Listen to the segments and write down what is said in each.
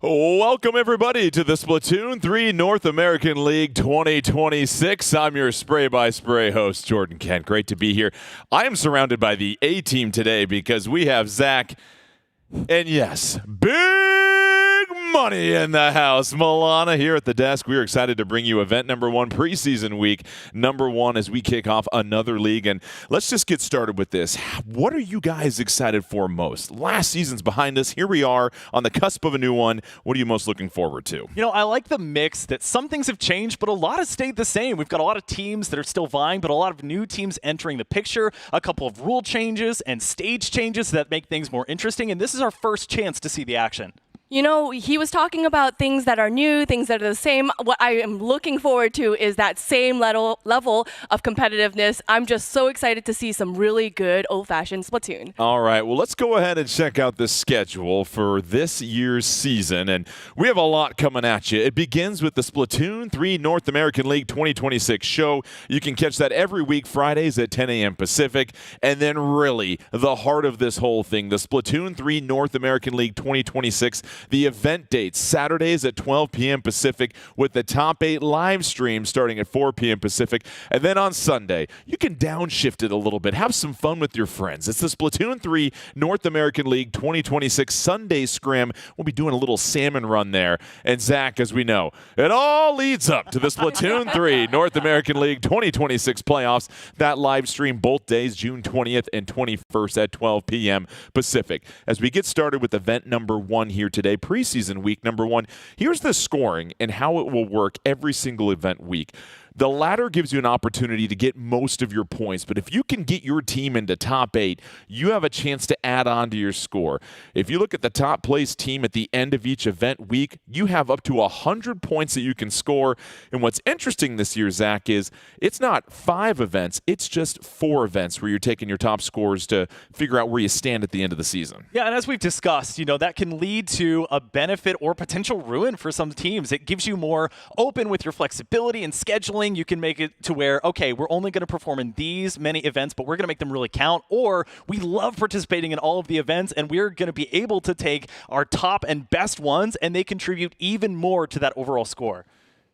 Welcome, everybody, to the Splatoon 3 North American League 2026. I'm your spray-by-spray host, Jordan Kent. Great to be here. I am surrounded by the A-team today because we have Zach and, yes, big money in the house. Milana here at the desk. We're excited to bring you event number 1, preseason week number 1, as we kick off another league. And let's just get started with this. What are you guys excited for most? Last season's behind us. Here we are on the cusp of a new one. What are you most looking forward to? You know, I like the mix that some things have changed, but a lot have stayed the same. We've got a lot of teams that are still vying, but a lot of new teams entering the picture, a couple of rule changes and stage changes that make things more interesting. And this is our first chance to see the action. You know, he was talking about things that are new, things that are the same. What I am looking forward to is that same level of competitiveness. I'm just so excited to see some really good old-fashioned Splatoon. All right, well, let's go ahead and check out the schedule for this year's season, and we have a lot coming at you. It begins with the Splatoon 3 North American League 2026 show. You can catch that every week, Fridays at 10 a.m. Pacific, and then really the heart of this whole thing, the Splatoon 3 North American League 2026. The event dates, Saturdays at 12 p.m. Pacific with the top 8 live stream starting at 4 p.m. Pacific. And then on Sunday, you can downshift it a little bit. Have some fun with your friends. It's the Splatoon 3 North American League 2026 Sunday Scrim. We'll be doing a little salmon run there. And Zach, as we know, it all leads up to the Splatoon 3 North American League 2026 playoffs. That live stream both days, June 20th and 21st at 12 p.m. Pacific. As we get started with event number 1 here today, preseason week number 1. Here's the scoring and how it will work every single event week. The ladder gives you an opportunity to get most of your points, but if you can get your team into top 8, you have a chance to add on to your score. If you look at the top place team at the end of each event week, you have up to 100 points that you can score. And what's interesting this year, Zach, is it's not 5 events, it's just 4 events where you're taking your top scores to figure out where you stand at the end of the season. Yeah, and as we've discussed, you know, that can lead to a benefit or potential ruin for some teams. It gives you more open with your flexibility and scheduling. You can make it to where, okay, we're only going to perform in these many events, but we're going to make them really count. Or we love participating in all of the events, and we're going to be able to take our top and best ones, and they contribute even more to that overall score.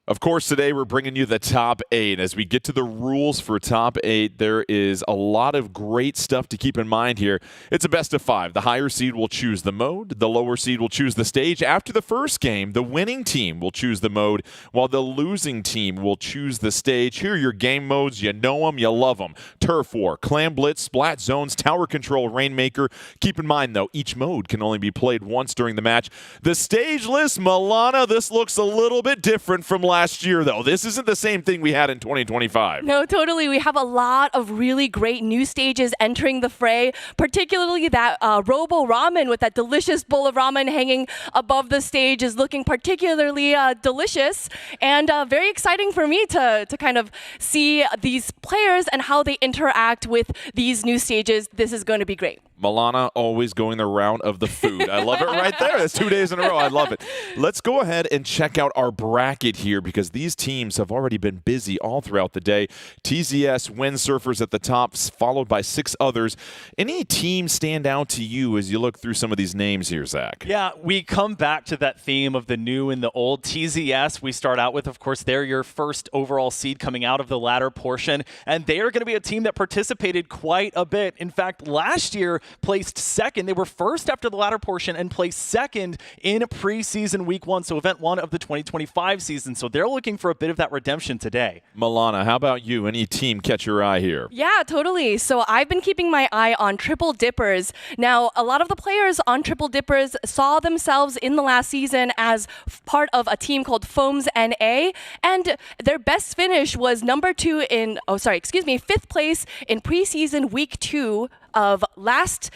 Of course, today we're bringing you the top 8. As we get to the rules for top 8, there is a lot of great stuff to keep in mind here. It's a best of 5. The higher seed will choose the mode. The lower seed will choose the stage. After the first game, the winning team will choose the mode, while the losing team will choose the stage. Here are your game modes. You know them, you love them. Turf War, Clan Blitz, Splat Zones, Tower Control, Rainmaker. Keep in mind, though, each mode can only be played once during the match. The stage list, Milana, this looks a little bit different from last year, though. This isn't the same thing we had in 2025. No, totally. We have a lot of really great new stages entering the fray, particularly that Robo Ramen with that delicious bowl of ramen hanging above the stage is looking particularly delicious and very exciting for me to kind of see these players and how they interact with these new stages. This is going to be great. Milana always going the route of the food. I love it right there. That's 2 days in a row. I love it. Let's go ahead and check out our bracket here because these teams have already been busy all throughout the day. TZS, Windsurfers at the top, followed by 6 others. Any team stand out to you as you look through some of these names here, Zach? Yeah, we come back to that theme of the new and the old. TZS, we start out with, of course, they're your first overall seed coming out of the latter portion, and they are going to be a team that participated quite a bit. In fact, last year, placed second. They were first after the latter portion and placed second in preseason week 1, so event 1 of the 2025 season. So they're looking for a bit of that redemption today. Milana, how about you? Any team catch your eye here? Yeah, totally. So I've been keeping my eye on Triple Dippers. Now, a lot of the players on Triple Dippers saw themselves in the last season as part of a team called Foams NA, and their best finish was fifth place in preseason week 2 of last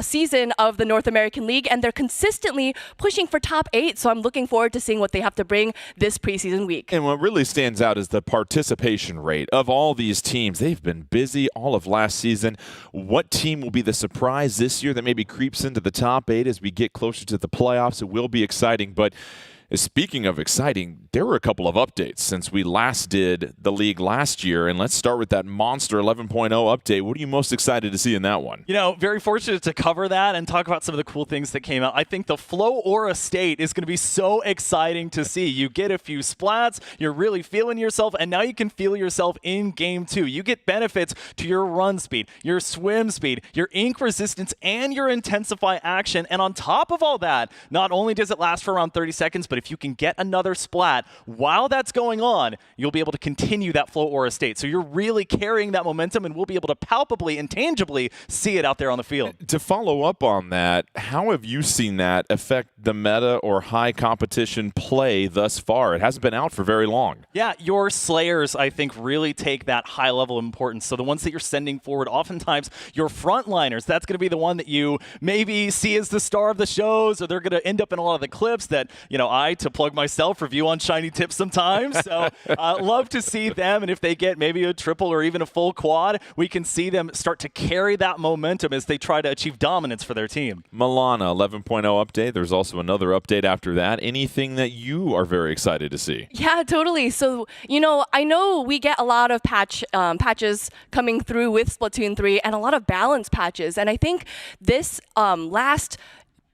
season of the North American League, and they're consistently pushing for top 8, so I'm looking forward to seeing what they have to bring this preseason week. And what really stands out is the participation rate of all these teams. They've been busy all of last season. What team will be the surprise this year that maybe creeps into the top 8 as we get closer to the playoffs? It will be exciting, but Speaking of exciting, there were a couple of updates since we last did the league last year, and let's start with that monster 11.0 update. What are you most excited to see in that one? You know, very fortunate to cover that and talk about some of the cool things that came out. I think the Flow Aura State is going to be so exciting to see. You get a few splats, you're really feeling yourself, and now you can feel yourself in game 2. You get benefits to your run speed, your swim speed, your ink resistance, and your intensify action. And on top of all that, not only does it last for around 30 seconds, but if you can get another splat while that's going on, you'll be able to continue that Flow Aura State. So you're really carrying that momentum, and we'll be able to palpably and tangibly see it out there on the field. To follow up on that, how have you seen that affect the meta or high competition play thus far? It hasn't been out for very long. Yeah, your Slayers, I think, really take that high level of importance. So the ones that you're sending forward, oftentimes your frontliners, that's going to be the one that you maybe see as the star of the shows, or they're going to end up in a lot of the clips that, you know, to plug myself, review on Shiny Tips sometimes. So love to see them, and if they get maybe a triple or even a full quad, we can see them start to carry that momentum as they try to achieve dominance for their team. Milana, 11.0 update. There's also another update after that. Anything that you are very excited to see? Yeah, totally. So, you know, I know we get a lot of patches coming through with Splatoon 3 and a lot of balance patches. And I think this last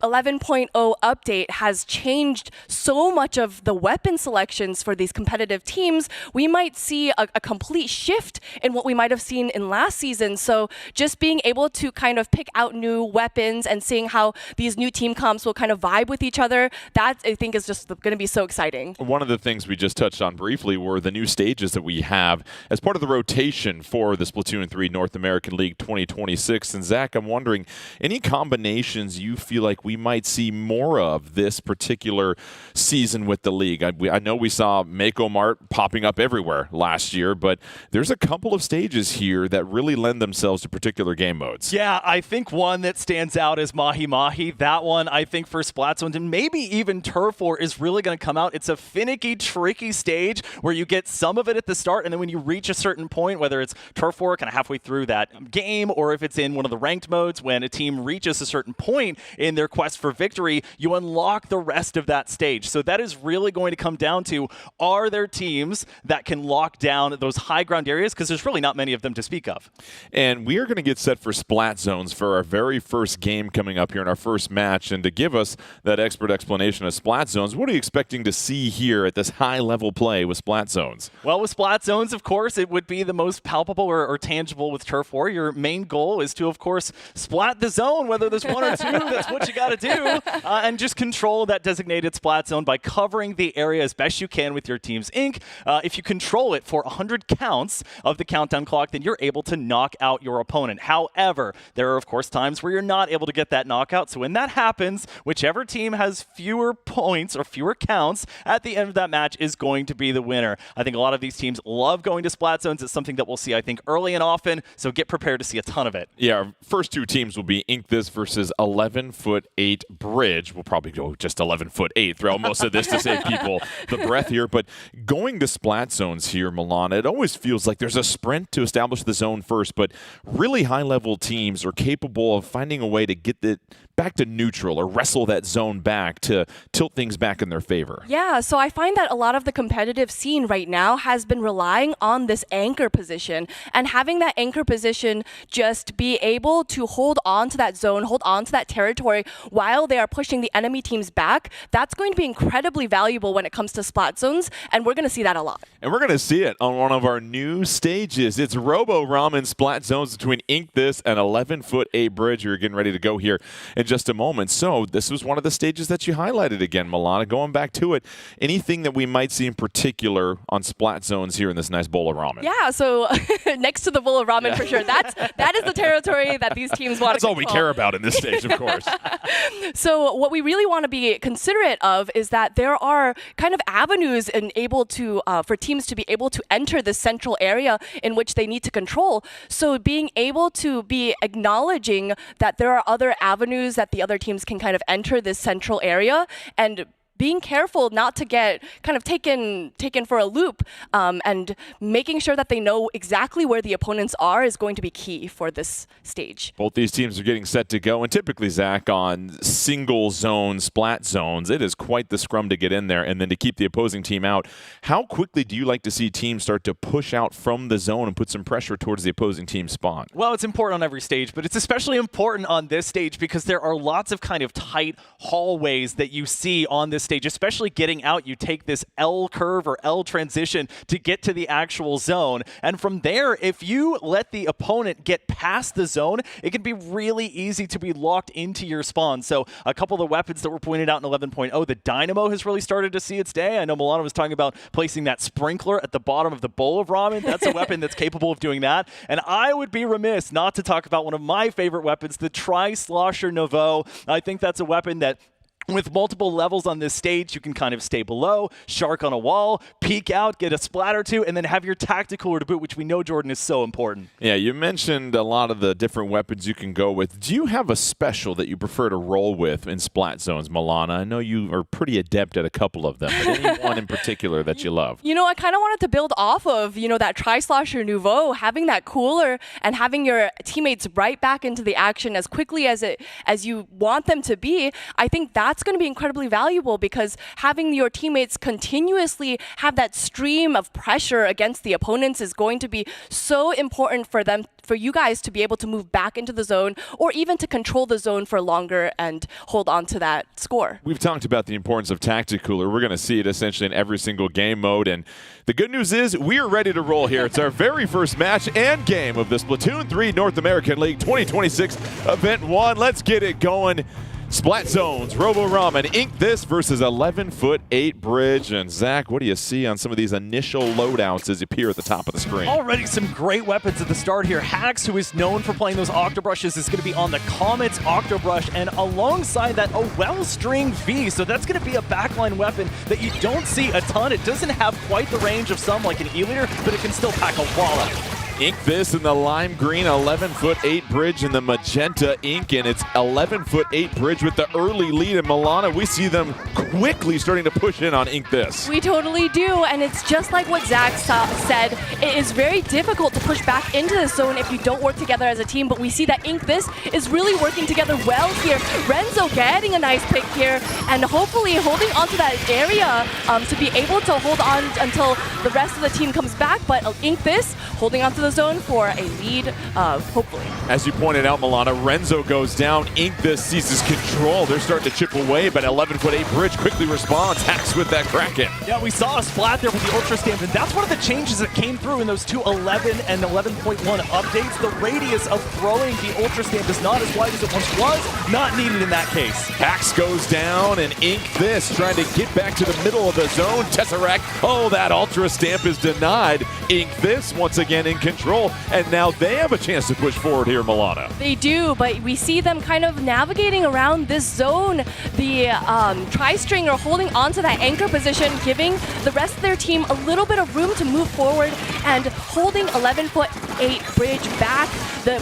11.0 update has changed so much of the weapon selections for these competitive teams. We might see a complete shift in what we might have seen in last season. So just being able to kind of pick out new weapons and seeing how these new team comps will kind of vibe with each other, that I think is just going to be so exciting. One of the things we just touched on briefly were the new stages that we have as part of the rotation for the Splatoon 3 North American League 2026. And Zach, I'm wondering, any combinations you feel like we might see more of this particular season with the league? I know we saw Mako Mart popping up everywhere last year, but there's a couple of stages here that really lend themselves to particular game modes. Yeah, I think one that stands out is Mahi Mahi. That one, I think, for Splatoon and maybe even Turf War is really going to come out. It's a finicky, tricky stage where you get some of it at the start, and then when you reach a certain point, whether it's Turf War kind of halfway through that game, or if it's in one of the ranked modes, when a team reaches a certain point in their quest for victory, you unlock the rest of that stage. So that is really going to come down to, are there teams that can lock down those high ground areas? Because there's really not many of them to speak of. And we are going to get set for Splat Zones for our very first game coming up here in our first match. And to give us that expert explanation of Splat Zones, what are you expecting to see here at this high-level play with Splat Zones? Well, with Splat Zones, of course, it would be the most palpable or tangible with Turf War. Your main goal is to, of course, splat the zone, whether there's one or two. That's what you got to do. And just control that designated splat zone by covering the area as best you can with your team's ink. If you control it for 100 counts of the countdown clock, then you're able to knock out your opponent. However, there are, of course, times where you're not able to get that knockout. So when that happens, whichever team has fewer points or fewer counts at the end of that match is going to be the winner. I think a lot of these teams love going to splat zones. It's something that we'll see, I think, early and often. So get prepared to see a ton of it. Yeah, our first two teams will be Ink This versus 11'8" Bridge. We'll probably go just 11'8" throughout most of this to save people the breath here. But going to splat zones here, Milana, it always feels like there's a sprint to establish the zone first, but really high-level teams are capable of finding a way to get it back to neutral or wrestle that zone back to tilt things back in their favor. Yeah, so I find that a lot of the competitive scene right now has been relying on this anchor position, and having that anchor position just be able to hold on to that zone, hold on to that territory while they are pushing the enemy teams back. That's going to be incredibly valuable when it comes to splat zones, and we're going to see that a lot. And we're going to see it on one of our new stages. It's Robo Ramen Splat Zones between Ink This and 11'8" Bridge. You're getting ready to go here in just a moment. So this was one of the stages that you highlighted again, Milana. Going back to it, anything that we might see in particular on Splat Zones here in this nice bowl of ramen? Yeah, so next to the bowl of ramen for sure. That is the territory that these teams want to control. That's all we care about in this stage, of course. So what we really want to be considerate of is that there are kind of avenues and able to for teams to be able to enter the central area in which they need to control. So being able to be acknowledging that there are other avenues that the other teams can kind of enter this central area, and being careful not to get kind of taken for a loop, and making sure that they know exactly where the opponents are is going to be key for this stage. Both these teams are getting set to go, and typically, Zach, on single zone, splat zones, it is quite the scrum to get in there and then to keep the opposing team out. How quickly do you like to see teams start to push out from the zone and put some pressure towards the opposing team's spawn? Well, it's important on every stage, but it's especially important on this stage because there are lots of kind of tight hallways that you see on this stage, especially getting out. You take this L curve or L transition to get to the actual zone. And from there, if you let the opponent get past the zone, it can be really easy to be locked into your spawn. So a couple of the weapons that were pointed out in 11.0, the Dynamo has really started to see its day. I know Milana was talking about placing that sprinkler at the bottom of the bowl of ramen. That's a weapon that's capable of doing that. And I would be remiss not to talk about one of my favorite weapons, the Tri-Slosher Nouveau. I think that's a weapon that, with multiple levels on this stage, you can kind of stay below, shark on a wall, peek out, get a splat or two, and then have your tactical to boot, which we know, Jordan, is so important. Yeah, you mentioned a lot of the different weapons you can go with. Do you have a special that you prefer to roll with in splat zones, Milana? I know you are pretty adept at a couple of them, but any one in particular that you love? You know, I kind of wanted to build off of, that Tri-Slosher Nouveau, having that cooler and having your teammates right back into the action as quickly as you want them to be. I think that's going to be incredibly valuable because having your teammates continuously have that stream of pressure against the opponents is going to be so important for you guys to be able to move back into the zone or even to control the zone for longer and hold on to that score. We've talked about the importance of Tactic Cooler. We're going to see it essentially in every single game mode, and the good news is we are ready to roll here. It's our very first match and game of the Splatoon 3 North American League 2026 Event 1. Let's get it going. Splat Zones, Robo Ramen, Ink This versus 11'8" Bridge. And Zach, what do you see on some of these initial loadouts as you appear at the top of the screen? Already some great weapons at the start here. Hax, who is known for playing those Octobrushes, is going to be on the Comet's Octobrush, and alongside that, a Wellstring V. So that's going to be a backline weapon that you don't see a ton. It doesn't have quite the range of some, like an E-Liter, but it can still pack a wallop. Ink This in the lime green, 11'8" Bridge in the magenta ink, and it's 11'8" Bridge with the early lead in Milana. We see them quickly starting to push in on Ink This. We totally do, and it's just like what Zach said. It is very difficult to push back into the zone if you don't work together as a team, but we see that Ink This is really working together well here. Renzo getting a nice pick here, and hopefully holding onto that area to be able to hold on until the rest of the team comes back, but Ink This holding onto the zone for a lead, hopefully. As you pointed out, Milana, Renzo goes down. Ink This seizes control. They're starting to chip away, but 11'8" Bridge quickly responds. Hacks with that Kraken. Yeah, we saw a splat there with the Ultra Stamp, and that's one of the changes that came through in those two 11 and 11.1 updates. The radius of throwing the Ultra Stamp is not as wide as it once was. Not needed in that case. Hacks goes down, and Ink This trying to get back to the middle of the zone. Tesseract, oh, that Ultra Stamp is denied. Ink This once again in control, and now they have a chance to push forward here, Milana. They do, but we see them kind of navigating around this zone. The Tri-Stringer holding onto that anchor position, giving the rest of their team a little bit of room to move forward and holding 11'8" Bridge back.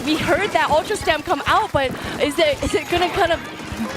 We heard that Ultra Stamp come out, but is it going to kind of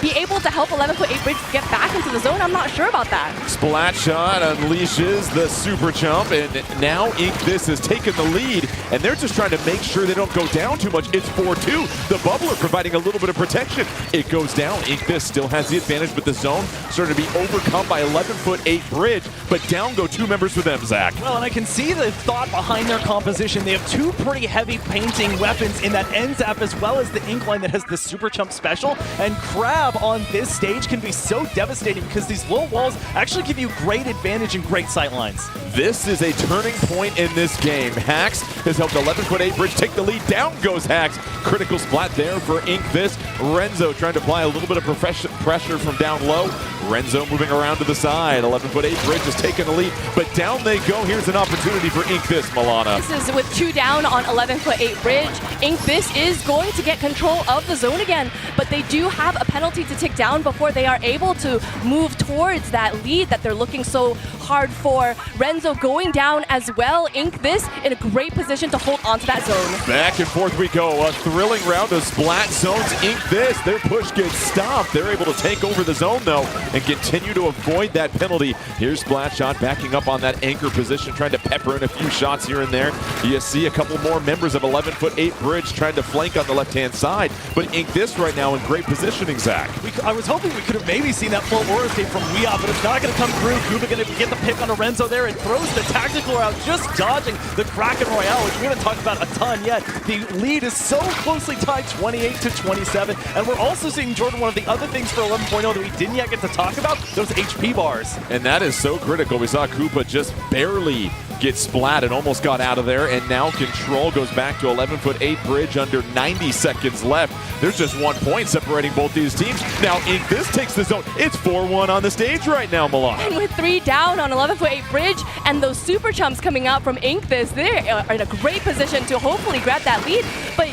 be able to help 11'8" Bridge get back into the zone? I'm not sure about that. Splat Shot unleashes the Super Chump, and now Ink This has taken the lead, and they're just trying to make sure they don't go down too much. It's 4-2. The Bubbler providing a little bit of protection. It goes down. Ink This still has the advantage, but the zone starting to be overcome by 11'8" Bridge, but down go two members for them, Zach. Well, and I can see the thought behind their composition. They have two pretty heavy painting weapons in that end zap as well as the Inkline that has the Super Chump special, and Crab on this stage can be so devastating because these low walls actually give you great advantage and great sight lines. This is a turning point in this game. Hax has helped 11'8" Bridge take the lead. Down goes Hax. Critical splat there for Ink This. Renzo trying to apply a little bit of pressure from down low. Renzo moving around to the side. 11'8" Bridge has taken the lead, but down they go. Here's an opportunity for Ink This, Milana. This is with two down on 11'8" Bridge. Ink This is going to get control of the zone again, but they do have a penalty to tick down before they are able to move towards that lead that they're looking so hard for Renzo going down as well. Ink this in a great position to hold onto that zone. Back and forth we go. A thrilling round of splat zones. Ink this. Their push gets stopped. They're able to take over the zone, though, and continue to avoid that penalty. Here's Splatshot backing up on that anchor position, trying to pepper in a few shots here and there. You see a couple more members of 11'8" Bridge trying to flank on the left-hand side, but Ink this right now in great positioning, Zach. I was hoping we could have maybe seen that float aura escape from Weeoff, but it's not going to come through. Kuba going to get the pick on Lorenzo there and throws the tactical out, just dodging the Kraken Royale, which we haven't talked about a ton yet. The lead is so closely tied, 28-27, and we're also seeing, Jordan, one of the other things for 11.0 that we didn't yet get to talk about, those HP bars. And that is so critical. We saw Koopa just barely get splat and almost got out of there, and now Control goes back to 11'8" Bridge under 90 seconds left. There's just 1 point separating both these teams. Now Ink this takes the zone. It's 4-1 on the stage right now, Milan. And with 3 down on 11'8" Bridge and those super chumps coming out from Ink this, they're in a great position to hopefully grab that lead, but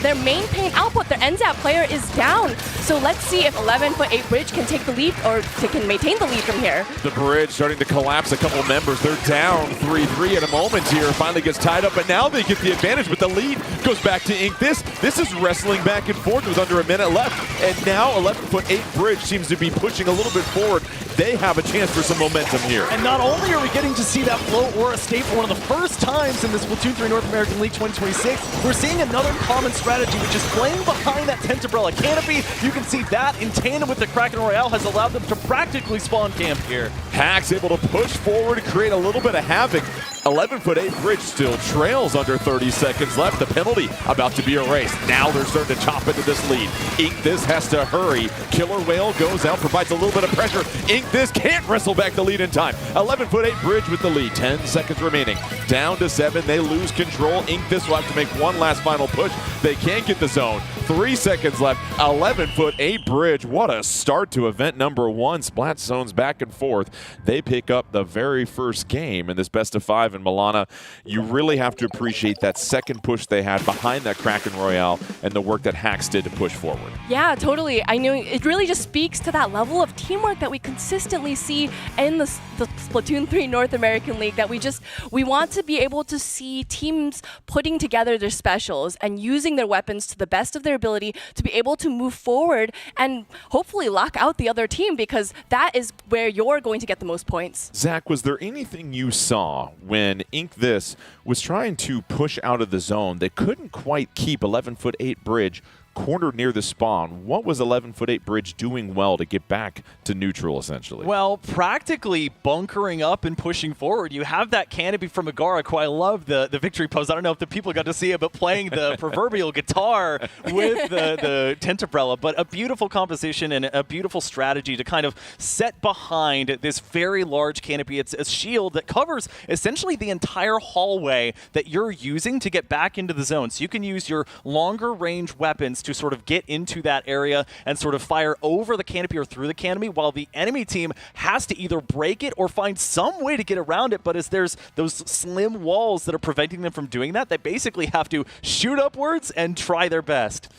their main paint output, their NZAP player is down. So let's see if 11'8" Bridge can take the lead, or they can maintain the lead from here. The Bridge starting to collapse a couple members. They're down 3-3 in a moment here. Finally gets tied up, but now they get the advantage, but the lead goes back to Ink this. This is wrestling back and forth with under a minute left, and now 11'8" Bridge seems to be pushing a little bit forward. They have a chance for some momentum here. And not only are we getting to see that float or escape for one of the first times in this Splatoon 3 North American League 2026, we're seeing another common strategy, which is playing behind that Tent Umbrella canopy. You can see that in tandem with the Kraken Royale has allowed them to practically spawn camp here. Hack's able to push forward, create a little bit of havoc. 11'8" Bridge still trails under 30 seconds left. The penalty about to be erased. Now they're starting to chop into this lead. Ink this has to hurry. Killer Whale goes out, provides a little bit of pressure. Ink this can't wrestle back the lead in time. 11'8" Bridge with the lead. 10 seconds remaining. Down to 7. They lose control. Ink this will have to make one last final push. They can't get the zone. 3 seconds left. 11'8" Bridge. What a start to event number 1. Splat zones back and forth. They pick up the very first game in this best of 5. And Milana, you really have to appreciate that second push they had behind that Kraken Royale and the work that Hacks did to push forward. Yeah, totally. I know it really just speaks to that level of teamwork that we consistently see in the Splatoon 3 North American League, that we want to be able to see teams putting together their specials and using their weapons to the best of their ability to be able to move forward and hopefully lock out the other team, because that is where you're going to get the most points. Zach, was there anything you saw when Ink this was trying to push out of the zone? They couldn't quite keep 11'8" Bridge cornered near the spawn. What was 11'8" Bridge doing well to get back to neutral, essentially? Well, practically bunkering up and pushing forward. You have that canopy from Agara, who I love the victory pose. I don't know if the people got to see it, but playing the proverbial guitar with the tent umbrella. But a beautiful composition and a beautiful strategy to kind of set behind this very large canopy. It's a shield that covers essentially the entire hallway that you're using to get back into the zone. So you can use your longer range weapons to sort of get into that area and sort of fire over the canopy or through the canopy, while the enemy team has to either break it or find some way to get around it. But as there's those slim walls that are preventing them from doing that, they basically have to shoot upwards and try their best.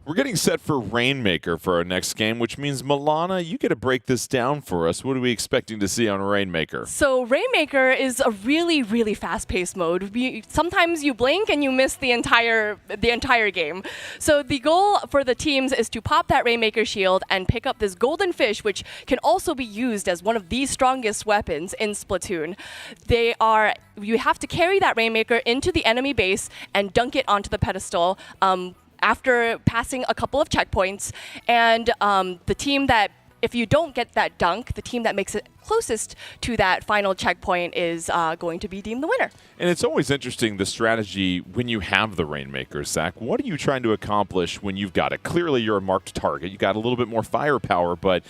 We're getting set for Rainmaker for our next game, which means, Milana, you get to break this down for us. What are we expecting to see on Rainmaker? So Rainmaker is a really, really fast-paced mode. Sometimes you blink and you miss the entire game. So the goal for the teams is to pop that Rainmaker shield and pick up this golden fish, which can also be used as one of the strongest weapons in Splatoon. You have to carry that Rainmaker into the enemy base and dunk it onto the pedestal after passing a couple of checkpoints, and the team that, if you don't get that dunk, the team that makes it closest to that final checkpoint is going to be deemed the winner. And it's always interesting, the strategy when you have the Rainmaker, Zach. What are you trying to accomplish when you've got it? Clearly, you're a marked target. You got a little bit more firepower, but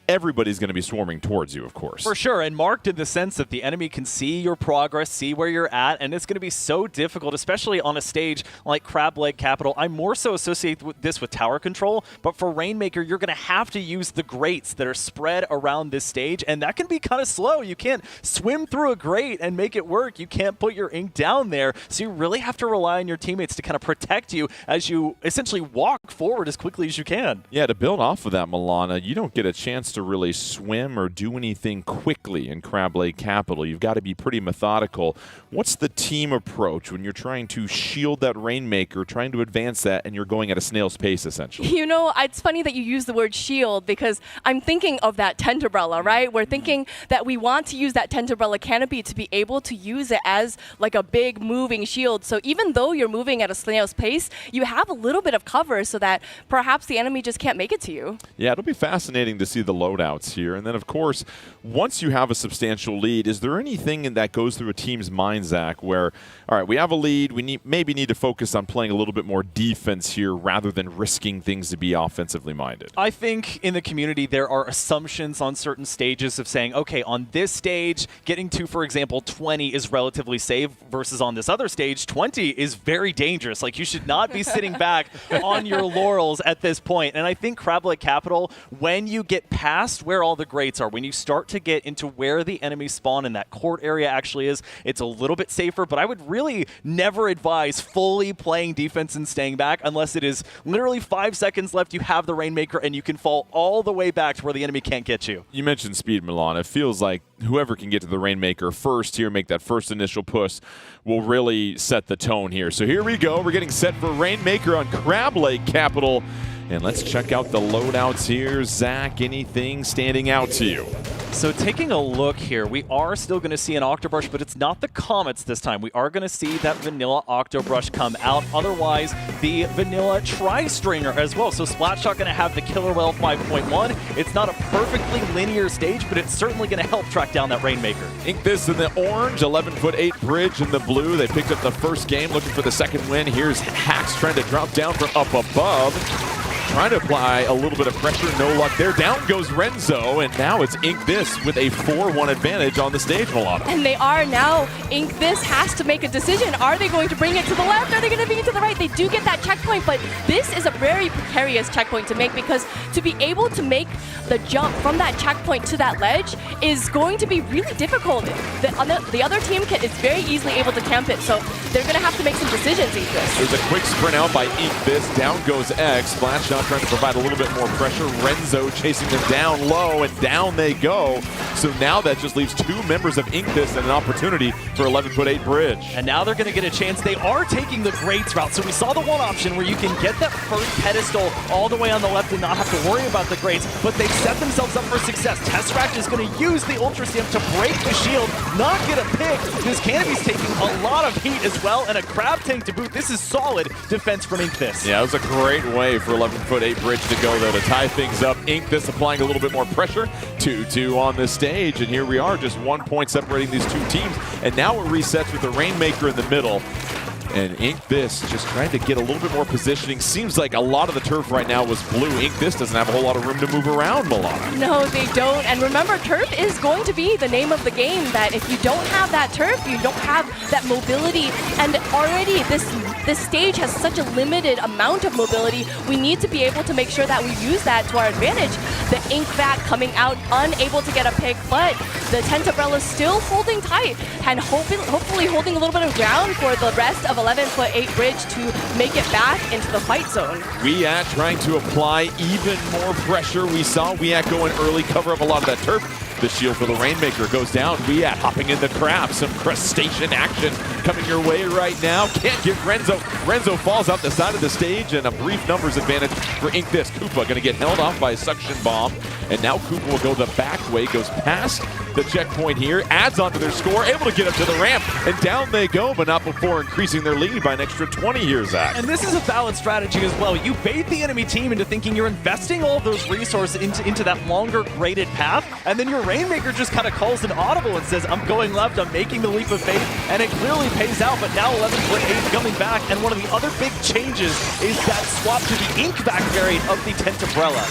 everybody's going to be swarming towards you, of course. For sure, and marked in the sense that the enemy can see your progress, see where you're at, and it's going to be so difficult, especially on a stage like Crab Leg Capital. I more so associate this with tower control, but for Rainmaker, you're going to have to use the grates that are spread around this stage, and that can be kind of slow. You can't swim through a grate and make it work. You can't put your ink down there, so you really have to rely on your teammates to kind of protect you as you essentially walk forward as quickly as you can. Yeah, to build off of that, Milana, you don't get a chance to to really swim or do anything quickly in Crab Lake Capital. You've got to be pretty methodical. What's the team approach when you're trying to shield that Rainmaker, trying to advance that, and you're going at a snail's pace, essentially? You know, it's funny that you use the word shield because I'm thinking of that tent umbrella, right? We're thinking that we want to use that tent umbrella canopy to be able to use it as like a big moving shield. So even though you're moving at a snail's pace, you have a little bit of cover so that perhaps the enemy just can't make it to you. Yeah, it'll be fascinating to see the loadouts here. And then, of course, once you have a substantial lead, is there anything that goes through a team's mind, Zach, where, all right, we have a lead, we maybe need to focus on playing a little bit more defense here rather than risking things to be offensively minded? I think in the community there are assumptions on certain stages of saying, okay, on this stage, getting to, for example, 20 is relatively safe versus on this other stage, 20 is very dangerous. Like, you should not be sitting back on your laurels at this point. And I think Crab Lake Capital, when you get past where all the grates are, when you start to get into where the enemy spawn and that court area actually is, it's a little bit safer. But I would really never advise fully playing defense and staying back unless it is literally 5 seconds left, you have the Rainmaker, and you can fall all the way back to where the enemy can't get you. You mentioned speed, Milan. It feels like whoever can get to the Rainmaker first here, make that first initial push, will really set the tone here. So here we go. We're getting set for Rainmaker on Crab Lake Capital. And let's check out the loadouts here. Zach, anything standing out to you? So taking a look here, we are still going to see an Octobrush, but it's not the Comets this time. We are going to see that vanilla Octobrush come out. Otherwise, the vanilla Tri-Stringer as well. So Splatshot going to have the Killer Whale 5.1. It's not a perfectly linear stage, but it's certainly going to help track down that Rainmaker. Ink this in the orange, 11'8" bridge in the blue. They picked up the first game, looking for the second win. Here's Hax trying to drop down from up above. Trying to apply a little bit of pressure, no luck there. Down goes Renzo, and now it's Ink This with a 4-1 advantage on the stage, Milano. And they are now. Ink This has to make a decision. Are they going to bring it to the left? Are they going to bring it to the right? They do get that checkpoint, but this is a very precarious checkpoint to make because to be able to make the jump from that checkpoint to that ledge is going to be really difficult. The other team is very easily able to camp it, so they're going to have to make some decisions, Ink This. There's a quick sprint out by Ink This. Down goes X. Splashdown trying to provide a little bit more pressure. Renzo chasing them down low, and down they go. So now that just leaves two members of Ink This and an opportunity for 11'8" bridge. And now they're going to get a chance. They are taking the Grates route. So we saw the one option where you can get that first pedestal all the way on the left and not have to worry about the Grates, but they've set themselves up for success. Tesseract is going to use the Ultra Stim to break the shield, not get a pick. This Canopy's taking a lot of heat as well, and a Crab Tank to boot. This is solid defense from Ink This. Yeah, it was a great way for 11'8" bridge to go, though, to tie things up. Ink This applying a little bit more pressure. 2-2 on the stage, and here we are, just 1 point separating these two teams. And now it resets with the Rainmaker in the middle. And Ink This just trying to get a little bit more positioning. Seems like a lot of the turf right now was blue. Ink This doesn't have a whole lot of room to move around, Milana. No, they don't. And remember, turf is going to be the name of the game, that if you don't have that turf, you don't have that mobility. And already this stage has such a limited amount of mobility. We need to be able to make sure that we use that to our advantage. The Ink Vat coming out, unable to get a pick, but the Tent Umbrella still holding tight and hopefully holding a little bit of ground for the rest of 11'8" bridge to make it back into the fight zone. Wiat trying to apply even more pressure. We saw Wiat go in early, cover up a lot of that turf. The shield for the Rainmaker goes down. Wiat hopping in the crab. Some crustacean action coming your way right now. Can't get Renzo. Renzo falls out the side of the stage, and a brief numbers advantage for Ink This. Koopa going to get held off by a suction bomb. And now Koopa will go the back way, goes past the checkpoint here, adds onto their score, able to get up to the ramp, and down they go, but not before increasing their lead by an extra 20 here, Zach. And this is a valid strategy as well. You bait the enemy team into thinking you're investing all of those resources into that longer graded path, and then your Rainmaker just kind of calls an audible and says, I'm going left, I'm making the leap of faith, and it clearly pays out, but now 11'8" coming back, and one of the other big changes is that swap to the Ink back variant of the Tent Umbrella.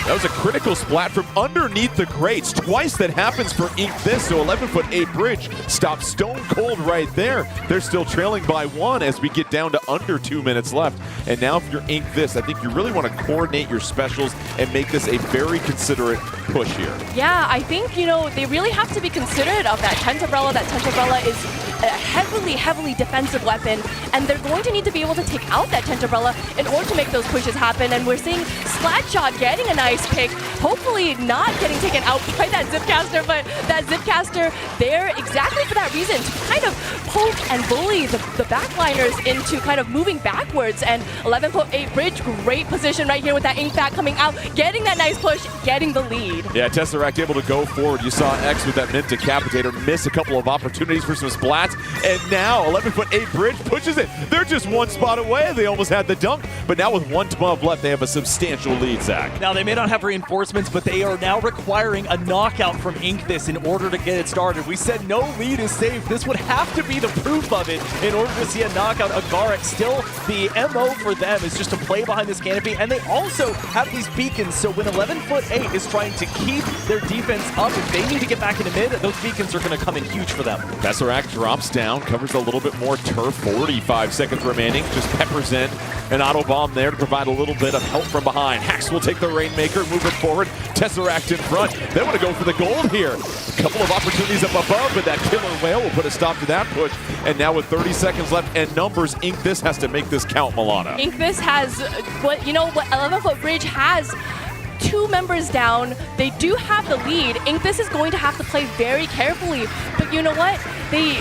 That was a critical splat from underneath the grates. Twice that happens for Ink This, so 11'8" bridge stops stone cold right there. They're still trailing by 1 as we get down to under 2 minutes left. And now if you're Ink This, I think you really want to coordinate your specials and make this a very considerate push here. Yeah, I think, they really have to be considerate of that Tent Umbrella. That Tent Umbrella is a heavily defensive weapon, and they're going to need to be able to take out that Tent Umbrella in order to make those pushes happen. And we're seeing Splatshot getting a nice pick. Hopefully not getting taken out by that Zipcaster, but that Zipcaster there exactly for that reason, to kind of poke and bully the backliners into kind of moving backwards. And 11.8 Bridge, great position right here with that Ink Bat coming out, getting that nice push, getting the lead. Yeah, Tesseract able to go forward. You saw X with that Mint Decapitator miss a couple of opportunities for some splats, and now 11.8 Bridge pushes it. They're just one spot away. They almost had the dunk, but now with 112 left, they have a substantial lead, Zach. Now, they may not have reinforcements, but they are now requiring a knockout from Inkthis in order to get it started. We said no lead is safe. This would have to be the proof of it in order to see a knockout. Agaric, still the MO for them is just to play behind this canopy, and they also have these beacons, so when 11.8 is trying to keep their defense up, if they need to get back into mid, those beacons are going to come in huge for them. Tesseract drops down, covers a little bit more turf, 45 seconds remaining, just peppers in an auto bomb there to provide a little bit of help from behind. Hax will take the Rainmaker, move it forward, Tesseract in front. They want to go for the gold here. A couple of opportunities up above, but that killer whale will put a stop to that push. And now with 30 seconds left and numbers, Inkthis has to make this count, Milana. Inkthis has, what 11-foot Bridge has 2 members down. They do have the lead. Inkthis is going to have to play very carefully, but you know what? They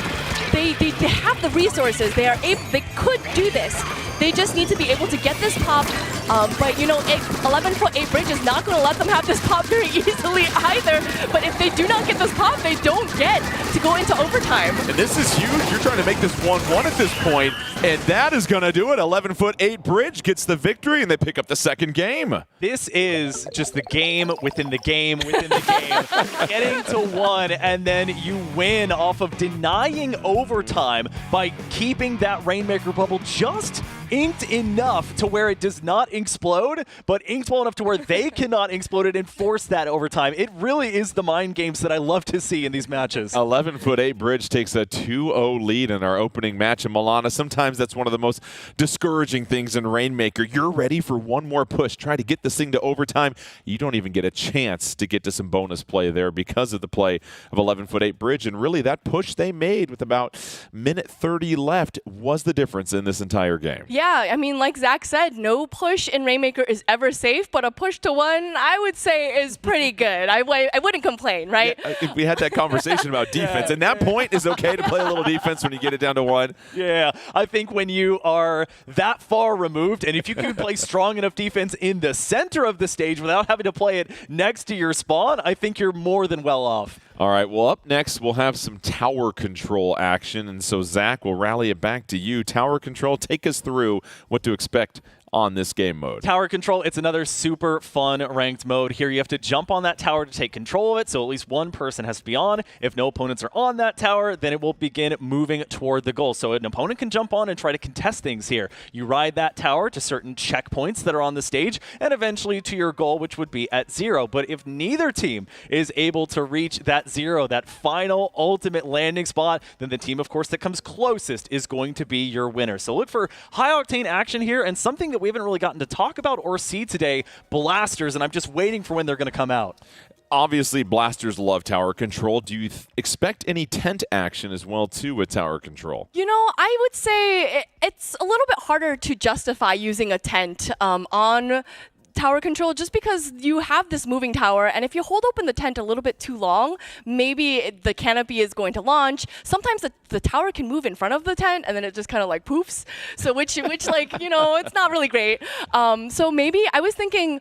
have the resources. They could do this. They just need to be able to get this pop. But 11.8 Bridge is not going to let them have this pop very easily either. But if they do not get this pop, they don't get to go into overtime. And this is huge. You're trying to make this 1-1 at this point, and that is going to do it. 11.8 Bridge gets the victory, and they pick up the second game. This is just the game within the game within the game. Getting to 1, and then you win off of denying overtime by keeping that Rainmaker bubble just inked enough to where it does not explode, but inked well enough to where they cannot explode it and force that overtime. It really is the mind games that I love to see in these matches. 11.8 Bridge takes a 2-0 lead in our opening match in Milana. Sometimes that's one of the most discouraging things in Rainmaker. You're ready for one more push, try to get this thing to overtime. You don't even get a chance to get to some bonus play there because of the play of 11.8 Bridge, and really that push they made with about minute 30 left was the difference in this entire game. Yeah, I mean, like Zach said, no push in Rainmaker is ever safe, but a push to 1, I would say, is pretty good. I wouldn't complain, right? Yeah, I think we had that conversation about defense, and that point is okay to play a little defense when you get it down to 1. Yeah, I think when you are that far removed, and if you can play strong enough defense in the center of the stage without having to play it next to your spawn, I think you're more than well off. All right, well, up next, we'll have some tower control action, and so Zach will rally it back to you. Tower control, take us through what to expect on this game mode. Tower control, it's another super fun ranked mode. Here you have to jump on that tower to take control of it, so at least one person has to be on. If no opponents are on that tower, then it will begin moving toward the goal. So an opponent can jump on and try to contest things here. You ride that tower to certain checkpoints that are on the stage, and eventually to your goal, which would be at 0. But if neither team is able to reach that 0, that final ultimate landing spot, then the team, of course, that comes closest is going to be your winner. So look for high-octane action here, and something that we haven't really gotten to talk about or see today, blasters, and I'm just waiting for when they're going to come out. Obviously, blasters love tower control. Do you expect any tent action as well, too, with tower control? I would say it's a little bit harder to justify using a tent on tower control, just because you have this moving tower, and if you hold open the tent a little bit too long, maybe the canopy is going to launch. Sometimes the tower can move in front of the tent, and then it just kind of like poofs. So which it's not really great. So maybe I was thinking,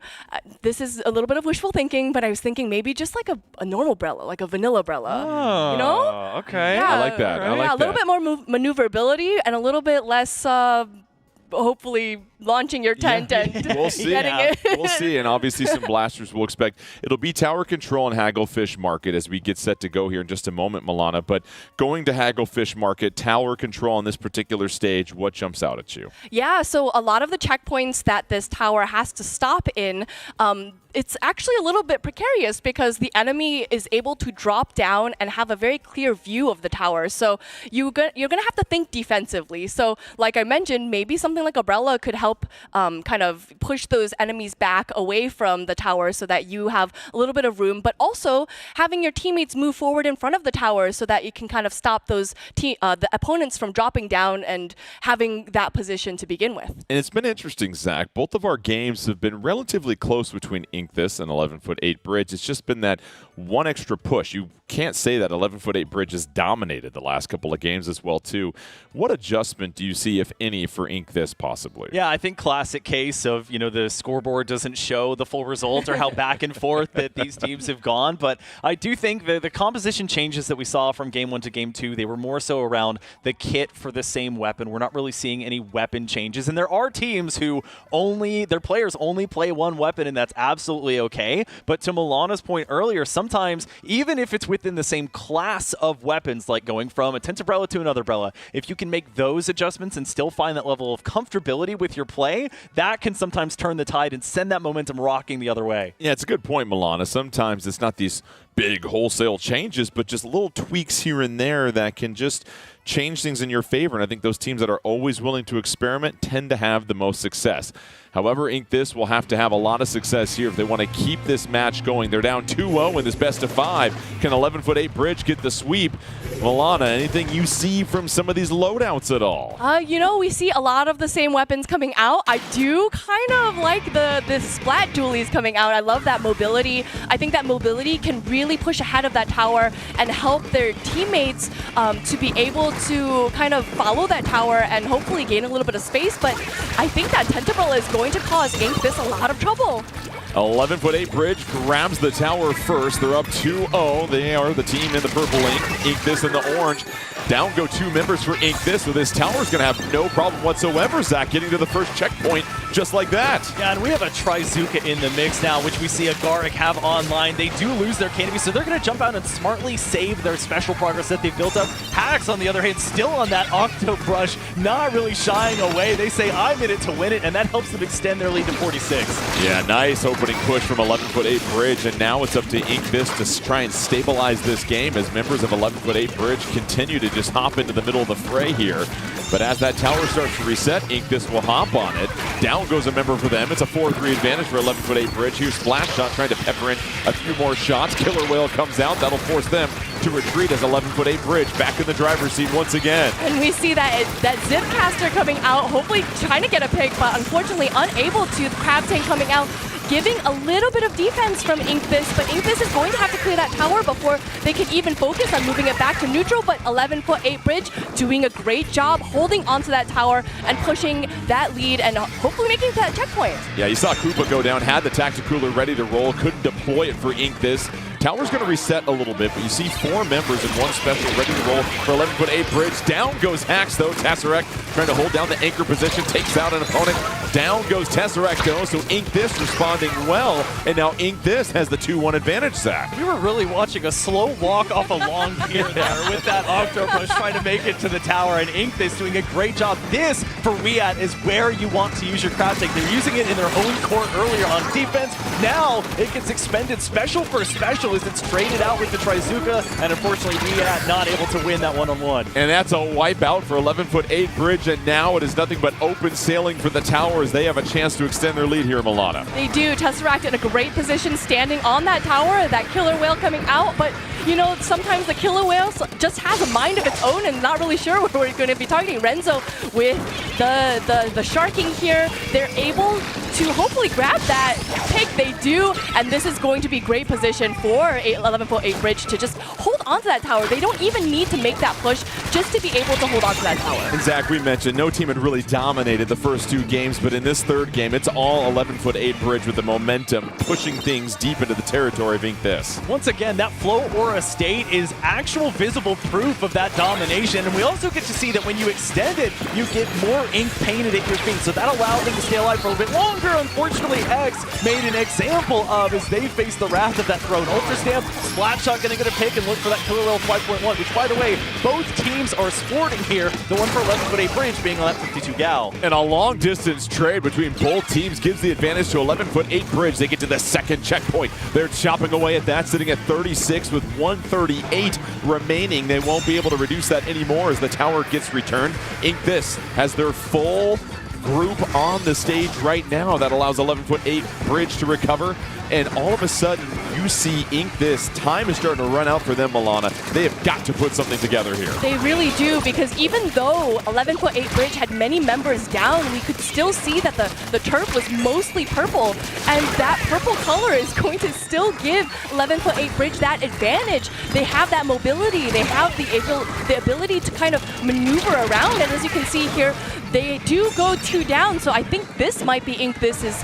this is a little bit of wishful thinking, but I was thinking maybe just like a normal Brella, like a vanilla Brella. Oh, okay. Yeah, I like that. I like a little that. bit more maneuverability and a little bit less hopefully launching your tent and we'll see. getting it. We'll see, and obviously some blasters we'll expect. It'll be tower control and Hagglefish Market as we get set to go here in just a moment, Milana. But going to Hagglefish Market, tower control on this particular stage, what jumps out at you? Yeah, so a lot of the checkpoints that this tower has to stop in, it's actually a little bit precarious because the enemy is able to drop down and have a very clear view of the tower. So you're going to have to think defensively. So like I mentioned, maybe something like Umbrella could help help kind of push those enemies back away from the tower so that you have a little bit of room, but also having your teammates move forward in front of the tower so that you can kind of stop those the opponents from dropping down and having that position to begin with. And it's been interesting, Zach. Both of our games have been relatively close between Inkthis and 11-foot-8 Bridge. It's just been that one extra push. You can't say that 11-foot-8 Bridge has dominated the last couple of games as well, too. What adjustment do you see, if any, for Inkthis possibly? Yeah, I think classic case of, the scoreboard doesn't show the full result or how back and forth that these teams have gone. But I do think the composition changes that we saw from Game 1 to Game 2, they were more so around the kit for the same weapon. We're not really seeing any weapon changes. And there are teams who their players only play one weapon, and that's absolutely okay. But to Milana's point earlier, sometimes, even if it's within the same class of weapons, like going from a Tensorbrella to another Brella, if you can make those adjustments and still find that level of comfortability with your play, that can sometimes turn the tide and send that momentum rocking the other way. Yeah, it's a good point, Milana. Sometimes it's not these big wholesale changes, but just little tweaks here and there that can just change things in your favor. And I think those teams that are always willing to experiment tend to have the most success. However, Inkthis will have to have a lot of success here if they want to keep this match going. They're down 2-0 in this best of 5. Can 11-foot-8 Bridge get the sweep? Milana, anything you see from some of these loadouts at all? We see a lot of the same weapons coming out. I do kind of like the Splat dualies coming out. I love that mobility. I think that mobility can really push ahead of that tower and help their teammates to be able to kind of follow that tower and hopefully gain a little bit of space. But I think that Tensorbrella is going to cause Inkthis a lot of trouble. 11-foot-8 Bridge grabs the tower first. They're up 2-0. They are the team in the purple ink. Inkthis in the orange. Down go 2 members for Inkthis, so this tower is going to have no problem whatsoever, Zach, getting to the first checkpoint just like that. Yeah, and we have a Trizuka in the mix now, which we see Agaric have online. They do lose their canopy, so they're going to jump out and smartly save their special progress that they've built up. Hax, on the other hand, still on that Octo Brush, not really shying away. They say, I'm in it to win it, and that helps them extend their lead to 46. Yeah, nice opening push from 11-foot-8 Bridge, and now it's up to Inkthis to try and stabilize this game as members of 11-foot-8 Bridge continue to just hop into the middle of the fray here. But as that tower starts to reset, Inkthis will hop on it. Down goes a member for them. It's a 4-3 advantage for 11-foot-8 Bridge. Here's Splash Shot trying to pepper in a few more shots. Killer Whale comes out. That'll force them to retreat as 11-foot-8 Bridge back in the driver's seat once again. And we see that Zipcaster coming out, hopefully trying to get a pick, but unfortunately unable to. The Crab Tank coming out, giving a little bit of defense from Inkthis, but Inkthis is going to have to clear that tower before they can even focus on moving it back to neutral. But 11-foot-8 Bridge doing a great job holding onto that tower and pushing that lead and hopefully making that checkpoint. Yeah, you saw Koopa go down, had the Tacticooler ready to roll, couldn't deploy it for Inkthis. Tower's going to reset a little bit, but you see 4 members in one special ready to roll for 11-foot-8 Bridge. Down goes Hax, though. Tesseract trying to hold down the anchor position, takes out an opponent. Down goes Tesseract, though, so Inkthis responding well, and now Inkthis has the 2-1 advantage, Zach. We were really watching a slow walk off a long pier there with that Octopus trying to make it to the tower, and Inkthis doing a great job. This, for Riyadh, is where you want to use your Crab Tank. They're using it in their own court earlier on defense. Now it gets expended special for special as it's traded out with the Trizuka, and unfortunately Riyadh not able to win that one-on-one. And that's a wipeout for 11-foot-8 Bridge, and now it is nothing but open sailing for the tower as they have a chance to extend their lead here, Milana. They do. Tesseract in a great position standing on that tower, that Killer Whale coming out, but sometimes the Killer Whale just has a mind of its own and not really sure where we're going to be targeting. Renzo with the sharking here, they're able to hopefully grab that pick. They do, and this is going to be great position for 11-foot-8 Bridge to just hold on to that tower. They don't even need to make that push just to be able to hold on to that tower. And Zach, we mentioned no team had really dominated the first 2 games, but in this third game, it's all 11-foot-8 Bridge with the momentum, pushing things deep into the territory of Inkthis. Once again, that Flow Aura state is actual visible proof of that domination, and we also get to see that when you extend it, you get more ink painted at your feet, so that allows them to stay alive for a little bit longer. Unfortunately, X made an example of as they face the wrath of that throne. Ultra Stamp, Splat Shot gonna get a pick and look for that Killer Whale 5.1, which, by the way, both teams are sporting here. The one for 11-foot-8 Bridge being a lap 52 Gal. And a long-distance trade between both teams gives the advantage to 11-foot-8 Bridge. They get to the second checkpoint. They're chopping away at that, sitting at 36 with 138 remaining. They won't be able to reduce that anymore as the tower gets returned. Inkthis has their full group on the stage right now that allows 11'8" Bridge to recover. And all of a sudden, you see Ink this. Time is starting to run out for them, Milana. They have got to put something together here. They really do, because even though 11'8" Bridge had many members down, we could still see that the turf was mostly purple. And that purple color is going to still give 11'8" Bridge that advantage. They have that mobility. They have the ability to kind of maneuver around. And as you can see here, they do go 2 down. So I think this might be Ink This's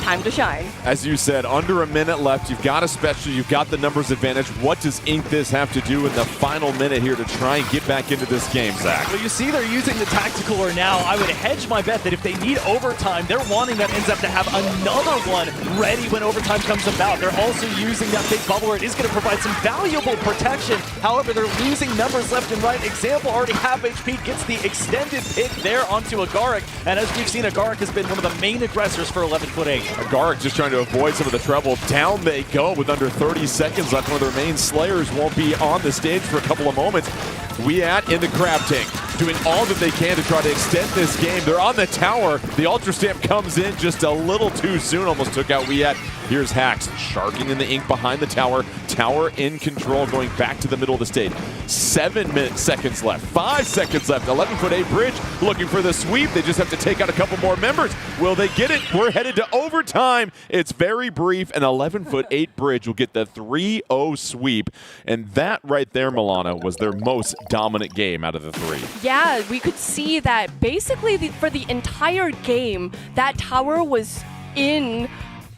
time to shine. As you said, under a minute left. You've got a special. You've got the numbers advantage. What does Ink This have to do in the final minute here to try and get back into this game, Zach? Well, you see they're using the tactical or now. I would hedge my bet that if they need overtime, they're wanting that ends up to have another one ready when overtime comes about. They're also using that big bubbler. It is going to provide some valuable protection. However, they're losing numbers left and right. Example, already half HP, gets the extended pick there onto Agaric. And as we've seen, Agaric has been one of the main aggressors for 11'8". Agaric just trying to avoid some of the trouble. Down they go with under 30 seconds left. One of their main slayers won't be on the stage for a couple of moments. Weat in the crab tank, doing all that they can to try to extend this game. They're on the tower. The Ultra Stamp comes in just a little too soon. Almost took out Weat. Here's Hax, sharking in the ink behind the tower. Tower in control, going back to the middle of the stage. 7 seconds left. 5 seconds left. 11'8" Bridge looking for the sweep. They just have to take out a couple more members. Will they get it? We're headed to overtime. It's very brief, and 11'8" Bridge will get the 3-0 sweep. And that right there, Milana, was their most dominant game out of the 3. Yeah, we could see that basically for the entire game, that tower was in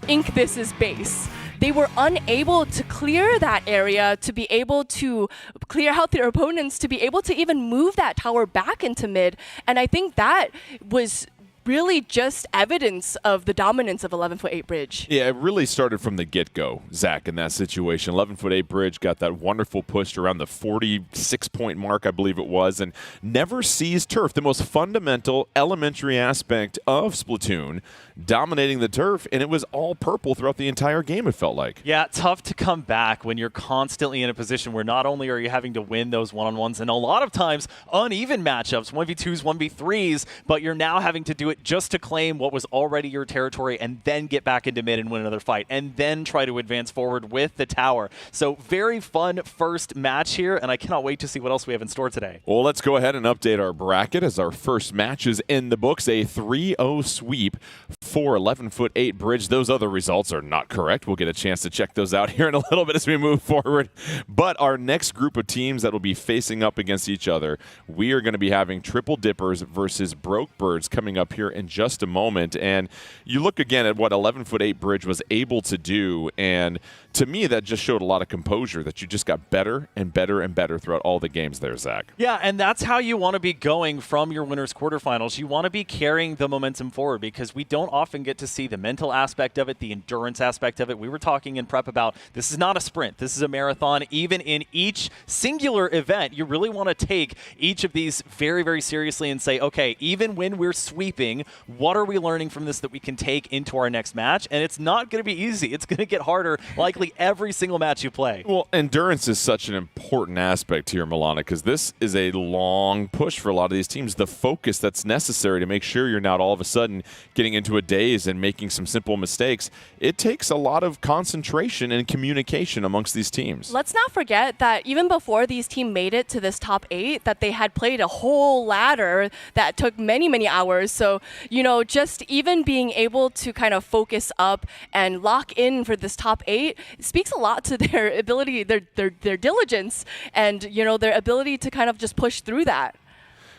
Ink This's base. They were unable to clear that area, to be able to clear out their opponents, to be able to even move that tower back into mid. And I think that was really just evidence of the dominance of 11'8" Bridge. Yeah, it really started from the get-go, Zach, in that situation. 11'8" Bridge got that wonderful push around the 46-point mark, I believe it was, and never seized turf. The most fundamental, elementary aspect of Splatoon, dominating the turf, and it was all purple throughout the entire game, it felt like. Yeah, tough to come back when you're constantly in a position where not only are you having to win those one-on-ones, and a lot of times uneven matchups, 1v2s, 1v3s, but you're now having to do it just to claim what was already your territory and then get back into mid and win another fight and then try to advance forward with the tower. So very fun first match here, and I cannot wait to see what else we have in store today. Well, let's go ahead and update our bracket as our first match is in the books. A 3-0 sweep for 11'8" Bridge. Those other results are not correct. We'll get a chance to check those out here in a little bit as we move forward. But our next group of teams that will be facing up against each other, we are going to be having Triple Dippers versus Broke Birds coming up here in just a moment. And you look again at what 11'8" Bridge was able to do, and to me that just showed a lot of composure, that you just got better and better and better throughout all the games there, Zach. Yeah, and that's how you want to be going from your winners quarterfinals. You want to be carrying the momentum forward, because we don't often get to see the mental aspect of it, the endurance aspect of it. We were talking in prep about this is not a sprint, this is a marathon. Even in each singular event, you really want to take each of these very, very seriously and say, okay, even when we're sweeping, what are we learning from this that we can take into our next match? And it's not going to be easy. It's going to get harder likely every single match you play. Well, endurance is such an important aspect here, Milana, because this is a long push for a lot of these teams. The focus that's necessary to make sure you're not all of a sudden getting into a daze and making some simple mistakes. It takes a lot of concentration and communication amongst these teams. Let's not forget that even before these teams made it to this top 8, that they had played a whole ladder that took many, many hours. So, you know, just even being able to kind of focus up and lock in for this top 8 speaks a lot to their ability, their diligence, and, you know, their ability to kind of just push through that.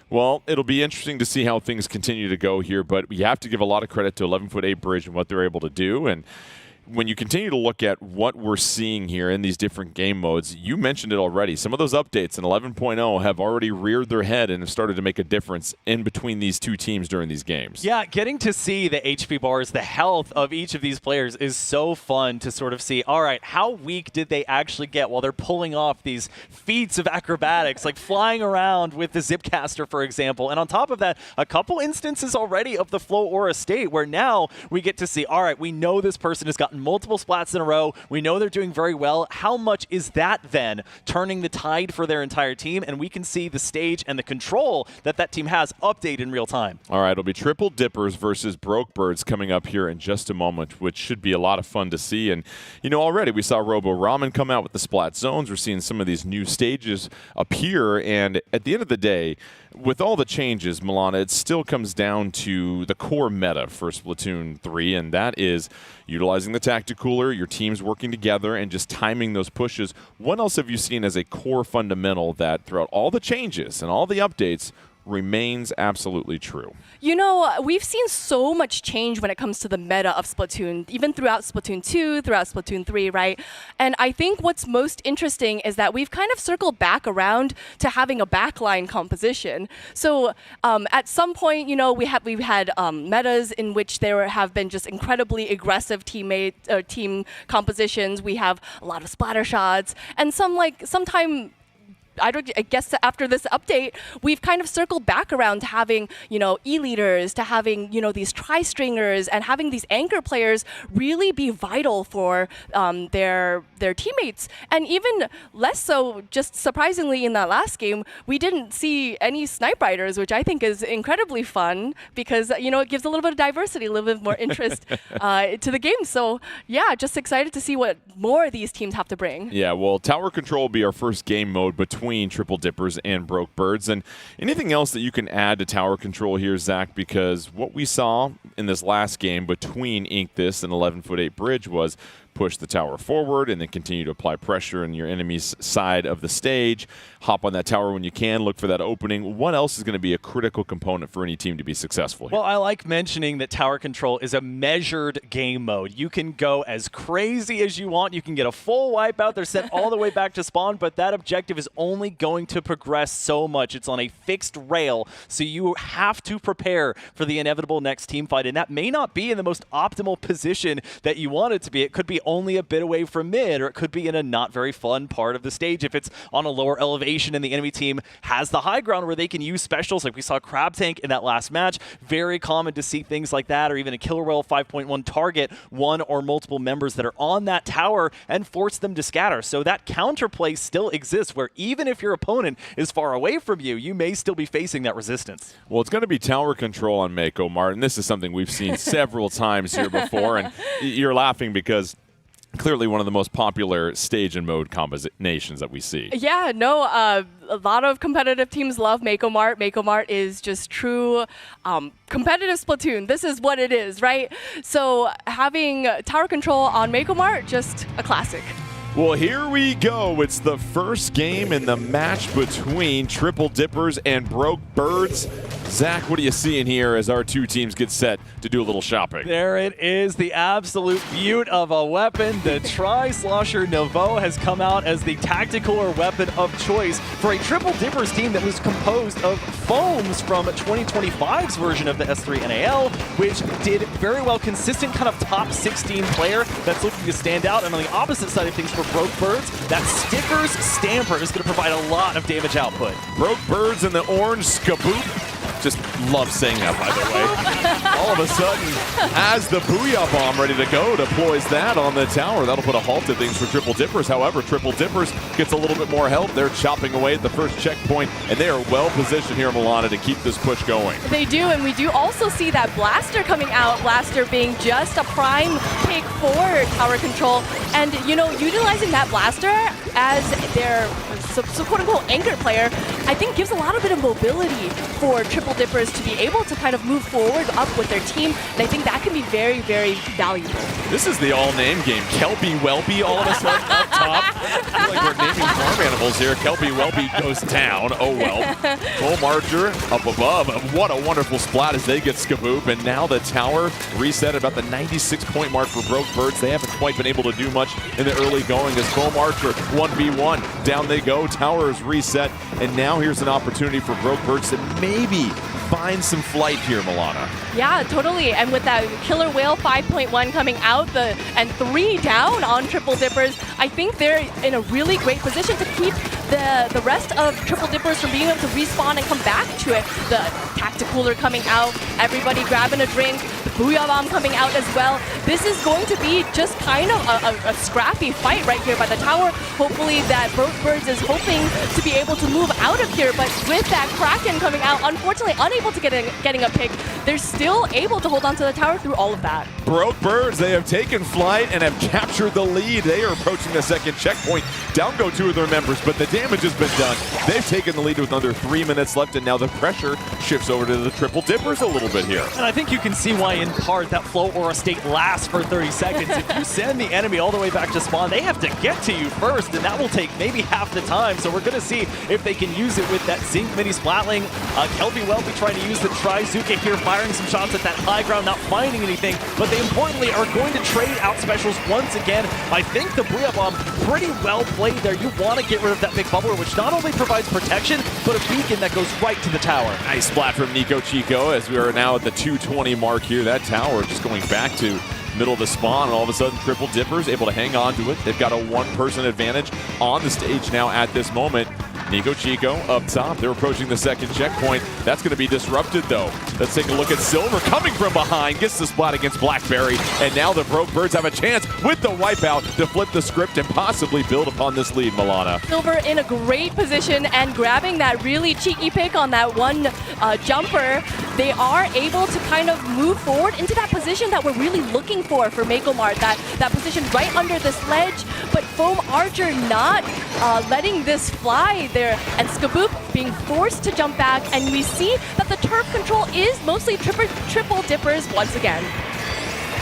Well, it'll be interesting to see how things continue to go here, but you have to give a lot of credit to 11'8" Bridge and what they're able to do. And when you continue to look at what we're seeing here in these different game modes, you mentioned it already. Some of those updates in 11.0 have already reared their head and have started to make a difference in between these two teams during these games. Yeah, getting to see the HP bars, the health of each of these players is so fun to sort of see, all right, how weak did they actually get while they're pulling off these feats of acrobatics, like flying around with the Zipcaster, for example. And on top of that, a couple instances already of the Flow Aura state where now we get to see, all right, we know this person has gotten gotten multiple splats in a row. We know they're doing very well. How much is that then turning the tide for their entire team? And we can see the stage and the control that that team has update in real time. All right, it'll be Triple Dippers versus Broke Birds coming up here in just a moment, which should be a lot of fun to see. And, you know, already we saw Robo Ramen come out with the Splat Zones. We're seeing some of these new stages appear. And at the end of the day, with all the changes, Milana, it still comes down to the core meta for Splatoon 3, and that is utilizing the Tacticooler, your teams working together, and just timing those pushes. What else have you seen as a core fundamental that throughout all the changes and all the updates remains absolutely true? You know, we've seen so much change when it comes to the meta of Splatoon, even throughout Splatoon 2, throughout Splatoon 3, right? And I think what's most interesting is that we've kind of circled back around to having a backline composition. So at some point, you know, we've had metas in which there have been just incredibly aggressive team compositions. We have a lot of splatter shots, and sometime I guess after this update, we've kind of circled back around to having, you know, E-leaders, to having, you know, these tri-stringers, and having these anchor players really be vital for their teammates. And even less so, just surprisingly in that last game, we didn't see any snipe riders, which I think is incredibly fun because, you know, it gives a little bit of diversity, a little bit more interest to the game. So yeah, just excited to see what more these teams have to bring. Yeah, well, Tower Control will be our first game mode between Triple Dippers and Broke Birds. And anything else that you can add to Tower Control here, Zach? Because what we saw in this last game between Inkthis and 11'8" Bridge was push the tower forward and then continue to apply pressure in your enemy's side of the stage. Hop on that tower when you can. Look for that opening. What else is going to be a critical component for any team to be successful here? Well, I like mentioning that Tower Control is a measured game mode. You can go as crazy as you want. You can get a full wipeout. They're sent all the way back to spawn, but that objective is only going to progress so much. It's on a fixed rail, so you have to prepare for the inevitable next team fight, and that may not be in the most optimal position that you want it to be. It could be only a bit away from mid, or it could be in a not very fun part of the stage if it's on a lower elevation and the enemy team has the high ground where they can use specials like we saw Crab Tank in that last match. Very common to see things like that, or even a Killer Whale 5.1 target one or multiple members that are on that tower and force them to scatter. So that counterplay still exists where even if your opponent is far away from you, you may still be facing that resistance. Well, it's going to be Tower Control on Mako, Martin. This is something we've seen several times here before, and you're laughing because clearly one of the most popular stage and mode combinations that we see. Yeah, no, a lot of competitive teams love Mako Mart. Mako Mart is just true competitive Splatoon. This is what it is, right? So having Tower Control on Mako Mart, just a classic. Well, here we go. It's the first game in the match between Triple Dippers and Broke Birds. Zach, what are you seeing here as our two teams get set to do a little shopping? There it is, the absolute beaut of a weapon. The Tri-Slosher Nouveau has come out as the tactical weapon of choice for a Triple Dippers team that was composed of foams from 2025's version of the S3 NAL, which did very well, consistent kind of top 16 player that's looking to stand out. And on the opposite side of things for Broke Birds, that Stickers Stamper is going to provide a lot of damage output. Broke Birds in the orange Skaboop. Just love saying that, by the way. All of a sudden, has the Booyah Bomb ready to go, deploys that on the tower. That'll put a halt to things for Triple Dippers. However, Triple Dippers gets a little bit more help. They're chopping away at the first checkpoint, and they are well positioned here, Milana, to keep this push going. They do, and we do also see that Blaster coming out. Blaster being just a prime pick for Tower Control. And, you know, utilizing that Blaster as their quote-unquote anchor player, I think gives a lot of bit of mobility for Triple Dippers to be able to kind of move forward up with their team, and I think that can be very, very valuable. This is the all-name game. Kelpie Welpy all of a sudden up top. I feel like we're naming farm animals here. Kelpie Welpy goes down. Oh well. Bull Marcher up above. What a wonderful splat as they get Skaboop, and now the tower reset at about the 96-point mark for Broke Birds. They haven't quite been able to do much in the early going as Bull Marcher 1v1. Down they go. Tower is reset, and now here's an opportunity for Broke Birds to maybe find some flight here, Milana. Yeah, totally. And with that Killer Whale 5.1 coming out and 3 down on Triple Dippers, I think they're in a really great position to keep the rest of Triple Dippers from being able to respawn and come back to it. The Tacticooler coming out, everybody grabbing a drink. The Booyah Bomb coming out as well. This is going to be just kind of a scrappy fight right here by the tower. Hopefully that Birds is hoping to be able to move out of here, but with that Kraken coming out, unfortunately unable to getting a pick, they're still able to hold on to the tower through all of that. Broke Birds, they have taken flight and have captured the lead. They are approaching the second checkpoint. Down go 2 of their members, but the damage has been done. They've taken the lead with under 3 minutes left, and now the pressure shifts over to the Triple Dippers a little bit here. And I think you can see why, in part, that float aura state lasts for 30 seconds. If you send the enemy all the way back to spawn, they have to get to you first, and that will take maybe half the time. So we're going to see if they can use it with that Zinc Mini Splatling. Kelby Welby trying to use the Trizuka here, firing some shots at that high ground, not finding anything, but they importantly are going to trade out specials once again. I think the Booyah Bomb pretty well played there. You want to get rid of that big bubbler, which not only provides protection, but a beacon that goes right to the tower. Nice splat from Nico Chico as we are now at the 220 mark here. That tower just going back to middle of the spawn, and all of a sudden Triple Dippers able to hang on to it. They've got a 1-person advantage on the stage now at this moment. Nico Chico up top. They're approaching the second checkpoint. That's going to be disrupted, though. Let's take a look at Silver coming from behind. Gets the splat against Blackberry. And now the Broke Birds have a chance with the wipeout to flip the script and possibly build upon this lead, Milana. Silver in a great position and grabbing that really cheeky pick on that one jumper. They are able to kind of move forward into that position that we're really looking for Magomart. That position right under this ledge. But Foam Archer not letting this fly there, and Skaboop being forced to jump back, and we see that the turf control is mostly Triple Dippers once again.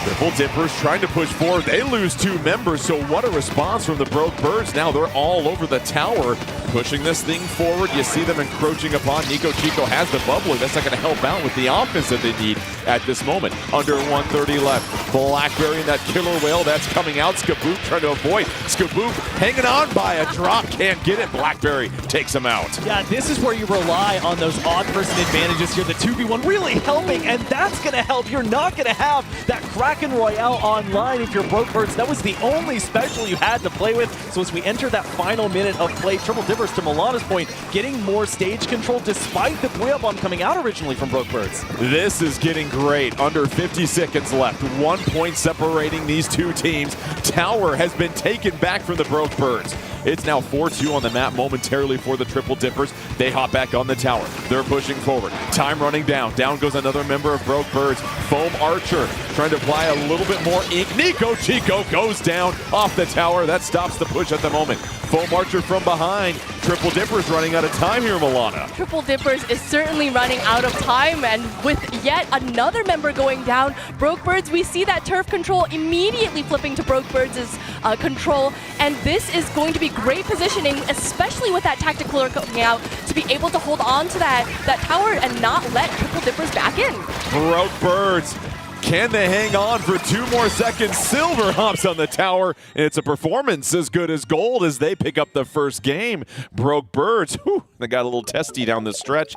Triple Dippers trying to push forward. They lose 2 members, so what a response from the Broke Birds. Now they're all over the tower, pushing this thing forward. You see them encroaching upon. Nico Chico has the bubbler. That's not going to help out with the offense that they need at this moment. Under 130 left. Blackberry and that killer whale, that's coming out. Skaboop trying to avoid. Skaboop hanging on by a drop. Can't get it. Blackberry takes him out. Yeah, this is where you rely on those odd person advantages here. The 2v1 really helping, and that's going to help. You're not going to have that Kraken Royale online if you're Broke Birds. That was the only special you had to play with. So as we enter that final minute of play, Triple Dippers, to Milana's point, getting more stage control despite the Booyah Bomb coming out originally from Broke Birds. This is getting great. Under 50 seconds left. 1 point separating these 2 teams. Tower has been taken back from the Broke Birds. It's now 4-2 on the map momentarily for the Triple Dippers. They hop back on the tower. They're pushing forward. Time running down. Down goes another member of Broke Birds. Foam Archer trying to apply a little bit more ink. Nico Chico goes down off the tower. That stops the push at the moment. Foam Archer from behind. Triple Dippers running out of time here, Milana. Triple Dippers is certainly running out of time, and with yet another member going down, Broke Birds, we see that turf control immediately flipping to Broke Birds' control, and this is going to be great positioning, especially with that tactical coming out, to be able to hold on to that tower and not let Triple Dippers back in. Broke Birds. Can they hang on for 2 more seconds? Silver hops on the tower, and it's a performance as good as gold as they pick up the first game. Broke Birds, whew, they got a little testy down the stretch.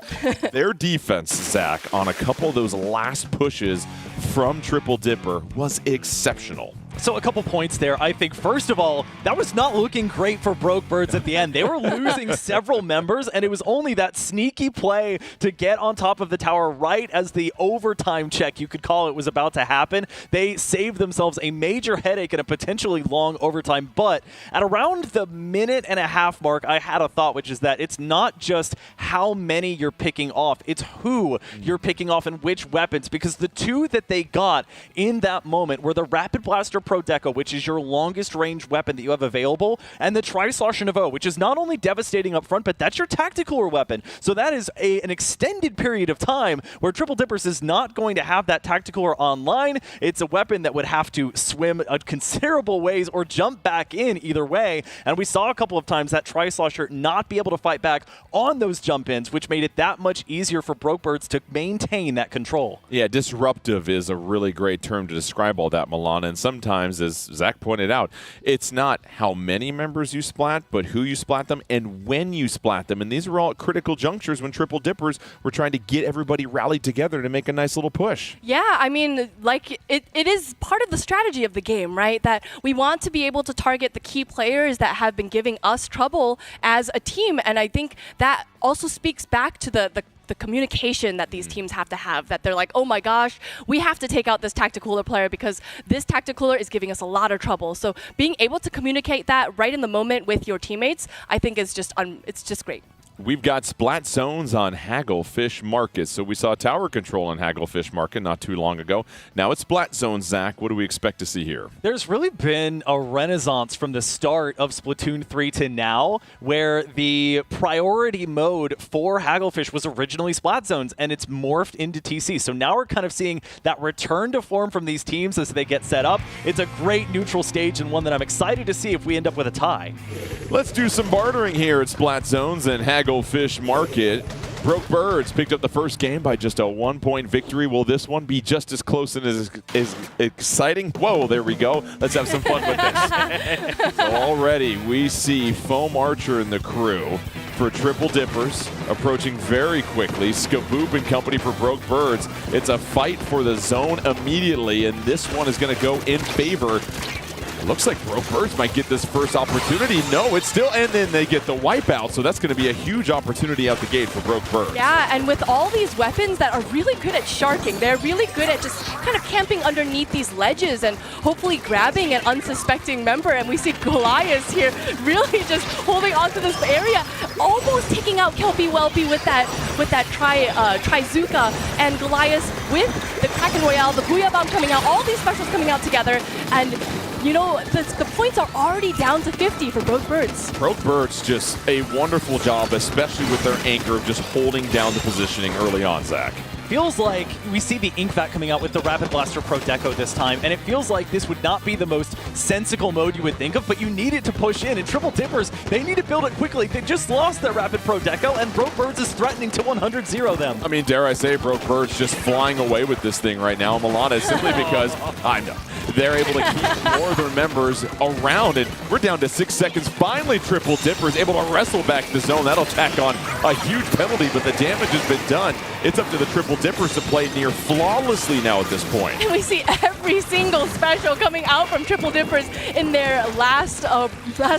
Their defense, Zach, on a couple of those last pushes from Triple Dipper was exceptional. So a couple points there. I think, first of all, that was not looking great for Broke Birds at the end. They were losing several members, and it was only that sneaky play to get on top of the tower right as the overtime check, you could call it, was about to happen. They saved themselves a major headache and a potentially long overtime. But at around the 1.5-minute mark, I had a thought, which is that it's not just how many you're picking off, it's who you're picking off and which weapons, because the 2 that they got in that moment were the Rapid Blaster Pro Deco, which is your longest range weapon that you have available, and the Tri-Slosh Nouveau, which is not only devastating up front, but that's your tactical weapon. So that is an extended period of time where Triple Dippers is not going to have that tactical or online. It's a weapon that would have to swim a considerable ways or jump back in either way. And we saw a couple of times that Tri-Slosher not be able to fight back on those jump-ins, which made it that much easier for Broke Birds to maintain that control. Yeah, disruptive is a really great term to describe all that, Milana, and sometimes, as Zach pointed out, it's not how many members you splat, but who you splat them and when you splat them. And these are all at critical junctures when Triple Dippers were trying to get everybody rallied together to make a nice little push. Yeah, I mean, like, it is part of the strategy of the game, right? That we want to be able to target the key players that have been giving us trouble as a team. And I think that also speaks back to the the communication that these teams have to have, that they're like, oh my gosh, we have to take out this Tacticooler player because this Tacticooler is giving us a lot of trouble. So being able to communicate that right in the moment with your teammates, I think is just it's just great. We've got Splat Zones on Hagglefish Market. So we saw tower control on Hagglefish Market not too long ago. Now it's Splat Zones, Zach. What do we expect to see here? There's really been a renaissance from the start of Splatoon 3 to now, where the priority mode for Hagglefish was originally Splat Zones, and it's morphed into TC. So now we're kind of seeing that return to form from these teams as they get set up. It's a great neutral stage and one that I'm excited to see if we end up with a tie. Let's do some bartering here at Splat Zones and Hagglefish Market. Broke Birds picked up the first game by just a 1-point victory. Will this one be just as close and as exciting? Whoa, there we go. Let's have some fun with this. So already we see Foam Archer and the crew for Triple Dippers approaching very quickly. Skaboop and company for Broke Birds. It's a fight for the zone immediately, and this one is going to go in favor. Looks like Broke Birds might get this first opportunity. No, it's still, and then they get the wipeout, so that's going to be a huge opportunity out the gate for Broke Birds. Yeah, and with all these weapons that are really good at sharking, they're really good at just kind of camping underneath these ledges and hopefully grabbing an unsuspecting member. And we see Goliath here really just holding onto this area, almost taking out Kelpie Welpie with that Trizuka, and Goliath with the Kraken Royale, the Booyah Bomb coming out, all these specials coming out together, and you know, the points are already down to 50 for Broke Birds. Broke Birds just a wonderful job, especially with their anchor of just holding down the positioning early on, Zach. Feels like we see the Inkvac coming out with the Rapid Blaster Pro Deco this time, and it feels like this would not be the most sensical mode you would think of, but you need it to push in, and Triple Dippers, they need to build it quickly. They just lost their Rapid Pro Deco, and Broke Birds is threatening to 100-0 them. I mean, dare I say, Broke Birds just flying away with this thing right now, Milana, simply because, I know, they're able to keep more of their members around, and we're down to 6 seconds. Finally, Triple Dippers able to wrestle back the zone. That'll tack on a huge penalty, but the damage has been done. It's up to the Triple Dippers to play near flawlessly now at this point. And we see every single special coming out from Triple Dippers in their last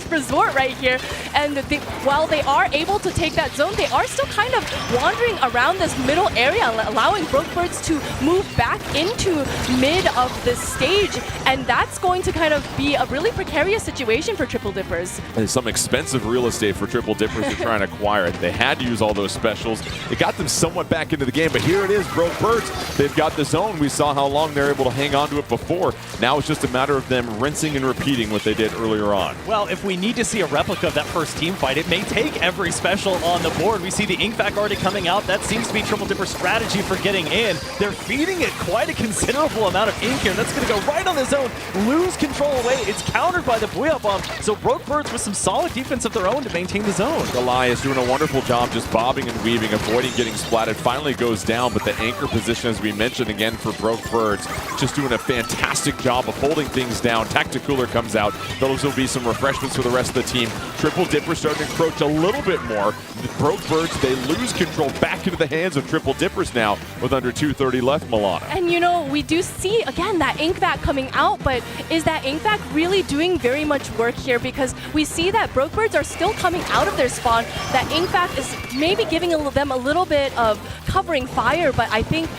resort right here. And while they are able to take that zone, they are still kind of wandering around this middle area, allowing Broke Birds to move back into mid of this stage. And that's going to kind of be a really precarious situation for Triple Dippers. There's some expensive real estate for Triple Dippers to try and acquire it. They had to use all those specials. It got them somewhat back into the game, but here it is, Broke Birds. They've got the zone. We saw how long they're able to hang on to it before. Now it's just a matter of them rinsing and repeating what they did earlier on. Well, if we need to see a replica of that first team fight, it may take every special on the board. We see the Inkvac already coming out. That seems to be Triple Dipper's strategy for getting in. They're feeding it quite a considerable amount of ink here. That's going to go right on the zone, lose control away. It's countered by the Booyah Bomb. So Broke Birds with some solid defense of their own to maintain the zone. Goliath doing a wonderful job just bobbing and weaving, avoiding getting splatted. Finally goes down, but the anchor position, as we mentioned again for Broke Birds, just doing a fantastic job of holding things down. Tacticooler comes out. Those will be some refreshments for the rest of the team. Triple Dipper starting to encroach a little bit more. The Broke Birds, they lose control back into the hands of Triple Dippers now with under 2:30 left, Milana. And you know, we do see, again, that Inkvac coming out, but is that Inkvac really doing very much work here? Because we see that Broke Birds are still coming out of their spawn. That Inkvac is maybe giving them a little bit of covering fire, but I think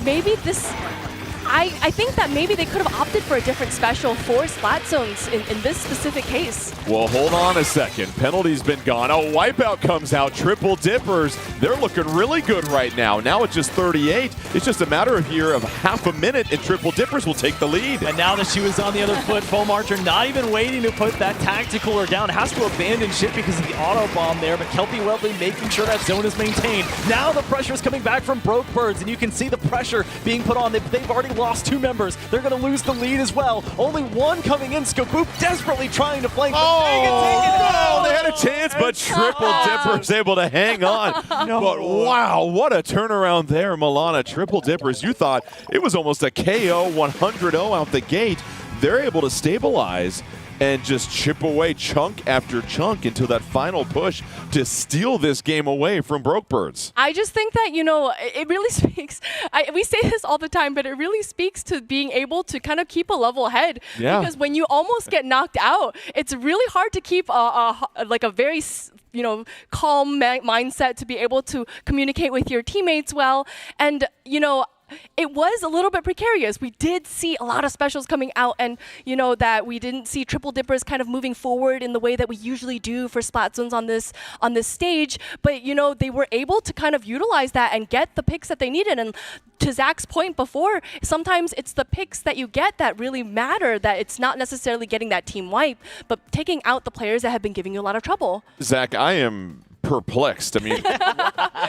maybe this... I think that maybe they could have opted for a different special for Splat Zones in this specific case. Well, hold on a second. Penalty's been gone. Oh, wipeout comes out. Triple Dippers, they're looking really good right now. Now it's just 38. It's just a matter of here of half a minute, and Triple Dippers will take the lead. And now that she was on the other foot, Foam Archer not even waiting to put that Tacticooler down. Has to abandon ship because of the auto bomb there, but Kelpie Welpie making sure that zone is maintained. Now the pressure is coming back from Broke Birds, and you can see the pressure being put on. They've already lost 2 members. They're going to lose the lead as well. Only one coming in. Skaboop desperately trying to flank. Oh, they had a chance, but Triple Dippers able to hang on. No. But wow, what a turnaround there, Milana. Triple Dippers, you thought it was almost a KO 100-0 out the gate. They're able to stabilize and just chip away chunk after chunk until that final push to steal this game away from Broke Birds. I just think that, you know, it really speaks. We say this all the time, but it really speaks to being able to kind of keep a level head. Yeah. Because when you almost get knocked out, it's really hard to keep like a very calm mindset to be able to communicate with your teammates well. And, it was a little bit precarious. We did see a lot of specials coming out, and that we didn't see triple dippers kind of moving forward in the way that we usually do for Splatoons on this stage. But they were able to kind of utilize that and get the picks that they needed. And to Zach's point before, sometimes it's the picks that you get that really matter. That it's not necessarily getting that team wipe, but taking out the players that have been giving you a lot of trouble. Zach, I am perplexed. I mean,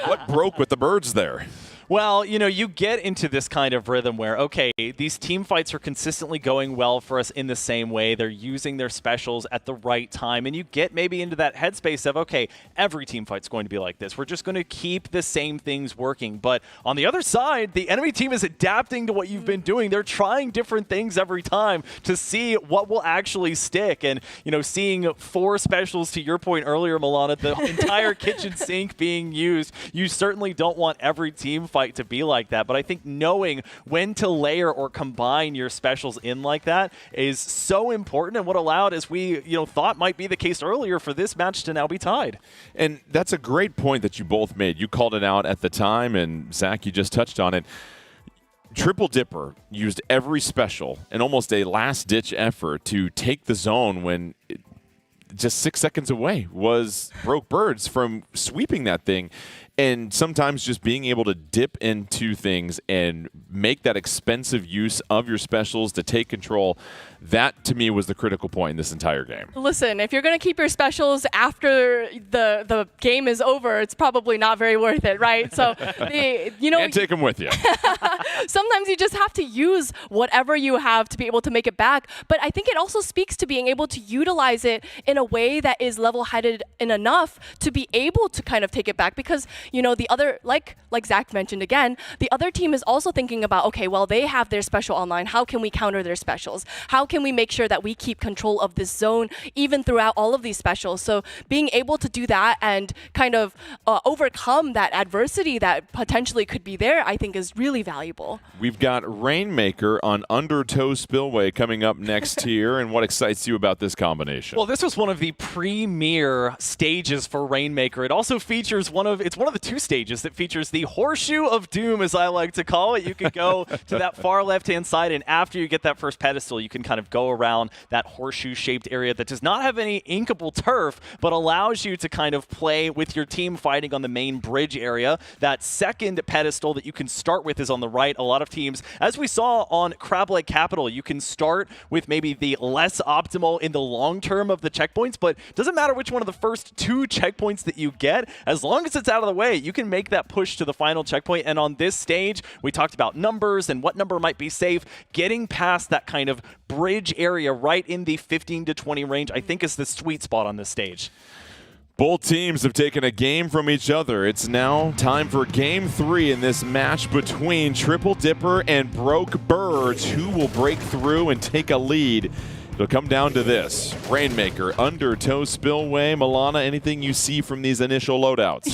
what broke with the birds there? Well, you get into this kind of rhythm where, okay, these team fights are consistently going well for us in the same way. They're using their specials at the right time. And you get maybe into that headspace of, okay, every team fight's going to be like this. We're just going to keep the same things working. But on the other side, the enemy team is adapting to what you've been doing. They're trying different things every time to see what will actually stick. And, seeing 4 specials, to your point earlier, Milana, the entire kitchen sink being used, you certainly don't want every team fight to be like that, but I think knowing when to layer or combine your specials in like that is so important, and what allowed, as we thought might be the case earlier, for this match to now be tied. And that's a great point that you both made. You called it out at the time, and Zach, you just touched on it. Triple Dipper used every special in almost a last-ditch effort to take the zone when just 6 seconds away was Broke Birds from sweeping that thing. And sometimes just being able to dip into things and make that expensive use of your specials to take control, that to me was the critical point in this entire game. Listen, if you're going to keep your specials after the game is over, it's probably not very worth it, right? So, and take them with you. Sometimes you just have to use whatever you have to be able to make it back. But I think it also speaks to being able to utilize it in a way that is level-headed enough to be able to kind of take it back, because the other, like Zach mentioned again, the other team is also thinking about, okay, well, they have their special online. How can we counter their specials? How can we make sure that we keep control of this zone even throughout all of these specials? So being able to do that and kind of overcome that adversity that potentially could be there, I think is really valuable. We've got Rainmaker on Undertow Spillway coming up next here, and what excites you about this combination? Well, this was one of the premier stages for Rainmaker. It also features one of the 2 stages that features the Horseshoe of Doom, as I like to call it. You can go to that far left-hand side, and after you get that first pedestal, you can kind of go around that horseshoe-shaped area that does not have any inkable turf, but allows you to kind of play with your team fighting on the main bridge area. That second pedestal that you can start with is on the right. A lot of teams, as we saw on Crab Lake Capital, you can start with maybe the less optimal in the long term of the checkpoints, but it doesn't matter which one of the first 2 checkpoints that you get, as long as it's out of the way, you can make that push to the final checkpoint. And on this stage, we talked about numbers and what number might be safe. Getting past that kind of bridge area right in the 15 to 20 range, I think, is the sweet spot on this stage. Both teams have taken a game from each other. It's now time for Game 3 in this match between Triple Dipper and Broke Birds. Who will break through and take a lead? It'll come down to this. Rainmaker, Undertow Spillway. Milana, anything you see from these initial loadouts?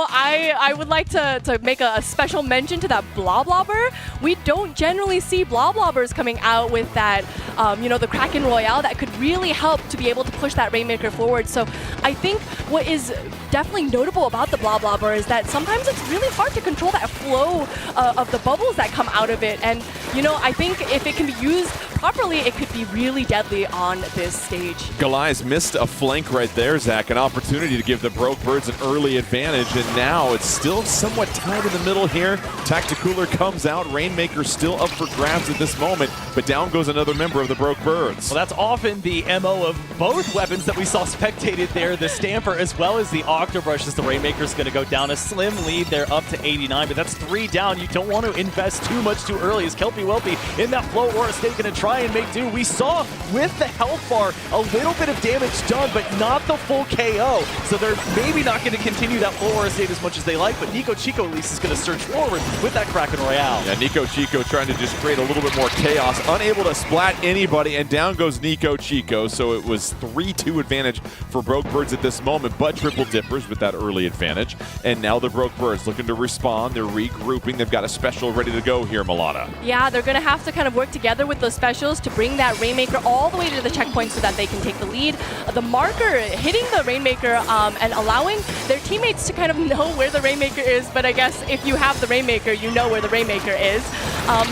I would like to make a special mention to that Bloblobber. We don't generally see Bloblobbers coming out with that, the Kraken Royale that could really help to be able to push that Rainmaker forward. So I think what is definitely notable about the Bloblobber is that sometimes it's really hard to control that flow of the bubbles that come out of it. And, I think if it can be used properly, it could be really deadly on this stage. Goliath missed a flank right there, Zach. An opportunity to give the Broke Birds an early advantage, and now it's still somewhat tight in the middle here. Tacticooler comes out. Rainmaker still up for grabs at this moment, but down goes another member of the Broke Birds. Well, that's often the MO of both weapons that we saw spectated there, the Stamper as well as the Octobrush, as the Rainmaker's going to go down. A slim lead there up to 89, but that's 3 down. You don't want to invest too much too early, as Kelpie Welpy in that flow Aura state going to try and make do. We saw with the health bar a little bit of damage done, but not the full KO. So they're maybe not going to continue that full Aura state as much as they like, but Nico Chico at least is going to surge forward with that Kraken Royale. Yeah, Nico Chico trying to just create a little bit more chaos, unable to splat anybody, and down goes Nico Chico. So it was 3-2 advantage for Broke Birds at this moment, but Triple Dippers with that early advantage. And now the Broke Birds looking to respawn. They're regrouping. They've got a special ready to go here, Milana. Yeah, they're going to have to kind of work together with those specials specials to bring that Rainmaker all the way to the checkpoint so that they can take the lead. The marker hitting the Rainmaker and allowing their teammates to kind of know where the Rainmaker is, but I guess if you have the Rainmaker, you know where the Rainmaker is.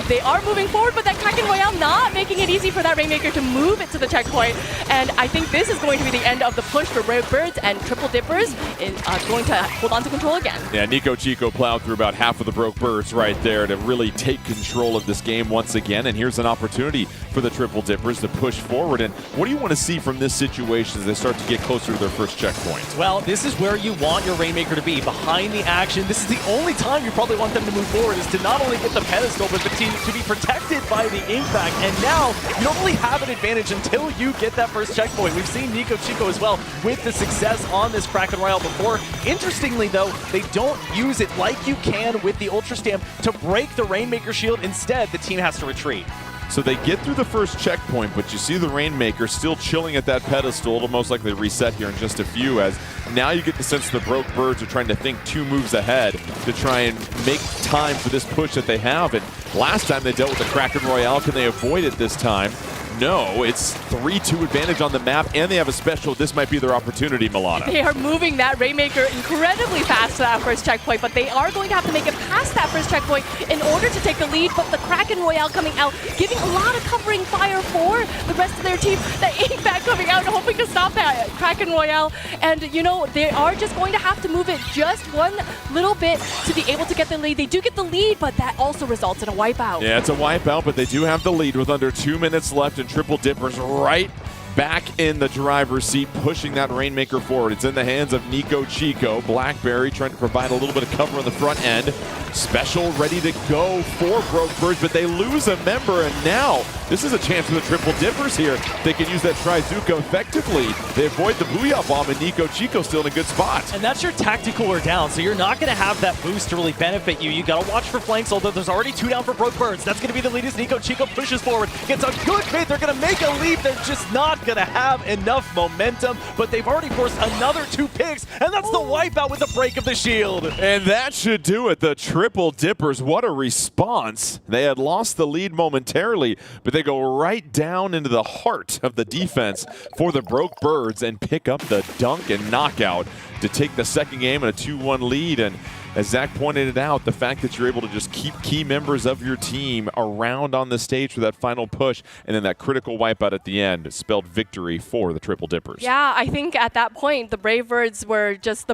They are moving forward, but that Kraken Royale not making it easy for that Rainmaker to move it to the checkpoint. And I think this is going to be the end of the push for Brave Birds, and Triple Dippers is going to hold on to control again. Yeah, Nico Chico plowed through about half of the Broke Birds right there to really take control of this game once again. And here's an opportunity for the Triple Dippers to push forward. And what do you want to see from this situation as they start to get closer to their first checkpoint? Well, this is where you want your Rainmaker to be, behind the action. This is the only time you probably want them to move forward, is to not only get the pedestal, but the team to be protected by the Inkback. And now, you don't really have an advantage until you get that first checkpoint. We've seen Nico Chico as well with the success on this Kraken Royale before. Interestingly, though, they don't use it like you can with the Ultra Stamp to break the Rainmaker shield. Instead, the team has to retreat. So they get through the first checkpoint, but you see the Rainmaker still chilling at that pedestal. It'll most likely reset here in just a few, as now you get the sense the Broke Birds are trying to think 2 moves ahead to try and make time for this push that they have. And last time they dealt with the Kraken Royale, can they avoid it this time? No, it's 3-2 advantage on the map, and they have a special. This might be their opportunity, Milana. They are moving that Rainmaker incredibly fast to that first checkpoint, but they are going to have to make it past that first checkpoint in order to take the lead. But the Kraken Royale coming out, giving a lot of covering fire for the rest of their team. The Inkback coming out, hoping to stop that Kraken Royale. And, you know, they are just going to have to move it just one little bit to be able to get the lead. They do get the lead, but that also results in a wipeout. Yeah, it's a wipeout, but they do have the lead with under 2 minutes left, and Triple Dippers right back in the driver's seat, pushing that Rainmaker forward. It's in the hands of Nico Chico. Blackberry trying to provide a little bit of cover on the front end. Special ready to go for Broke Birds, but they lose a member, and now this is a chance for the Triple Dippers here. They can use that Trizuka effectively. They avoid the Booyah Bomb, and Nico Chico still in a good spot. And that's your tactical or down, so you're not going to have that boost to really benefit you. You got to watch for flanks, although there's already 2 down for Broke Birds. That's going to be the lead as Nico Chico pushes forward. Gets a good bait. They're going to make a leap. They're just not going to have enough momentum, but they've already forced another 2 picks, and that's the wipeout with the break of the shield. And that should do it. The Triple Dippers, what a response. They had lost the lead momentarily, but they go right down into the heart of the defense for the Broke Birds and pick up the dunk and knockout to take the second game in a 2-1 lead. And as Zach pointed it out, the fact that you're able to just keep key members of your team around on the stage for that final push and then that critical wipeout at the end spelled victory for the Triple Dippers. Yeah, I think at that point, the Brave Birds were just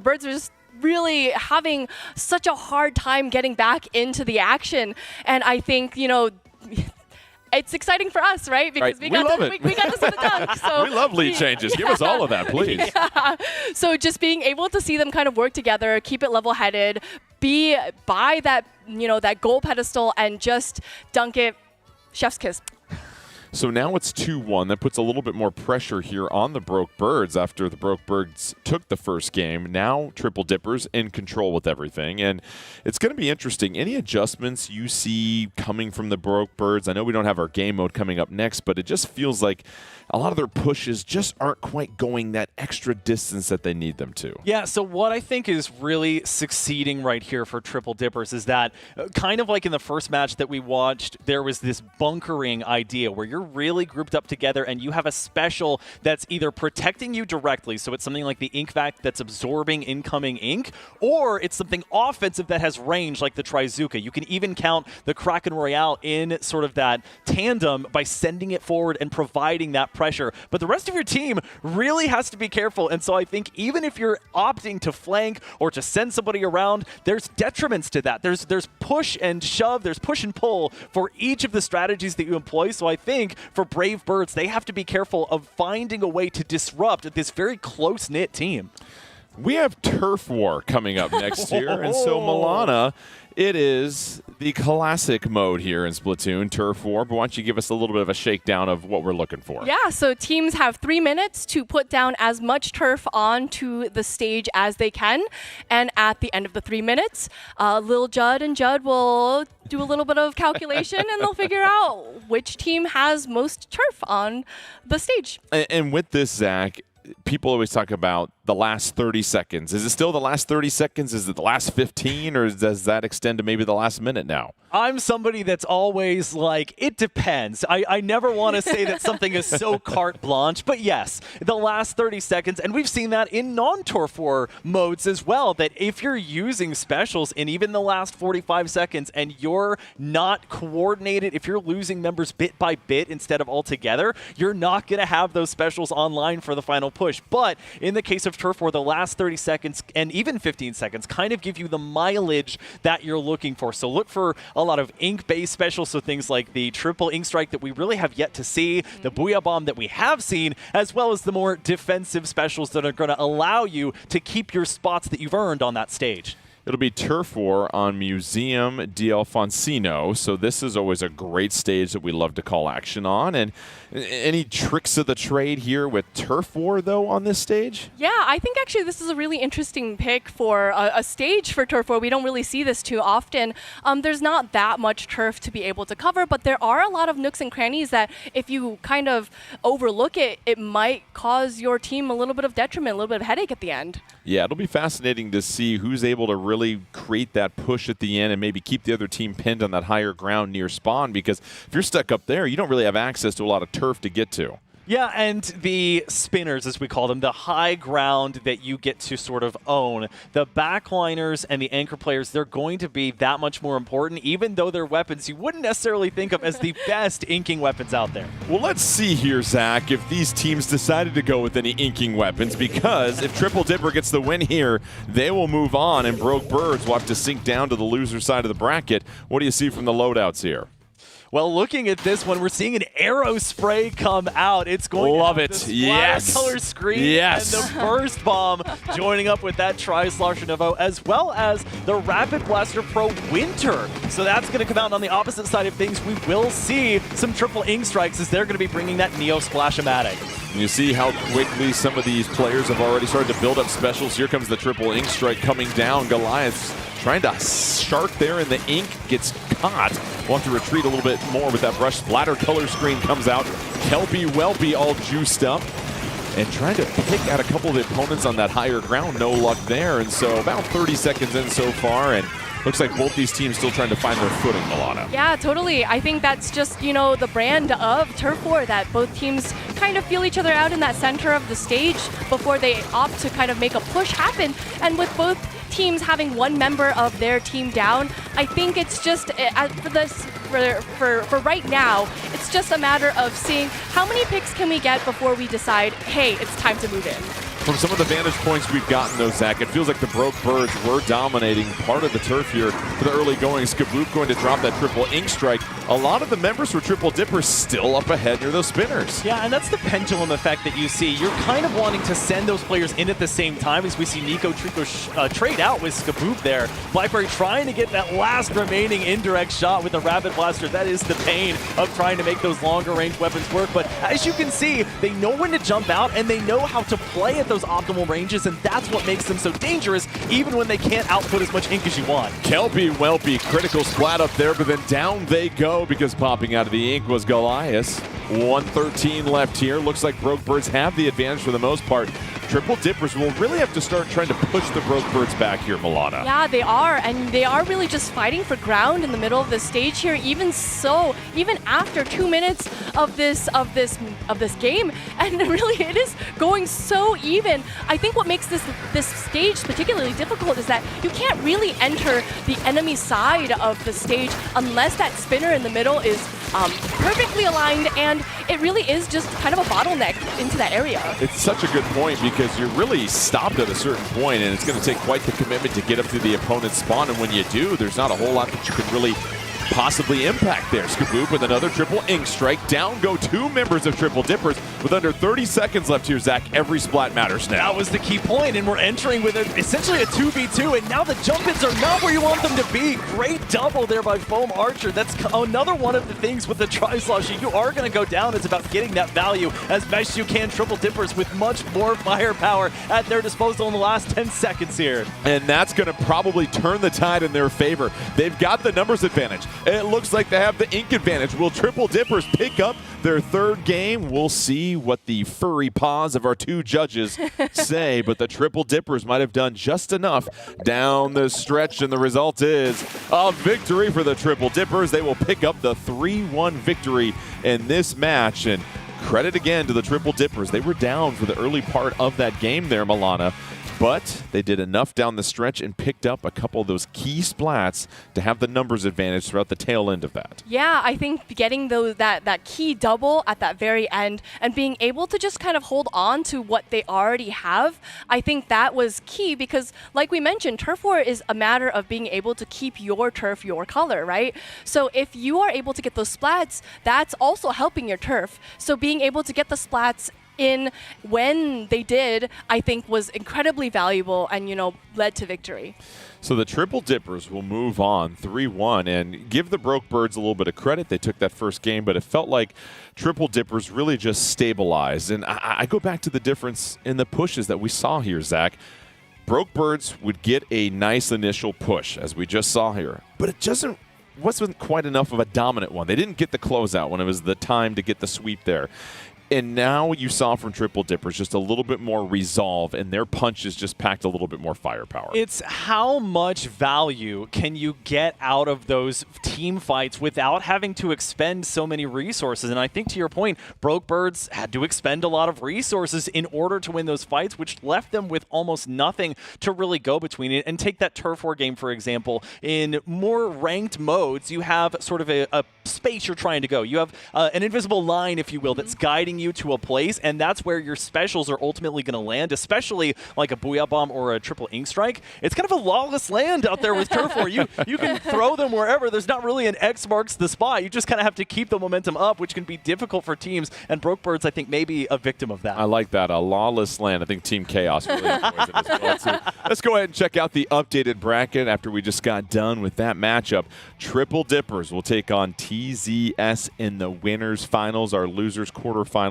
really having such a hard time getting back into the action. And I think, you know, it's exciting for us, right? Because right. We got to see the dunk. So we love lead changes. Give us all of that, please. Yeah. So just being able to see them kind of work together, keep it level-headed, be by that, you know, that goal pedestal and just dunk it, chef's kiss. So now it's 2-1. That puts a little bit more pressure here on the Broke Birds after the Broke Birds took the first game. Now Triple Dippers in control with everything. And it's going to be interesting. Any adjustments you see coming from the Broke Birds? I know we don't have our game mode coming up next, but it just feels like a lot of their pushes just aren't quite going that extra distance that they need them to. Yeah, so what I think is really succeeding right here for Triple Dippers is that kind of like in the first match that we watched, there was this bunkering idea where you're really grouped up together and you have a special that's either protecting you directly, so it's something like the ink vac that's absorbing incoming ink, or it's something offensive that has range like the Trizuka. You can even count the Kraken Royale in sort of that tandem by sending it forward and providing that pressure. But the rest of your team really has to be careful, and so I think even if you're opting to flank or to send somebody around, there's detriments to that. There's push and shove, there's push and pull for each of the strategies that you employ. So I think for Brave Birds, they have to be careful of finding a way to disrupt this very close-knit team. We have Turf War coming up next year, and so Milana, it is the classic mode here in Splatoon, Turf War, but why don't you give us a little bit of a shakedown of what we're looking for? Yeah, so teams have 3 minutes to put down as much turf onto the stage as they can, and at the end of the 3 minutes, Lil Judd and Judd will do a little bit of calculation and they'll figure out which team has most turf on the stage. And with this, Zach, people always talk about the last 30 seconds. Is it still the last 30 seconds? Is it the last 15, or does that extend to maybe the last minute now? I'm somebody that's always like, it depends. I never want to say that something is so carte blanche, but yes, the last 30 seconds, and we've seen that in non-Turf War modes as well, that if you're using specials in even the last 45 seconds and you're not coordinated, if you're losing members bit by bit instead of altogether, you're not going to have those specials online for the final push. But in the case of Turf War, the last 30 seconds and even 15 seconds kind of give you the mileage that you're looking for. So look for a lot of ink-based specials, so things like the triple ink strike that we really have yet to see, the Booyah Bomb that we have seen, as well as the more defensive specials that are going to allow you to keep your spots that you've earned on that stage. It'll be Turf War on Museum d'Alfonsino, so this is always a great stage that we love to call action on. And any tricks of the trade here with Turf War, though, on this stage? Yeah, I think actually this is a really interesting pick for a stage for Turf War. We don't really see this too often. There's not that much turf to be able to cover, but there are a lot of nooks and crannies that if you kind of overlook it, it might cause your team a little bit of detriment, a little bit of headache at the end. Yeah, it'll be fascinating to see who's able to really create that push at the end and maybe keep the other team pinned on that higher ground near spawn, because if you're stuck up there, you don't really have access to a lot of turf to get to. Yeah, and the spinners, as we call them, the high ground that you get to sort of own, the backliners and the anchor players, they're going to be that much more important, even though they're weapons you wouldn't necessarily think of as the best inking weapons out there. Well, let's see here, Zach, if these teams decided to go with any inking weapons, because if Triple Dipper gets the win here, they will move on, and Broke Birds will have to sink down to the loser side of the bracket. What do you see from the loadouts here? Well, looking at this one, we're seeing an arrow spray come out. It's going Love to it. have the Yes. color screen Yes. and the burst bomb joining up with that Tri-Slosher Novo, as well as the Rapid Blaster Pro Winter. So that's going to come out on the opposite side of things. We will see some triple ink strikes as they're going to be bringing that Neo Splash-O-Matic. You see how quickly some of these players have already started to build up specials. Here comes the triple ink strike coming down. Goliath's trying to shark there in the ink, gets caught. We'll have to retreat a little bit more with that brush splatter. Color screen comes out. Kelpie Welpy all juiced up and trying to pick out a couple of the opponents on that higher ground. No luck there. And so about 30 seconds in so far, and looks like both these teams still trying to find their footing, Milana. Yeah, totally. I think that's just, you know, the brand of Turf War, that both teams kind of feel each other out in that center of the stage before they opt to kind of make a push happen. And with both teams having one member of their team down, I think it's just, for right now, it's just a matter of seeing how many picks can we get before we decide, hey, it's time to move in. From some of the vantage points we've gotten, though, Zach, it feels like the Broke Birds were dominating part of the turf here for the early going. Skaboop going to drop that triple ink strike. A lot of the members for Triple Dipper still up ahead near those spinners. Yeah, and that's the pendulum effect that you see. You're kind of wanting to send those players in at the same time, as we see Nico Trico trade out with Skaboop there. Blackberry trying to get that last remaining indirect shot with the Rapid Blaster. That is the pain of trying to make those longer range weapons work. But as you can see, they know when to jump out and they know how to play at those optimal ranges, and that's what makes them so dangerous, even when they can't output as much ink as you want. Kelpie Welpy, critical splat up there, but then down they go because popping out of the ink was Goliath. 1:13 left here. Looks like Broke Birds have the advantage for the most part. Triple Dippers will really have to start trying to push the Broke Birds back here, Milana. Yeah, they are, and they are really just fighting for ground in the middle of the stage here. Even so, even after 2 minutes of this game, and really it is going so even. I think what makes this stage particularly difficult is that you can't really enter the enemy side of the stage unless that spinner in the middle is perfectly aligned, and it really is just kind of a bottleneck into that area. It's such a good point, because you're really stopped at a certain point, and it's going to take quite the commitment to get up to the opponent's spawn, and when you do, there's not a whole lot that you can really possibly impact there. Skaboop with another triple ink strike. Down go two members of Triple Dippers with under 30 seconds left here, Zach. Every splat matters now. That was the key point, and we're entering with essentially a 2v2, and now the jump-ins are not where you want them to be. Great double there by Foam Archer. That's another one of the things with the Tri-Slosher. You are going to go down. It's about getting that value as best you can. Triple Dippers with much more firepower at their disposal in the last 10 seconds here. And that's going to probably turn the tide in their favor. They've got the numbers advantage. It looks like they have the ink advantage. Will Triple Dippers pick up their third game? We'll see what the furry paws of our two judges say, but the Triple Dippers might have done just enough down the stretch, and the result is a victory for the Triple Dippers. They will pick up the 3-1 victory in this match, and credit again to the Triple Dippers. They were down for the early part of that game there, Milana, but they did enough down the stretch and picked up a couple of those key splats to have the numbers advantage throughout the tail end of that. Yeah, I think getting that key double at that very end and being able to just kind of hold on to what they already have, I think that was key because, like we mentioned, Turf War is a matter of being able to keep your turf your color, right? So if you are able to get those splats, that's also helping your turf. So being able to get the splats in when they did, I think was incredibly valuable and, led to victory. So the Triple Dippers will move on 3-1 and give the Broke Birds a little bit of credit. They took that first game, but it felt like Triple Dippers really just stabilized. And I go back to the difference in the pushes that we saw here, Zach. Broke Birds would get a nice initial push, as we just saw here, but it wasn't quite enough of a dominant one. They didn't get the closeout when it was the time to get the sweep there. And now you saw from Triple Dippers just a little bit more resolve, and their punches just packed a little bit more firepower. It's how much value can you get out of those team fights without having to expend so many resources. And I think to your point, Broke Birds had to expend a lot of resources in order to win those fights, which left them with almost nothing to really go between it. And take that Turf War game, for example. In more ranked modes, you have sort of a space you're trying to go. You have an invisible line, if you will, that's guiding you to a place, and that's where your specials are ultimately going to land, especially like a Booyah Bomb or a Triple Ink Strike. It's kind of a lawless land out there with Turf War. You can throw them wherever. There's not really an X marks the spot. You just kind of have to keep the momentum up, which can be difficult for teams, and Broke Birds, I think, may be a victim of that. I like that. A lawless land. I think Team Chaos really enjoys it as well, too. Let's go ahead and check out the updated bracket after we just got done with that matchup. Triple Dippers will take on TZS in the winners finals. Our losers quarterfinals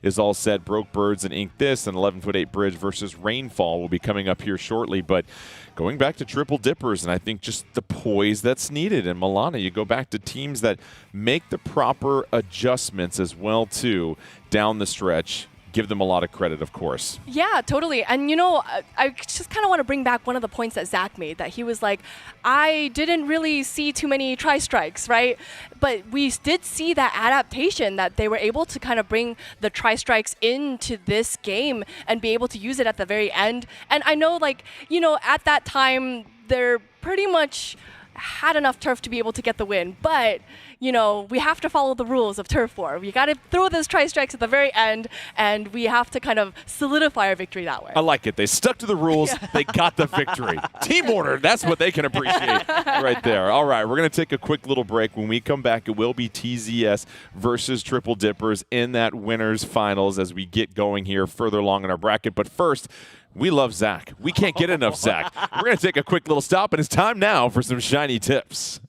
is all set. Broke Birds and Ink This, and 11'8" Bridge versus Rainfall will be coming up here shortly. But going back to Triple Dippers, and I think just the poise that's needed. And Milana, you go back to teams that make the proper adjustments as well, too, down the stretch. Give them a lot of credit, of course. Yeah, totally. And, I just kind of want to bring back one of the points that Zach made, that he was like, I didn't really see too many tri-strikes, right? But we did see that adaptation, that they were able to kind of bring the tri-strikes into this game and be able to use it at the very end. And I know, at that time, they're pretty much had enough turf to be able to get the win, but we have to follow the rules of Turf War. We got to throw those tri-strikes at the very end, and we have to kind of solidify our victory that way. I like it. They stuck to the rules. Yeah. They got the victory. Team order, that's what they can appreciate right there. All right, we're going to take a quick little break. When we come back, it will be TZS versus Triple Dippers in that winners finals as we get going here further along in our bracket. But first, we love Zach. We can't get enough Zach. We're going to take a quick little stop, and it's time now for some shiny tips.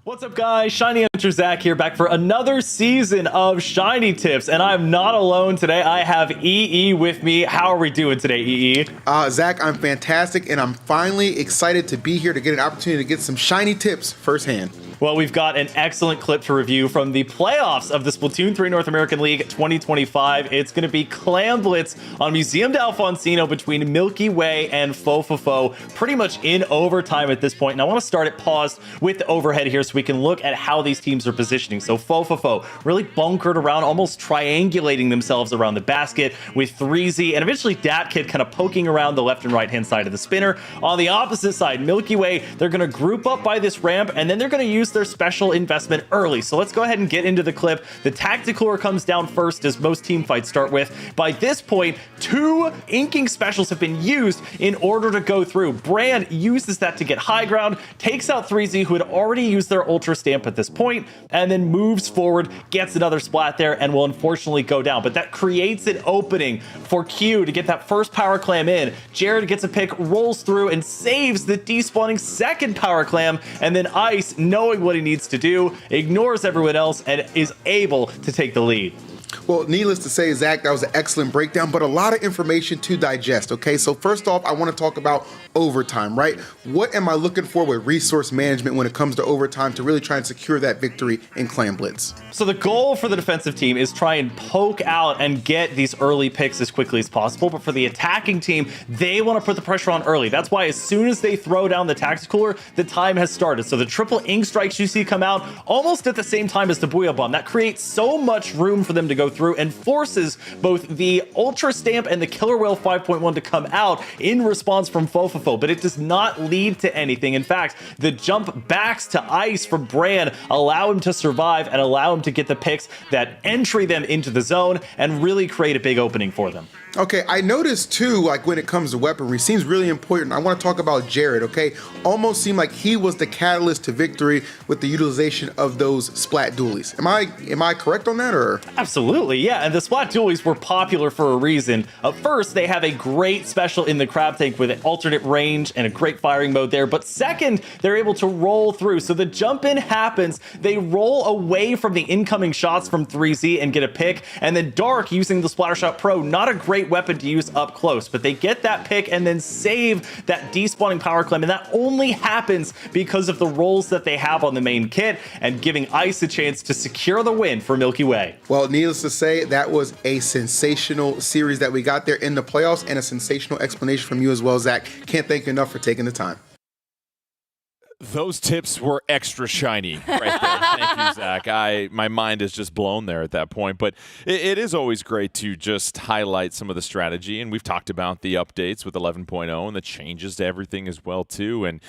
What's up, guys? Shiny Hunter Zach here, back for another season of Shiny Tips, and I'm not alone today. I have EE with me. How are we doing today, EE? Zach, I'm fantastic, and I'm finally excited to be here to get an opportunity to get some shiny tips firsthand. Well, we've got an excellent clip to review from the playoffs of the Splatoon 3 North American League 2025. It's going to be Clam Blitz on Museum de Alfonsino between Milky Way and Fofofo, pretty much in overtime at this point. And I want to start it paused with the overhead here so we can look at how these teams are positioning. So Fofofo really bunkered around, almost triangulating themselves around the basket with 3Z, and eventually DatKid kind of poking around the left and right hand side of the spinner. On the opposite side, Milky Way, they're going to group up by this ramp, and then they're going to use their special investment early. So let's go ahead and get into the clip. The Tactical comes down first, as most team fights start with. By this point, 2 inking specials have been used in order to go through. Brand uses that to get high ground, takes out 3Z, who had already used their Ultra Stamp at this point, and then moves forward, gets another splat there, and will unfortunately go down. But that creates an opening for Q to get that first power clam in. Jared gets a pick, rolls through, and saves the despawning second power clam, and then Ice, knowing what he needs to do, ignores everyone else and is able to take the lead. Well, needless to say, Zach, that was an excellent breakdown, but a lot of information to digest, okay? So first off, I want to talk about overtime, right? What am I looking for with resource management when it comes to overtime to really try and secure that victory in Clan Blitz? So the goal for the defensive team is try and poke out and get these early picks as quickly as possible. But for the attacking team, they want to put the pressure on early. That's why as soon as they throw down the Tactics Cooler, the time has started. So the triple ink strikes you see come out almost at the same time as the Booyah Bomb. That creates so much room for them to go through and forces both the Ultra Stamp and the Killer Whale 5.1 to come out in response from Fofofo. But it does not lead to anything. In fact, the jump backs to ice from Bran allow him to survive and allow him to get the picks that entry them into the zone and really create a big opening for them. Okay, I noticed too, like when it comes to weaponry, seems really important. I want to talk about Jared, okay? Almost seemed like he was the catalyst to victory with the utilization of those splat dualies. Am I correct on that, or? Absolutely, yeah. And the splat dualies were popular for a reason. First, they have a great special in the crab tank with an alternate range and a great firing mode there. But second, they're able to roll through. So the jump in happens, they roll away from the incoming shots from 3Z and get a pick. And then Dark using the Splattershot Pro, not a great weapon to use up close, but they get that pick and then save that despawning power climb, and that only happens because of the rolls that they have on the main kit and giving Ice a chance to secure the win for Milky Way. Well, needless to say, that was a sensational series that we got there in the playoffs, and a sensational explanation from you as well, Zach. Can't thank you enough for taking the time. Those tips were extra shiny right there. Thank you, Zach. My mind is just blown there at that point. But it is always great to just highlight some of the strategy. And we've talked about the updates with 11.0 and the changes to everything as well, too. And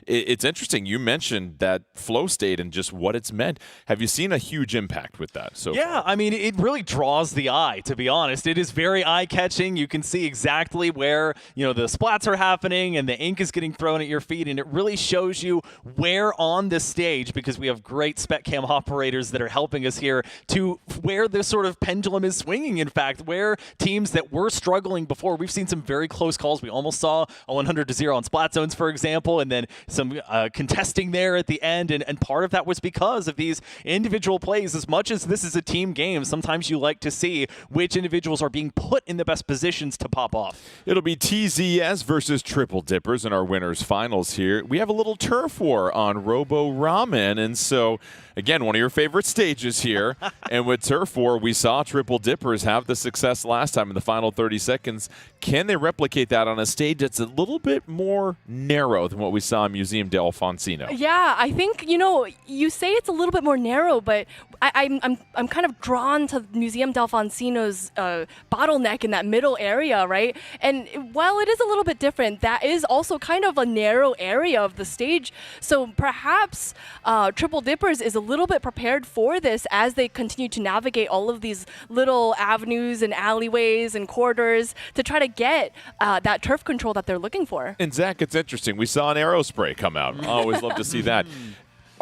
it's interesting. You mentioned that flow state and just what it's meant. Have you seen a huge impact with that? Yeah, I mean, it really draws the eye, to be honest. It is very eye-catching. You can see exactly where, the splats are happening and the ink is getting thrown at your feet. And it really shows you where on the stage, because we have great spec cam operators that are helping us here, to where this sort of pendulum is swinging. In fact, where teams that were struggling before, we've seen some very close calls. We almost saw a 100-0 on splat zones, for example, and then some contesting there at the end. And part of that was because of these individual plays. As much as this is a team game, sometimes you like to see which individuals are being put in the best positions to pop off. It'll be TZS versus Triple Dippers in our winners finals here. We have a little turf war on Robo Ramen, and so again, one of your favorite stages here. And with turf war, we saw Triple Dippers have the success last time in the final 30 seconds. Can they replicate that on a stage that's a little bit more narrow than what we saw in Museum del Alfonsino? Yeah, I think, you say it's a little bit more narrow, but I'm kind of drawn to Museum del Alfonsino's bottleneck in that middle area, right? And while it is a little bit different, that is also kind of a narrow area of the stage. So perhaps Triple Dippers is a little bit prepared for this as they continue to navigate all of these little avenues and alleyways and corridors to try to get that turf control that they're looking for. And Zach, it's interesting. We saw an arrow spray come out. I always love to see that.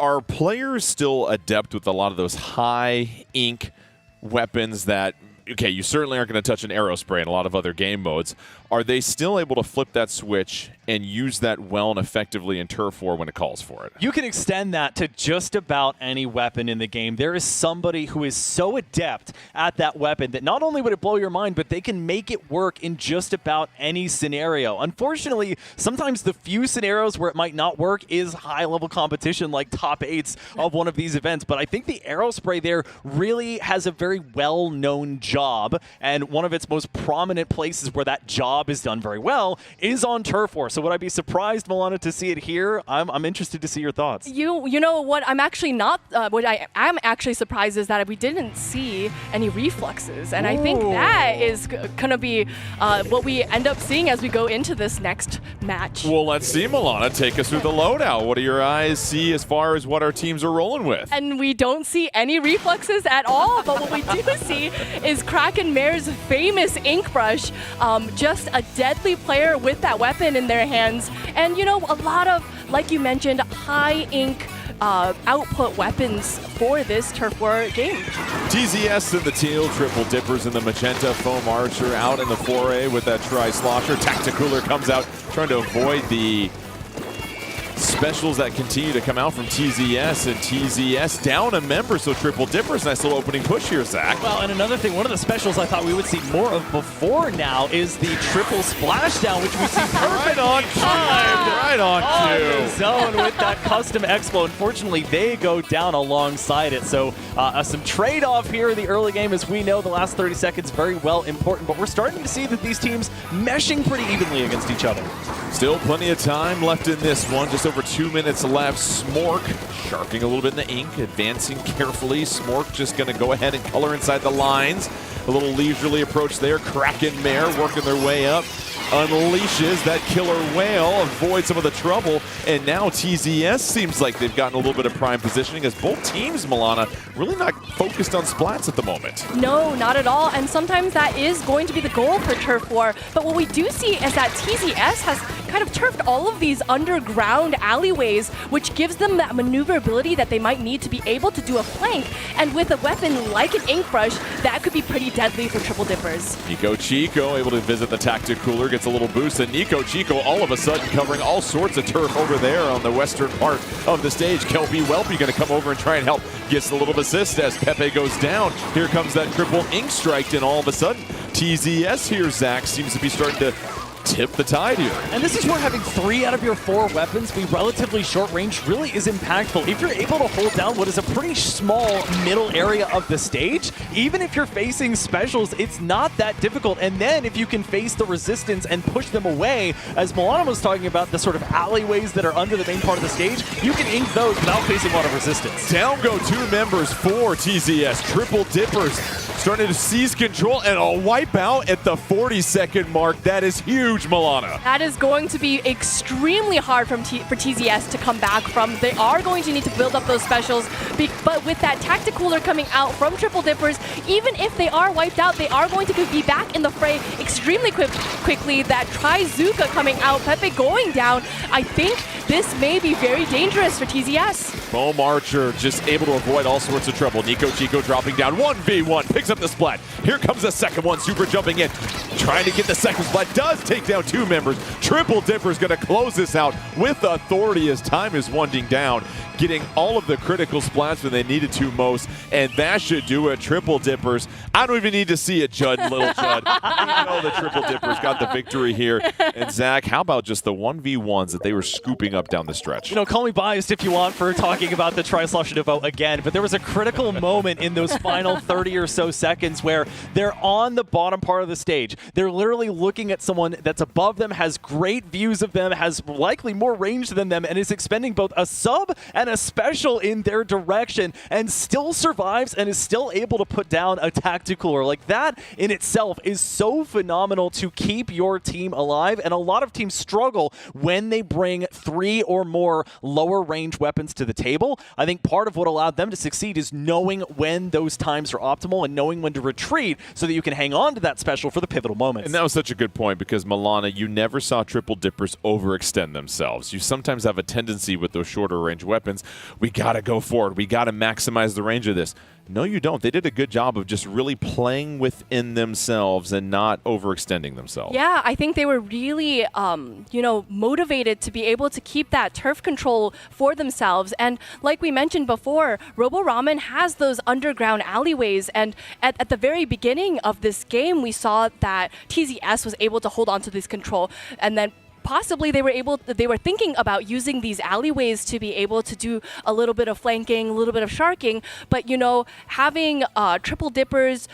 Are players still adept with a lot of those high ink weapons that, okay, you certainly aren't going to touch an arrow spray in a lot of other game modes. Are they still able to flip that switch and use that well and effectively in turf war when it calls for it? You can extend that to just about any weapon in the game. There is somebody who is so adept at that weapon that not only would it blow your mind, but they can make it work in just about any scenario. Unfortunately, sometimes the few scenarios where it might not work is high-level competition like top 8s of one of these events. But I think the arrow spray there really has a very well-known job, and one of its most prominent places where that job is done very well is on turf war. So would I be surprised, Milana, to see it here? I'm interested to see your thoughts. You know what? I'm actually not. What I am actually surprised is that we didn't see any refluxes, and I think that is gonna be what we end up seeing as we go into this next match. Well, let's see, Milana. Take us through the loadout. What do your eyes see as far as what our teams are rolling with? And we don't see any refluxes at all, but what we do see is Kraken Mare's famous ink brush, just a deadly player with that weapon in their hands. And a lot of, like you mentioned, high ink output weapons for this turf war game. TZS in the teal, Triple Dippers in the magenta, Foam Archer out in the foray with that Tri-Slosher. Tacticooler comes out trying to avoid the specials that continue to come out from TZS, and TZS down a member, so Triple Dippers, nice little opening push here, Zach. Well, and another thing, one of the specials I thought we would see more of before now is the triple splashdown, which we see perfect on timed right on the cue. zone with that custom expo. Unfortunately, they go down alongside it. So some trade-off here in the early game. As we know, the last 30 seconds very well important, but we're starting to see that these teams meshing pretty evenly against each other. Still plenty of time left in this one. Just over 2 minutes left. Smork sharking a little bit in the ink, advancing carefully. Smork just going to go ahead and color inside the lines. A little leisurely approach there. Kraken Mare working their way up. Unleashes that killer whale, avoids some of the trouble, and now TZS seems like they've gotten a little bit of prime positioning as both teams, Milana, really not focused on splats at the moment. No, not at all, and sometimes that is going to be the goal for Turf War, but what we do see is that TZS has kind of turfed all of these underground alleyways, which gives them that maneuverability that they might need to be able to do a flank, and with a weapon like an ink brush, that could be pretty deadly for Triple Dippers. Nico Chico able to visit the tactic cooler, gets a little boost, and Nico Chico all of a sudden covering all sorts of turf over there on the western part of the stage. Kelpie Welpy going to come over and try and help. Gets a little assist as Pepe goes down. Here comes that triple ink strike, and all of a sudden TZS here, Zach, seems to be starting to tip the tide here. And this is where having 3 out of your 4 weapons be relatively short range really is impactful. If you're able to hold down what is a pretty small middle area of the stage, even if you're facing specials, it's not that difficult. And then if you can face the resistance and push them away, as Milana was talking about, the sort of alleyways that are under the main part of the stage, you can ink those without facing a lot of resistance. Down go 2 members for TZS. Triple Dippers starting to seize control, and a wipeout at the 40-second mark. That is huge, Milana. That is going to be extremely hard for TZS to come back from. They are going to need to build up those specials, but with that tactic cooler coming out from Triple Dippers, even if they are wiped out, they are going to be back in the fray extremely quickly. That Trizuka coming out, Pepe going down. I think this may be very dangerous for TZS. Foam Archer just able to avoid all sorts of trouble. Nico Chico dropping down 1v1, picks up the splat. Here comes the second one, super jumping in, trying to get the second splat, does take down 2 members. Triple Dipper's going to close this out with authority as time is winding down, getting all of the critical splats when they needed to most, and that should do it. Triple Dippers, I don't even need to see it, Judd, little Judd. We know the Triple Dippers got the victory here. And Zach, how about just the 1v1s that they were scooping up down the stretch? You know, call me biased if you want for talking about the Tri-Slosh again, but there was a critical moment in those final 30 or so seconds where they're on the bottom part of the stage. They're literally looking at someone that's above them, has great views of them, has likely more range than them, and is expending both a sub and a special in their direction, and still survives and is still able to put down a tactical. Or like that in itself is so phenomenal to keep your team alive, and a lot of teams struggle when they bring 3 or more lower range weapons to the table. I think part of what allowed them to succeed is knowing when those times are optimal and knowing when to retreat so that you can hang on to that special for the pivotal moments. And that was such a good point, because Milana, you never saw Triple Dippers overextend themselves. You sometimes have a tendency with those shorter range weapons. We got to go forward. We got to maximize the range of this. No, you don't. They did a good job of just really playing within themselves and not overextending themselves. Yeah, I think they were really, motivated to be able to keep that turf control for themselves. And like we mentioned before, Robo Ramen has those underground alleyways. And at the very beginning of this game, we saw that TZS was able to hold on to this control, and then possibly they were thinking about using these alleyways to be able to do a little bit of flanking, a little bit of sharking, but having Triple Dippers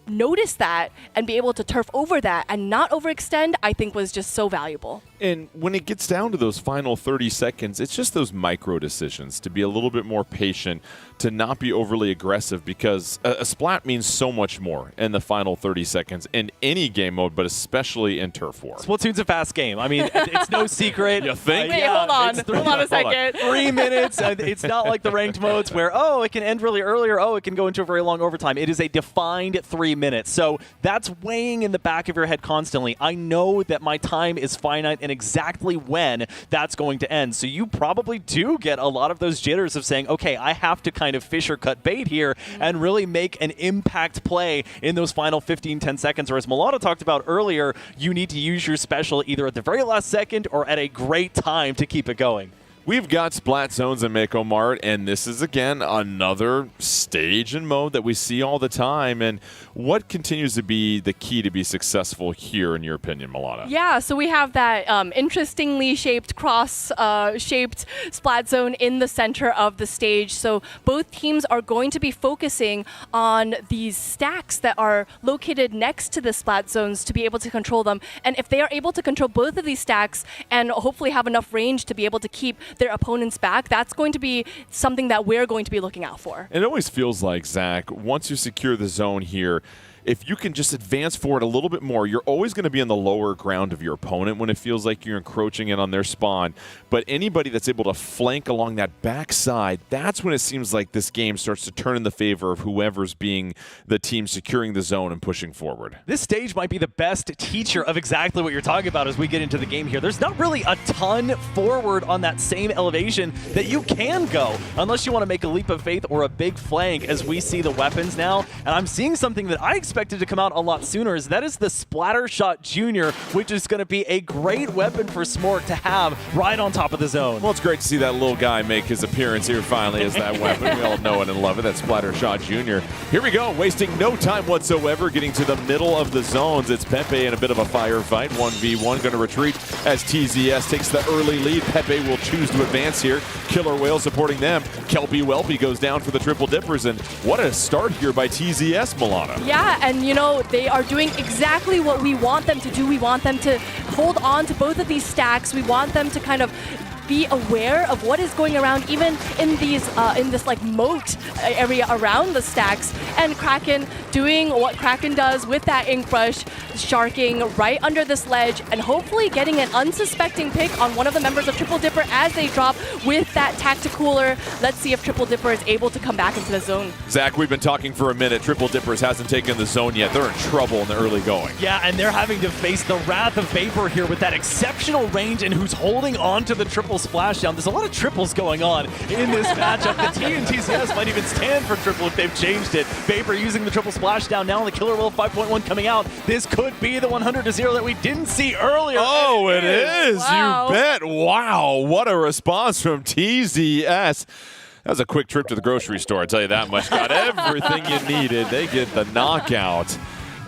notice that and be able to turf over that and not overextend, I think was just so valuable. And when it gets down to those final 30 seconds, it's just those micro decisions to be a little bit more patient, to not be overly aggressive, because a splat means so much more in the final 30 seconds in any game mode, but especially in Turf War. Splatoon's a fast game. I mean, it's no secret. You think? Wait, hold on a second. 3 minutes. It's not like the ranked modes where, it can end really early, or it can go into a very long overtime. It is a defined 3 minutes. So that's weighing in the back of your head constantly. I know that my time is finite and exactly when that's going to end. So you probably do get a lot of those jitters of saying, okay, I have to kind of fish or cut bait here and really make an impact play in those final 15-10 seconds. Or as Milana talked about earlier, you need to use your special either at the very last second or at a great time to keep it going. We've got Splat Zones and Mako Mart, and this is, again, another stage and mode that we see all the time. And what continues to be the key to be successful here, in your opinion, Milana? Yeah, so we have that interestingly shaped, cross-shaped Splat Zone in the center of the stage. So both teams are going to be focusing on these stacks that are located next to the Splat Zones to be able to control them. And if they are able to control both of these stacks and hopefully have enough range to be able to keep their opponents back, that's going to be something that we're going to be looking out for. It always feels like, Zach, once you secure the zone here, if you can just advance forward a little bit more, you're always going to be on the lower ground of your opponent when it feels like you're encroaching in on their spawn. But anybody that's able to flank along that backside, that's when it seems like this game starts to turn in the favor of whoever's being the team securing the zone and pushing forward. This stage might be the best teacher of exactly what you're talking about as we get into the game here. There's not really a ton forward on that same elevation that you can go, unless you want to make a leap of faith or a big flank as we see the weapons now. And I'm seeing something that I expected to come out a lot sooner, is that is the Splatter Shot Jr., which is going to be a great weapon for Smork to have right on top of the zone. Well, it's great to see that little guy make his appearance here finally as that weapon. We all know it and love it. That Splatter Shot Jr. Here we go, wasting no time whatsoever, getting to the middle of the zones. It's Pepe in a bit of a firefight. 1v1, going to retreat as TZS takes the early lead. Pepe will choose to advance here. Killer Whale supporting them. Kelpie Welpy goes down for the Triple Dippers, and what a start here by TZS, Milana. Yeah, and you know, they are doing exactly what we want them to do. We want them to hold on to both of these stacks. We want them to kind of be aware of what is going around, even in these in this like moat area around the stacks. And Kraken doing what Kraken does with that ink brush, sharking right under this ledge, and hopefully getting an unsuspecting pick on one of the members of Triple Dipper as they drop with that Tacticooler. Let's see if Triple Dipper is able to come back into the zone. Zach, we've been talking for a minute. Triple Dippers hasn't taken the zone yet. They're in trouble in the early going. Yeah, and they're having to face the wrath of Vapor here with that exceptional range, and who's holding on to the triple splashdown. There's a lot of triples going on in this matchup. The T and TCS might even stand for triple if they've changed it. Vapor using the triple splashdown now on the Killer Whale 5.1 coming out. This could be the 100-0 that we didn't see earlier. Oh, it is. Wow. You bet. Wow, what a response from TZS. That was a quick trip to the grocery store, I tell you that much. Got everything you needed. They get the knockout.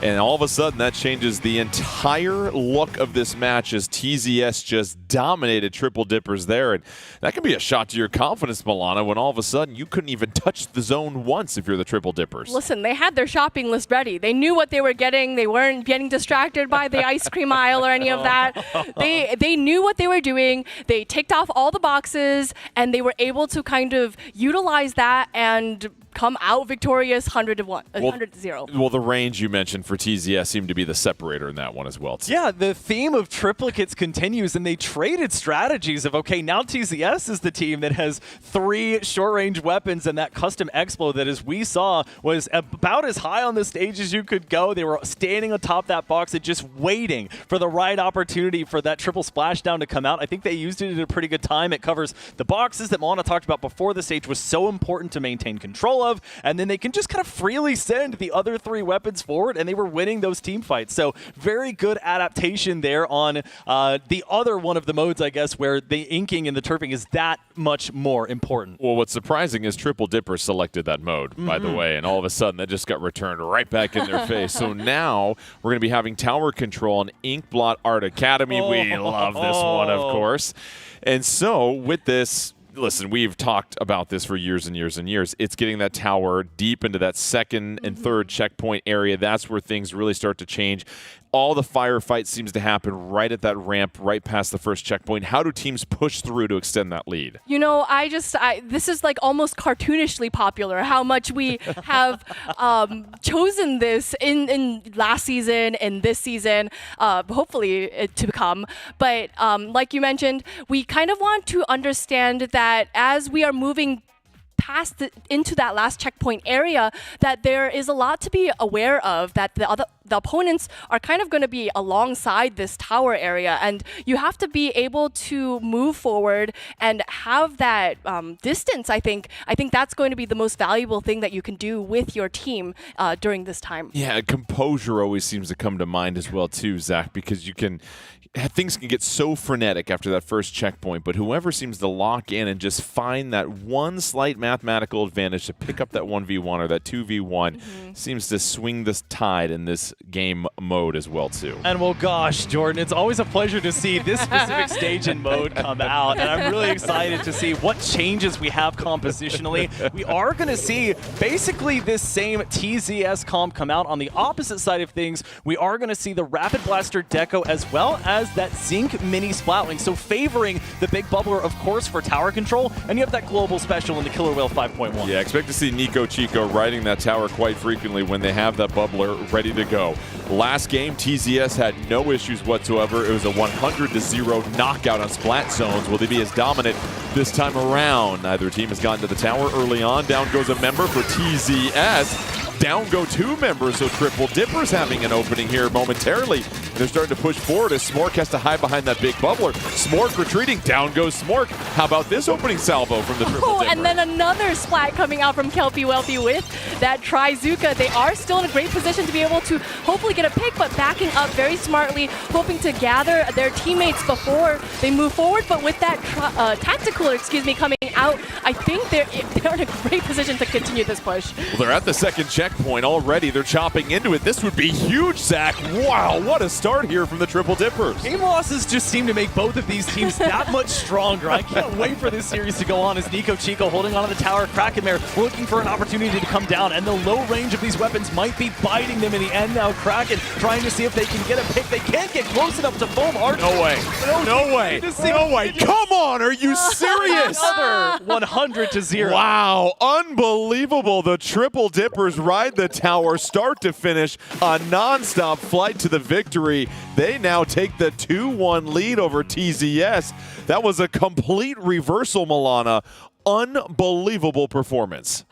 And all of a sudden, that changes the entire look of this match as TZS just dominated Triple Dippers there. And that can be a shot to your confidence, Milana, when all of a sudden you couldn't even touch the zone once if you're the Triple Dippers. Listen, they had their shopping list ready. They knew what they were getting. They weren't getting distracted by the ice cream aisle or any of that. They knew what they were doing. They ticked off all the boxes, and they were able to kind of utilize that and come out victorious 100-0. Well, the range you mentioned for TZS seemed to be the separator in that one as well, too. Yeah, the theme of triplicates continues, and they traded strategies of, okay, now TZS is the team that has 3 short-range weapons, and that custom Explo that, as we saw, was about as high on the stage as you could go. They were standing atop that box and just waiting for the right opportunity for that triple splashdown to come out. I think they used it at a pretty good time. It covers the boxes that Milana talked about before the stage was so important to maintain control of, and then they can just kind of freely send the other 3 weapons forward, and they were winning those team fights. So very good adaptation there on the other one of the modes, I guess, where the inking and the turping is that much more important. Well, what's surprising is Triple Dipper selected that mode, by the way, and all of a sudden that just got returned right back in their face. So now we're going to be having tower control on Inkblot Art Academy. We love this one, of course. And so with this, listen, we've talked about this for years and years and years. It's getting that tower deep into that second and third checkpoint area. That's where things really start to change. All the firefight seems to happen right at that ramp, right past the first checkpoint. How do teams push through to extend that lead? You know, this is like almost cartoonishly popular, how much we have chosen this in last season and this season, hopefully to come. But like you mentioned, we kind of want to understand that as we are moving past into that last checkpoint area, that there is a lot to be aware of, that the opponents are kind of going to be alongside this tower area, and you have to be able to move forward and have that distance. I think that's going to be the most valuable thing that you can do with your team during this time. Yeah, composure always seems to come to mind as well too, Zach, because you can things can get so frenetic after that first checkpoint, but whoever seems to lock in and just find that one slight mathematical advantage to pick up that 1v1 or that 2v1 seems to swing this tide in this game mode as well, too. And well, gosh, Jordan, it's always a pleasure to see this specific stage and mode come out, and I'm really excited to see what changes we have compositionally. We are going to see basically this same TZS comp come out on the opposite side of things. We are going to see the Rapid Blaster Deco as well as that Zinc Mini Splatling, so favoring the Big Bubbler, of course, for tower control, and you have that global special in the Killer Whale 5.1. Yeah, expect to see Nico Chico riding that tower quite frequently when they have that bubbler ready to go. Last game, TZS had no issues whatsoever. It was a 100-0 knockout on Splat zones. Will they be as dominant this time around? Neither team has gotten to the tower early on. Down goes a member for TZS. Down go 2 members, so Triple Dipper's having an opening here momentarily. They're starting to push forward as Smork has to hide behind that big bubbler. Smork retreating, down goes Smork. How about this opening salvo from the Triple Dipper? And then another splat coming out from Kelpie Welpy with that Trizuka. They are still in a great position to be able to hopefully get a pick, but backing up very smartly, hoping to gather their teammates before they move forward. But with that tactical, coming out, I think they're in a great position to continue this push. Well, they're at the second checkpoint already. They're chopping into it. This would be huge, Zach. Wow, what a start here from the Triple Dippers. Game losses just seem to make both of these teams that much stronger. I can't wait for this series to go on as Nico Chico holding onto the tower. Krakenmare looking for an opportunity to come down, and the low range of these weapons might be biting them in the end now. Kraken trying to see if they can get a pick. They can't get close enough to foam Arch. No way. No way. No way. Come on, are you serious? Another 100-0. Wow, unbelievable. The Triple Dippers ride the tower start to finish, a non-stop flight to the victory. They now take the 2-1 lead over TZS. That was a complete reversal, Milana. Unbelievable performance.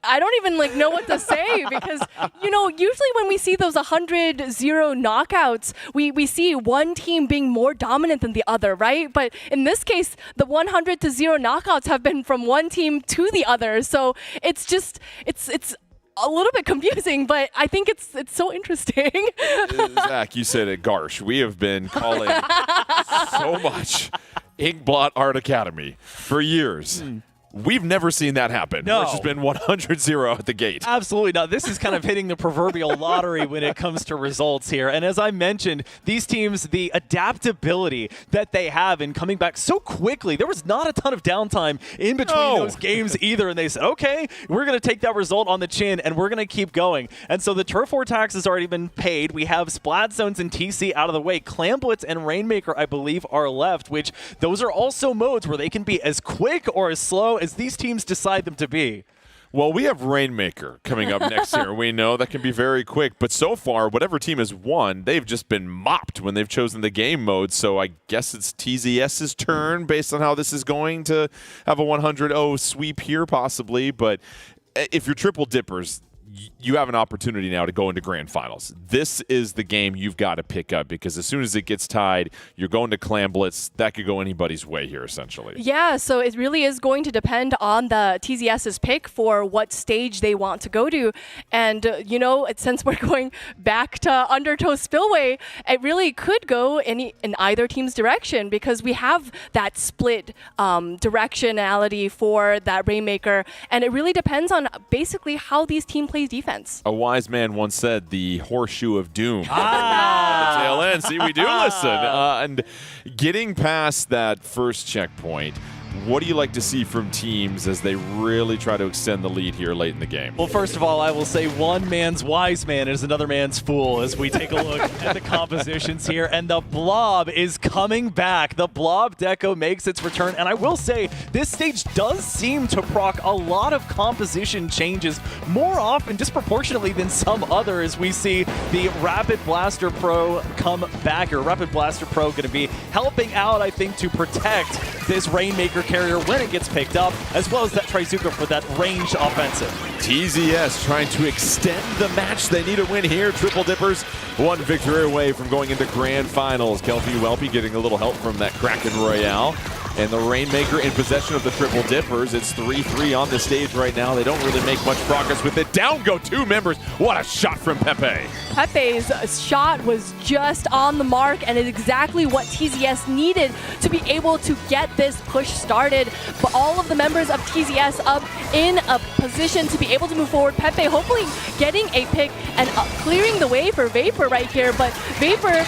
I don't even know what to say because, usually when we see those 100-0 knockouts, we see one team being more dominant than the other, right? But in this case, the 100-0 knockouts have been from one team to the other. So it's just, it's a little bit confusing, but I think it's so interesting. Zach, you said it, Garsh. We have been calling so much Inkblot Art Academy for years. We've never seen that happen. No. It's just been 100-0 at the gate. Absolutely not. This is kind of hitting the proverbial lottery when it comes to results here. And as I mentioned, these teams, the adaptability that they have in coming back so quickly, there was not a ton of downtime in between those games either. And they said, okay, we're going to take that result on the chin and we're going to keep going. And so the Turf War tax has already been paid. We have Splat Zones and TC out of the way. Clam Blitz and Rainmaker, I believe, are left, which those are also modes where they can be as quick or as slow as these teams decide them to be. Well, we have Rainmaker coming up next year. We know that can be very quick, but so far, whatever team has won, they've just been mopped when they've chosen the game mode. So I guess it's TZS's turn based on how this is going to have a 100-0 sweep here possibly. But if you're Triple Dippers, you have an opportunity now to go into grand finals. This is the game you've got to pick up because as soon as it gets tied, you're going to Clam Blitz. That could go anybody's way here, essentially. Yeah, so it really is going to depend on the TZS's pick for what stage they want to go to. And, since we're going back to Undertow Spillway, it really could go in either team's direction because we have that split directionality for that Rainmaker. And it really depends on basically how these teams play defense. A wise man once said, the horseshoe of doom. At the tail end. See, we do listen. And getting past that first checkpoint, what do you like to see from teams as they really try to extend the lead here late in the game? Well, first of all, I will say one man's wise man is another man's fool as we take a look at the compositions here. And the Blob is coming back. The Blob Deco makes its return. And I will say, this stage does seem to proc a lot of composition changes more often, disproportionately than some others. We see the Rapid Blaster Pro come back, or Rapid Blaster Pro going to be helping out, I think, to protect this Rainmaker carrier when it gets picked up, as well as that Trizuka for that ranged offensive. TZS trying to extend the match. They need a win here. Triple Dippers one victory away from going into grand finals. Kelpie Welpy getting a little help from that Kraken Royale. And the Rainmaker in possession of the Triple Dippers. It's 3-3 on the stage right now. They don't really make much progress with it. Down go 2 members. What a shot from Pepe. Pepe's shot was just on the mark, and it's exactly what TZS needed to be able to get this push started. But all of the members of TZS up in a position to be able to move forward. Pepe hopefully getting a pick and clearing the way for Vapor right here, but Vapor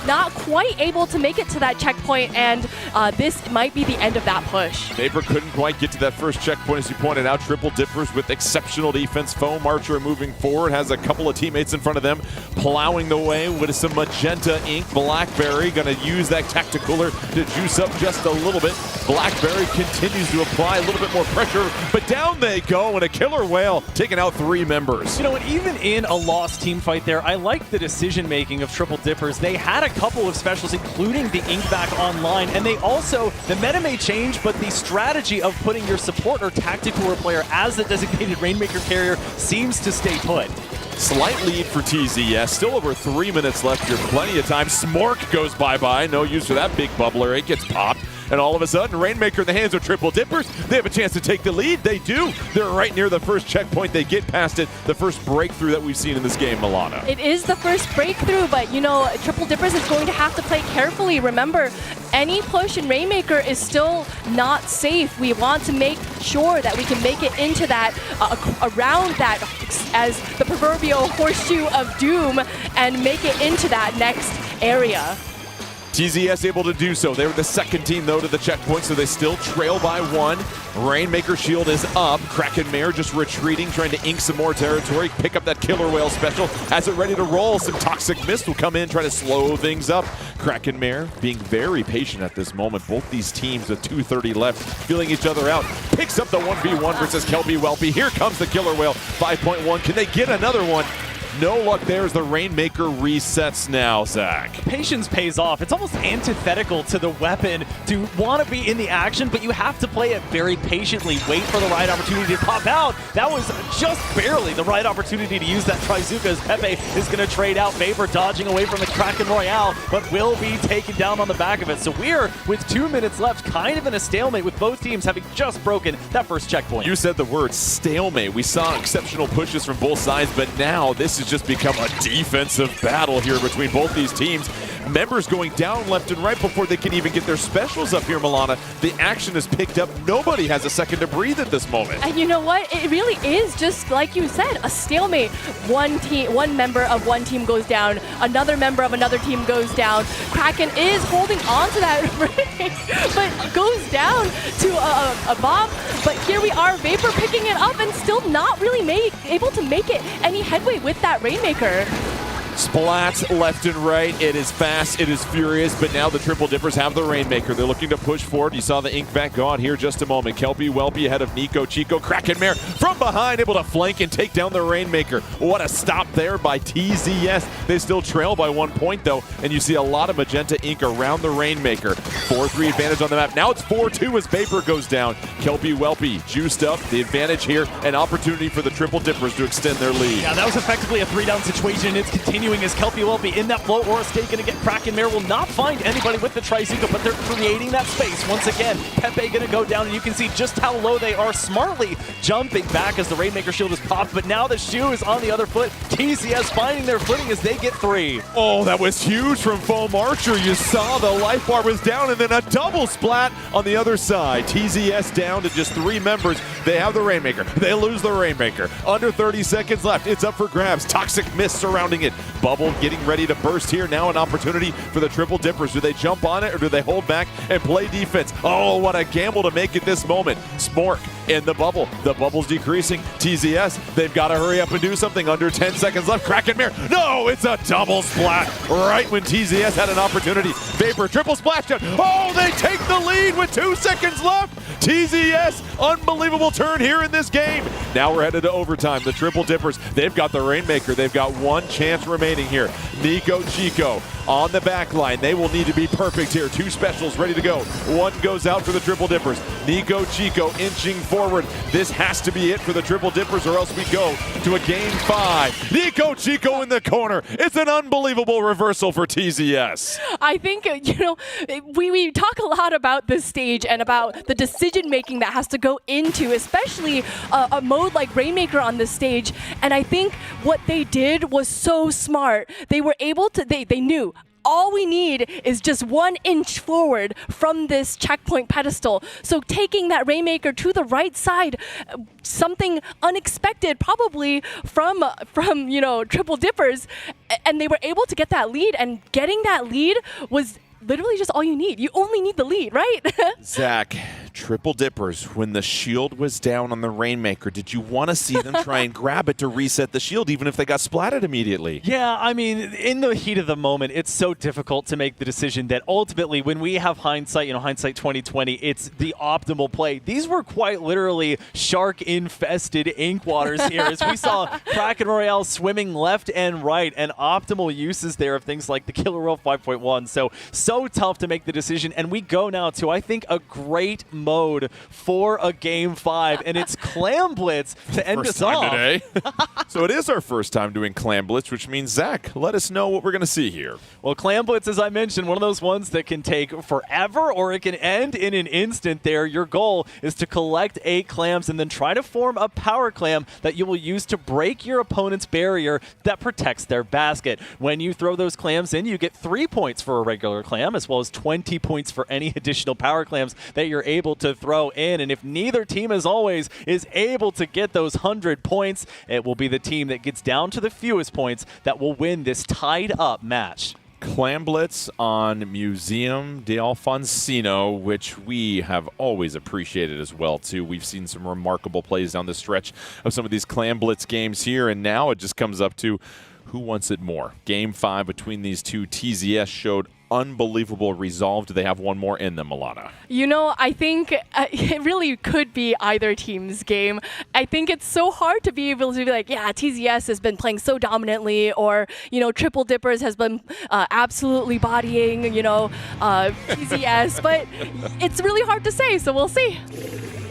not quite able to make it to that checkpoint, and this might be the end of that push. Vapor couldn't quite get to that first checkpoint, as you pointed out. Triple Dippers with exceptional defense. Foam Archer moving forward, has a couple of teammates in front of them, plowing the way with some magenta ink. Blackberry gonna use that tacticooler to juice up just a little bit. Blackberry continues to apply a little bit more pressure, but down they go, and a killer whale taking out 3 members. You know, and even in a lost team fight there, I like the decision making of Triple Dippers. They had a couple of specials, including the ink back online, and they also, the meta may change, but the strategy of putting your support or tacticooler player as the designated Rainmaker carrier seems to stay put. Slight lead for TZS. Still over 3 minutes left here. Plenty of time. Smork goes bye-bye. No use for that big bubbler. It gets popped. And all of a sudden, Rainmaker in the hands of Triple Dippers. They have a chance to take the lead. They do. They're right near the first checkpoint. They get past it. The first breakthrough that we've seen in this game, Milana. It is the first breakthrough, but you know, Triple Dippers is going to have to play carefully. Remember, any push in Rainmaker is still not safe. We want to make sure that we can make it into that, around that, as the proverbial horseshoe of doom, and make it into that next area. TZS able to do so. They were the second team, though, to the checkpoint, so they still trail by 1. Rainmaker shield is up. Kraken Mare just retreating, trying to ink some more territory, pick up that killer whale special. Has it ready to roll. Some Toxic Mist will come in, try to slow things up. Kraken Mare being very patient at this moment. Both these teams with 2:30 left, feeling each other out. Picks up the 1v1 versus Kelby Welpy. Here comes the killer whale. 5.1. Can they get another one? No luck there as the Rainmaker resets now, Zach. Patience pays off. It's almost antithetical to the weapon to want to be in the action, but you have to play it very patiently. Wait for the right opportunity to pop out. That was just barely the right opportunity to use that Trizuka, as Pepe is going to trade out. Vapor dodging away from the Kraken Royale, but will be taken down on the back of it. So we're, with 2 minutes left, kind of in a stalemate with both teams having just broken that first checkpoint. You said the word stalemate. We saw exceptional pushes from both sides, but now this is just become a defensive battle here between both these teams. Members going down left and right before they can even get their specials up here, Milana. The action is picked up. Nobody has a second to breathe at this moment. And you know what? It really is just like you said, a stalemate. One member of one team goes down, another member of another team goes down. Kraken is holding on to that ring, but goes down to a bomb. But here we are, Vapor picking it up and still not really able to make it any headway with that Rainmaker. Splats left and right. It is fast, it is furious, but now the Triple Dippers have the Rainmaker. They're looking to push forward. You saw the ink back go out here just a moment. Kelby Welpy ahead of Nico Chico. Kraken Mare from behind, able to flank and take down the Rainmaker. What a stop there by TZS. They still trail by 1 point, though, and you see a lot of magenta ink around the Rainmaker. 4-3 advantage on the map. Now it's 4-2 as Vapor goes down. Kelby Welpy juiced up. The advantage here, an opportunity for the Triple Dippers to extend their lead. Yeah, that was effectively a 3-down situation, and it's continuing as Kelby Welpy in that float. Aura State going to get Kraken Mare. Will not find anybody with the Trizuka, but they're creating that space. Once again, Pepe going to go down, and you can see just how low they are, smartly jumping back as the Rainmaker shield is popped, but now the shoe is on the other foot. TZS finding their footing as they get 3. Oh, that was huge from Foam Archer. You saw the life bar was down, and then a double splat on the other side. TZS down to just 3 members. They have the Rainmaker. They lose the Rainmaker. Under 30 seconds left. It's up for grabs. Toxic Mist surrounding it. Bubble getting ready to burst here. Now an opportunity for the Triple Dippers. Do they jump on it or do they hold back and play defense? Oh, what a gamble to make at this moment. Smork in the bubble. The bubble's decreasing. TZS, they've got to hurry up and do something. Under 10 seconds left. Kraken Mare. No, it's a double splat right when TZS had an opportunity. Vapor, triple splashdown. Oh, they take the lead with 2 seconds left. TZS, unbelievable turn here in this game. Now we're headed to overtime. The Triple Dippers, they've got the Rainmaker. They've got one chance remaining here. Nico Chico on the back line. They will need to be perfect here. Two specials ready to go. One goes out for the Triple Dippers. Nico Chico inching forward. This has to be it for the Triple Dippers or else we go to a game 5. Nico Chico in the corner. It's an unbelievable reversal for TZS. I think, we talk a lot about this stage and about the decision making that has to go into, especially a mode like Rainmaker on this stage. And I think what they did was so smart. They were able to, they knew, all we need is just 1 inch forward from this checkpoint pedestal. So taking that Rainmaker to the right side, something unexpected probably from Triple Dippers, and they were able to get that lead, and getting that lead was literally just all you need. You only need the lead, right? Zach, Triple Dippers, when the shield was down on the Rainmaker, did you want to see them try and grab it to reset the shield, even if they got splatted immediately? Yeah, I mean, in the heat of the moment, it's so difficult to make the decision that ultimately, when we have hindsight, hindsight 2020, it's the optimal play. These were quite literally shark-infested ink waters here, as we saw Kraken Royale swimming left and right, and optimal uses there of things like the Killer Roll 5.1. So tough to make the decision, and we go now to, I think, a great mode for a game 5, and it's Clam Blitz to end us off today. So it is our first time doing Clam Blitz, which means, Zach, let us know what we're going to see here. Well, Clam Blitz, as I mentioned, one of those ones that can take forever or it can end in an instant there. Your goal is to collect 8 clams and then try to form a power clam that you will use to break your opponent's barrier that protects their basket. When you throw those clams in, you get 3 points for a regular clam, as well as 20 points for any additional power clams that you're able to throw in. And if neither team, as always, is able to get those 100 points, it will be the team that gets down to the fewest points that will win this tied up match. Clam Blitz on Museum d'Alfonsino, which we have always appreciated as well, too. We've seen some remarkable plays down the stretch of some of these Clam Blitz games here, and now it just comes up to who wants it more. Game 5 between these two. TZS showed unbelievable resolve. Do they have one more in them, Milana? I think it really could be either team's game. I think it's so hard to be able to be like, yeah, TZS has been playing so dominantly, or, Triple Dippers has been absolutely bodying, TZS, but it's really hard to say, so we'll see.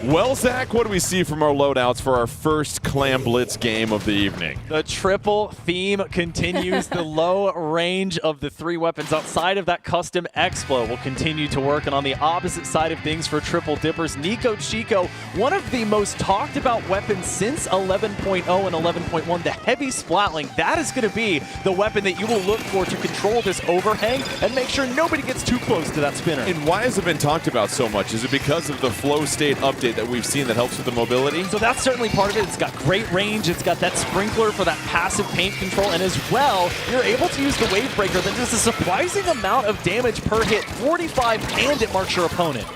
Well, Zach, what do we see from our loadouts for our first Clam Blitz game of the evening? The triple theme continues. The low range of the 3 weapons outside of that custom Explo will continue to work. And on the opposite side of things for Triple Dippers, Nico Chico, one of the most talked about weapons since 11.0 and 11.1, the heavy splatling. That is going to be the weapon that you will look for to control this overhang and make sure nobody gets too close to that spinner. And why has it been talked about so much? Is it because of the flow state update that we've seen that helps with the mobility? So that's certainly part of it. It's got great range. It's got that sprinkler for that passive paint control. And as well, you're able to use the wave breaker that does a surprising amount of damage per hit, 45, and it marks your opponent.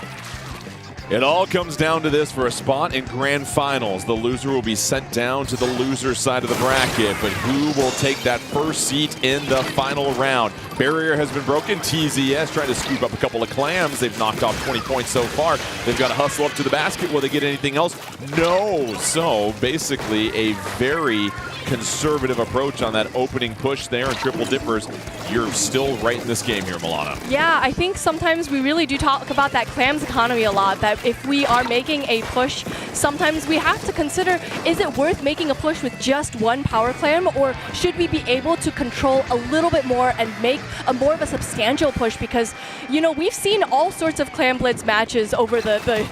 It all comes down to this for a spot in Grand Finals. The loser will be sent down to the loser side of the bracket, but who will take that first seat in the final round? Barrier has been broken. TZS trying to scoop up a couple of clams. They've knocked off 20 points so far. They've got to hustle up to the basket. Will they get anything else? No. So basically a very conservative approach on that opening push there. And Triple Dippers, you're still right in this game here, Milana. Yeah, I think sometimes we really do talk about that clams economy a lot, that if we are making a push, sometimes we have to consider, is it worth making a push with just one power clam, or should we be able to control a little bit more and make a more of a substantial push? Because, we've seen all sorts of Clam Blitz matches over the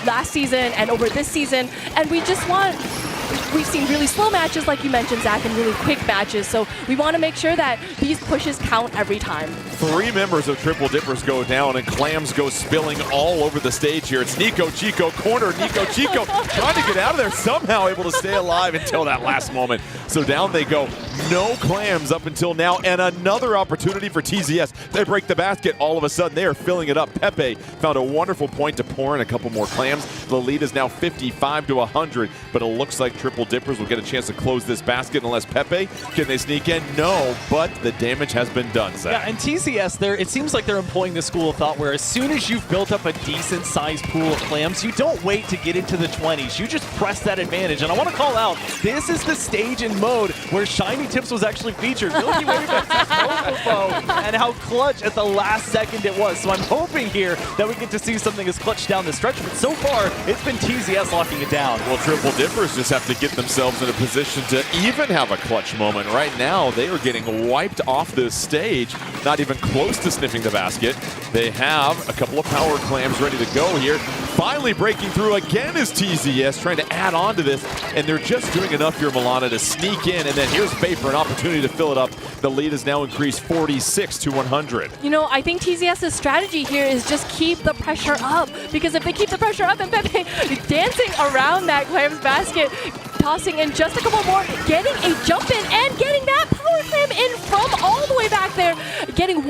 last season and over this season, and we've seen really slow matches, like you mentioned, Zach, and really quick matches. So we want to make sure that these pushes count every time. 3 members of Triple Dippers go down, and clams go spilling all over the stage here. It's Nico Chico, corner. Nico Chico trying to get out of there, somehow able to stay alive until that last moment. So down they go. No clams up until now, and another opportunity for TZS. They break the basket. All of a sudden, they are filling it up. Pepe found a wonderful point to pour in a couple more clams. The lead is now 55 to 100, but it looks like Triple Dippers will get a chance to close this basket unless Pepe, can they sneak in? No, but the damage has been done, Zach. Yeah, and TCS, it seems like they're employing the school of thought where as soon as you've built up a decent-sized pool of clams, you don't wait to get into the 20s. You just press that advantage. And I want to call out, this is the stage and mode where Shiny Tips was actually featured. Milky Way and how clutch at the last second it was. So I'm hoping here that we get to see something as clutch down the stretch. But so far, it's been TCS locking it down. Well, Triple Dippers just have to get themselves in a position to even have a clutch moment. Right now, they are getting wiped off this stage, not even close to sniffing the basket. They have a couple of power clams ready to go here. Finally breaking through again is TZS, trying to add on to this, and they're just doing enough here, Milana, to sneak in, and then here's Vapor, an opportunity to fill it up. The lead has now increased 46 to 100. You know, I think TZS's strategy here is just keep the pressure up, because if they keep the pressure up and Pepe dancing around that clams basket, tossing in just a couple more, getting a jump in, and getting that power clam in from all the way back there, getting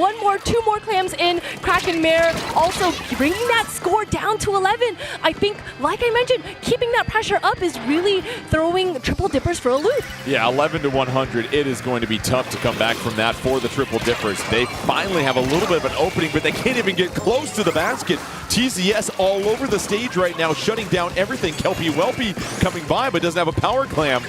two more clams in. Kraken Mare also bringing that score down to 11. I think, like I mentioned, keeping that pressure up is really throwing Triple Dippers for a loop. Yeah, 11 to 100. It is going to be tough to come back from that for the Triple Dippers. They finally have a little bit of an opening, but they can't even get close to the basket. TZS all over the stage right now, shutting down everything. Kelpie Welpie coming by, but doesn't have a power clam.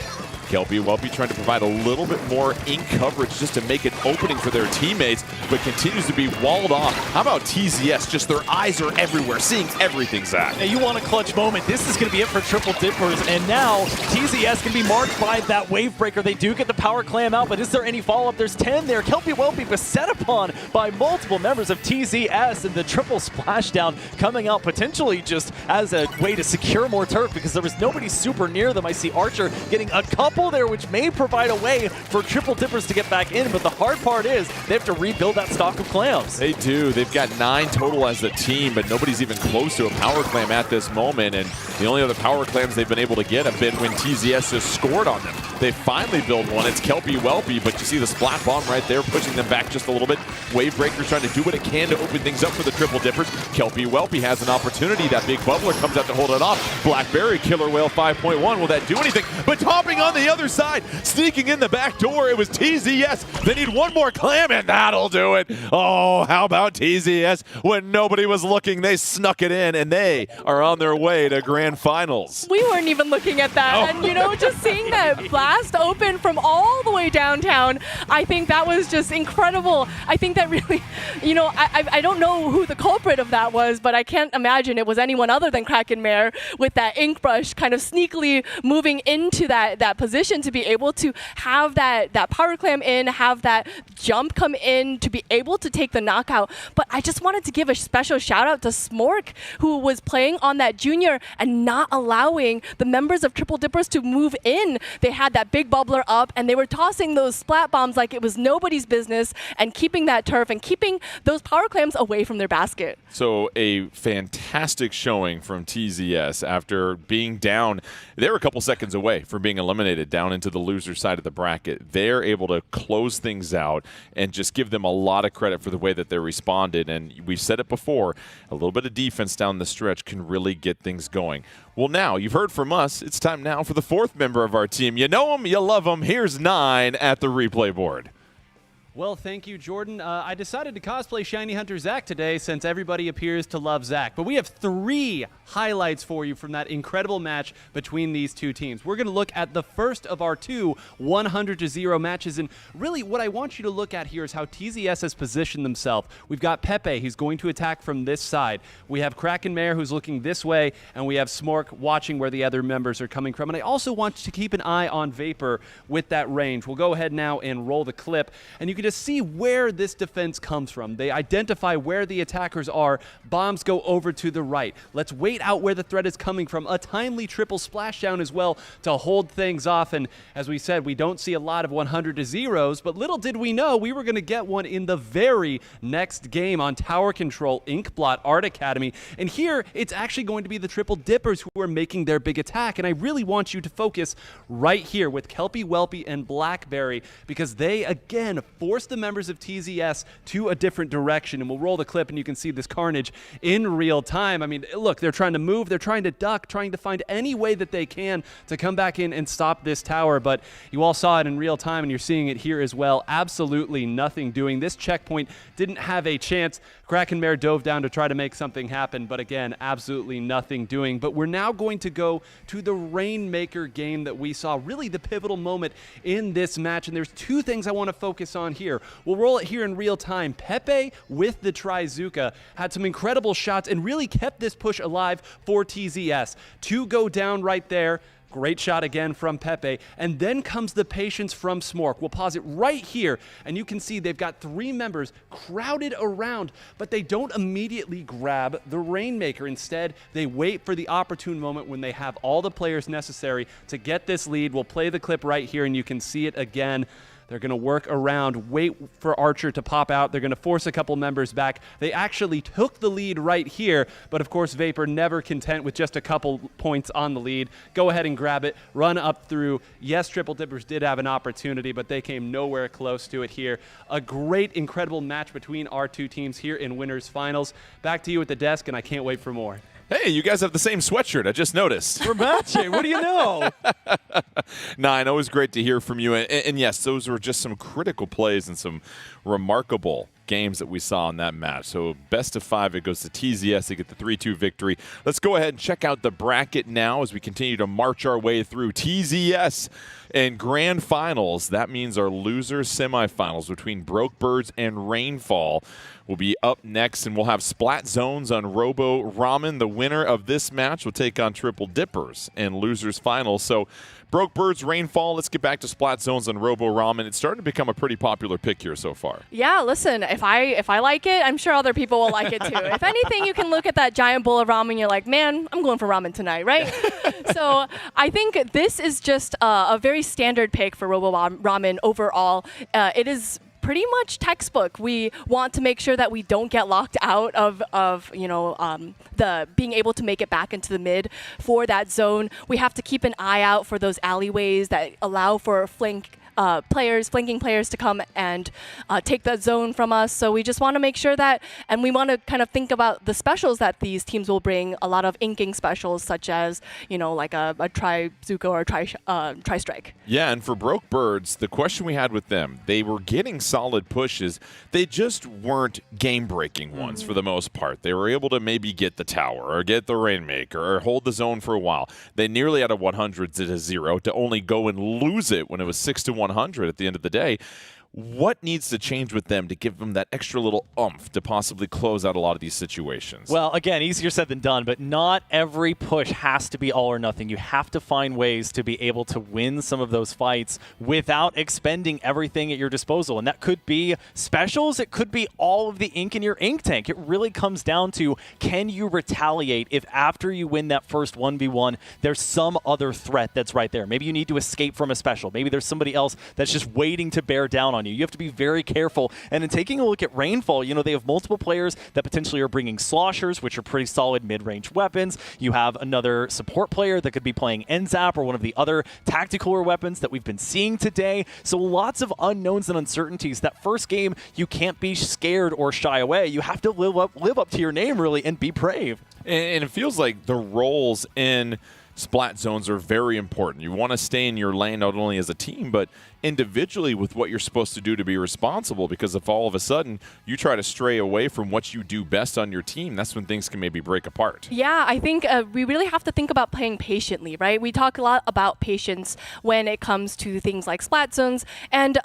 Kelpie Welpie trying to provide a little bit more ink coverage just to make an opening for their teammates, but continues to be walled off. How about TZS? Just their eyes are everywhere, seeing everything, Zach. Now, you want a clutch moment. This is going to be it for Triple Dippers, and now TZS can be marked by that wave breaker. They do get the power clam out, but is there any follow-up? There's 10 there. Kelpie Welpie was set upon by multiple members of TZS, and the triple splashdown coming out potentially just as a way to secure more turf because there was nobody super near them. I see Archer getting a couple there, which may provide a way for Triple Dippers to get back in, but the hard part is they have to rebuild that stock of clams. They do. They've got 9 total as a team, but nobody's even close to a power clam at this moment, and the only other power clams they've been able to get have been when TZS has scored on them. They finally build one. It's Kelpie Welpie, but you see the splat bomb right there, pushing them back just a little bit. Wave Breaker's trying to do what it can to open things up for the Triple Dippers. Kelpie Welpie has an opportunity. That big bubbler comes out to hold it off. Blackberry Killer Whale 5.1. Will that do anything? But topping on the other side, sneaking in the back door, it was TZS. They need one more clam, and that'll do it. Oh, how about TZS? When nobody was looking, they snuck it in, and they are on their way to grand finals. We weren't even looking at that. Oh. And, you know, just seeing that blast open from all the way downtown, I think that was just incredible. I think that really, you know, I don't know who the culprit of that was, but I can't imagine it was anyone other than Kraken Mare with that ink brush kind of sneakily moving into that position to be able to have that power clam in, have that jump come in, to be able to take the knockout. But I just wanted to give a special shout out to Smork, who was playing on that junior and not allowing the members of Triple Dippers to move in. They had that big bubbler up and they were tossing those splat bombs like it was nobody's business and keeping that turf and keeping those power clams away from their basket. So a fantastic showing from TZS after being down. They were a couple seconds away from being eliminated down into the loser side of the bracket. They're able to close things out and just give them a lot of credit for the way that they responded. And we've said it before, a little bit of defense down the stretch can really get things going. Well, now, you've heard from us. It's time now for the 4th member of our team. You know him, you love him. Here's 9 at the replay board. Well, thank you, Jordan. I decided to cosplay Shiny Hunter Zach today since everybody appears to love Zach. But we have 3 highlights for you from that incredible match between these two teams. We're going to look at the first of our 2 100-0 matches. And really what I want you to look at here is how TZS has positioned themselves. We've got Pepe, who's going to attack from this side. We have Kraken Mare, who's looking this way. And we have Smork watching where the other members are coming from. And I also want to keep an eye on Vapor with that range. We'll go ahead now and roll the clip. And you can just see where this defense comes from. They identify where the attackers are. Bombs go over to the right. Let's wait out where the threat is coming from. A timely triple splashdown as well to hold things off. And as we said, we don't see a lot of 100-0s, but little did we know we were going to get one in the very next game on Tower Control, Inkblot, Art Academy. And here, it's actually going to be the Triple Dippers who are making their big attack. And I really want you to focus right here with Kelpie Welpie and Blackberry, because they, again, force the members of TZS to a different direction. And we'll roll the clip and you can see this carnage in real time. I mean, look, they're trying to move, they're trying to duck, trying to find any way that they can to come back in and stop this tower. But you all saw it in real time and you're seeing it here as well. Absolutely nothing doing. This checkpoint didn't have a chance. Krakenmare dove down to try to make something happen, but again, absolutely nothing doing. But we're now going to go to the Rainmaker game that we saw, really the pivotal moment in this match. And there's two things I want to focus on here. We'll roll it here in real time. Pepe with the Trizuka had some incredible shots and really kept this push alive for TZS. Two go down right there. Great shot again from Pepe. And then comes the patience from Smork. We'll pause it right here, and you can see they've got 3 members crowded around, but they don't immediately grab the Rainmaker. Instead, they wait for the opportune moment when they have all the players necessary to get this lead. We'll play the clip right here, and you can see it again. They're going to work around, wait for Archer to pop out. They're going to force a couple members back. They actually took the lead right here, but of course Vapor never content with just a couple points on the lead. Go ahead and grab it, run up through. Yes, Triple Dippers did have an opportunity, but they came nowhere close to it here. A great, incredible match between our two teams here in Winners Finals. Back to you at the desk, and I can't wait for more. Hey, you guys have the same sweatshirt. I just noticed. We're matching. What do you know? Nine, always great to hear from you. And yes, those were just some critical plays and some remarkable games that we saw in that match. So best of 5, it goes to TZS to get the 3-2 victory. Let's go ahead and check out the bracket now as we continue to march our way through TZS and grand finals. That means our loser semifinals between Broke Birds and Rainfall will be up next, and we'll have Splat Zones on Robo Ramen. The winner of this match will take on Triple Dippers in losers finals. So Broke Birds, Rainfall. Let's get back to Splat Zones on Robo Ramen. It's starting to become a pretty popular pick here so far. Yeah, listen, if I like it, I'm sure other people will like it too. If anything, you can look at that giant bowl of ramen, you're like, man, I'm going for ramen tonight, right? So I think this is just a very standard pick for Robo Ramen overall. It is pretty much textbook. We want to make sure that we don't get locked out of the being able to make it back into the mid for that zone. We have to keep an eye out for those alleyways that allow for flanking players to come and take that zone from us. So we just want to make sure that, and we want to kind of think about the specials that these teams will bring, a lot of inking specials such as, like a Tri-Zuko or a Tri-Strike. Yeah, and for Broke Birds, the question we had with them, they were getting solid pushes. They just weren't game-breaking ones for the most part. They were able to maybe get the tower or get the Rainmaker or hold the zone for a while. They nearly had a 100 to 0 to only go and lose it when it was 6-100 at the end of the day. What needs to change with them to give them that extra little oomph to possibly close out a lot of these situations? Well, again, easier said than done, but not every push has to be all or nothing. You have to find ways to be able to win some of those fights without expending everything at your disposal. And that could be specials. It could be all of the ink in your ink tank. It really comes down to, can you retaliate if after you win that first 1v1, there's some other threat that's right there? Maybe you need to escape from a special. Maybe there's somebody else that's just waiting to bear down on you. You have to be very careful. And in taking a look at Rainfall, they have multiple players that potentially are bringing sloshers, which are pretty solid mid-range weapons. You have another support player that could be playing NZAP or one of the other tactical weapons that we've been seeing today. So lots of unknowns and uncertainties. That first game, you can't be scared or shy away. You have to live up to your name, really, and be brave. And it feels like the roles in Splat Zones are very important. You want to stay in your lane not only as a team, but individually with what you're supposed to do to be responsible, because if all of a sudden you try to stray away from what you do best on your team, that's when things can maybe break apart. Yeah, I think we really have to think about playing patiently, right? We talk a lot about patience when it comes to things like Splat Zones, and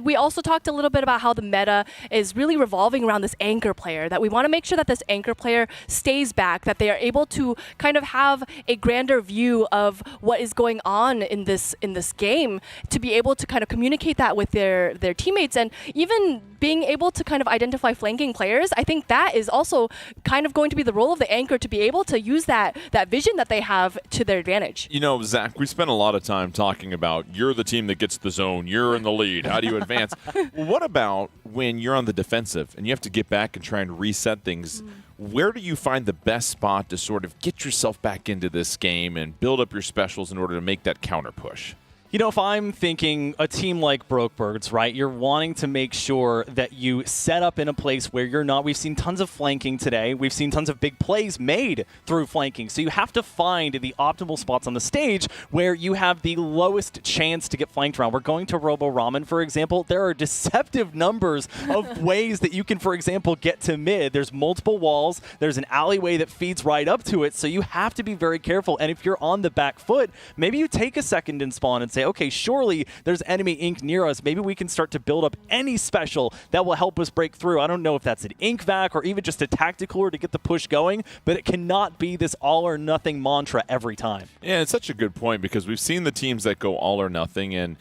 we also talked a little bit about how the meta is really revolving around this anchor player, that we want to make sure that this anchor player stays back, that they are able to kind of have a grander view of what is going on in this game, to be able to kind of communicate that with their teammates, and even being able to kind of identify flanking players. I think that is also kind of going to be the role of the anchor, to be able to use that vision that they have to their advantage. Zach, we spent a lot of time talking about you're the team that gets the zone, you're in the lead, how do you advance? What about when you're on the defensive and you have to get back and try and reset things? Where do you find the best spot to sort of get yourself back into this game and build up your specials in order to make that counter push? You know, if I'm thinking a team like Brokebirds, right, you're wanting to make sure that you set up in a place where you're not. We've seen tons of flanking today. We've seen tons of big plays made through flanking. So you have to find the optimal spots on the stage where you have the lowest chance to get flanked around. We're going to Robo Ramen, for example. There are deceptive numbers of ways that you can, for example, get to mid. There's multiple walls. There's an alleyway that feeds right up to it. So you have to be very careful. And if you're on the back foot, maybe you take a second and spawn and say, okay, surely there's enemy ink near us. Maybe we can start to build up any special that will help us break through. I don't know if that's an ink vac or even just a tactical to get the push going, but it cannot be this all or nothing mantra every time. Yeah, it's such a good point because we've seen the teams that go all or nothing, and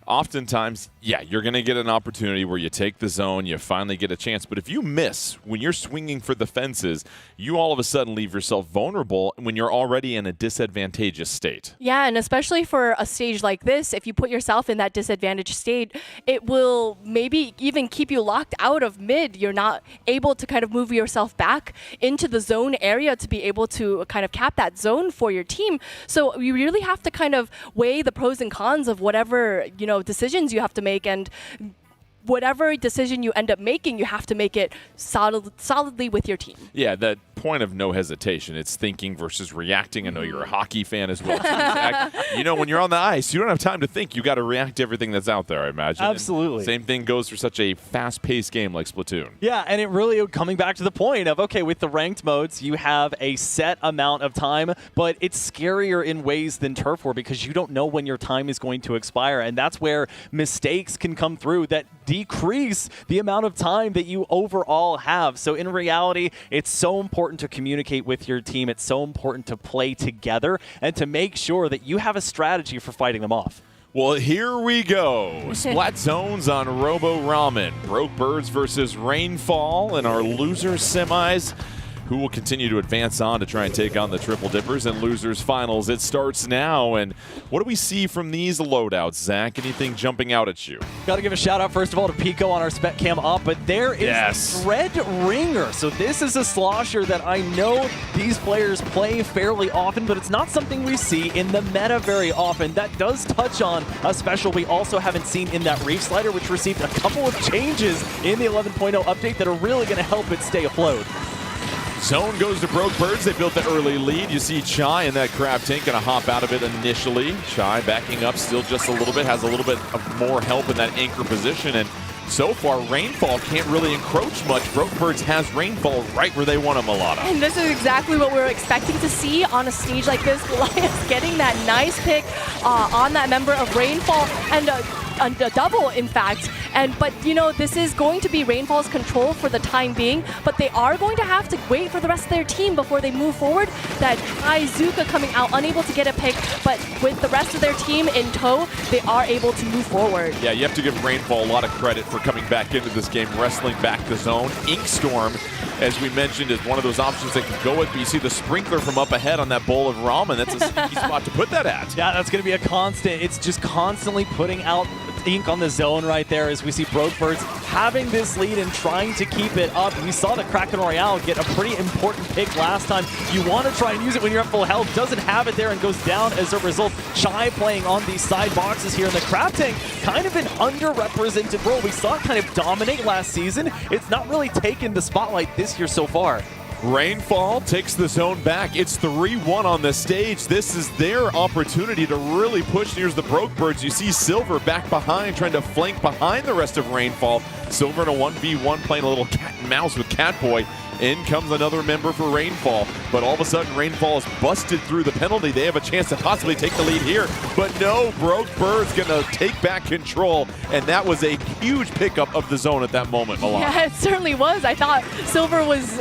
oftentimes, yeah, you're going to get an opportunity where you take the zone, you finally get a chance. But if you miss when you're swinging for the fences, you all of a sudden leave yourself vulnerable when you're already in a disadvantageous state. Yeah, and especially for a stage like this, if you put yourself in that disadvantaged state, it will maybe even keep you locked out of mid. You're not able to kind of move yourself back into the zone area to be able to kind of cap that zone for your team. So you really have to kind of weigh the pros and cons of whatever, decisions you have to make, and whatever decision you end up making, you have to make it solidly with your team. Yeah, that point of no hesitation. It's thinking versus reacting. I know you're a hockey fan as well, too, Zach. When you're on the ice, you don't have time to think. You got to react to everything that's out there, I imagine. Absolutely. And same thing goes for such a fast-paced game like Splatoon. Yeah, and it really, coming back to the point of, okay, with the ranked modes, you have a set amount of time, but it's scarier in ways than Turf War because you don't know when your time is going to expire, and that's where mistakes can come through that decrease the amount of time that you overall have. So in reality, it's so important to communicate with your team. It's so important to play together and to make sure that you have a strategy for fighting them off. Well, here we go. Splat zones on Robo Ramen. Brokebirds versus Rainfall in our loser semis, who will continue to advance on to try and take on the Triple Dippers and Losers Finals. It starts now, and what do we see from these loadouts, Zach? Anything jumping out at you? Got to give a shout out, first of all, to Pico on our Spec Cam op, but there is Red Ringer. So this is a slosher that I know these players play fairly often, but it's not something we see in the meta very often. That does touch on a special we also haven't seen in that Reef Slider, which received a couple of changes in the 11.0 update that are really going to help it stay afloat. Zone goes to Brokebirds. They built the early lead. You see Chai in that crab tank going to hop out of it initially. Chai backing up still just a little bit, has a little bit of more help in that anchor position. And so far, Rainfall can't really encroach much. Brokebirds has Rainfall right where they want him, Milana. And this is exactly what we're expecting to see on a stage like this. Goliath getting that nice pick on that member of Rainfall, and a double, in fact. But this is going to be Rainfall's control for the time being, but they are going to have to wait for the rest of their team before they move forward. That Izuka coming out unable to get a pick, but with the rest of their team in tow, they are able to move forward. Yeah, you have to give Rainfall a lot of credit for coming back into this game, wrestling back the zone. Inkstorm, as we mentioned, is one of those options they can go with, but you see the sprinkler from up ahead on that bowl of ramen. That's a sneaky spot to put that at. Yeah, that's going to be a constant. It's just constantly putting out ink on the zone right there as we see Brokebirds having this lead and trying to keep it up. We saw the Kraken Royale get a pretty important pick last time. You want to try and use it when you're at full health. Doesn't have it there and goes down as a result. Chai playing on these side boxes here in the Crab Tank. Kind of an underrepresented role. We saw it kind of dominate last season. It's not really taken the spotlight this year so far. Rainfall takes the zone back. It's 3-1 on the stage. This is their opportunity to really push. Here's the Brokebirds. You see Silver back behind, trying to flank behind the rest of Rainfall. Silver in a 1v1 playing a little cat and mouse with Catboy. In comes another member for Rainfall, but all of a sudden Rainfall is busted through the penalty. They have a chance to possibly take the lead here, but no, Brokebirds gonna take back control, and that was a huge pickup of the zone at that moment, Milana. Yeah, it certainly was. I thought Silver was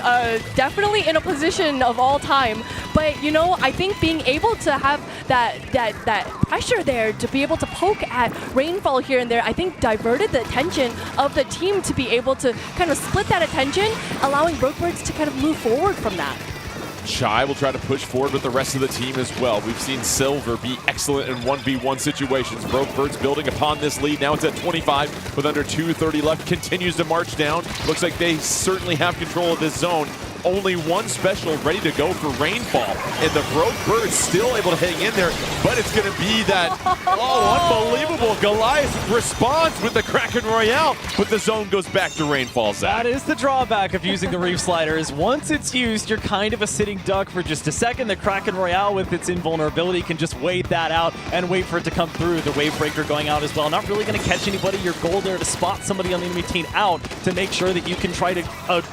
definitely in a position of all time, but I think being able to have that pressure there to be able to poke at Rainfall here and there, I think diverted the attention of the team to be able to kind of split that attention, allowing Brokebirds to kind of move forward from that. Chai will try to push forward with the rest of the team as well. We've seen Silver be excellent in 1v1 situations. Brokebirds building upon this lead. Now it's at 25 with under 2:30 left. Continues to march down. Looks like they certainly have control of this zone. only one special ready to go for Rainfall. And the Broke Bird's still able to hang in there, but it's going to be that, unbelievable. Goliath responds with the Kraken Royale, but the zone goes back to Rainfall, Zach. That is the drawback of using the Reef Slider, is once it's used, you're kind of a sitting duck for just a second. The Kraken Royale with its invulnerability can just wait that out and wait for it to come through. The Wave Breaker going out as well. Not really going to catch anybody. Your goal there to spot somebody on the enemy team out to make sure that you can try to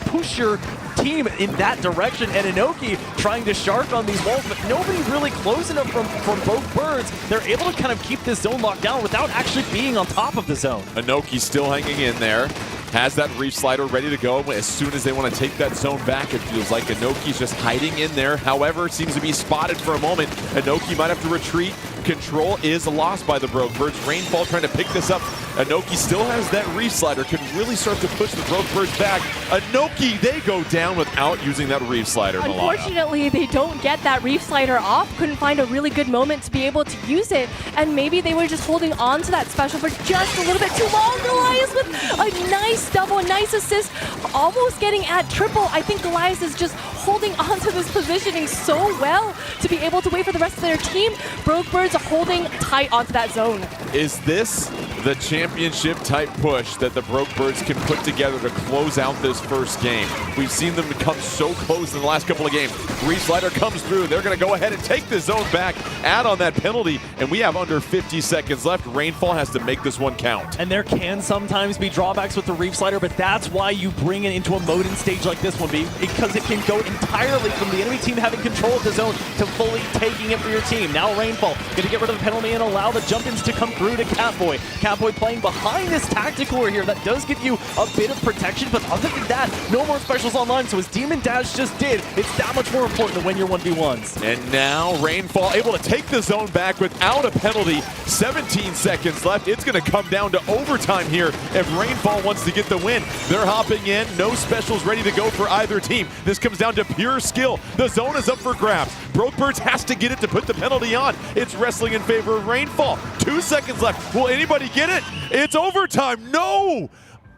push your team in that direction. And Inoki trying to shark on these walls, but nobody really close enough from both birds. They're able to kind of keep this zone locked down without actually being on top of the zone. Inoki still hanging in there. Has that Reef Slider ready to go. As soon as they want to take that zone back, it feels like Inoki's just hiding in there. However, seems to be spotted for a moment. Inoki might have to retreat. Control is lost by the Broke Birds. Rainfall trying to pick this up. Inoki still has that Reef Slider. Could really start to push the Broke Birds back. Inoki, they go down without using that Reef Slider. Unfortunately, they don't get that Reef Slider off. Couldn't find a really good moment to be able to use it. And maybe they were just holding on to that special for just a little bit too long. Goliath with a nice double, a nice assist, almost getting at triple. I think Goliath is just holding on to this positioning so well to be able to wait for the rest of their team. Broke Birds are holding tight onto that zone. Is this the championship type push that the Broke Birds can put together to close out this first game? We've seen them come so close in the last couple of games. Reef Slider comes through. They're going to go ahead and take the zone back, add on that penalty, and we have under 50 seconds left. Rainfall has to make this one count. And there can sometimes be drawbacks with the Reef Slider, but that's why you bring it into a Modin stage like this one, because it can go entirely from the enemy team having control of the zone to fully taking it for your team. Now Rainfall going to get rid of the penalty and allow the jump-ins to come through to Catboy. Catboy playing behind this tactical here. That does give you a bit of protection, but other than that, no more specials online. So as Demon Dash just did, it's that much more important to win your 1v1s. And now Rainfall able to take the zone back without a penalty. 17 seconds left. It's going to come down to overtime here if Rainfall wants to get the win. They're hopping in. No specials ready to go for either team. This comes down to pure skill. The zone is up for grabs. Broke Birds has to get it to put the penalty on. It's wrestling in favor of Rainfall. 2 seconds left. Will anybody get it? It's overtime. No!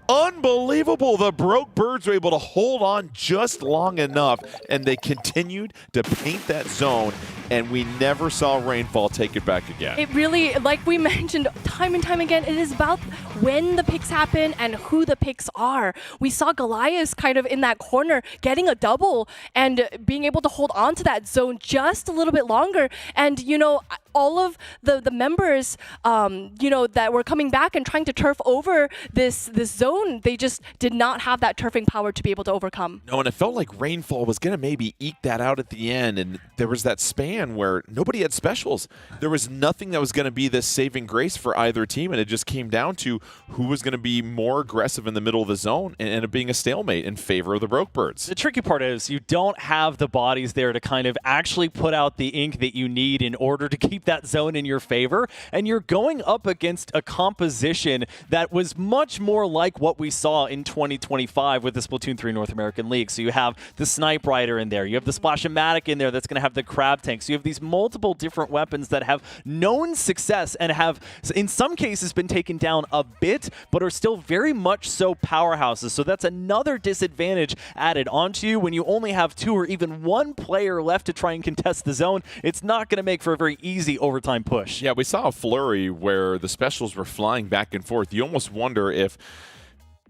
Unbelievable. The Broke Birds were able to hold on just long enough, and they continued to paint that zone, and we never saw Rainfall take it back again. It really, like we mentioned time and time again, it is about when the picks happen and who the picks are. We saw Goliath kind of in that corner getting a double and being able to hold on to that zone just a little bit longer. And, you know, all of the members, you know, that were coming back and trying to turf over this zone, they just did not have that turfing power to be able to overcome. No, and it felt like Rainfall was going to maybe eke that out at the end, and there was that span where nobody had specials. There was nothing that was going to be this saving grace for either team, and it just came down to who was going to be more aggressive in the middle of the zone and ended up being a stalemate in favor of the Broke Birds. The tricky part is you don't have the bodies there to kind of actually put out the ink that you need in order to keep that zone in your favor, and you're going up against a composition that was much more like what we saw in 2025 with the Splatoon 3 North American League. So you have the Snipe Rider in there, you have the Splash-O-Matic in there that's going to have the Crab Tank. So you have these multiple different weapons that have known success and have, in some cases, been taken down a bit, but are still very much so powerhouses. So that's another disadvantage added onto you when you only have 2 or even 1 player left to try and contest the zone. It's not going to make for a very easy overtime push. Yeah, we saw a flurry where the specials were flying back and forth. You almost wonder if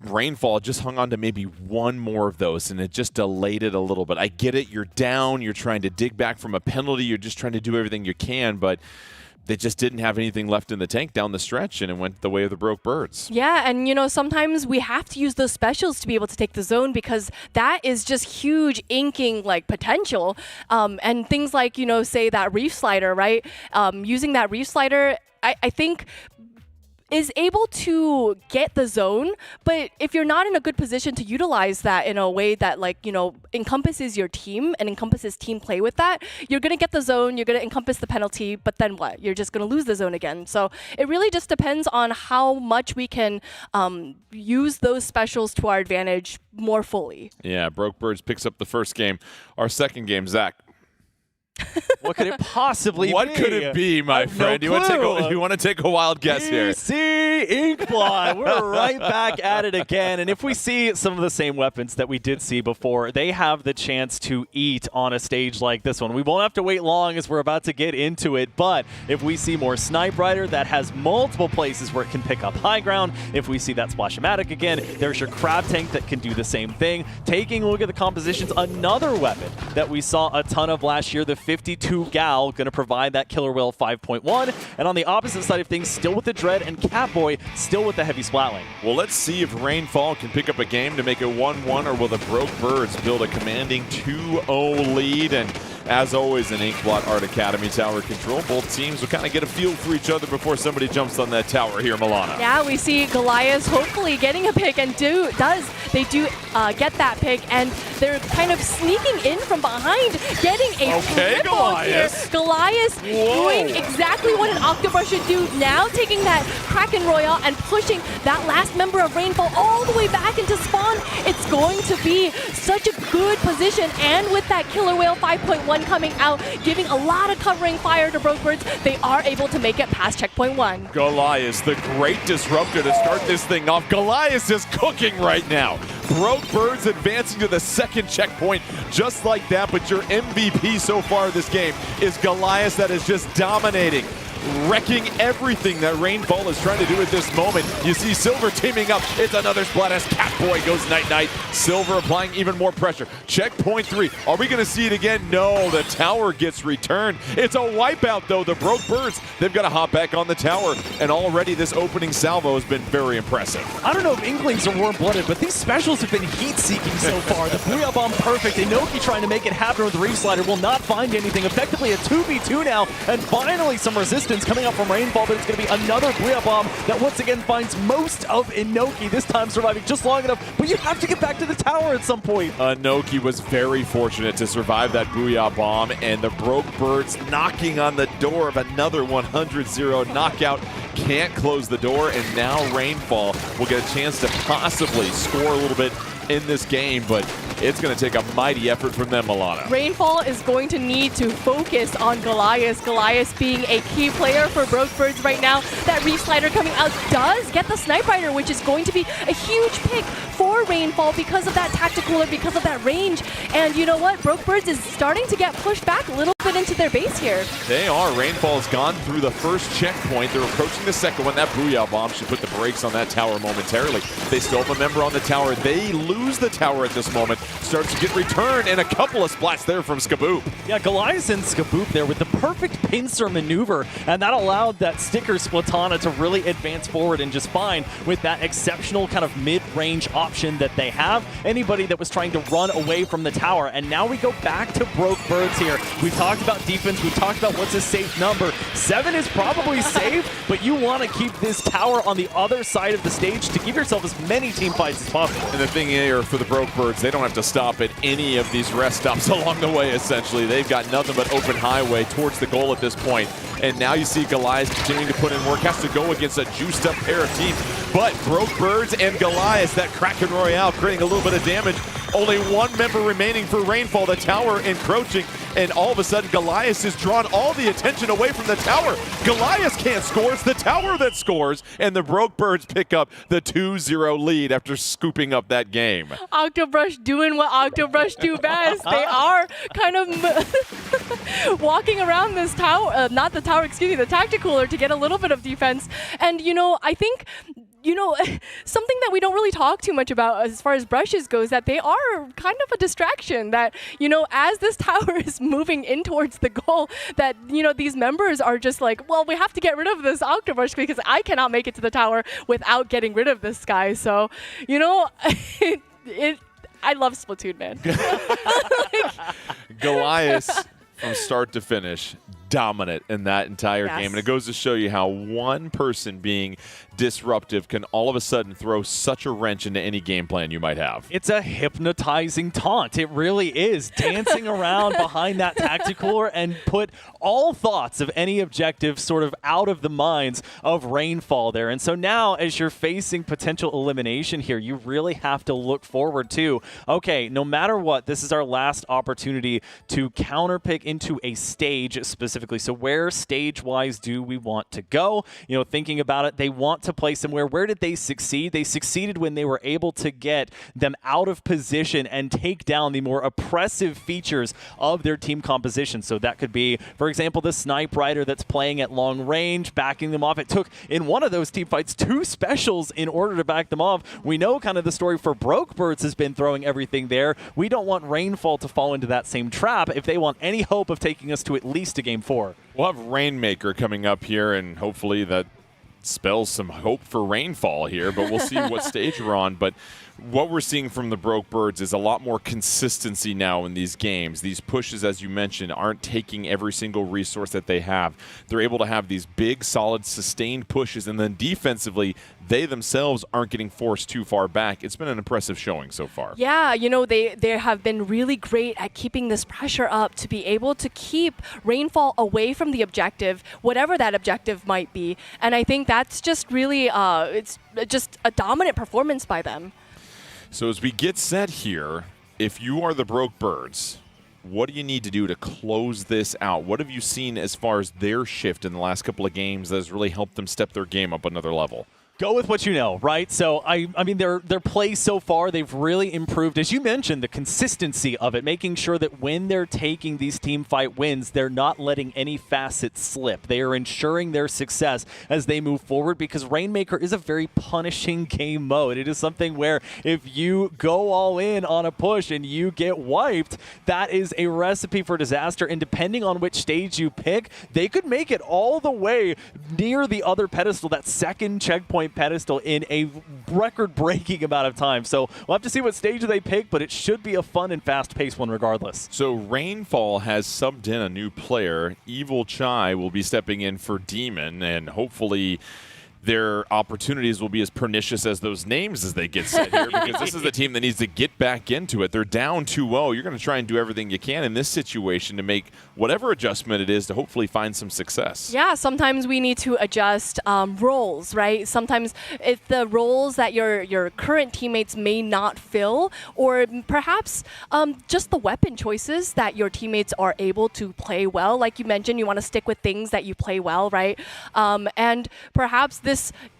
Rainfall just hung on to maybe 1 more of those, and it just delayed it a little bit. I get it. You're down. You're trying to dig back from a penalty. You're just trying to do everything you can, but they just didn't have anything left in the tank down the stretch, and it went the way of the Broke Birds. Yeah, and you know, sometimes we have to use those specials to be able to take the zone because that is just huge inking like potential. And things like, you know, say that Reef Slider, right? Using that Reef Slider, I think is able to get the zone, but if you're not in a good position to utilize that in a way that, like, you know, encompasses your team and encompasses team play with that, you're going to get the zone, you're going to encompass the penalty, but then what? You're just going to lose the zone again. So it really just depends on how much we can use those specials to our advantage more fully. Yeah, Broke Birds picks up the first game. Our second game, Zach. What could it possibly be? What could it be, my friend? No clue. You want to take a wild guess here? PC Inkblot. We're right back at it again. And if we see some of the same weapons that we did see before, they have the chance to eat on a stage like this one. We won't have to wait long as we're about to get into it. But if we see more Snipe Rider that has multiple places where it can pick up high ground, if we see that Splash-O-Matic again, there's your Crab Tank that can do the same thing. Taking a look at the compositions, another weapon that we saw a ton of last year, the 52 Gal, going to provide that Killer Whale 5.1. And on the opposite side of things, still with the Dread and Catboy, still with the heavy Splatling. Well, let's see if Rainfall can pick up a game to make it 1-1, or will the Broke Birds build a commanding 2-0 lead? And as always in Inkblot Art Academy Tower Control, both teams will kind of get a feel for each other before somebody jumps on that tower here, Milana. Yeah, we see Goliath hopefully getting a pick, and they do get that pick, and they're kind of sneaking in from behind, getting a triple here. Goliath doing exactly what an Octobrush should do now, taking that Kraken Royale and pushing that last member of Rainfall all the way back into spawn. It's going to be such a good position, and with that Killer Whale 5.1 coming out, giving a lot of covering fire to Broke Birds, they are able to make it past checkpoint 1. Goliath, the great disruptor to start this thing off. Goliath is cooking right now. Broke Birds advancing to the second checkpoint just like that, but your MVP so far this game is Goliath, that is just dominating, wrecking everything that Rainfall is trying to do at this moment. You see Silver teaming up. It's another splat as Catboy goes night-night. Silver applying even more pressure. Checkpoint 3. Are we going to see it again? No, the tower gets returned. It's a wipeout, though. The Broke Birds, they've got to hop back on the tower, and already this opening salvo has been very impressive. I don't know if Inklings are warm-blooded, but these specials have been heat-seeking so far. The Booyah Bomb perfect. Inoki trying to make it happen with the Reef Slider will not find anything. Effectively a 2v2 now, and finally some resistance coming up from Rainfall, but it's going to be another Booyah Bomb that once again finds most of Inoki, this time surviving just long enough, but you have to get back to the tower at some point. Inoki was very fortunate to survive that Booyah Bomb, and the Broke Birds knocking on the door of another 100-0 knockout. Can't close the door, and now Rainfall will get a chance to possibly score a little bit in this game, but it's going to take a mighty effort from them, Milana. Rainfall is going to need to focus on Goliath. Goliath being a key player for Broke Birds right now. That Reef Slider coming out does get the Snipe Rider, which is going to be a huge pick for Rainfall because of that tactical or because of that range. And you know what? Broke Birds is starting to get pushed back a little bit into their base here. They are. Rainfall's gone through the first checkpoint. They're approaching the second one. That Booyah Bomb should put the brakes on that tower momentarily. They still have a member on the tower. They lose the tower at this moment. Starts to get returned, and a couple of splats there from Skaboop. Yeah, Goliath and Skaboop there with the perfect pincer maneuver, and that allowed that sticker Splatana to really advance forward and just fine with that exceptional kind of mid-range option that they have. Anybody that was trying to run away from the tower, and now we go back to Broke Birds here. We talked about defense, we talked about what's a safe number. 7 is probably safe, but you want to keep this tower on the other side of the stage to give yourself as many team fights as possible. And the thing here for the Broke Birds, they don't have to stop at any of these rest stops along the way, essentially. They've got nothing but open highway towards the goal at this point. And now you see Goliath continuing to put in work, has to go against a juiced up pair of teams. But Broke Birds and Goliath, that Kraken Royale creating a little bit of damage. Only one member remaining for Rainfall, the tower encroaching, and all of a sudden Goliath has drawn all the attention away from the tower. Goliath can't score, it's the tower that scores, and the Broke Birds pick up the 2-0 lead after scooping up that game. Octobrush doing what Octobrush do best. They are kind of walking around this tower, not the tower, excuse me, the tacticooler to get a little bit of defense. And, you know, I think something that we don't really talk too much about as far as brushes goes, that they are kind of a distraction, that, you know, as this tower is moving in towards the goal, that, you know, these members are just like, well, we have to get rid of this Octobrush because I cannot make it to the tower without getting rid of this guy. So, you know, I love Splatoon, man. Goliath, from start to finish, dominant in that entire game. And it goes to show you how one person being disruptive can all of a sudden throw such a wrench into any game plan you might have. It's a hypnotizing taunt. It really is. Dancing around behind that tacticooler and put all thoughts of any objective sort of out of the minds of Rainfall there. And so now, as you're facing potential elimination here, you really have to look forward to, okay, no matter what, this is our last opportunity to counterpick into a stage specifically. So where stage-wise do we want to go? You know, thinking about it, they want to play somewhere. Where did they succeed? They succeeded when they were able to get them out of position and take down the more oppressive features of their team composition. So that could be, for example, the Snipe Rider that's playing at long range, backing them off. It took, in one of those team fights, 2 specials in order to back them off. We know kind of the story for Brokebirds has been throwing everything there. We don't want Rainfall to fall into that same trap if they want any hope of taking us to at least a Game 4. We'll have Rainmaker coming up here, and hopefully that spells some hope for Rainfall here, but we'll see what stage we're on. But what we're seeing from the Brokebirds is a lot more consistency now in these games. These pushes, as you mentioned, aren't taking every single resource that they have. They're able to have these big, solid, sustained pushes, and then defensively, they themselves aren't getting forced too far back. It's been an impressive showing so far. Yeah, you know, they have been really great at keeping this pressure up to be able to keep Rainfall away from the objective, whatever that objective might be. And I think that's just really, it's just a dominant performance by them. So as we get set here, if you are the Brokebirds, what do you need to do to close this out? What have you seen as far as their shift in the last couple of games that has really helped them step their game up another level? Go with what you know, right? So, I mean, their play so far, they've really improved. As you mentioned, the consistency of it, making sure that when they're taking these team fight wins, they're not letting any facets slip. They are ensuring their success as they move forward, because Rainmaker is a very punishing game mode. It is something where if you go all in on a push and you get wiped, that is a recipe for disaster. And depending on which stage you pick, they could make it all the way near the other pedestal, that second checkpoint pedestal, in a record-breaking amount of time. So we'll have to see what stage they pick, but it should be a fun and fast-paced one regardless. So Rainfall has subbed in a new player. Evil Chai will be stepping in for Demon, and hopefully their opportunities will be as pernicious as those names as they get set here, because this is the team that needs to get back into it. They're down 2-0. You're going to try and do everything you can in this situation to make whatever adjustment it is to hopefully find some success. Yeah, sometimes we need to adjust roles, right? Sometimes if the roles that your current teammates may not fill, or perhaps just the weapon choices that your teammates are able to play well. Like you mentioned, you want to stick with things that you play well, right? And perhaps this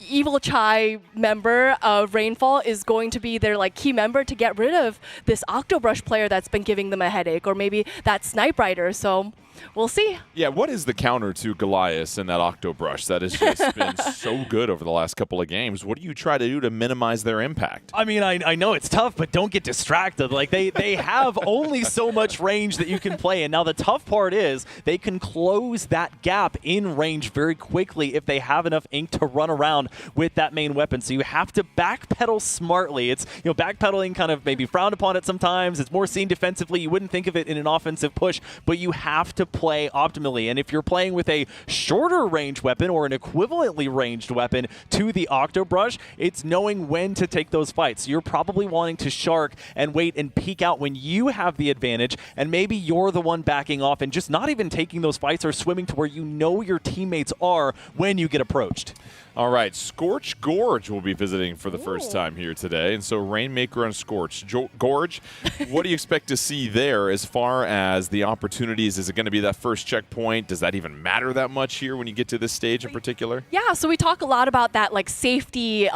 Evil Chai member of Rainfall is going to be their key member to get rid of this Octobrush player that's been giving them a headache, or maybe that Snipe Rider. So we'll see. Yeah, what is the counter to Goliath and that Octobrush that has just been so good over the last couple of games? What do you try to do to minimize their impact? I mean, I know it's tough, but don't get distracted. Like, they have only so much range that you can play. And now the tough part is they can close that gap in range very quickly if they have enough ink to run around with that main weapon. So you have to backpedal smartly. It's, backpedaling kind of maybe frowned upon at sometimes. It's more seen defensively. You wouldn't think of it in an offensive push, but you have to play optimally. And if you're playing with a shorter range weapon or an equivalently ranged weapon to the Octobrush, it's knowing when to take those fights. You're probably wanting to shark and wait and peek out when you have the advantage, and maybe you're the one backing off and just not even taking those fights or swimming to where you know your teammates are when you get approached. All right, Scorch Gorge will be visiting for the first time here today. And so Rainmaker and Scorch. Gorge, what do you expect to see there as far as the opportunities? Is it going to be that first checkpoint? Does that even matter that much here when you get to this stage in particular? Yeah, so we talk a lot about that safety,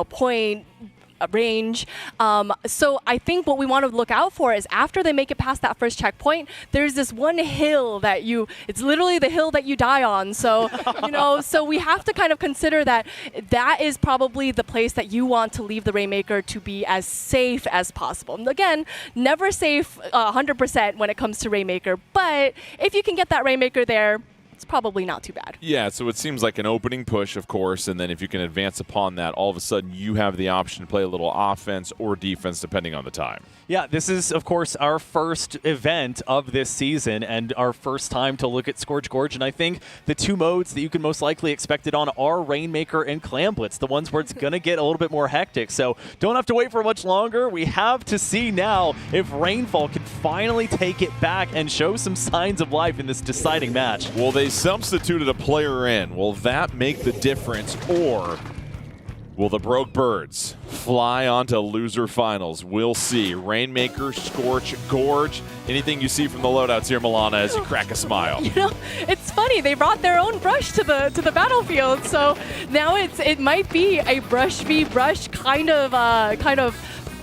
point range. So I think what we want to look out for is after they make it past that first checkpoint, there's this one hill that it's literally the hill that you die on. So, so we have to kind of consider that is probably the place that you want to leave the Rainmaker to be as safe as possible. And again, never safe 100% when it comes to Rainmaker, but if you can get that Rainmaker there, it's probably not too bad. Yeah, so it seems like an opening push, of course, and then if you can advance upon that, all of a sudden you have the option to play a little offense or defense depending on the time. Yeah, this is, of course, our first event of this season and our first time to look at Scorch Gorge, and I think the two modes that you can most likely expect it on are Rainmaker and Clam Blitz, the ones where it's going to get a little bit more hectic. So don't have to wait for much longer. We have to see now if Rainfall can finally take it back and show some signs of life in this deciding match. Well, they substituted a player in. Will that make the difference, or will the Broke Birds fly on to loser finals? We'll see. Rainmaker, Scorch, Gorge. Anything you see from the loadouts here, Milana, as you crack a smile? You know, it's funny. They brought their own brush to the battlefield, so now it might be a brush v brush kind of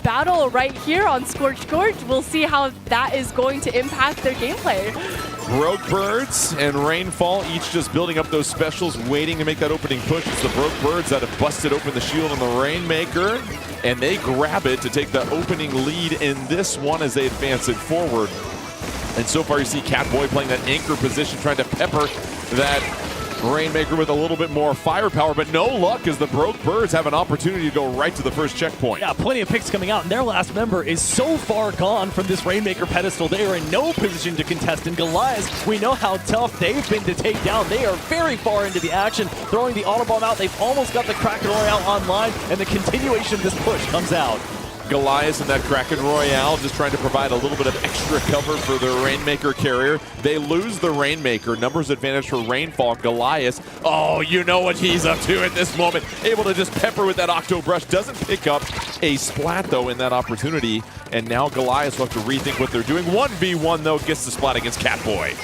battle right here on Scorch Gorge. We'll see how that is going to impact their gameplay. Broke Birds and Rainfall each just building up those specials, waiting to make that opening push. It's the Broke Birds that have busted open the shield on the Rainmaker, and they grab it to take the opening lead in this one as they advance it forward. And so far you see Catboy playing that anchor position, trying to pepper that Rainmaker with a little bit more firepower, but no luck as the Broke Birds have an opportunity to go right to the first checkpoint. Yeah, plenty of picks coming out, and their last member is so far gone from this Rainmaker pedestal. They are in no position to contest, and Goliath, we know how tough they've been to take down. They are very far into the action, throwing the Autobomb out. They've almost got the Kraken Royale online, and the continuation of this push comes out. Goliath and that Kraken Royale just trying to provide a little bit of extra cover for the Rainmaker carrier. They lose the Rainmaker. Numbers advantage for Rainfall. Goliath, oh, you know what he's up to at this moment. Able to just pepper with that Octo Brush. Doesn't pick up a splat, though, in that opportunity. And now Goliath will have to rethink what they're doing. 1v1, though, gets the splat against Catboy.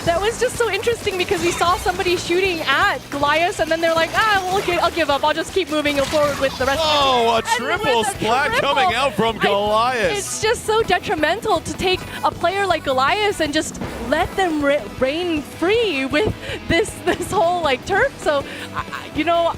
That was just so interesting because we saw somebody shooting at Goliath, and then they're like, I'll give up. I'll just keep moving forward with the rest of it. A triple splat coming out from Goliath. It's just so detrimental to take a player like Goliath and just let them reign free with this whole like turf. So, you know,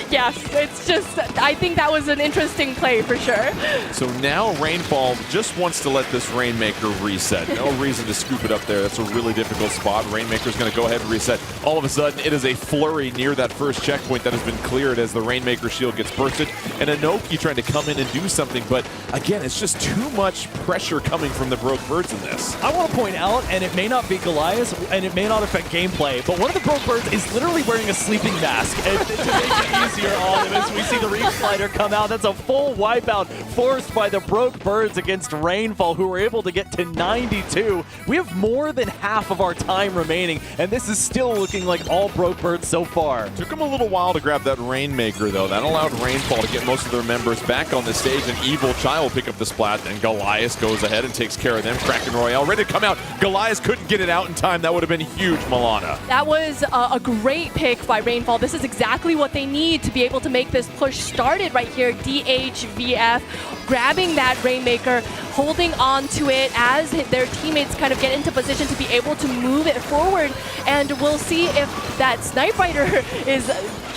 yes, it's just, I think that was an interesting play for sure. So now Rainfall just wants to let this Rainmaker reset. No reason to scoop it up there. That's a really difficult spot. Rainmaker's going to go ahead and reset. All of a sudden, it is a flurry near that first checkpoint that has been cleared as the Rainmaker shield gets bursted. And Inoki trying to come in and do something. But again, it's just too much pressure coming from the Broke Birds in this. I want to point out, and it may not be Goliath, and it may not affect gameplay, but one of the Broke Birds is literally wearing a sleeping mask. And to make it easier on him as we see the Reef Slider come out. That's a full wipeout forced by the Broke Birds against Rainfall, who were able to get to 92. We have more than half of our time remaining, and this is still looking like all Broke Birds so far. Took them a little while to grab that Rainmaker, though. That allowed Rainfall to get most of their members back on the stage, and Evil Child will pick up the splat, and Goliath goes ahead and takes care of them. Kraken Royale ready to come out. Goliath couldn't get it out in time. That would have been huge, Milana. That was a great pick by Rainfall. This is exactly what they need to be able to make this push started right here. DHVF grabbing that Rainmaker, holding on to it as their teammates kind of get into position to be able to move it forward. And we'll see if that Snipe Rider is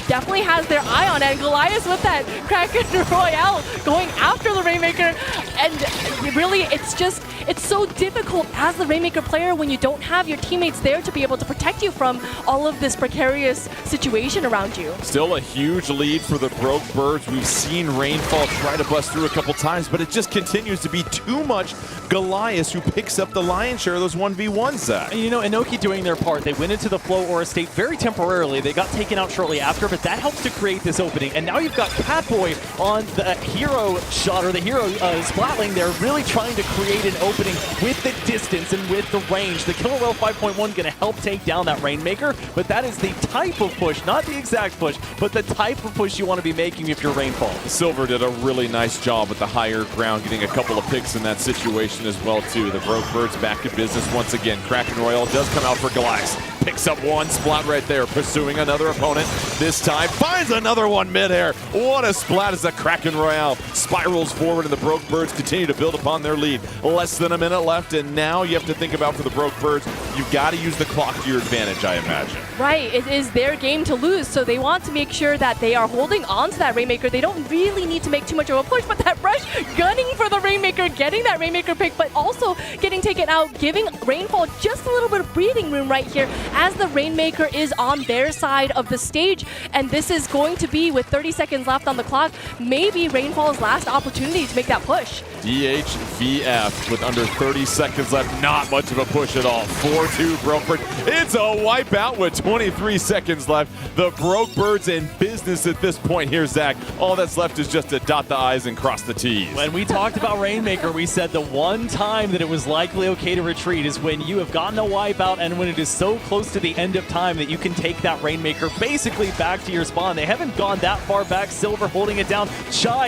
definitely has their eye on it. And Goliath with that Kraken Royale going after the Rainmaker. And really, it's so difficult as the Rainmaker player when you don't have your teammates there to be able to protect you from all of this precarious situation around you. Still a huge lead for the Broke Birds. We've seen Rainfall try to bust through a couple times, but it just continues to be too much Goliath who picks up the lion's share of those 1v1s, Zach. And you know, Inoki doing their part. They went into the Flow Aura state very temporarily. They got taken out shortly after, but that helps to create this opening. And now you've got Catboy on the hero shot, or the hero splat lane. They're really trying to create an opening with the distance and with the range. The Killer Whale 5.1 going to help take down that Rainmaker, but that is the type of push, not the exact push, but the type of push you want to be making if you're Rainfall. Silver did a really nice job with the higher ground, getting a couple of picks in that situation as well, too. The Broke Birds back in business once again. Kraken Royale does come out for Goliath. Picks up one splat right there, pursuing another opponent. This time finds another one midair. What a splat as the Kraken Royale spirals forward, and the Broke Birds continue to build upon their lead. Less than a minute left, and now you have to think about, for the Broke Birds, you've got to use the clock to your advantage, I imagine. Right, it is their game to lose, so they want to make sure that they are holding on to that Rainmaker. They don't really need to make too much of a push, but that Rush gunning for the Rainmaker, getting that Rainmaker pick, but also getting taken out, giving Rainfall just a little bit of breathing room right here as the Rainmaker is on their side of the stage. And this is going to be, with 30 seconds left on the clock, maybe Rainfall's last opportunity to make that push. DHVF with under 30 seconds left. Not much of a push at all. 4-2 Brokebird. It's a wipeout with 23 seconds left. The Brokebirds in business at this point here, Zach. All that's left is just to dot the I's and cross the T's. When we talked about Rainmaker, we said the one time that it was likely okay to retreat is when you have gotten a wipeout and when it is so close to the end of time that you can take that Rainmaker basically back to your spawn. They haven't gone that far back. Silver holding it down.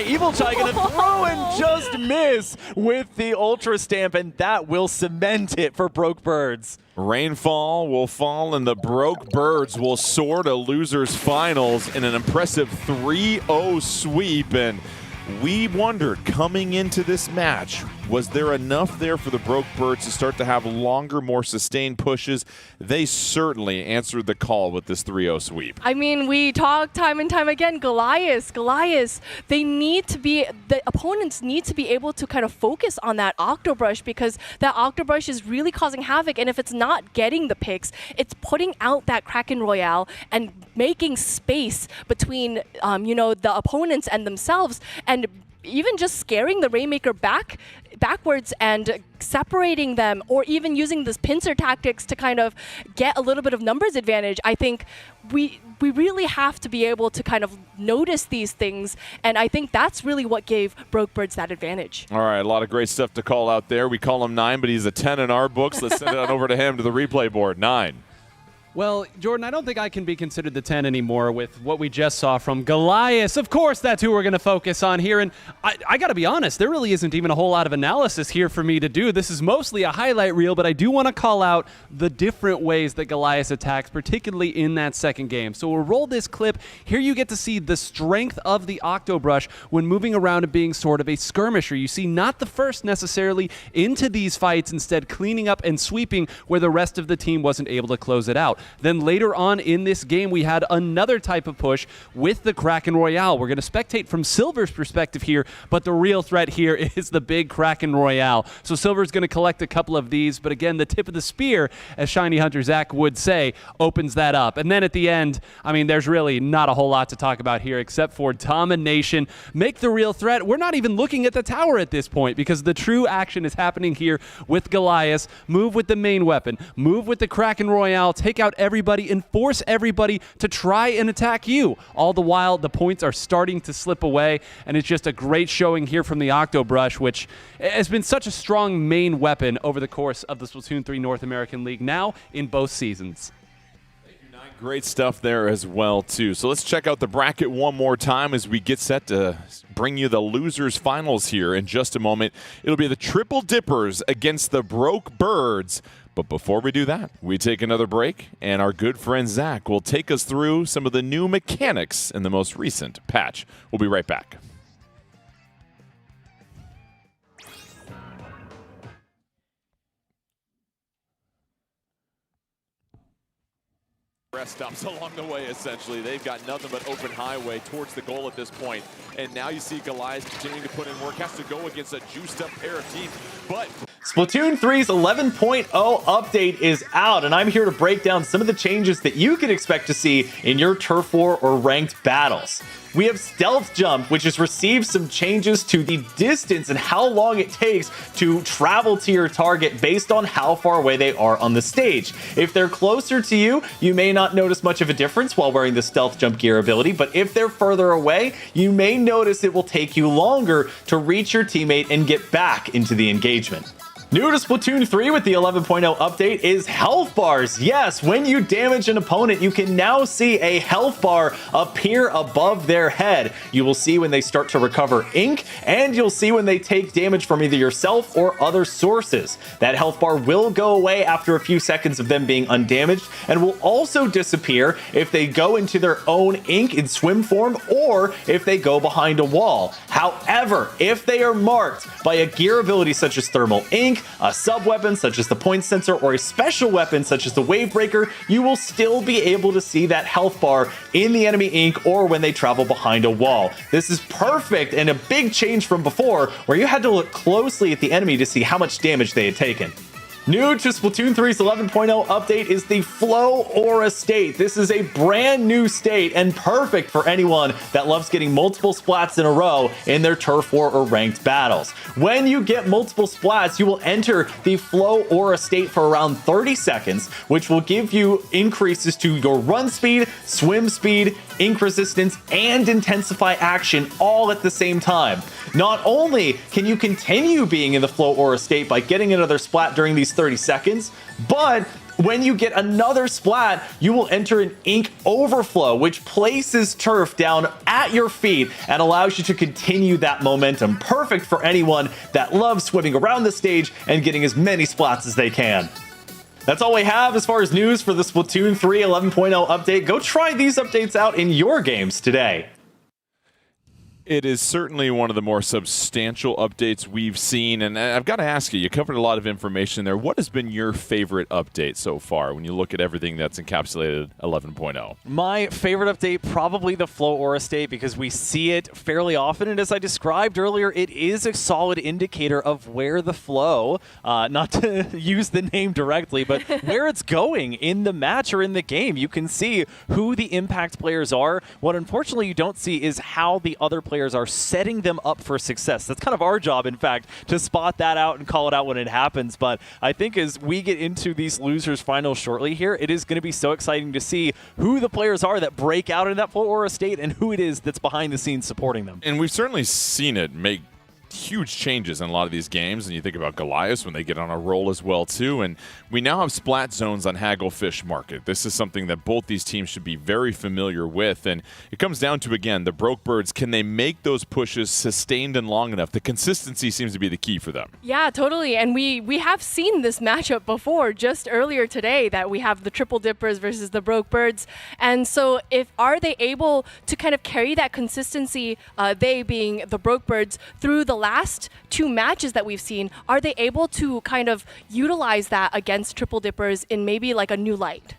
Evil Chai gonna throw and just miss with the Ultra Stamp, and that will cement it for Brokebirds. Rainfall will fall, and the Brokebirds will soar to losers finals in an impressive 3-0 sweep. And we wondered coming into this match, was there enough there for the Brokebirds to start to have longer, more sustained pushes? They certainly answered the call with this 3-0 sweep. I mean, we talk time and time again, Goliath, they need to be, the opponents need to be able to kind of focus on that Octobrush, because that Octobrush is really causing havoc, and if it's not getting the picks, it's putting out that Kraken Royale and making space between, the opponents and themselves, and even just scaring the Rainmaker backwards and separating them, or even using this pincer tactics to kind of get a little bit of numbers advantage. I think we really have to be able to kind of notice these things, and I think that's really what gave Brokebirds that advantage. All right, a lot of great stuff to call out there. We call him 9, but he's a 10 in our books. Let's send it on over to him, to the replay board. 9. Well, Jordan, I don't think I can be considered the 10 anymore with what we just saw from Goliath. Of course, that's who we're going to focus on here. And I got to be honest, there really isn't even a whole lot of analysis here for me to do. This is mostly a highlight reel, but I do want to call out the different ways that Goliath attacks, particularly in that second game. So we'll roll this clip. Here you get to see the strength of the Octobrush when moving around and being sort of a skirmisher. You see not the first necessarily into these fights, instead cleaning up and sweeping where the rest of the team wasn't able to close it out. Then later on in this game, we had another type of push with the Kraken Royale. We're going to spectate from Silver's perspective here, but the real threat here is the big Kraken Royale. So Silver's going to collect a couple of these, but again, the tip of the spear, as Shiny Hunter Zach would say, opens that up. And then at the end, I mean, there's really not a whole lot to talk about here except for domination. Make the real threat. We're not even looking at the tower at this point, because the true action is happening here with Goliath. Move with the main weapon. Move with the Kraken Royale. Take out everybody and force everybody to try and attack you. All the while, the points are starting to slip away, and it's just a great showing here from the Octobrush, which has been such a strong main weapon over the course of the Splatoon 3 North American League now in both seasons. Great stuff there as well, too. So let's check out the bracket one more time as we get set to bring you the losers finals here in just a moment. It'll be the Triple Dippers against the Brokebirds. But before we do that, we take another break, and our good friend Zach will take us through some of the new mechanics in the most recent patch. We'll be right back. Rest stops along the way, essentially. They've got nothing but open highway towards the goal at this point. And now you see Goliath continuing to put in work. Has to go against a juiced-up pair of teams. But Splatoon 3's 11.0 update is out, and I'm here to break down some of the changes that you can expect to see in your Turf War or ranked battles. We have Stealth Jump, which has received some changes to the distance and how long it takes to travel to your target based on how far away they are on the stage. If they're closer to you, you may not notice much of a difference while wearing the Stealth Jump gear ability, but if they're further away, you may notice it will take you longer to reach your teammate and get back into the engagement. New to Splatoon 3 with the 11.0 update is health bars. Yes, when you damage an opponent, you can now see a health bar appear above their head. You will see when they start to recover ink, and you'll see when they take damage from either yourself or other sources. That health bar will go away after a few seconds of them being undamaged, and will also disappear if they go into their own ink in swim form or if they go behind a wall. However, if they are marked by a gear ability such as thermal ink, a sub-weapon such as the point sensor or a special weapon such as the wave breaker, you will still be able to see that health bar in the enemy ink or when they travel behind a wall. This is perfect and a big change from before where you had to look closely at the enemy to see how much damage they had taken. New to Splatoon 3's 11.0 update is the Flow Aura state. This is a brand new state and perfect for anyone that loves getting multiple splats in a row in their Turf War or ranked battles. When you get multiple splats, you will enter the Flow Aura state for around 30 seconds, which will give you increases to your run speed, swim speed, ink resistance, and intensify action all at the same time. Not only can you continue being in the Flow Aura state by getting another splat during these 30 seconds, but when you get another splat, you will enter an ink overflow, which places turf down at your feet and allows you to continue that momentum. Perfect for anyone that loves swimming around the stage and getting as many splats as they can. That's all we have as far as news for the Splatoon 3 11.0 update. Go try these updates out in your games today. It is certainly one of the more substantial updates we've seen, and I've got to ask you, you covered a lot of information there. What has been your favorite update so far when you look at everything that's encapsulated 11.0? My favorite update, probably the Flow Aura state, because we see it fairly often, and as I described earlier, it is a solid indicator of where the flow, not to use the name directly, but where it's going in the match or in the game. You can see who the impact players are. What unfortunately you don't see is how the other players are setting them up for success. That's kind of our job, in fact, to spot that out and call it out when it happens. But I think as we get into these losers finals shortly here, it is going to be so exciting to see who the players are that break out in that Flow Aura state and who it is that's behind the scenes supporting them. And we've certainly seen it make huge changes in a lot of these games, and you think about Goliath when they get on a roll as well too, and we now have splat zones on Hagglefish Market. This is something that both these teams should be very familiar with, and it comes down to, again, the Broke Birds. Can they make those pushes sustained and long enough? The consistency seems to be the key for them. Yeah, totally. And we have seen this matchup before, just earlier today, that we have the Triple Dippers versus the Broke Birds. And so are they able to kind of carry that consistency, they being the Broke Birds, through the last two matches that we've seen? Are they able to kind of utilize that against Triple Dippers in maybe like a new light?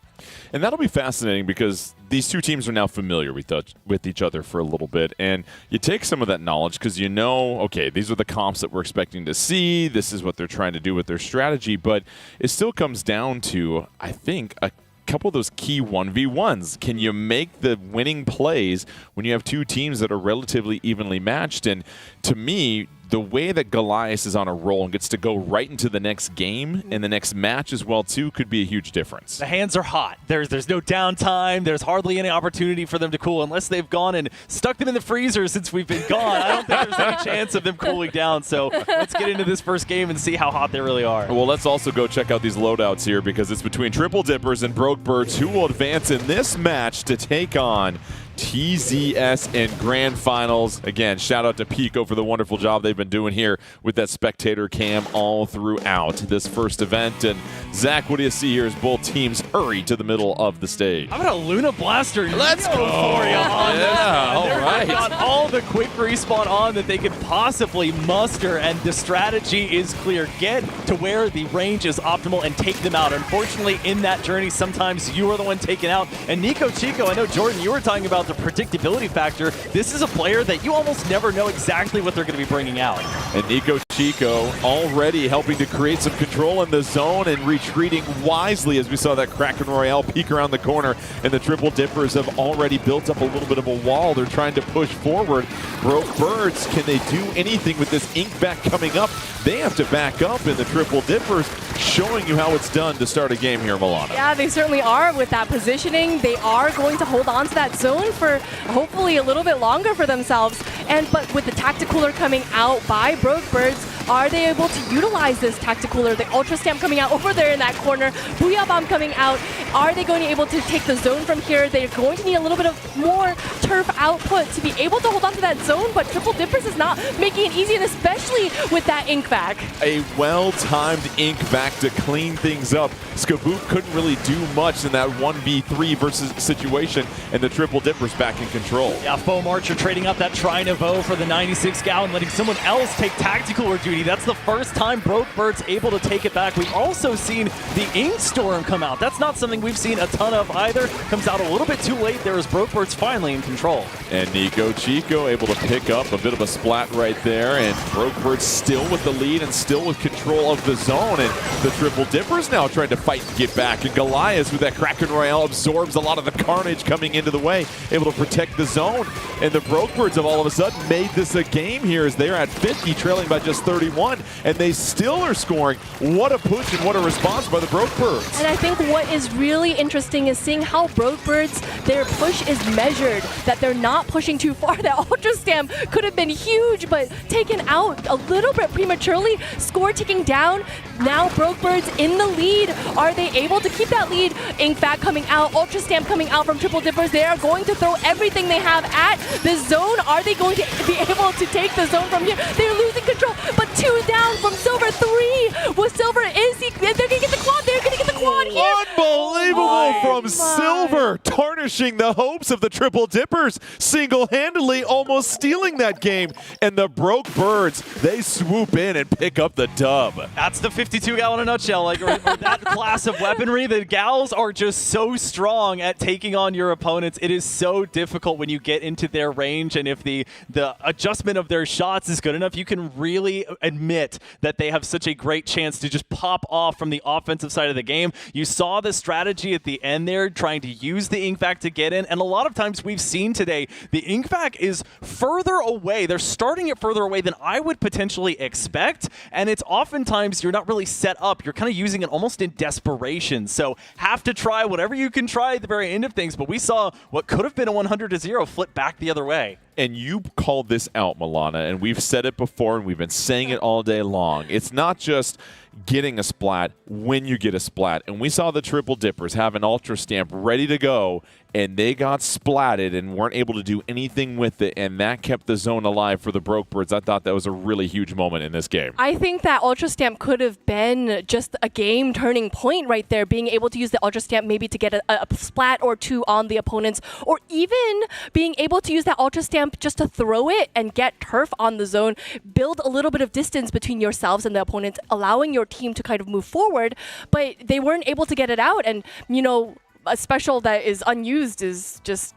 And that'll be fascinating because these two teams are now familiar with each other for a little bit, and you take some of that knowledge because you know, okay, these are the comps that we're expecting to see, this is what they're trying to do with their strategy, but it still comes down to, I think, a couple of those key 1v1s. Can you make the winning plays when you have two teams that are relatively evenly matched? And to me, the way that Goliath is on a roll and gets to go right into the next game and the next match as well too could be a huge difference. The hands are hot. There's no downtime. There's hardly any opportunity for them to cool unless they've gone and stuck them in the freezer since we've been gone. I don't think there's any chance of them cooling down. So let's get into this first game and see how hot they really are. Well, let's also go check out these loadouts here because it's between Triple Dippers and Broke Birds who will advance in this match to take on TZS in Grand Finals. Again, shout out to Pico for the wonderful job they've been doing here with that spectator cam all throughout this first event. And Zach, what do you see here as both teams hurry to the middle of the stage? How about a Luna Blaster? Let's go for you on yeah, all right. They've got all the quick respawn on that they could possibly muster, and the strategy is clear. Get to where the range is optimal and take them out. Unfortunately, in that journey, sometimes you are the one taken out. And Nico Chico, I know, Jordan, you were talking about the predictability factor. This is a player that you almost never know exactly what they're going to be bringing out. And Nico Chico already helping to create some control in the zone and retreating wisely as we saw that Kraken Royale peek around the corner, and the Triple Dippers have already built up a little bit of a wall. They're trying to push forward. Broke Birds, can they do anything with this ink back coming up? They have to back up, and the Triple Dippers showing you how it's done to start a game here, Milana. Yeah, they certainly are with that positioning. They are going to hold on to that zone for hopefully a little bit longer for themselves. But with the Tacticooler coming out by Broke Birds, are they able to utilize this Tacticooler? The Ultra Stamp coming out over there in that corner, Booyah Bomb coming out, Are they going to be able to take the zone from here? They're going to need a little bit of more turf output to be able to hold on to that zone, but Triple Dippers is not making it easy, and especially with that ink vac. A well-timed ink vac to clean things up. Skaboop couldn't really do much in that 1v3 versus situation, and the Triple Dippers back in control. Yeah, Foam Archer trading up that Tri-Nouveau for the 96 gallon, letting someone else take tactical duty. That's the first time Brokebird's able to take it back. We've also seen the Ink Storm come out. That's not something we've seen a ton of either. Comes out a little bit too late there as Brokebird's finally in control. And Nico Chico able to pick up a bit of a splat right there, and Brokebird still with the lead and still with control of the zone, and the Triple Dippers now trying to fight and get back, and Goliath with that Kraken Royale absorbs a lot of the carnage coming into the way, able to protect the zone, and the Brokebirds have all of a sudden made this a game here as they're at 50, trailing by just 31, and they still are scoring. What a push and what a response by the Brokebirds. And I think what is really interesting is seeing how Brokebirds, their push is measured, that they're not pushing too far. That Ultra Stamp could have been huge, but taken out a little bit prematurely. Score ticking down. Now Brokebirds in the lead. Are they able to keep that lead? Ink vac coming out, Ultra Stamp coming out from Triple Dippers. They are going to throw everything they have at the zone. Are they going to be able to take the zone from here? They're losing control, but 2 down from Silver, 3 with Silver. They're going to get the quad. They're going to get the quad here. Unbelievable from Silver, tarnishing the hopes of the Triple Dippers, single-handedly almost stealing that game. And the Brokebirds, they swoop in and pick up the dub. That's the 52 gal in a nutshell. Like, or that class of weaponry, the gals are just so strong at taking on your opponents. It is so difficult when you get into their range, and if the adjustment of their shots is good enough, you can really admit that they have such a great chance to just pop off from the offensive side of the game. You saw the strategy at the end there, trying to use the ink vac to get in, and a lot of times we've seen today, the ink vac is further away. They're starting it further away than I would potentially expect, and it's oftentimes you're not really set up. You're kind of using it almost in desperation, so have to try whatever you can try at the very end of things, but we saw what could have been a 100-0 flip back the other way. And you called this out, Milana, and we've said it before, and we've been saying it all day long. It's not just getting a splat when you get a splat. And we saw the Triple Dippers have an Ultra Stamp ready to go, and they got splatted and weren't able to do anything with it, and that kept the zone alive for the Brokebirds. I thought that was a really huge moment in this game. I think that Ultra Stamp could have been just a game turning point right there, being able to use the Ultra Stamp maybe to get a splat or two on the opponents, or even being able to use that Ultra Stamp just to throw it and get turf on the zone, build a little bit of distance between yourselves and the opponents, allowing your team to kind of move forward, but they weren't able to get it out. And, you know, a special that is unused is just,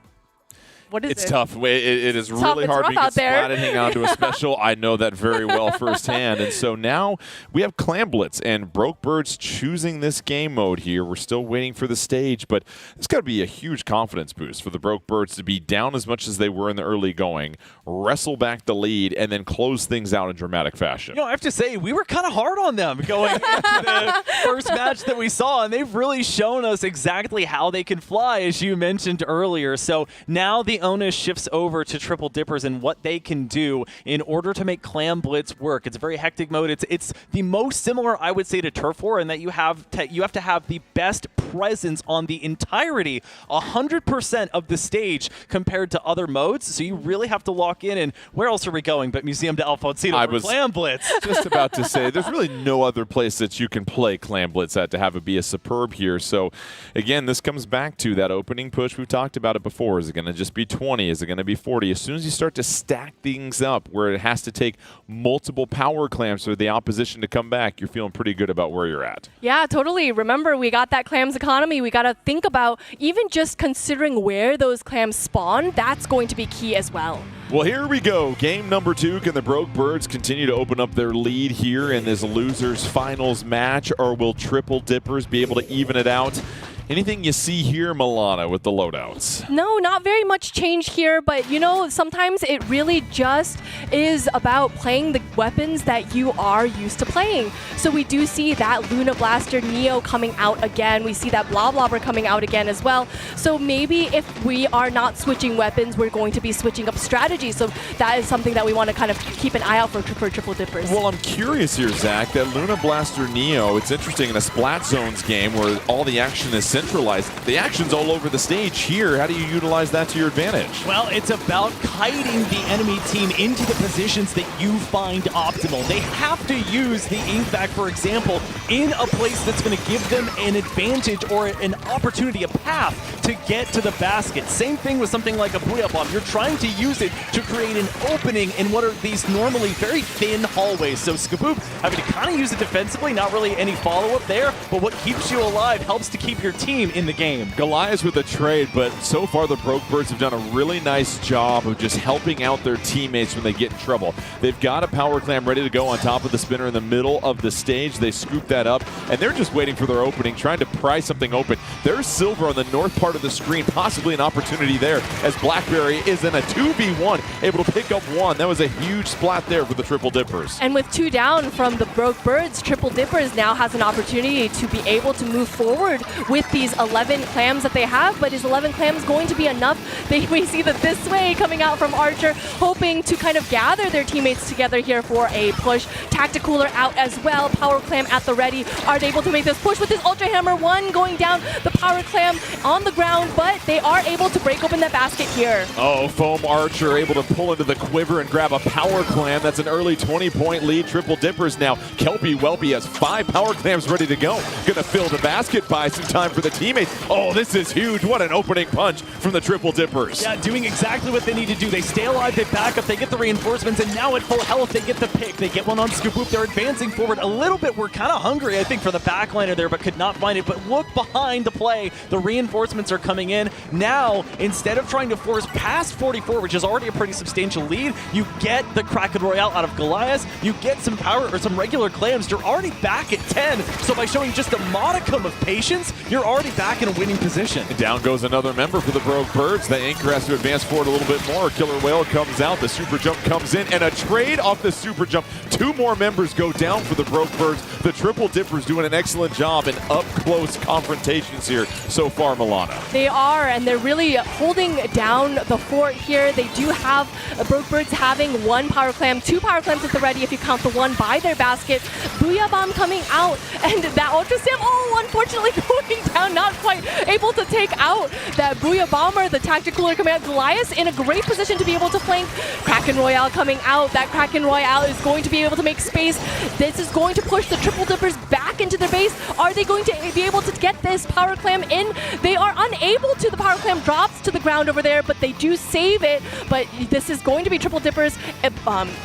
what is it? It's tough. It is really hard to get splatted, hang on to a special. I know that very well firsthand. And so now we have Clam Blitz and Brokebirds choosing this game mode here. We're still waiting for the stage, but it's got to be a huge confidence boost for the Brokebirds to be down as much as they were in the early going, wrestle back the lead, and then close things out in dramatic fashion. You know, I have to say, we were kind of hard on them going into the first match that we saw, and they've really shown us exactly how they can fly, as you mentioned earlier. So now the onus shifts over to Triple Dippers and what they can do in order to make Clam Blitz work. It's a very hectic mode. It's the most similar, I would say, to Turf War in that you have to have the best presence on the entirety, 100% of the stage compared to other modes. So you really have to lock in. And where else are we going but Museum de Alfonsino for Clam Blitz? Just about to say, there's really no other place that you can play Clam Blitz at to have it be a superb here. So again, this comes back to that opening push. We've talked about it before. Is it going to just be 20? Is it going to be 40? As soon as you start to stack things up where it has to take multiple power clams for the opposition to come back, you're feeling pretty good about where you're at. Yeah, totally. Remember, we got that clams economy. We got to think about even just considering where those clams spawn. That's going to be key as well. Well, here we go. Game number 2. Can the Brokebirds continue to open up their lead here in this losers finals match, or will Triple Dippers be able to even it out? Anything you see here, Milana, with the loadouts? No, not very much change here, but you know, sometimes it really just is about playing the weapons that you are used to playing. So we do see that Luna Blaster Neo coming out again. We see that Bloblobber coming out again as well. So maybe if we are not switching weapons, we're going to be switching up strategy. So that is something that we want to kind of keep an eye out for Triple Dippers. Well, I'm curious here, Zach, that Luna Blaster Neo, it's interesting in a Splat Zones game where all the action is centered decentralized. The action's all over the stage here. How do you utilize that to your advantage? Well, it's about kiting the enemy team into the positions that you find optimal. They have to use the ink bag, for example, in a place that's going to give them an advantage or an opportunity, a path to get to the basket. Same thing with something like a Booyah Bomb. You're trying to use it to create an opening in what are these normally very thin hallways. So Skaboop having to kind of use it defensively, not really any follow-up there, but what keeps you alive helps to keep your team in the game. Goliath with a trade, but so far the Broke Birds have done a really nice job of just helping out their teammates when they get in trouble. They've got a power clam ready to go on top of the spinner in the middle of the stage. They scoop that up, and they're just waiting for their opening, trying to pry something open. There's Silver on the north part of the screen, possibly an opportunity there as Blackberry is in a 2v1, able to pick up one. That was a huge splat there for the Triple Dippers. And with 2 down from the Broke Birds, Triple Dippers now has an opportunity to be able to move forward with these 11 clams that they have, but is 11 clams going to be enough? We see that this way coming out from Archer, hoping to kind of gather their teammates together here for a push. Tacticooler out as well, Power Clam at the ready. Are they able to make this push with this Ultra Hammer? One going down, the Power Clam on the ground, but they are able to break open that basket here. Oh, Foam Archer able to pull into the quiver and grab a Power Clam. That's an early 20-point lead. Triple Dippers now. Kelpie Welpy has 5 Power Clams ready to go. Gonna fill the basket, buy some time for the teammates. Oh, this is huge. What an opening punch from the Triple Dippers. Yeah, doing exactly what they need to do. They stay alive, they back up, they get the reinforcements, and now at full health, they get the pick. They get one on Skaboop. They're advancing forward a little bit. We're kind of hungry, I think, for the backliner there, but could not find it. But look behind the play. The reinforcements are coming in. Now, instead of trying to force past 44, which is already a pretty substantial lead, you get the Kraken Royale out of Goliath. You get some power or some regular clams. You're already back at 10. So by showing just a modicum of patience, you're already back in a winning position. And down goes another member for the Broke Birds. The Anchor has to advance forward a little bit more. Killer Whale comes out. The Super Jump comes in. And a trade off the Super Jump. 2 more members go down for the Broke Birds. The Triple Dippers doing an excellent job in up-close confrontations here so far, Milana. They are, and they're really holding down the fort here. They do have Broke Birds having 1 Power Clam, 2 Power Clams at the ready if you count the one by their basket. Booyah Bomb coming out, and that Ultra Slam, oh, unfortunately going down, not quite able to take out that Booyah Bomber. The Tacticooler coming out. Goliath in a great position to be able to flank. Kraken Royale coming out. That Kraken Royale is going to be able to make space. This is going to push the Triple Dippers back into their base. Are they going to be able to get this Power Clam in? They are unable to. The Power Clam drops to the ground over there, but they do save it. But this is going to be Triple Dippers'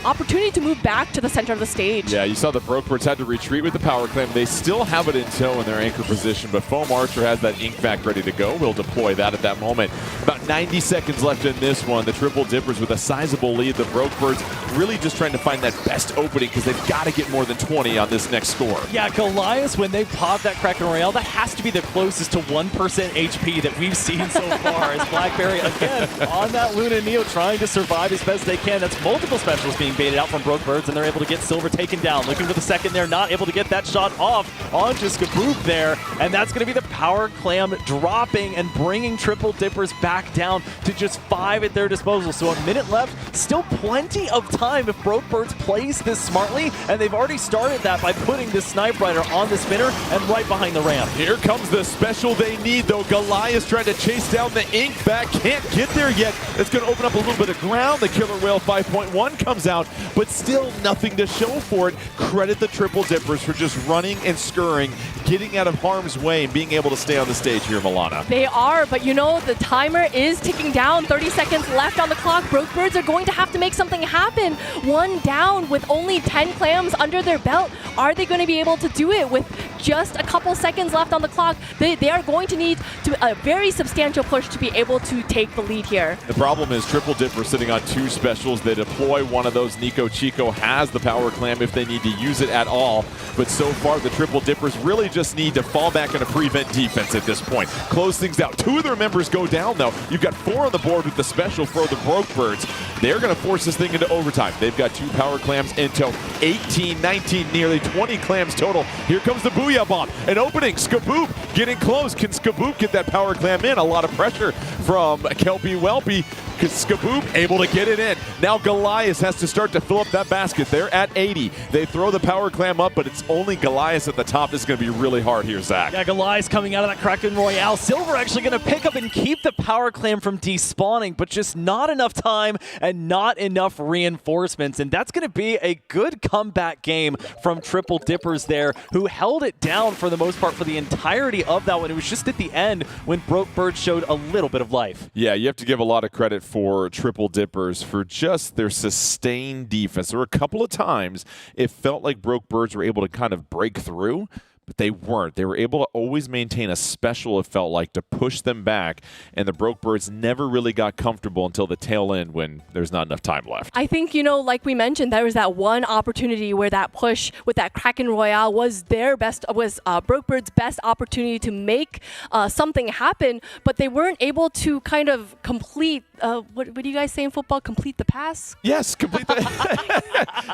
opportunity to move back to the center of the stage. Yeah, you saw the Broke Birds had to retreat with the Power Clam. They still have it in tow in their anchor position, but Foam Archer has that ink back ready to go. We'll deploy that at that moment. About 90 seconds left in this one. The Triple Dippers with a sizable lead. The Broke Birds really just trying to find that best opening because they've got to get more than 20 on this next score. Yeah, Goliath, when they pop that Kraken Royale, that has to be the closest to 1% HP that we've seen so far. As Blackberry, again, on that Luna Neo, trying to survive as best they can. That's multiple specials being baited out from Broke Birds, and they're able to get Silver taken down. Looking for the second there, not able to get that shot off onto Skaboop there, and that's going to be the Power Clam dropping and bringing Triple Dippers back down to just 5 at their disposal. So a minute left, still plenty of time if Broke Birds plays this smartly, and they've already started that by putting this Snipe Rider on the spinner and right behind the ramp. Here comes the special they need, though. Goliath trying to chase down the ink back. Can't get there yet. It's going to open up a little bit of ground. The Killer Whale 5.1 comes out, but still nothing to show for it. Credit the Triple Dippers for just running and scurrying, getting out of harm's way, and being able to stay on the stage here, Milana. They are, but you know, the timer is ticking down. 30 seconds left on the clock. Broke Birds are going to have to make something happen. 1 down with only 10 clams under their belt. Are they going to be able to do it with just a couple seconds left on the clock? They are going to need a very substantial push to be able to take the lead here. The problem is Triple Dipper sitting on 2 specials. They deploy one of those. Nico Chico has the Power Clam if they need to use it at all. But so far, the Triple Dippers really just need to fall back into prevent defense at this point. Close things out. 2 of their members go down, though. You've got 4 on the board with the special for the Broke Birds. They're going to force this thing into overtime. They've got 2 Power Clams in tow. 18, 19, nearly 20 clams total. Here comes the Booyah Bomb. An opening. Skaboop getting close. Can Skaboop get that power clam in? A lot of pressure from Kelpie Welpie. Skaboop able to get it in. Now Goliath has to start to fill up that basket. They're at 80. They throw the power clam up, but it's only Goliath at the top. This is going to be really hard here, Zach. Yeah, Goliath coming out of that Kraken Royale. Silver actually going to pick up and keep the power clam from despawning, but just not enough time and not enough reinforcements. And that's going to be a good comeback game from Triple Dippers there, who held it down for the most part for the entirety of that one. It was just at the end when Broke Bird showed a little bit of life. Yeah, you have to give a lot of credit for Triple Dippers for just their sustained defense. There were a couple of times it felt like Broke Birds were able to kind of break through, but they weren't. They were able to always maintain a special, it felt like, to push them back, and the Broke Birds never really got comfortable until the tail end when there's not enough time left. I think, like we mentioned, there was that one opportunity where that push with that Kraken Royale was Broke Bird's best opportunity to make something happen, but they weren't able to kind of complete, what do you guys say in football, complete the pass? Yes, complete the...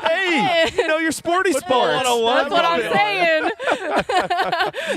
Hey, you're sporty sports. That's what I'm saying.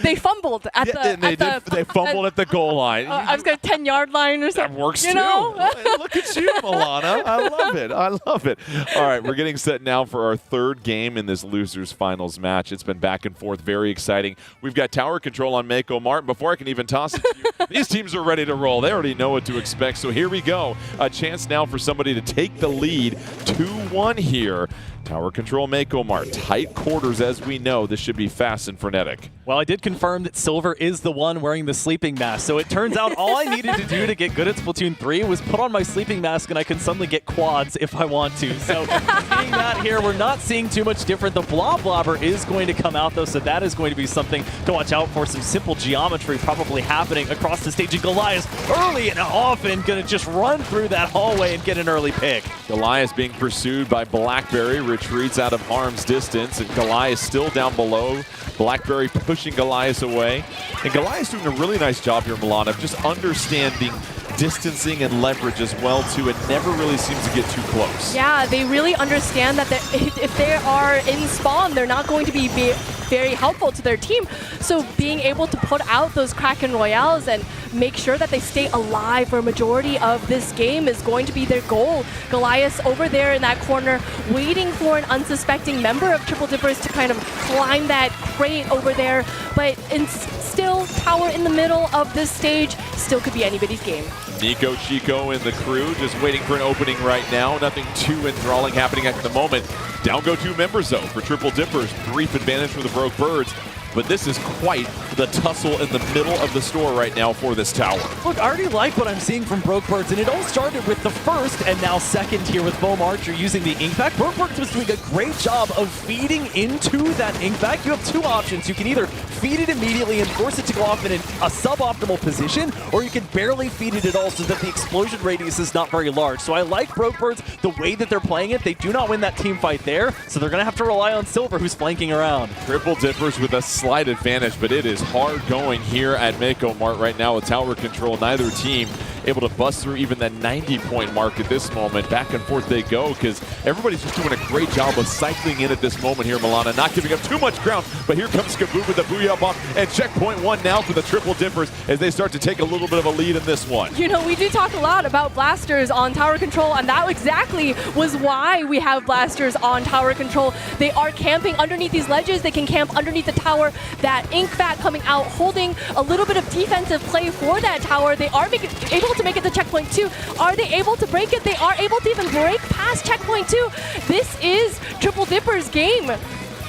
They fumbled at they fumbled at the goal line. I was going to 10-yard line or something. That works too. Know? Look at you, Milana. I love it. I love it. All right, we're getting set now for our third game in this losers finals match. It's been back and forth, very exciting. We've got tower control on Mako Martin. Before I can even toss it to you, these teams are ready to roll. They already know what to expect. So here we go. A chance now for somebody to take the lead. 2-1 here. Tower control Mako Mart. Tight quarters, as we know. This should be fast and frenetic. Well, I did confirm that Silver is the one wearing the sleeping mask. So it turns out all I needed to do to get good at Splatoon 3 was put on my sleeping mask, and I can suddenly get quads if I want to. So seeing that here, we're not seeing too much different. The Blob Blobber is going to come out, though, so that is going to be something to watch out for. Some simple geometry probably happening across the stage. And Goliath early and often going to just run through that hallway and get an early pick. Goliath being pursued by Blackberry, retreats out of harm's distance, and Goliath still down below. Blackberry pushing Goliath away. And Goliath's doing a really nice job here, Milana, of just understanding distancing and leverage as well, too. It never really seems to get too close. Yeah, they really understand that if they are in spawn, they're not going to be very helpful to their team. So being able to put out those Kraken Royales and make sure that they stay alive for a majority of this game is going to be their goal. Goliath over there in that corner waiting for an unsuspecting member of Triple Dippers to kind of climb that crate over there, but still tower in the middle of this stage still could be anybody's game. Nico, Chico, and the crew just waiting for an opening right now. Nothing too enthralling happening at the moment. Down go 2 members, though, for Triple Dippers. Brief advantage for the Broke Birds. But this is quite the tussle in the middle of the store right now for this tower. Look, I already like what I'm seeing from Broke Birds, and it all started with the first and now second here with Bohm Archer using the ink back. Broke Birds was doing a great job of feeding into that ink back. You have 2 options. You can either feed it immediately and force it to go off in a suboptimal position, or you can barely feed it at all so that the explosion radius is not very large. So I like Broke Birds the way that they're playing it. They do not win that team fight there, so they're going to have to rely on Silver, who's flanking around. Triple Dippers with a slight advantage, but it is hard going here at Mako Mart right now with tower control. Neither team able to bust through even the 90-point mark at this moment. Back and forth they go because everybody's just doing a great job of cycling in at this moment here, Milana. Not giving up too much ground, but here comes Skaboop with the Booyah Bomb, and checkpoint 1 now for the Triple Dippers as they start to take a little bit of a lead in this one. We do talk a lot about blasters on tower control, and that exactly was why we have blasters on tower control. They are camping underneath these ledges. They can camp underneath the tower. That ink bat coming out, holding a little bit of defensive play for that tower. They are able to make it to checkpoint 2. Are they able to break it? They are able to even break past checkpoint 2. This is Triple Dipper's game.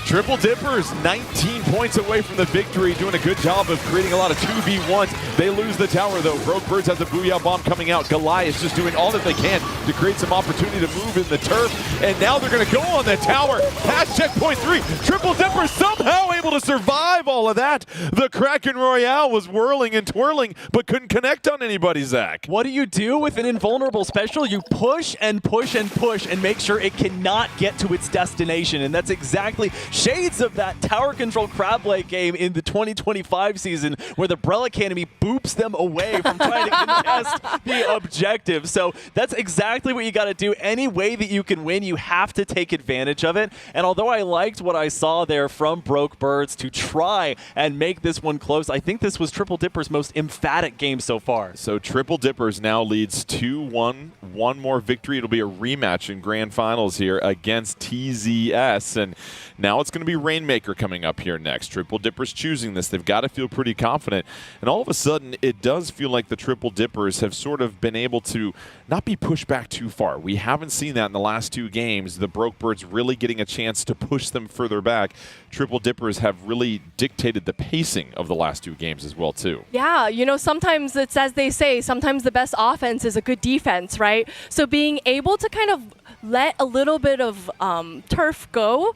Triple Dippers 19 points away from the victory, doing a good job of creating a lot of 2v1s. They lose the tower, though. Broke Birds has a Booyah Bomb coming out. Goliath just doing all that they can to create some opportunity to move in the turf. And now they're going to go on the tower past checkpoint 3. Triple Dippers somehow able to survive all of that. The Kraken Royale was whirling and twirling, but couldn't connect on anybody, Zach. What do you do with an invulnerable special? You push and push and push and make sure it cannot get to its destination. And that's exactly shades of that tower control crab leg game in the 2025 season where the Brell Academy boops them away from trying to contest the objective. So that's exactly what you got to do. Any way that you can win, you have to take advantage of it. And although I liked what I saw there from Broke Birds to try and make this one close, I think this was Triple Dipper's most emphatic game so far. So Triple Dippers now leads 2-1. One more victory. It'll be a rematch in Grand Finals here against TZS. And now it's going to be Rainmaker coming up here next. Triple Dippers choosing this. They've got to feel pretty confident. And all of a sudden, it does feel like the Triple Dippers have sort of been able to not be pushed back too far. We haven't seen that in the last 2 games. The Broke Birds really getting a chance to push them further back. Triple Dippers have really dictated the pacing of the last 2 games as well, too. Yeah, you know, sometimes it's as they say, sometimes the best offense is a good defense, right? So being able to kind of let a little bit of turf go,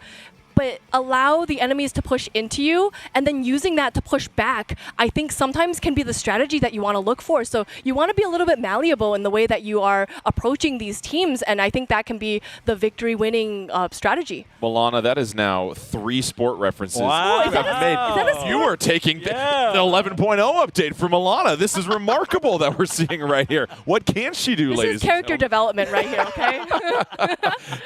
but allow the enemies to push into you, and then using that to push back, I think sometimes can be the strategy that you want to look for. So you want to be a little bit malleable in the way that you are approaching these teams, and I think that can be the victory-winning strategy. Milana, that is now 3 sport references. Wow. Is that a sport? You are taking the 11.0 update from Milana. This is remarkable that we're seeing right here. What can she do, This ladies is character development right here, okay?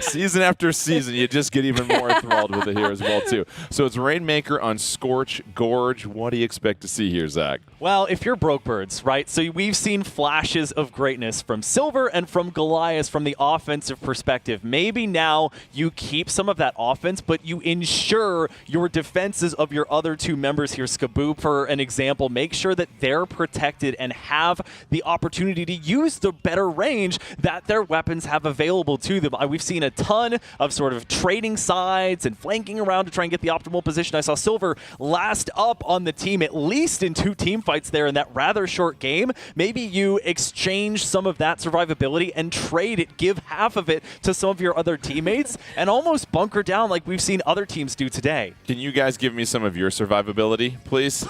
Season after season, you just get even more enthralled with it here as well, too. So it's Rainmaker on Scorch Gorge. What do you expect to see here, Zach? Well, if you're Broke Birds, right, so we've seen flashes of greatness from Silver and from Goliath from the offensive perspective. Maybe now you keep some of that offense, but you ensure your defenses of your other 2 members here, Skaboo, for an example, make sure that they're protected and have the opportunity to use the better range that their weapons have available to them. We've seen a ton of sort of trading sides and flanking around to try and get the optimal position. I saw Silver last up on the team, at least in 2 team fights there in that rather short game. Maybe you exchange some of that survivability and trade it, give half of it to some of your other teammates, and almost bunker down like we've seen other teams do today. Can you guys give me some of your survivability, please?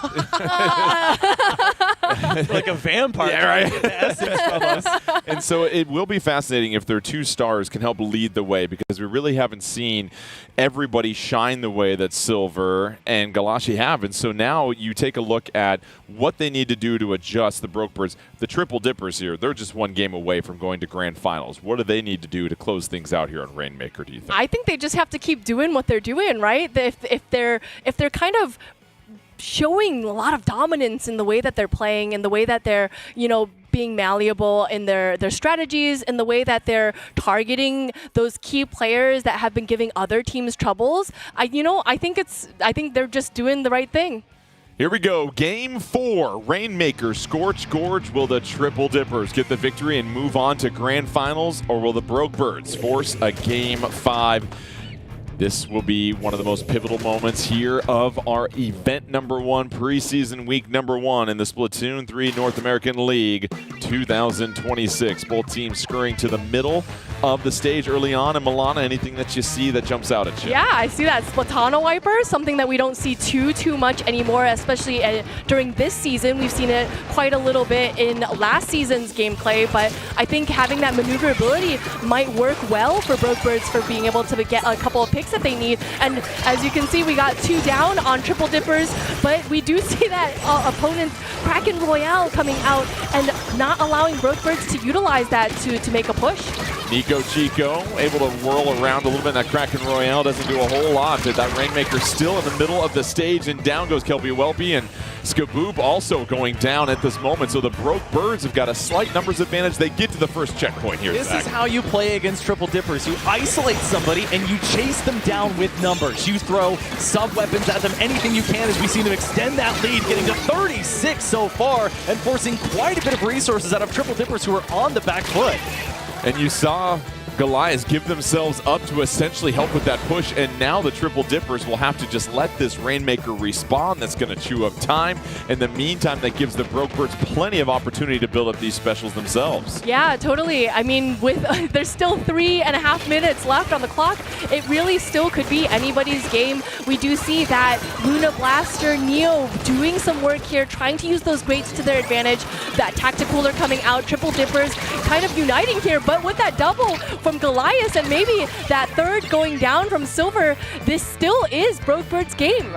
Like a vampire. Yeah, right. Get the essence from us. And so it will be fascinating if their 2 stars can help lead the way, because we really haven't seen everybody shine the way that Silver and Galashi have. And so now you take a look at what they need to do to adjust the Broke Birds. The Triple Dippers here, they're just 1 game away from going to Grand Finals. What do they need to do to close things out here on Rainmaker, do you think? I think they just have to keep doing what they're doing, right? If they're kind of showing a lot of dominance in the way that they're playing, in the way that they're, you know, being malleable in their strategies, in the way that they're targeting those key players that have been giving other teams troubles, I think they're just doing the right thing. Here we go. Game 4. Rainmaker, Scorch Gorge. Will the Triple Dippers get the victory and move on to Grand Finals, or will the Broke Birds force a Game 5? This will be one of the most pivotal moments here of our event number 1, preseason week number 1 in the Splatoon 3 North American League 2026. Both teams scurrying to the middle of the stage early on. And Milana, anything that you see that jumps out at you? Yeah, I see that Splatana wiper, something that we don't see too much anymore, especially during this season. We've seen it quite a little bit in last season's gameplay, but I think having that maneuverability might work well for Broke Birds for being able to get a couple of picks that they need. And as you can see, we got 2 down on Triple Dippers, but we do see that opponent's Kraken Royale coming out and not allowing Broke Birds to utilize that to make a push. Nico Chico able to whirl around a little bit. That Kraken Royale doesn't do a whole lot. That Rainmaker still in the middle of the stage, and down goes Kelpie Welpy, and Skaboob also going down at this moment. So the Broke Birds have got a slight numbers advantage. They get to the first checkpoint here, This Zach. is how you play against Triple Dippers. You isolate somebody and you chase them down with numbers. You throw sub-weapons at them, anything you can, as we see them extend that lead, getting to 36 so far and forcing quite a bit of resources out of Triple Dippers, who are on the back foot. And you saw Goliath give themselves up to essentially help with that push, and now the Triple Dippers will have to just let this Rainmaker respawn. That's going to chew up time. In the meantime, that gives the Broke Birds plenty of opportunity to build up these specials themselves. Yeah, totally. I mean, with there's still 3.5 minutes left on the clock. It really still could be anybody's game. We do see that Luna Blaster, Neo doing some work here, trying to use those grates to their advantage. That Tacticooler coming out, Triple Dippers kind of uniting here, but with that double, from Goliath, and maybe that third going down from Silver. This still is Brokebird's game.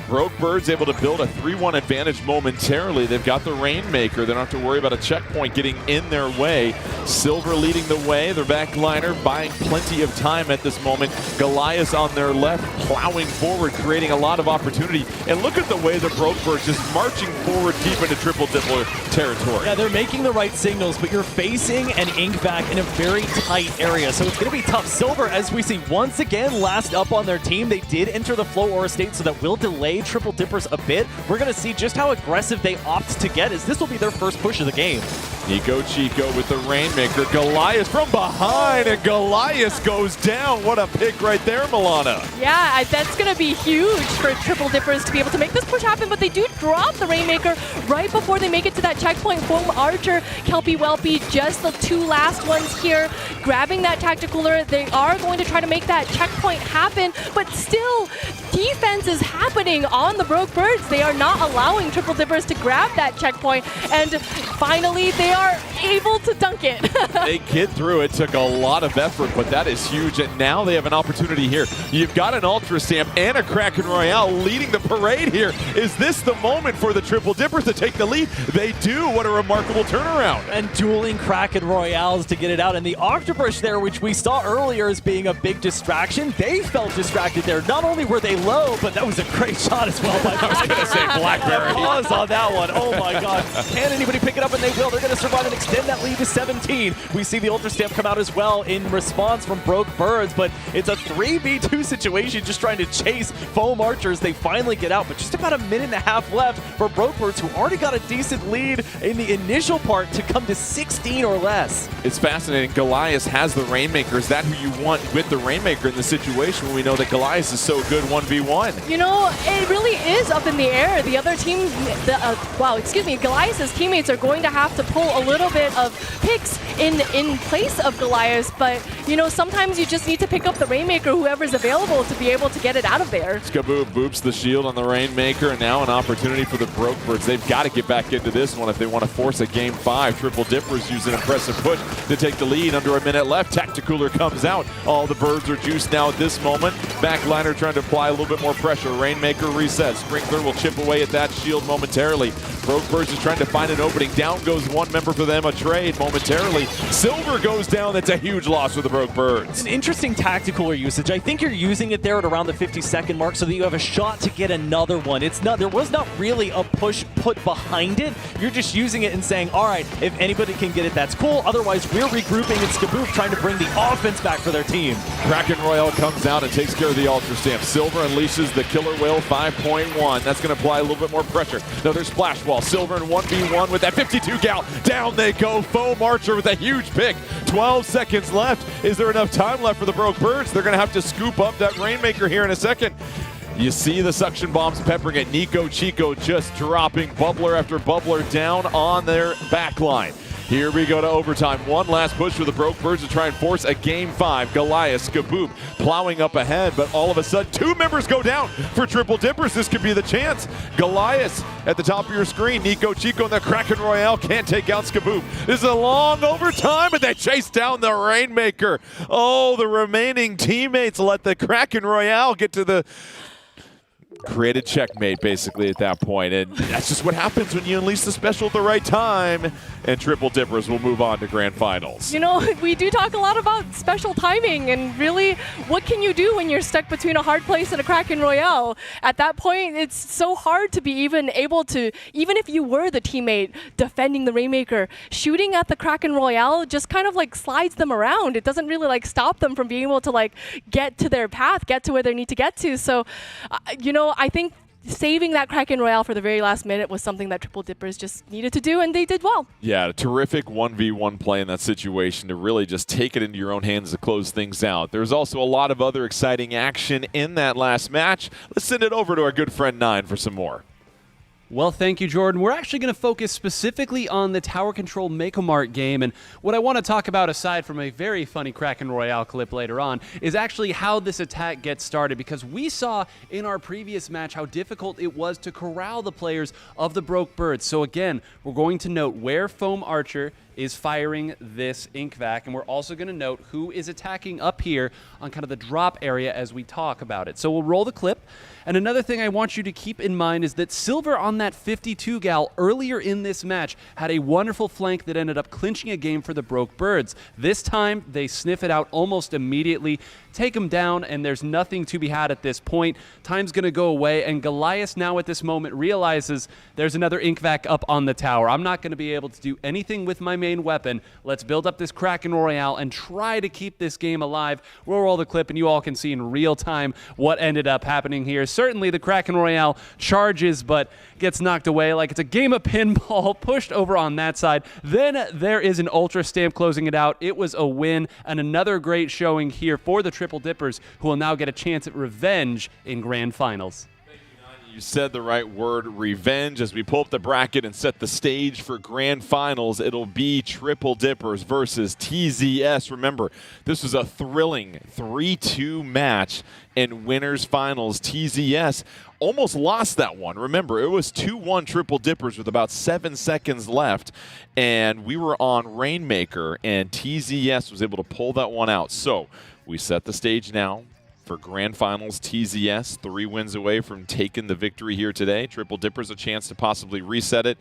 Brokebird's able to build a 3-1 advantage momentarily. They've got the Rainmaker. They don't have to worry about a checkpoint getting in their way. Silver leading the way. Their backliner buying plenty of time at this moment. Goliath on their left, plowing forward, creating a lot of opportunity. And look at the way the Brokebird's just marching forward deep into Triple Dipper territory. Yeah, they're making the right signals, but you're facing an Inkvac in a very tight area, so it's going to be tough. Silver, as we see once again, last up on their team. They did enter the Flow Aura state, so that will delay Triple Dippers a bit. We're going to see just how aggressive they opt to get, as this will be their first push of the game. Nico Chico with the Rainmaker. Goliath from behind, and Goliath goes down. What a pick right there, Milana. Yeah, that's going to be huge for Triple Dippers to be able to make this push happen, but they do drop the Rainmaker right before they make it to that checkpoint. Foam Archer, Kelpie Welpy, just the two last ones here, grabbing that Tactical Lure. They are going to try to make that checkpoint happen, but still, defense is happening on the Brokebirds. They are not allowing Triple Dippers to grab that checkpoint, and finally they are able to dunk it. They get through. It took a lot of effort, but that is huge, and now they have an opportunity here. You've got an Ultra Stamp and a Kraken Royale leading the parade here. Is this the moment for the Triple Dippers to take the lead? They do. What a remarkable turnaround. And dueling Kraken Royales to get it out, and the Octobrush there, which we saw earlier as being a big distraction, they felt distracted there. Not only were they low, but that was a great shot as well. I was going to say Blackberry. Pause on that one. Oh my god. Can anybody pick it up? And they will. They're going to survive and extend that lead to 17. We see the Ultra Stamp come out as well in response from Brokebirds, but it's a 3v2 situation, just trying to chase Foam Archers. They finally get out, but just about a minute and a half left for Brokebirds, who already got a decent lead in the initial part, to come to 16 or less. It's fascinating. Goliath has the Rainmaker. Is that who you want with the Rainmaker in the situation when we know that Goliath is so good 1v1? You know, it really is up in the air. The other team, Goliath's teammates are going to have to pull a little bit of picks in place of Goliath, but you know, sometimes you just need to pick up the Rainmaker, whoever's available, to be able to get it out of there. Skaboo boops the shield on the Rainmaker, and now an opportunity for the Brokebirds. They've got to get back into this one if they want to force a Game 5. Triple Dippers use an impressive push to take the lead. Under a minute left, Tacticooler comes out. All the birds are juiced now at this moment. Backliner trying to apply a little bit more pressure. Rainmaker resets. Sprinkler will chip away at that shield momentarily. Brokebirds is trying to find an opening. Down goes one member for them, a trade momentarily. Silver goes down. That's a huge loss for the Brokebirds. An interesting tactical usage. I think you're using it there at around the 50-second mark so that you have a shot to get another one. There was not really a push put behind it. You're just using it and saying, all right, if anybody can get it, that's cool. Otherwise, we're regrouping, and Skaboof trying to bring the offense back for their team. Kraken Royale comes out and takes care of the Ultra Stamp. Silver unleashes the Killer Whale 5.1. That's going to apply a little bit more pressure. Another splash wall. Silver in 1v1 with that 52 gal. Down they go. Foam Archer with a huge pick. 12 seconds left. Is there enough time left for the Brokebirds? They're going to have to scoop up that Rainmaker here in a second. You see the suction bombs peppering it. Nico Chico just dropping bubbler after bubbler down on their back line. Here we go to overtime. One last push for the Brokebirds to try and force a Game 5. Goliath, Skaboop plowing up ahead, but all of a sudden, two members go down for Triple Dippers. This could be the chance. Goliath at the top of your screen. Nico Chico and the Kraken Royale can't take out Skaboop. This is a long overtime, but they chase down the Rainmaker. Oh, the remaining teammates let the Kraken Royale get to the created checkmate basically at that point, and that's just what happens when you unleash the special at the right time, and Triple Dippers will move on to Grand Finals. You know, we do talk a lot about special timing, and really, what can you do when you're stuck between a hard place and a Kraken Royale? At that point, it's so hard to be even able to, even if you were the teammate defending the Rainmaker, shooting at the Kraken Royale just kind of like slides them around. It doesn't really like stop them from being able to like get to their path, get to where they need to get to. So, you know, I think saving that Kraken Royale for the very last minute was something that Triple Dippers just needed to do, and they did well. Yeah, a terrific 1v1 play in that situation to really just take it into your own hands to close things out. There's also a lot of other exciting action in that last match. Let's send it over to our good friend Nine for some more. Well, thank you, Jordan. We're actually going to focus specifically on the Tower Control Make-A-Mart game, and what I want to talk about, aside from a very funny Kraken Royale clip later on, is actually how this attack gets started, because we saw in our previous match how difficult it was to corral the players of the Brokebirds. So again, we're going to note where Foam Archer is firing this ink vac, and we're also going to note who is attacking up here on kind of the drop area as we talk about it. So we'll roll the clip. And another thing I want you to keep in mind is that Silver on that 52 gal earlier in this match had a wonderful flank that ended up clinching a game for the Broke Birds. This time, they sniff it out almost immediately, take him down, and there's nothing to be had at this point. Time's going to go away, and Goliath now at this moment realizes there's another ink vac up on the tower. I'm not going to be able to do anything with my main weapon. Let's build up this Kraken Royale and try to keep this game alive. We'll roll the clip, and you all can see in real time what ended up happening here. Certainly the Kraken Royale charges, but gets knocked away like it's a game of pinball, pushed over on that side. Then there is an Ultra Stamp closing it out. It was a win, and another great showing here for the Triple Dippers, who will now get a chance at revenge in Grand Finals. You said the right word, revenge. As we pull up the bracket and set the stage for Grand Finals, it'll be Triple Dippers versus TZS. Remember, this was a thrilling 3-2 match in Winners Finals. TZS almost lost that one. Remember, it was 2-1 Triple Dippers with about 7 seconds left, and we were on Rainmaker, and TZS was able to pull that one out. So we set the stage now for Grand Finals. TZS 3 wins away from taking the victory here today. Triple Dippers a chance to possibly reset it.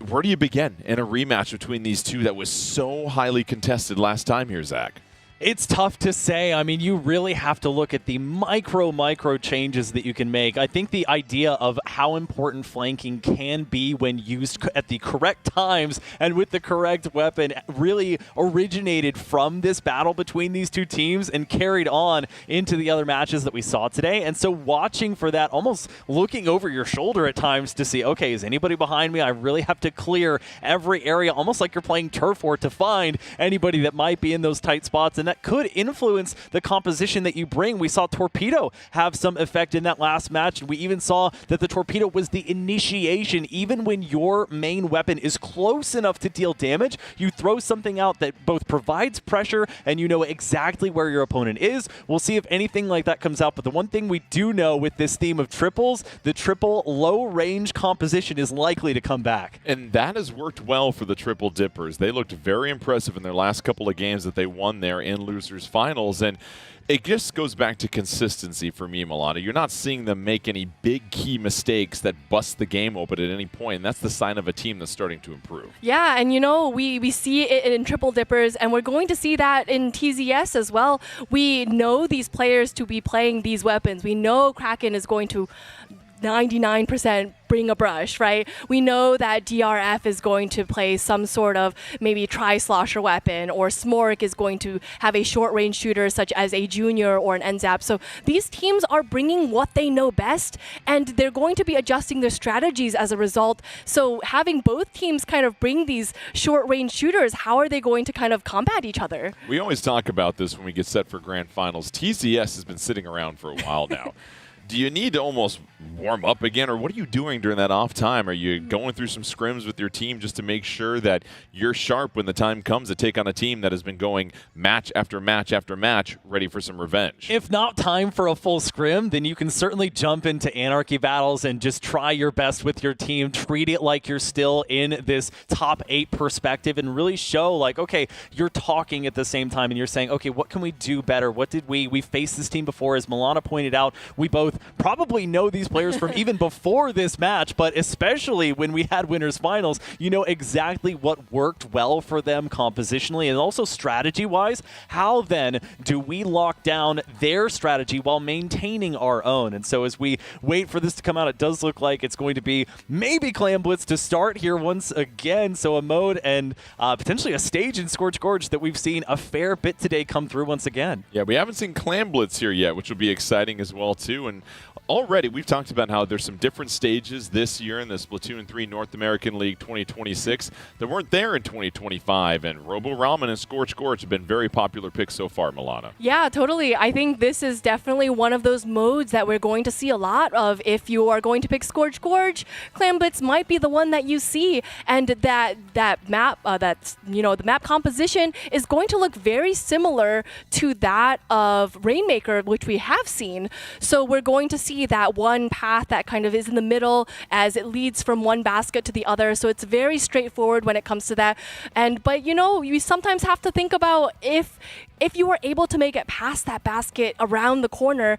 Where do you begin in a rematch between these two that was so highly contested last time here, Zach? It's tough to say. I mean, you really have to look at the micro changes that you can make. I think the idea of how important flanking can be when used at the correct times and with the correct weapon really originated from this battle between these two teams and carried on into the other matches that we saw today. And so watching for that, almost looking over your shoulder at times to see, okay, is anybody behind me? I really have to clear every area, almost like you're playing turf war, to find anybody that might be in those tight spots. And that could influence the composition that you bring. We saw Torpedo have some effect in that last match, and we even saw that the Torpedo was the initiation. Even when your main weapon is close enough to deal damage, you throw something out that both provides pressure and you know exactly where your opponent is. We'll see if anything like that comes out, but the one thing we do know with this theme of triples, the triple low-range composition is likely to come back. And that has worked well for the Triple Dippers. They looked very impressive in their last couple of games that they won there in Losers Finals, and it just goes back to consistency for me, Milana. You're not seeing them make any big key mistakes that bust the game open at any point, and that's the sign of a team that's starting to improve. Yeah, and you know, we see it in Triple Dippers, and we're going to see that in TZS as well. We know these players to be playing these weapons. We know Kraken is going to 99% bring a brush, right? We know that DRF is going to play some sort of maybe tri-slosher weapon, or Smork is going to have a short-range shooter such as a Junior or an NZAP. So these teams are bringing what they know best, and they're going to be adjusting their strategies as a result. So having both teams kind of bring these short-range shooters, how are they going to kind of combat each other? We always talk about this when we get set for Grand Finals. TZS has been sitting around for a while now. Do you need to almost warm up again, or what are you doing during that off time? Are you going through some scrims with your team just to make sure that you're sharp when the time comes to take on a team that has been going match after match after match, ready for some revenge? If not time for a full scrim, then you can certainly jump into Anarchy battles and just try your best with your team. Treat it like you're still in this top 8 perspective and really show like, okay, you're talking at the same time and you're saying, okay, what can we do better? What did we faced this team before? As Milana pointed out, we both probably know these players from even before this match, but especially when we had Winners Finals, you know exactly what worked well for them compositionally and also strategy-wise. How then do we lock down their strategy while maintaining our own? And so as we wait for this to come out, it does look like it's going to be maybe Clam Blitz to start here once again. So a mode and potentially a stage in Scorch Gorge that we've seen a fair bit today come through once again. Yeah, we haven't seen Clam Blitz here yet, which will be exciting as well too. And already we've talked about how there's some different stages this year in the Splatoon 3 North American League 2026 that weren't there in 2025, and Robo Ramen and Scorch Gorge have been very popular picks so far, Milana. Yeah, totally. I think this is definitely one of those modes that we're going to see a lot of. If you are going to pick Scorch Gorge, Clam Blitz might be the one that you see, and that map, the map composition is going to look very similar to that of Rainmaker, which we have seen. So we're going going to see that one path that kind of is in the middle as it leads from one basket to the other. So it's very straightforward when it comes to that. But you sometimes have to think about if you were able to make it past that basket around the corner,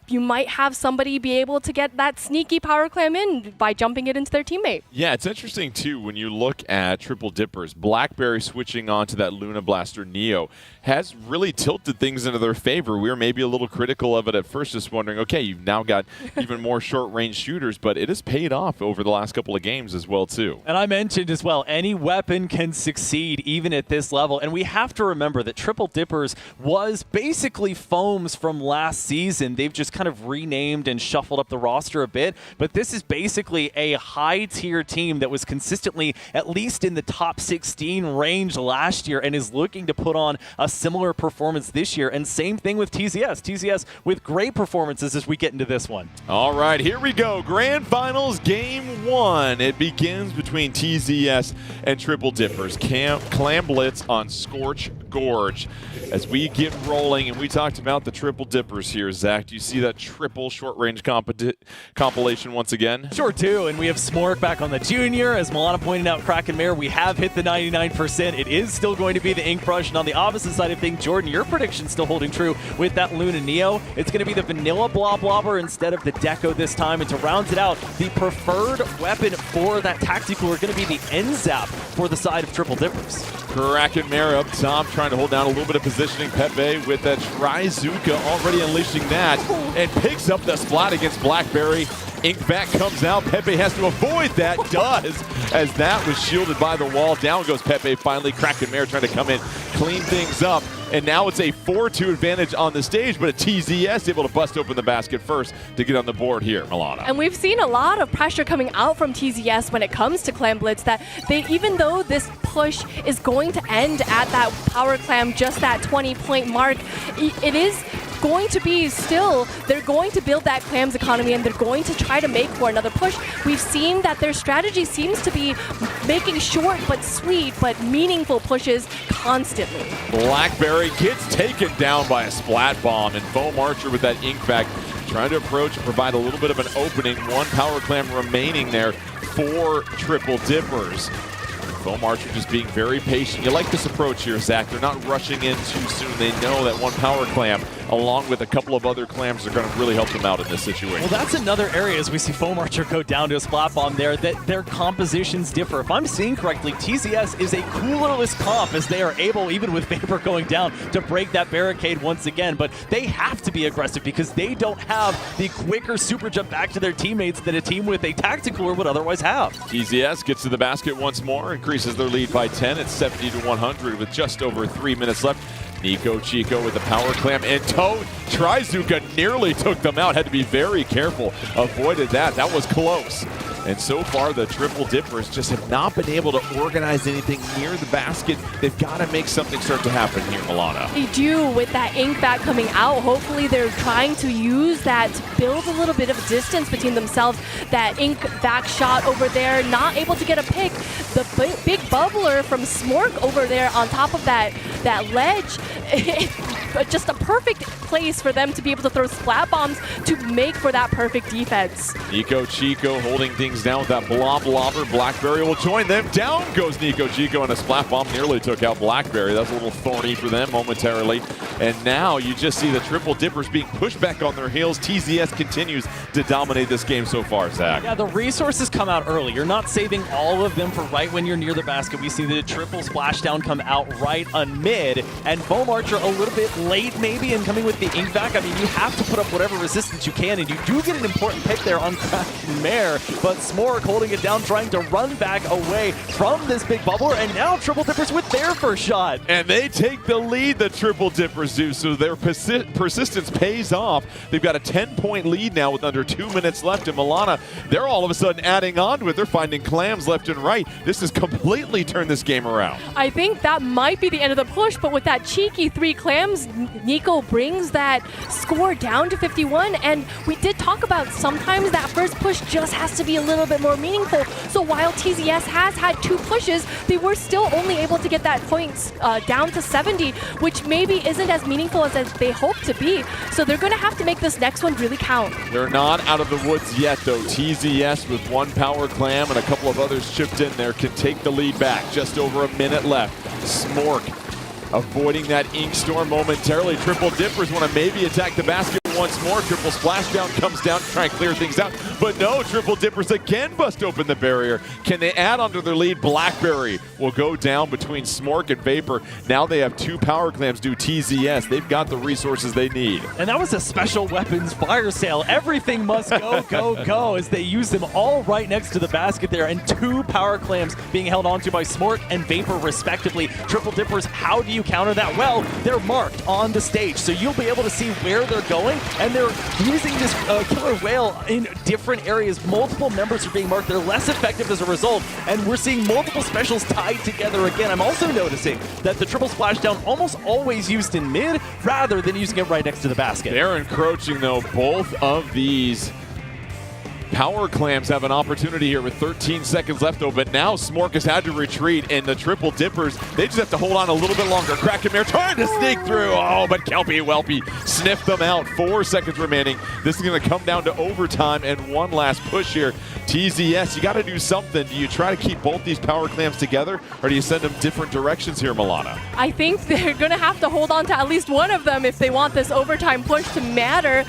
you might have somebody be able to get that sneaky power clam in by jumping it into their teammate. Yeah, it's interesting, too, when you look at Triple Dippers. Blackberry switching on to that Luna Blaster Neo has really tilted things into their favor. We were maybe a little critical of it at first, just wondering, okay, you've now got even more short-range shooters, but it has paid off over the last couple of games as well, too. And I mentioned as well, any weapon can succeed even at this level. And we have to remember that Triple Dippers was basically Foams from last season. They've just kind of renamed and shuffled up the roster a bit, but this is basically a high-tier team that was consistently at least in the top 16 range last year and is looking to put on a similar performance this year. And same thing with TZS. TZS with great performances as we get into this one. All right, here we go. Grand Finals Game 1. It begins between TZS and Triple Dippers. Clam Blitz on Scorch Gorge. As we get rolling, and we talked about the Triple Dippers here, Zach, do you see that triple short-range compilation once again? Sure do, and we have Smork back on the junior. As Milana pointed out, Kraken Mare, we have hit the 99%. It is still going to be the Ink Brush, and on the opposite side of things, Jordan, your prediction's still holding true with that Luna Neo. It's going to be the vanilla Blob Blobber instead of the Deco this time, and to round it out, the preferred weapon for that tactical are going to be the N-Zap for the side of Triple Dippers. Kraken Mare up top, trying to hold down a little bit of positioning. Pepe with that Trizuka already unleashing that, and picks up the splat against Blackberry. Inkback comes out. Pepe has to avoid that. Does, as that was shielded by the wall. Down goes Pepe finally. Kraken Mare trying to come in, clean things up. And now it's a 4-2 advantage on the stage, but a TZS able to bust open the basket first to get on the board here, Milana. And we've seen a lot of pressure coming out from TZS when it comes to Clam Blitz, that even though this push is going to end at that power clam, just that 20-point mark, it is going to be still, they're going to build that clams economy and they're going to try to make for another push. We've seen that their strategy seems to be making short but sweet but meaningful pushes constantly. Blackberry gets taken down by a splat bomb, and Foam Archer with that Inkback trying to approach and provide a little bit of an opening. One power clam remaining there for Triple Dippers. Foam Archer just being very patient. You like this approach here, Zach. They're not rushing in too soon. They know that one power clam, along with a couple of other clams, are going to really help them out in this situation. Well, that's another area as we see Foam Archer go down to a splat bomb there, that their compositions differ. If I'm seeing correctly, TZS is a coolerless comp as they are able, even with Vapor going down, to break that barricade once again. But they have to be aggressive because they don't have the quicker super jump back to their teammates that a team with a tactical would otherwise have. TZS gets to the basket once more, increases their lead by 10. It's 70-100 with just over 3 minutes left. Nico Chico with the power clam in tow. Trizuka nearly took them out. Had to be very careful. Avoided that. That was close. And so far, the Triple Dippers just have not been able to organize anything near the basket. They've got to make something start to happen here, Milana. They do, with that Inkback coming out. Hopefully they're trying to use that to build a little bit of distance between themselves. That Inkback shot over there, not able to get a pick. The big bubbler from Smork over there on top of that ledge. Just a perfect place for them to be able to throw splat bombs to make for that perfect defense. Nico Chico holding things down with that Blob Blobber. Blackberry will join them. Down goes Nico Chico, and a splat bomb nearly took out Blackberry. That's a little thorny for them momentarily. And now you just see the Triple Dippers being pushed back on their heels. TZS continues to dominate this game so far, Zach. Yeah, the resources come out early. You're not saving all of them for right when you're near the basket. We see the triple splashdown come out right on mid, and Foam Archer a little bit late maybe in coming with the Inkback. I mean, you have to put up whatever resistance you can, and you do get an important pick there on Kraken Mare, but Smork holding it down, trying to run back away from this big bubbler, and now Triple Dippers with their first shot. And they take the lead, the Triple Dippers do, so their persistence pays off. They've got a 10-point lead now with under 2 minutes left, and Milana, they're all of a sudden adding on to it. They're finding clams left and right. This has completely turned this game around. I think that might be the end of the push, but with that cheeky 3 clams, Nico brings that score down to 51, and we did talk about sometimes that first push just has to be a little bit more meaningful. So while TZS has had 2 pushes, they were still only able to get get that points down to 70, which maybe isn't as meaningful as they hope to be. So they're going to have to make this next one really count. They're not out of the woods yet, though. TZS with one power clam and a couple of others chipped in there can take the lead back. Just over a minute left. Smork avoiding that ink storm momentarily. Triple Dippers want to maybe attack the basket once more. Triple Splashdown comes down to try and clear things out. But no, Triple Dippers again bust open the barrier. Can they add onto their lead? Blackberry will go down between Smork and Vapor. Now they have two power clams due TZS. They've got the resources they need. And that was a special weapons fire sale. Everything must go, go, go as they use them all right next to the basket there. And two power clams being held onto by Smork and Vapor respectively. Triple Dippers, how do you counter that? Well, they're marked on the stage, so you'll be able to see where they're going. And they're using this killer whale in different areas. Multiple members are being marked. They're less effective as a result. And we're seeing multiple specials tied together again. I'm also noticing that the triple splashdown almost always used in mid rather than using it right next to the basket. They're encroaching, though. Both of these power clams have an opportunity here with 13 seconds left, though, but now Smork has had to retreat, and the Triple Dippers, they just have to hold on a little bit longer. Krakenmare trying to sneak through. Oh, but Kelpie Welpy sniffed them out. 4 seconds remaining. This is going to come down to overtime and one last push here. TZS, you got to do something. Do you try to keep both these power clams together, or do you send them different directions here, Milana? I think they're going to have to hold on to at least one of them if they want this overtime push to matter.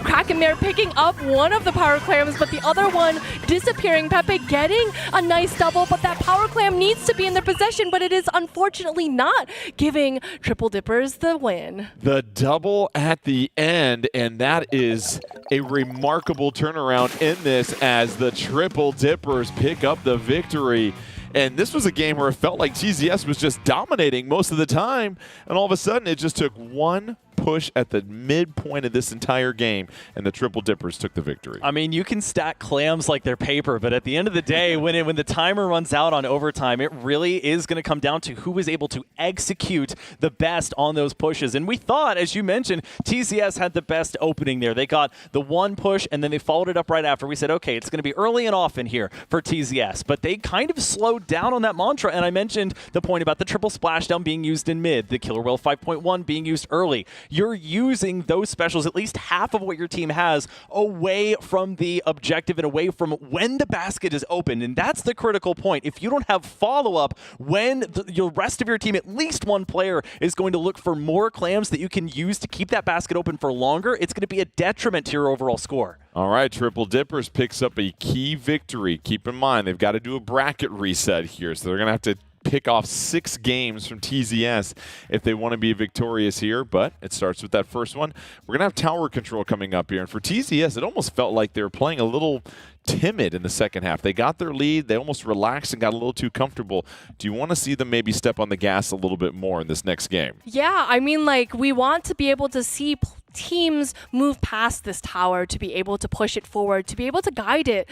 Krakenmare picking up one of the power clams, but the other one disappearing. Pepe getting a nice double, but that power clam needs to be in their possession, but it is unfortunately not, giving Triple Dippers the win. The double at the end, and that is a remarkable turnaround in this as the Triple Dippers pick up the victory. And this was a game where it felt like TZS was just dominating most of the time, and all of a sudden it just took one push at the midpoint of this entire game, and the Triple Dippers took the victory. I mean, you can stack clams like they're paper, but at the end of the day, when the timer runs out on overtime, it really is going to come down to who was able to execute the best on those pushes. And we thought, as you mentioned, TZS had the best opening there. They got the one push, and then they followed it up right after. We said, okay, it's going to be early and often here for TZS, but they kind of slowed down on that mantra, and I mentioned the point about the triple splashdown being used in mid, the Killer Whale 5.1 being used early. You're using those specials, at least half of what your team has, away from the objective and away from when the basket is open. And that's the critical point. If you don't have follow-up when the rest of your team, at least one player, is going to look for more clams that you can use to keep that basket open for longer, it's going to be a detriment to your overall score. All right, Triple Dippers picks up a key victory. Keep in mind, they've got to do a bracket reset here, so they're going to have to pick off 6 games from TZS if they want to be victorious here, but it starts with that first one. We're going to have tower control coming up here, and for TZS, it almost felt like they were playing a little timid in the second half. They got their lead, they almost relaxed and got a little too comfortable. Do you want to see them maybe step on the gas a little bit more in this next game? Yeah, I mean, like, we want to be able to see teams move past this tower, to be able to push it forward, to be able to guide it,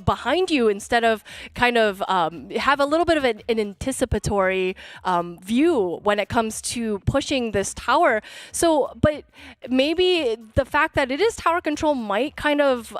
behind you, instead of kind of have a little bit of an anticipatory view when it comes to pushing this tower. So, but maybe the fact that it is tower control might kind of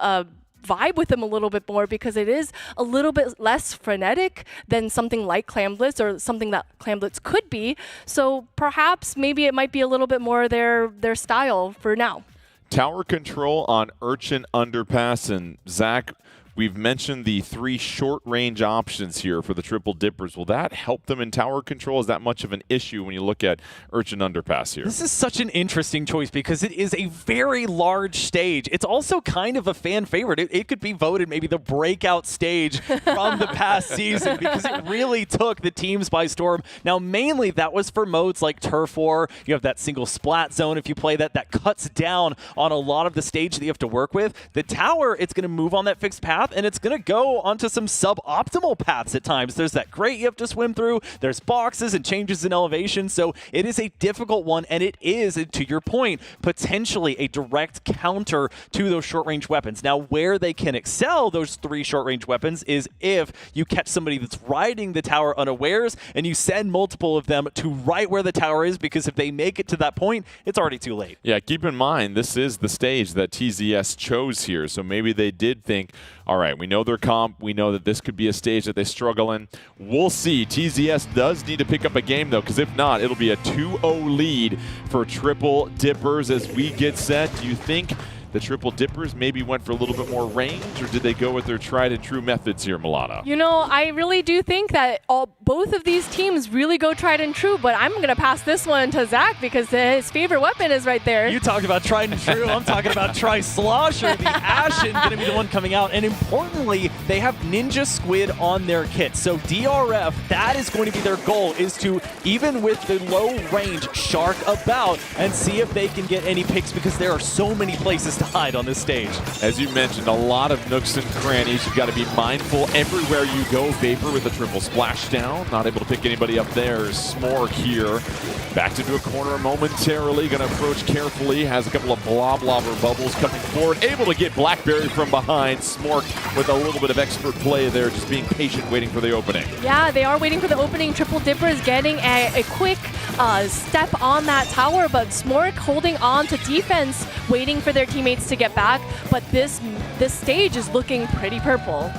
vibe with them a little bit more, because it is a little bit less frenetic than something like Clamblitz, or something that Clamblitz could be. So perhaps maybe it might be a little bit more their style for now. Tower control on Urchin Underpass, and Zach, we've mentioned the 3 short-range options here for the Triple Dippers. Will that help them in tower control? Is that much of an issue when you look at Urchin Underpass here? This is such an interesting choice because it is a very large stage. It's also kind of a fan favorite. It could be voted maybe the breakout stage from the past season, because it really took the teams by storm. Now, mainly that was for modes like Turf War. You have that single splat zone. If you play that, that cuts down on a lot of the stage that you have to work with. The tower, it's going to move on that fixed path, and it's going to go onto some suboptimal paths at times. There's that grate you have to swim through. There's boxes and changes in elevation. So it is a difficult one, and it is, to your point, potentially a direct counter to those short-range weapons. Now, where they can excel, those 3 short-range weapons, is if you catch somebody that's riding the tower unawares and you send multiple of them to right where the tower is, because if they make it to that point, it's already too late. Yeah, keep in mind, this is the stage that TZS chose here. So maybe they did think, all all right, we know their comp. We know that this could be a stage that they struggle in. We'll see. TZS does need to pick up a game, though, because if not, it'll be a 2-0 lead for Triple Dippers as we get set. Do you think the Triple Dippers maybe went for a little bit more range, or did they go with their tried and true methods here, Milana? You know, I really do think that both of these teams really go tried and true, but I'm going to pass this one to Zach because his favorite weapon is right there. You talked about tried and true. I'm talking about Tri-Slosher, the Ashen, going to be the one coming out. And importantly, they have Ninja Squid on their kit. So DRF, that is going to be their goal, is to, even with the low range, shark about and see if they can get any picks, because there are so many places to hide on this stage. As you mentioned, a lot of nooks and crannies. You've got to be mindful everywhere you go. Vapor with a triple splashdown. Not able to pick anybody up there. Smork here. Backed into a corner momentarily. Going to approach carefully. Has a couple of blobber bubbles coming forward. Able to get Blackberry from behind. Smork with a little bit of expert play there. Just being patient, waiting for the opening. Yeah, they are waiting for the opening. Triple Dippers getting a quick step on that tower, but Smork holding on to defense, waiting for their teammates to get back. But this stage is looking pretty purple.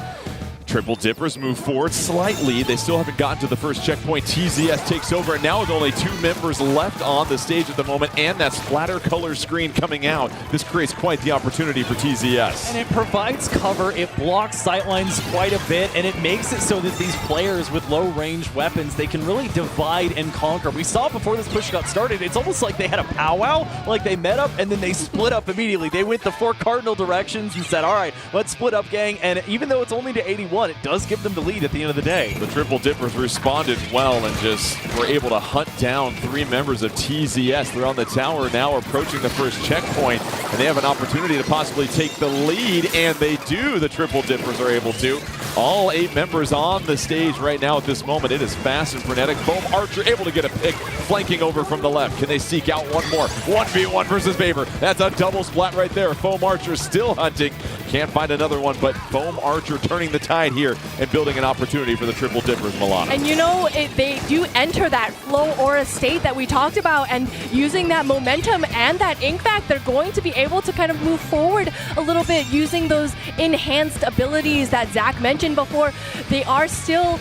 Triple Dippers move forward slightly. They still haven't gotten to the first checkpoint. TZS takes over, and now with only 2 members left on the stage at the moment, and that splatter color screen coming out, this creates quite the opportunity for TZS. And it provides cover, it blocks sightlines quite a bit, and it makes it so that these players with low-range weapons, they can really divide and conquer. We saw before this push got started, it's almost like they had a powwow, like they met up and then they split up immediately. They went the 4 cardinal directions and said, all right, let's split up, gang, and even though it's only to 81, it does give them the lead at the end of the day. The Triple Dippers responded well and just were able to hunt down 3 members of TZS. They're on the tower now, approaching the first checkpoint, and they have an opportunity to possibly take the lead, and they do. The Triple Dippers are able to. All 8 members on the stage right now at this moment. It is fast and frenetic. Foam Archer able to get a pick, flanking over from the left. Can they seek out one more? 1v1 versus Vapor. That's a double splat right there. Foam Archer still hunting. Can't find another one, but Foam Archer turning the tide here and building an opportunity for the Triple Dippers, Milana. And you know, they do enter that flow aura state that we talked about, and using that momentum and that ink back, they're going to be able to kind of move forward a little bit using those enhanced abilities that Zach mentioned before. They are still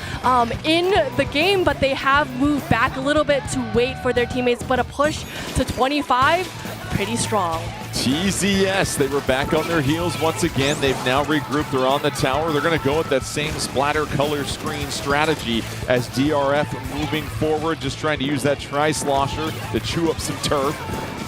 in the game, but they have moved back a little bit to wait for their teammates, but a push to 25, pretty strong. TZS, they were back on their heels once again. They've now regrouped. They're on the tower. They're going to go with that same splatter color screen strategy as DRF moving forward, just trying to use that Tri-Slosher to chew up some turf.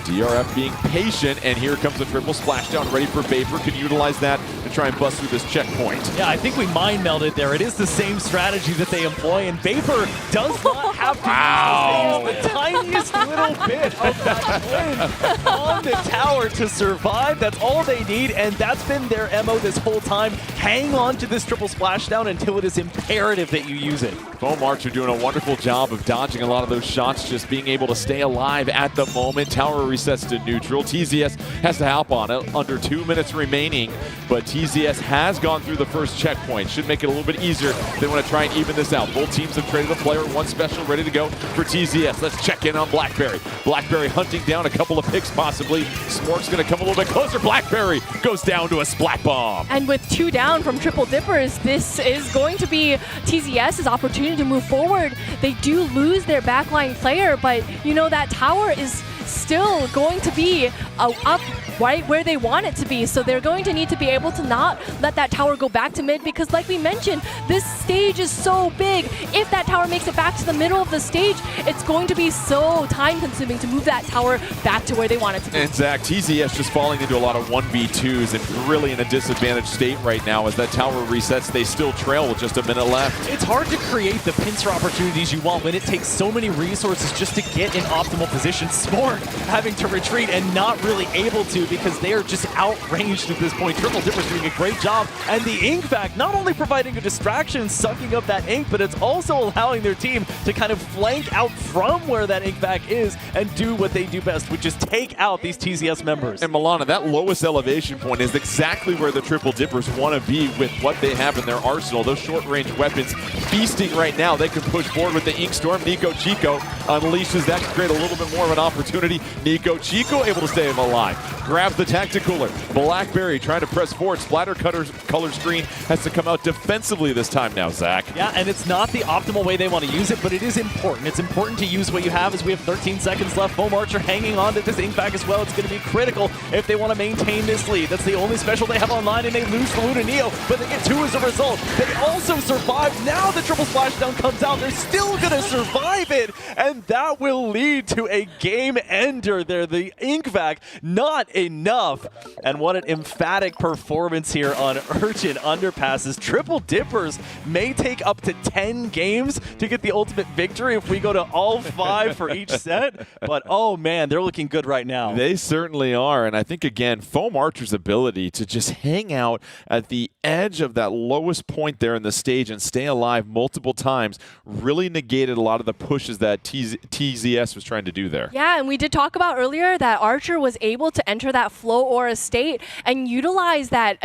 DRF being patient, and here comes the triple splashdown ready for Vapor. Can utilize that to try and bust through this checkpoint. Yeah, I think we mind melded there. It is the same strategy that they employ, and Vapor does not have to use the tiniest little bit of that wind on the tower to survive. That's all they need, and that's been their MO this whole time. Hang on to this triple splashdown until it is imperative that you use it. Foam Archer doing a wonderful job of dodging a lot of those shots, just being able to stay alive at the moment. Tower resets to neutral. TZS has to hop on it. Under 2 minutes remaining, but TZS has gone through the first checkpoint. Should make it a little bit easier. They want to try and even this out. Both teams have traded a player. One special ready to go for TZS. Let's check in on Blackberry. Blackberry hunting down a couple of picks possibly. Smork's going to come a little bit closer. Blackberry goes down to a splat bomb. And with 2 down from Triple Dippers, this is going to be TZS's opportunity to move forward. They do lose their backline player, but you know that tower is still going to be up right where they want it to be. So they're going to need to be able to not let that tower go back to mid, because like we mentioned, this stage is so big. If that tower makes it back to the middle of the stage, it's going to be so time consuming to move that tower back to where they want it to be. And Zach, TZS just falling into a lot of 1v2s and really in a disadvantaged state right now. As that tower resets, they still trail with just a minute left. It's hard to create the pincer opportunities you want when it takes so many resources just to get in optimal position. Smork having to retreat and not really able to because they are just outranged at this point. Triple Dippers doing a great job, and the ink back not only providing a distraction, sucking up that ink, but it's also allowing their team to kind of flank out from where that ink back is and do what they do best, which is take out these TZS members. And Milana, that lowest elevation point is exactly where the Triple Dippers want to be with what they have in their arsenal. Those short-range weapons feasting right now. They can push forward with the Ink Storm. Nico Chico unleashes that to create a little bit more of an opportunity. Nico Chico able to stay alive. grabs the tacticooler. Blackberry trying to press forward. Splatter color screen has to come out defensively this time now, Zach. Yeah, and it's not the optimal way they want to use it, but it is important. It's important to use what you have as we have 13 seconds left. Foam Archer hanging on to this ink bag as well. It's going to be critical if they want to maintain this lead. That's the only special they have online, and they lose to Luna Neo, but they get 2 as a result. They also survive. Now the triple splashdown comes out. They're still going to survive it, and that will lead to a game ender there. The ink bag, not enough. And what an emphatic performance here on Urchin Underpasses. Triple Dippers may take up to 10 games to get the ultimate victory if we go to all 5 for each set. But, oh, man, they're looking good right now. They certainly are. And I think, again, Foam Archer's ability to just hang out at the edge of that lowest point there in the stage and stay alive multiple times really negated a lot of the pushes that TZS was trying to do there. Yeah, and we did talk about earlier that Archer was able to enter that flow aura state and utilize that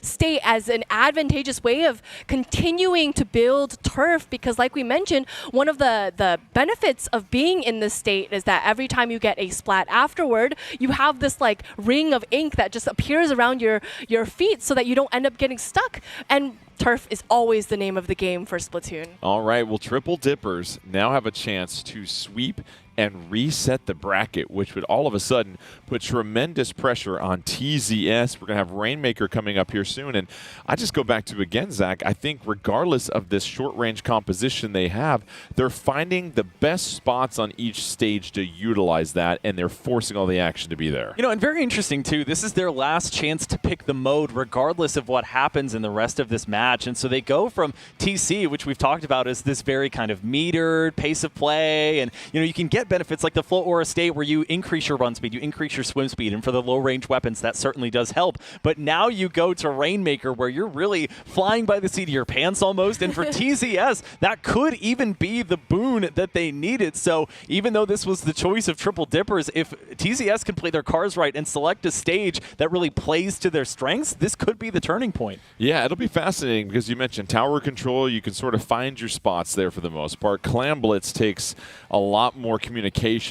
state as an advantageous way of continuing to build turf, because like we mentioned, one of the benefits of being in this state is that every time you get a splat afterward, you have this like ring of ink that just appears around your feet so that you don't end up getting stuck. And turf is always the name of the game for Splatoon. All right, well, Triple Dippers now have a chance to sweep and reset the bracket, which would all of a sudden put tremendous pressure on TZS. We're going to have Rainmaker coming up here soon. And I just go back to, again, Zach, I think regardless of this short-range composition they have, they're finding the best spots on each stage to utilize that, and they're forcing all the action to be there. You know, and very interesting, too, this is their last chance to pick the mode regardless of what happens in the rest of this match. And so they go from TC, which we've talked about as this very kind of metered pace of play, and, you know, you can get benefits like the Float Aura State where you increase your run speed, you increase your swim speed, and for the low-range weapons, that certainly does help. But now you go to Rainmaker where you're really flying by the seat of your pants almost, and for TZS, that could even be the boon that they needed. So even though this was the choice of Triple Dippers, if TZS can play their cards right and select a stage that really plays to their strengths, this could be the turning point. Yeah, it'll be fascinating because you mentioned tower control. You can sort of find your spots there for the most part. Clam Blitz takes a lot more communication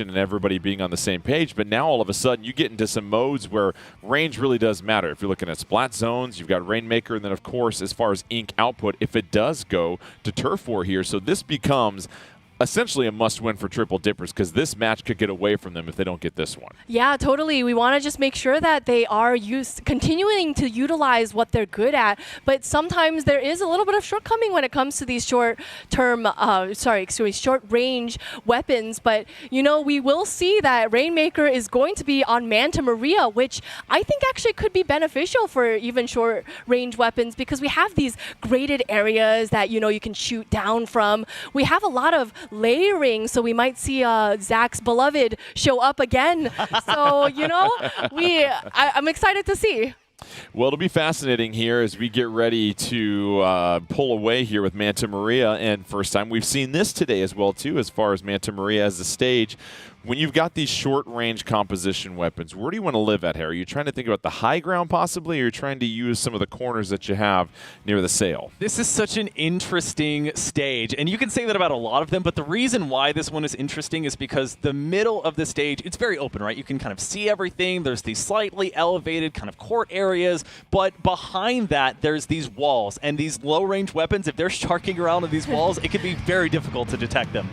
and everybody being on the same page, but now all of a sudden you get into some modes where range really does matter. If you're looking at splat zones, you've got Rainmaker, and then of course as far as ink output, if it does go to turf war here, so this becomes essentially a must-win for Triple Dippers because this match could get away from them if they don't get this one. Yeah, totally. We want to just make sure that they are continuing to utilize what they're good at, but sometimes there is a little bit of shortcoming when it comes to these short-range weapons. But, you know, we will see that Rainmaker is going to be on Manta Maria, which I think actually could be beneficial for even short-range weapons because we have these graded areas that, you know, you can shoot down from. We have a lot of layering, so we might see Zach's beloved show up again. So, you know, I'm excited to see. Well, it'll be fascinating here as we get ready to pull away here with Manta Maria. And first time we've seen this today as well, too, as far as Manta Maria as the stage. When you've got these short-range composition weapons, where do you want to live at here? Are you trying to think about the high ground possibly, or are you trying to use some of the corners that you have near the sail? This is such an interesting stage, and you can say that about a lot of them, but the reason why this one is interesting is because the middle of the stage, it's very open, right? You can kind of see everything. There's these slightly elevated kind of court areas, but behind that, there's these walls, and these low-range weapons, if they're sharking around on these walls, it can be very difficult to detect them.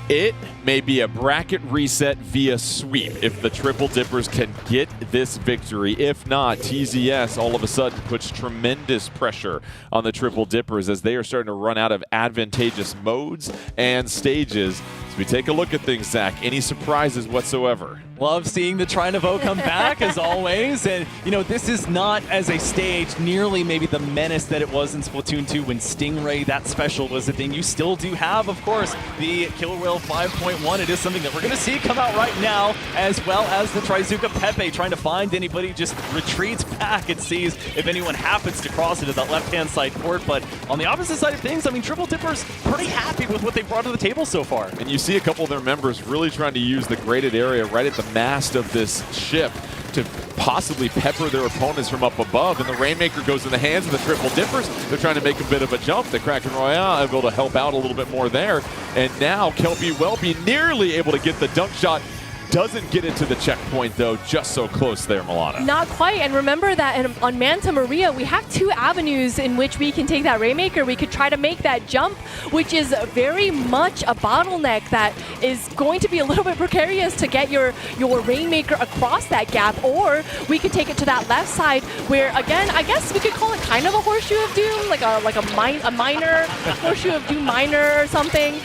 It may be a bracket reset via sweep if the Triple Dippers can get this victory. If not, TZS all of a sudden puts tremendous pressure on the Triple Dippers as they are starting to run out of advantageous modes and stages. As we take a look at things, Zach, any surprises whatsoever? Love seeing the Trinovo come back, as always. And, you know, this is not, as a stage, nearly maybe the menace that it was in Splatoon 2 when Stingray, that special, was the thing. You still do have, of course, the Killer Whale 5.1. It is something that we're going to see come out right now, as well as the Trizuka Pepe trying to find anybody, just retreats back and sees if anyone happens to cross into that left-hand side court. But on the opposite side of things, I mean, Triple Dippers pretty happy with what they brought to the table so far. And you see a couple of their members really trying to use the graded area right at the mast of this ship to possibly pepper their opponents from up above. And the Rainmaker goes in the hands of the Triple Dippers. They're trying to make a bit of a jump. The Kraken Royale able to help out a little bit more there. And now Kelpie Welpy nearly able to get the dunk shot Doesn't get it to the checkpoint, though. Just so close there, Milana. Not quite. And remember that on Manta Maria, we have 2 avenues in which we can take that Rainmaker. We could try to make that jump, which is very much a bottleneck that is going to be a little bit precarious to get your Rainmaker across that gap. Or we could take it to that left side where, again, I guess we could call it kind of a Horseshoe of Doom, like a minor Horseshoe of Doom minor or something.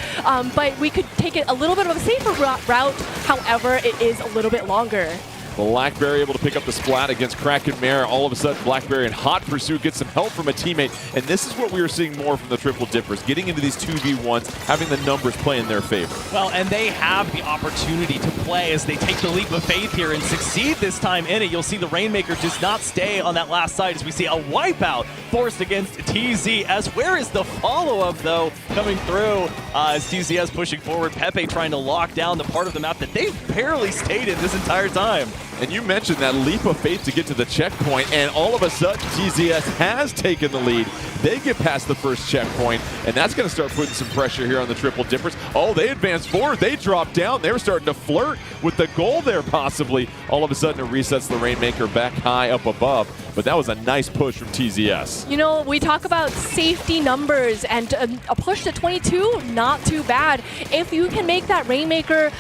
But we could take it a little bit of a safer route. However, it is a little bit longer. Blackberry able to pick up the splat against Kraken Mare. All of a sudden, Blackberry in hot pursuit gets some help from a teammate. And this is what we are seeing more from the Triple Dippers, getting into these 2v1s, having the numbers play in their favor. Well, and they have the opportunity to play as they take the leap of faith here and succeed this time in it. You'll see the Rainmaker does not stay on that last side as we see a wipeout forced against TZS. Where is the follow-up, though, coming through as TZS pushing forward? Pepe trying to lock down the part of the map that they've barely stayed in this entire time. And you mentioned that leap of faith to get to the checkpoint, and all of a sudden, TZS has taken the lead. They get past the first checkpoint, and that's going to start putting some pressure here on the Triple Dippers. Oh, they advance forward. They drop down. They were starting to flirt with the goal there, possibly. All of a sudden, it resets the Rainmaker back high up above. But that was a nice push from TZS. You know, we talk about safety numbers, and a push to 22, not too bad. If you can make that Rainmaker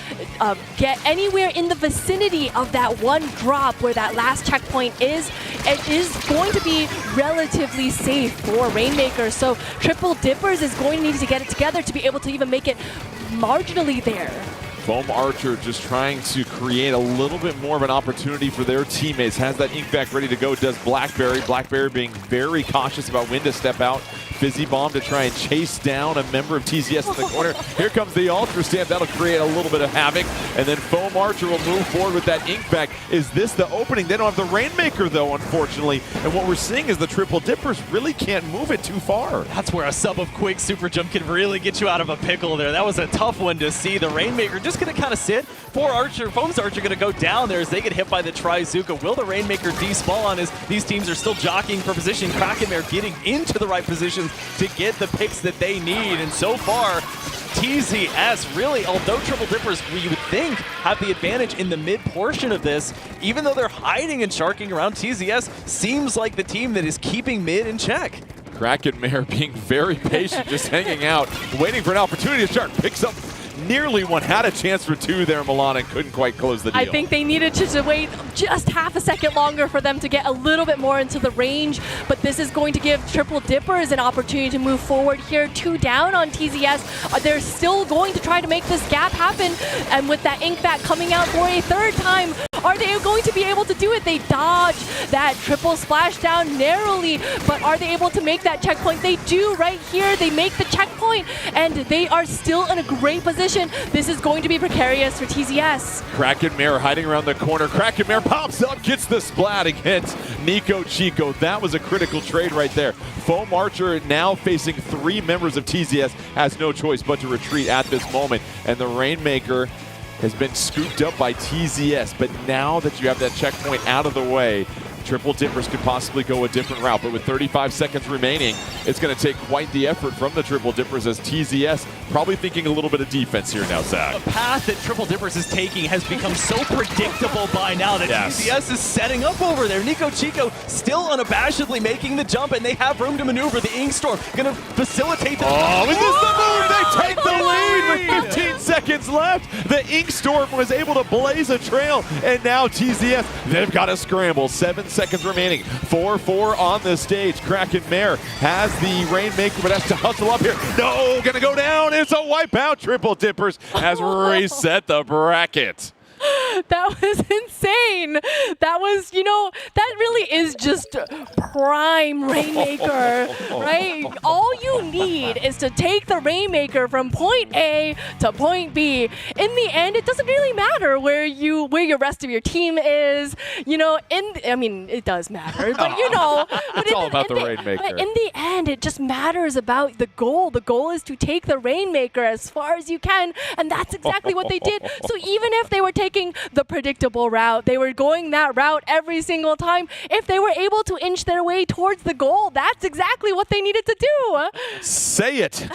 get anywhere in the vicinity of that one drop where that last checkpoint is, it is going to be relatively safe for Rainmaker. So Triple Dippers is going to need to get it together to be able to even make it marginally there. Foam Archer just trying to create a little bit more of an opportunity for their teammates. Has that ink back ready to go, does Blackberry. Blackberry being very cautious about when to step out. Fizzy Bomb to try and chase down a member of TZS in the corner. Here comes the Ultra Stamp. That'll create a little bit of havoc. And then Foam Archer will move forward with that ink back. Is this the opening? They don't have the Rainmaker, though, unfortunately. And what we're seeing is the Triple Dippers really can't move it too far. That's where a sub of Quick Super Jump can really get you out of a pickle there. That was a tough one to see. The Rainmaker just going to kind of sit. Foam's Archer going to go down there as they get hit by the Trizuka. Will the Rainmaker despawn as these teams are still jockeying for position? Krakenmare getting into the right positions to get the picks that they need. And so far, TZS really, although Triple Dippers, we would think, have the advantage in the mid portion of this, even though they're hiding and sharking around, TZS seems like the team that is keeping mid in check. Krakenmare being very patient, just hanging out, waiting for an opportunity to shark. Picks up nearly one, had a chance for 2 there, Milana, couldn't quite close the deal. I think they needed to wait just half a second longer for them to get a little bit more into the range, but this is going to give Triple Dippers an opportunity to move forward here. 2 down on TZS. They're still going to try to make this gap happen, and with that ink back coming out for a 3rd time, are they going to be able to do it? They dodge that triple splashdown narrowly, but are they able to make that checkpoint? They do right here. They make the checkpoint, and they are still in a great position. This is going to be precarious for TZS. Krakenmare hiding around the corner. Krakenmare pops up, gets the splat against Nico Chico. That was a critical trade right there. Foam Archer now facing 3 members of TZS, has no choice but to retreat at this moment. And the Rainmaker has been scooped up by TZS. But now that you have that checkpoint out of the way, Triple Dippers could possibly go a different route, but with 35 seconds remaining, it's going to take quite the effort from the Triple Dippers as TZS probably thinking a little bit of defense here now, Zach. The path that Triple Dippers is taking has become so predictable by now that TZS is setting up over there. Nico Chico still unabashedly making the jump, and they have room to maneuver. The Ink Storm going to facilitate the is this the move? They take the lead with 15 seconds left. The Ink Storm was able to blaze a trail, and now TZS, they've got to scramble. 7 seconds remaining. 4-4 on the stage. Krakenmare has the Rainmaker, but has to hustle up here. No, gonna go down. It's a wipeout. Triple Dippers has reset the bracket. That was insane. That was, you know, that really is just prime Rainmaker, right? All you need is to take the Rainmaker from point A to point B. In the end, it doesn't really matter where your rest of your team is. You know, I mean, it does matter, but you know, it's all about the Rainmaker. But in the end, it just matters about the goal. The goal is to take the Rainmaker as far as you can, and that's exactly what they did. So even if they were taking taking the predictable route. They were going that route every single time. If they were able to inch their way towards the goal, that's exactly what they needed to do. Say it.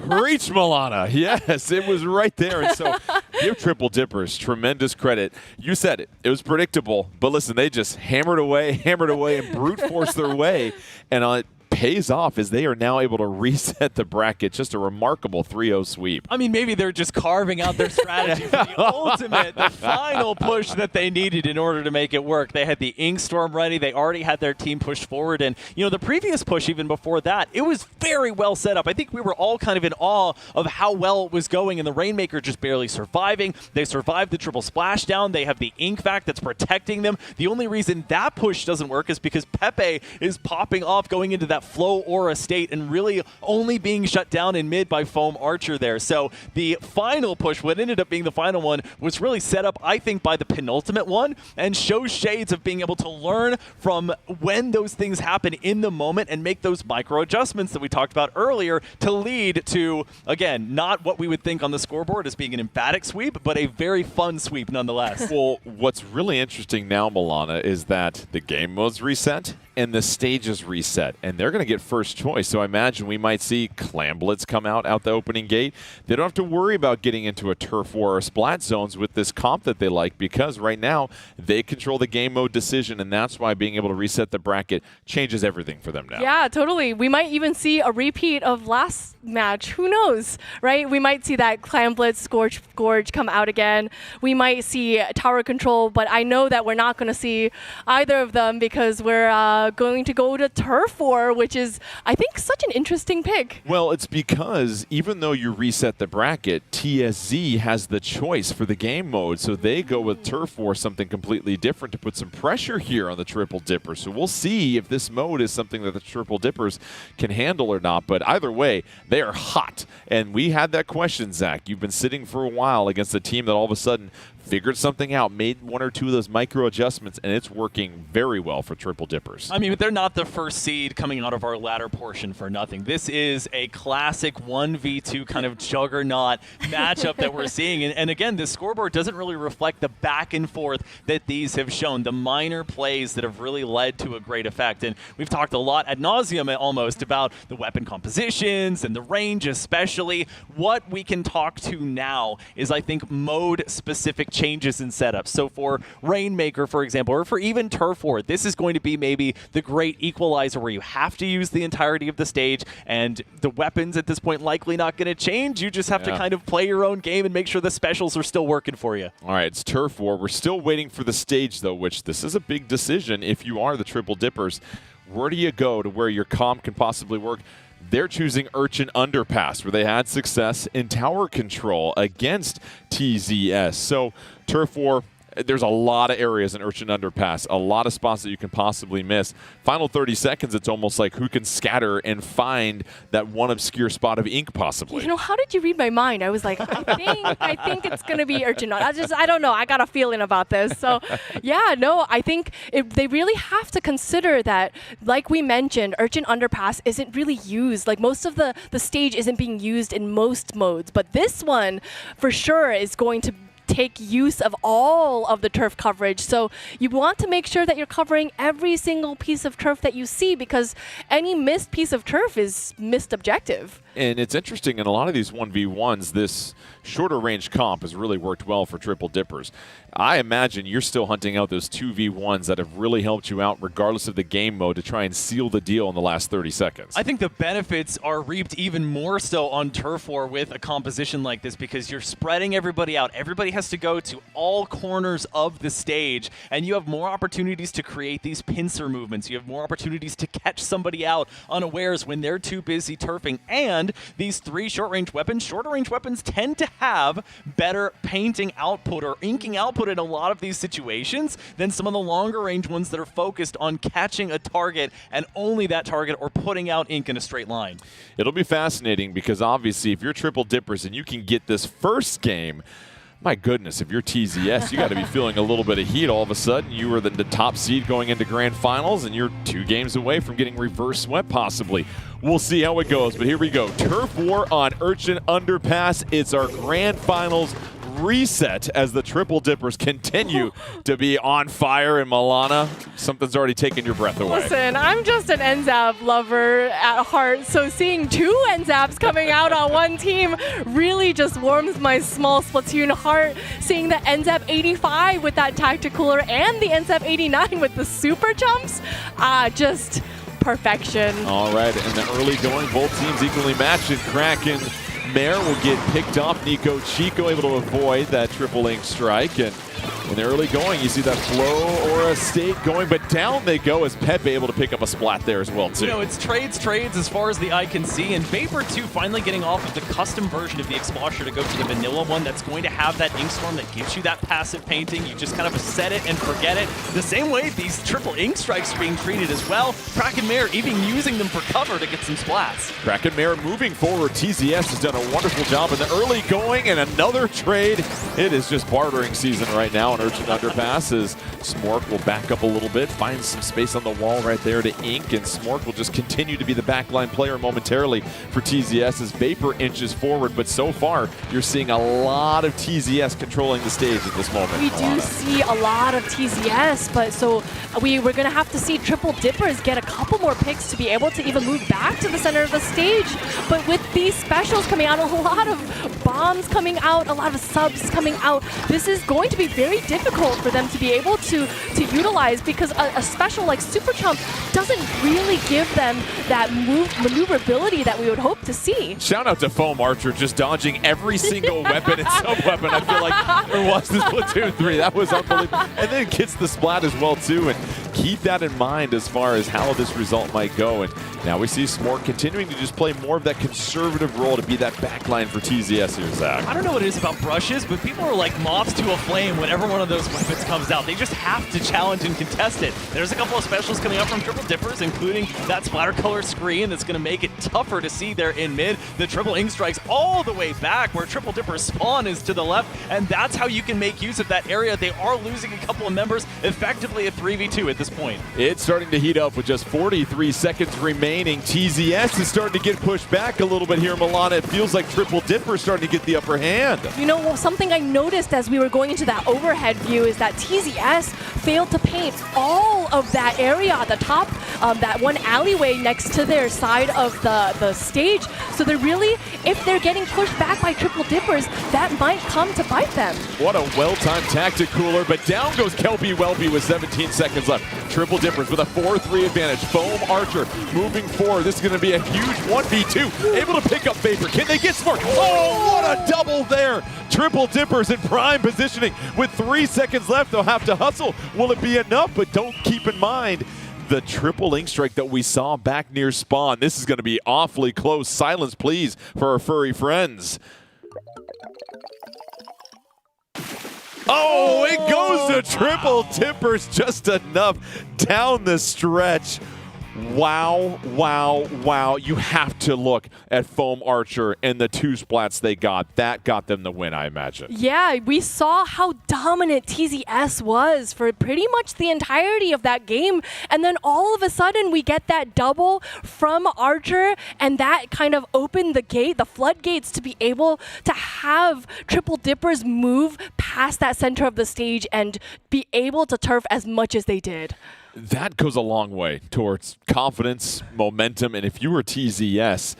Preach, Milana. Yes, it was right there. And so give Triple Dippers tremendous credit. You said it. It was predictable. But listen, they just hammered away, and brute forced their way. And it pays off as they are now able to reset the bracket. Just a remarkable 3-0 sweep. I mean, maybe they're just carving out their strategy for the ultimate, the final push that they needed in order to make it work. They had the Ink Storm ready. They already had their team pushed forward. And, you know, the previous push, even before that, it was very well set up. I think we were all kind of in awe of how well it was going, and the Rainmaker just barely surviving. They survived the triple splashdown. They have the Ink Vac that's protecting them. The only reason that push doesn't work is because Pepe is popping off, going into that flow aura state and really only being shut down in mid by Foam Archer there. So the final push, what ended up being the final one, was really set up, I think, by the penultimate one and shows shades of being able to learn from when those things happen in the moment and make those micro adjustments that we talked about earlier to lead to, again, not what we would think on the scoreboard as being an emphatic sweep, but a very fun sweep nonetheless. Well, what's really interesting now, Milana, is that the game mode's reset and the stages reset, and they're going to get first choice. So I imagine we might see Clamblitz come out the opening gate. They don't have to worry about getting into a turf war or splat zones with this comp that they like, because right now they control the game mode decision, and that's why being able to reset the bracket changes everything for them now. Yeah, totally. We might even see a repeat of last match. Who knows, right? We might see that Clamblitz Scourge come out again. We might see tower control, but I know that we're not going to see either of them because we're going to go to turf war, which is, I think, such an interesting pick. Well, it's because even though you reset the bracket, TSZ has the choice for the game mode, so they go with turf war, something completely different, to put some pressure here on the Triple Dippers. So we'll see if this mode is something that the Triple Dippers can handle or not, but either way, they are hot. And we had that question, Zach. You've been sitting for a while against a team that all of a sudden figured something out, made one or two of those micro adjustments, and it's working very well for Triple Dippers. I mean, but they're not the first seed coming out of our ladder portion for nothing. This is a classic 1v2 kind of juggernaut matchup that we're seeing. And again, this scoreboard doesn't really reflect the back and forth that these have shown, the minor plays that have really led to a great effect. And we've talked a lot ad nauseum almost about the weapon compositions and the range especially. What we can talk to now is, I think, mode-specific changes in setups. So for Rainmaker, for example, or for even Turf War, this is going to be maybe the great equalizer where you have to use the entirety of the stage, and the weapons at this point likely not going to change. You just have to kind of play your own game and make sure the specials are still working for you. All right, it's Turf War. We're still waiting for the stage, though, which this is a big decision if you are the Triple Dippers. Where do you go to where your comp can possibly work? They're choosing Urchin Underpass, where they had success in tower control against TZS. So Turf War, there's a lot of areas in Urchin Underpass, a lot of spots that you can possibly miss. Final 30 seconds, it's almost like who can scatter and find that one obscure spot of ink possibly. You know, how did you read my mind? I was like, I think it's going to be Urchin. I don't know. I got a feeling about this. So, yeah, no, I think they really have to consider that, like we mentioned, Urchin Underpass isn't really used. Like, most of the stage isn't being used in most modes. But this one, for sure, is going to take use of all of the turf coverage. So you want to make sure that you're covering every single piece of turf that you see, because any missed piece of turf is missed objective. And it's interesting, in a lot of these 1v1s, this shorter range comp has really worked well for Triple Dippers. I imagine you're still hunting out those 2v1s that have really helped you out regardless of the game mode to try and seal the deal in the last 30 seconds. I think the benefits are reaped even more so on Turf War with a composition like this, because you're spreading everybody out. Everybody has to go to all corners of the stage, and you have more opportunities to create these pincer movements. You have more opportunities to catch somebody out unawares when they're too busy turfing. And these three short-range weapons, shorter-range weapons tend to have better painting output or inking output in a lot of these situations than some of the longer-range ones that are focused on catching a target and only that target, or putting out ink in a straight line. It'll be fascinating because obviously if you're Triple Dippers and you can get this first game, my goodness, if you're TZS, you got to be feeling a little bit of heat all of a sudden. You were the top seed going into grand finals, and you're 2 games away from getting reverse swept possibly. We'll see how it goes, but here we go. Turf War on Urchin Underpass. It's our grand finals reset as the Triple Dippers continue to be on fire. And Milana, something's already taken your breath away. Listen, I'm just an NZAP lover at heart, so seeing 2 NZAPs coming out on one team really just warms my small Splatoon heart. Seeing the NZAP 85 with that Tacticooler and the NZAP 89 with the super jumps, just perfection. All right, in the early going, both teams equally matched, and Kraken Mare will get picked off. Nico Chico able to avoid that triple link strike, and in the early going, you see that Flow or a State going, but down they go as Pepe able to pick up a splat there as well, too. You know, it's trades as far as the eye can see, and Vapor 2 finally getting off of the custom version of the Explosher to go to the vanilla one that's going to have that ink storm that gives you that passive painting. You just kind of set it and forget it. The same way these triple ink strikes are being treated as well. Kraken Mare even using them for cover to get some splats. Kraken Mare moving forward. TZS has done a wonderful job in the early going, and another trade. It is just bartering season right now on Urchin Underpass as Smork will back up a little bit, find some space on the wall right there to ink, and Smork will just continue to be the backline player momentarily for TZS as Vapor inches forward. But so far, you're seeing a lot of TZS controlling the stage at this moment. We do see a lot of TZS, but so we're going to have to see Triple Dippers get a couple more picks to be able to even move back to the center of the stage. But with these specials coming out, a lot of bombs coming out, a lot of subs coming out, this is going to be very difficult for them to be able to utilize, because a special like Super Chump doesn't really give them that maneuverability that we would hope to see. Shout out to Foam Archer just dodging every single weapon and sub-weapon. I feel like there was this Splatoon 3. That was unbelievable. And then gets the splat as well, too. And keep that in mind as far as how this result might go. And now we see Smork continuing to just play more of that conservative role to be that backline for TZS here, Zach. I don't know what it is about brushes, but people are like moths to a flame whenever one of those weapons comes out. They just have to challenge and contest it. There's a couple of specials coming out from Triple Dippers, including that splatter color screen that's going to make it tougher to see there in mid. The triple ink strikes all the way back where Triple Dipper's spawn is to the left, and that's how you can make use of that area. They are losing a couple of members, effectively a 3v2 at this point. It's starting to heat up with just 43 seconds remaining. TZS is starting to get pushed back a little bit here, Milana. It feels like Triple Dipper's starting to get the upper hand. You know, something I noticed as we were going into that overhead view is that TZS failed to paint all of that area at the top, that one alleyway next to their side of the stage. So they're really, if they're getting pushed back by Triple Dippers, that might come to bite them. What a well-timed Tacticooler, but down goes Kelby Welby with 17 seconds left. Triple Dippers with a 4-3 advantage. Foam Archer moving forward. This is going to be a huge 1v2. Able to pick up Vapor. Can they get Smork? Oh, what a double there. Triple Dippers in prime positioning. With 3 seconds left, they'll have to hustle. Will it be enough? But don't keep in mind the triple ink strike that we saw back near spawn. This is going to be awfully close. Silence, please, for our furry friends. Oh, it goes to Triple Dippers just enough down the stretch. Wow, wow, wow. You have to look at Foam Archer and the 2 splats they got. That got them the win, I imagine. Yeah, we saw how dominant TZS was for pretty much the entirety of that game. And then all of a sudden we get that double from Archer, and that kind of opened the floodgates to be able to have Triple Dippers move past that center of the stage and be able to turf as much as they did. That goes a long way towards confidence, momentum, and if you were TZS,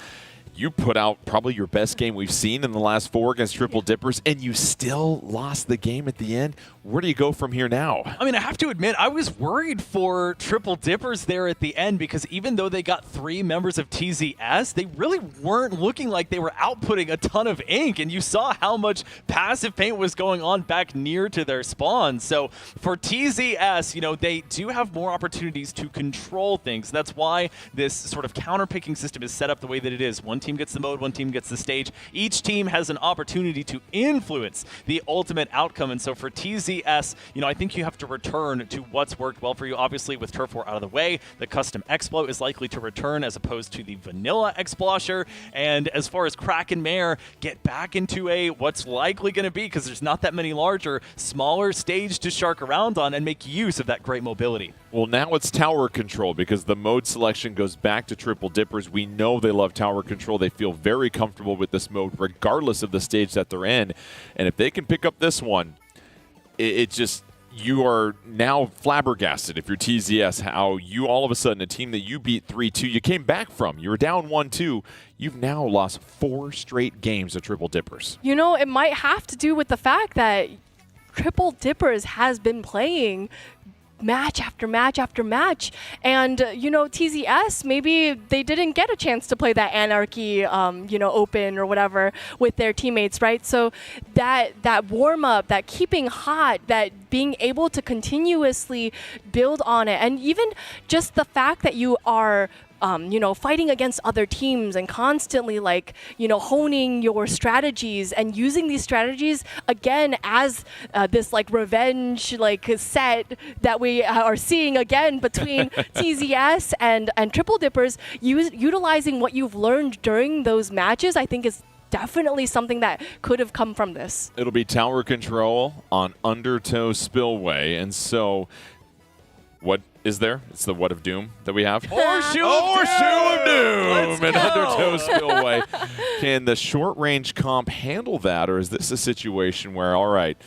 you put out probably your best game we've seen in the last 4 against Triple Dippers, and you still lost the game at the end. Where do you go from here now? I mean, I have to admit, I was worried for Triple Dippers there at the end, because even though they got 3 members of TZS, they really weren't looking like they were outputting a ton of ink, and you saw how much passive paint was going on back near to their spawn. So for TZS, you know, they do have more opportunities to control things. That's why this sort of counter-picking system is set up the way that it is. One team gets the mode, one team gets the stage. Each team has an opportunity to influence the ultimate outcome, and so for TZS, TZS, I think you have to return to what's worked well for you. Obviously, with Turf War out of the way, the custom Explo is likely to return as opposed to the vanilla Explosher. And as far as Crack and Mare, get back into what's likely going to be, because there's not that many larger, smaller stage to shark around on and make use of that great mobility. Well, now it's tower control because the mode selection goes back to Triple Dippers. We know they love tower control. They feel very comfortable with this mode regardless of the stage that they're in. And if they can pick up this one, it just, you are now flabbergasted if you're TZS, how you all of a sudden, a team that you beat 3-2, you came back from, you were down 1-2, you've now lost 4 straight games of Triple Dippers. It might have to do with the fact that Triple Dippers has been playing match after match after match, and TZS, maybe they didn't get a chance to play that Anarchy open or whatever with their teammates, right? So that warm up, that keeping hot, that being able to continuously build on it, and even just the fact that you are fighting against other teams and constantly honing your strategies and using these strategies again as this revenge set that we are seeing again between TZS and Triple Dippers, utilizing what you've learned during those matches, I think is definitely something that could have come from this. It'll be tower control on Undertow Spillway, and so what is there? It's the What of Doom that we have. Horseshoe of Doom and go. Undertow Spillway. Can the short-range comp handle that, or is this a situation where, all right,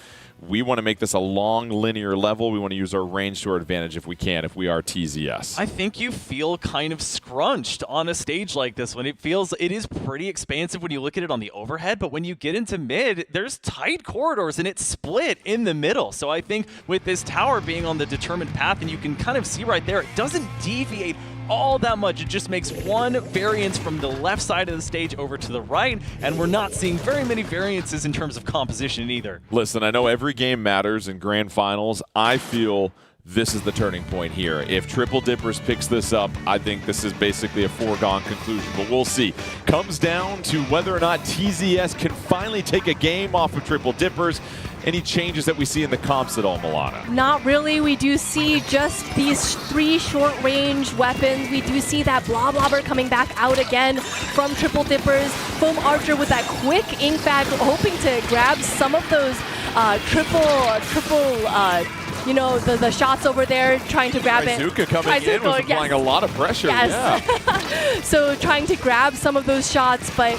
we want to make this a long linear level. We want to use our range to our advantage if we can, if we are TZS. I think you feel kind of scrunched on a stage like this one. It is pretty expansive when you look at it on the overhead, but when you get into mid, there's tight corridors and it's split in the middle. So I think with this tower being on the determined path, and you can kind of see right there, it doesn't deviate all that much. It just makes one variance from the left side of the stage over to the right, and we're not seeing very many variances in terms of composition either. Listen, I know every game matters in grand finals. I feel this is the turning point here. If Triple Dippers picks this up, I think this is basically a foregone conclusion, but we'll see. Comes down to whether or not TZS can finally take a game off of Triple Dippers. Any changes that we see in the comps at all, Milana? Not really. We do see just these 3 short-range weapons. We do see that Bloblobber coming back out again from Triple Dippers. Foam Archer with that quick ink bag, hoping to grab some of those the shots over there, trying to grab it. Izuka coming in was applying a lot of pressure. Yes. Yeah. So trying to grab some of those shots, but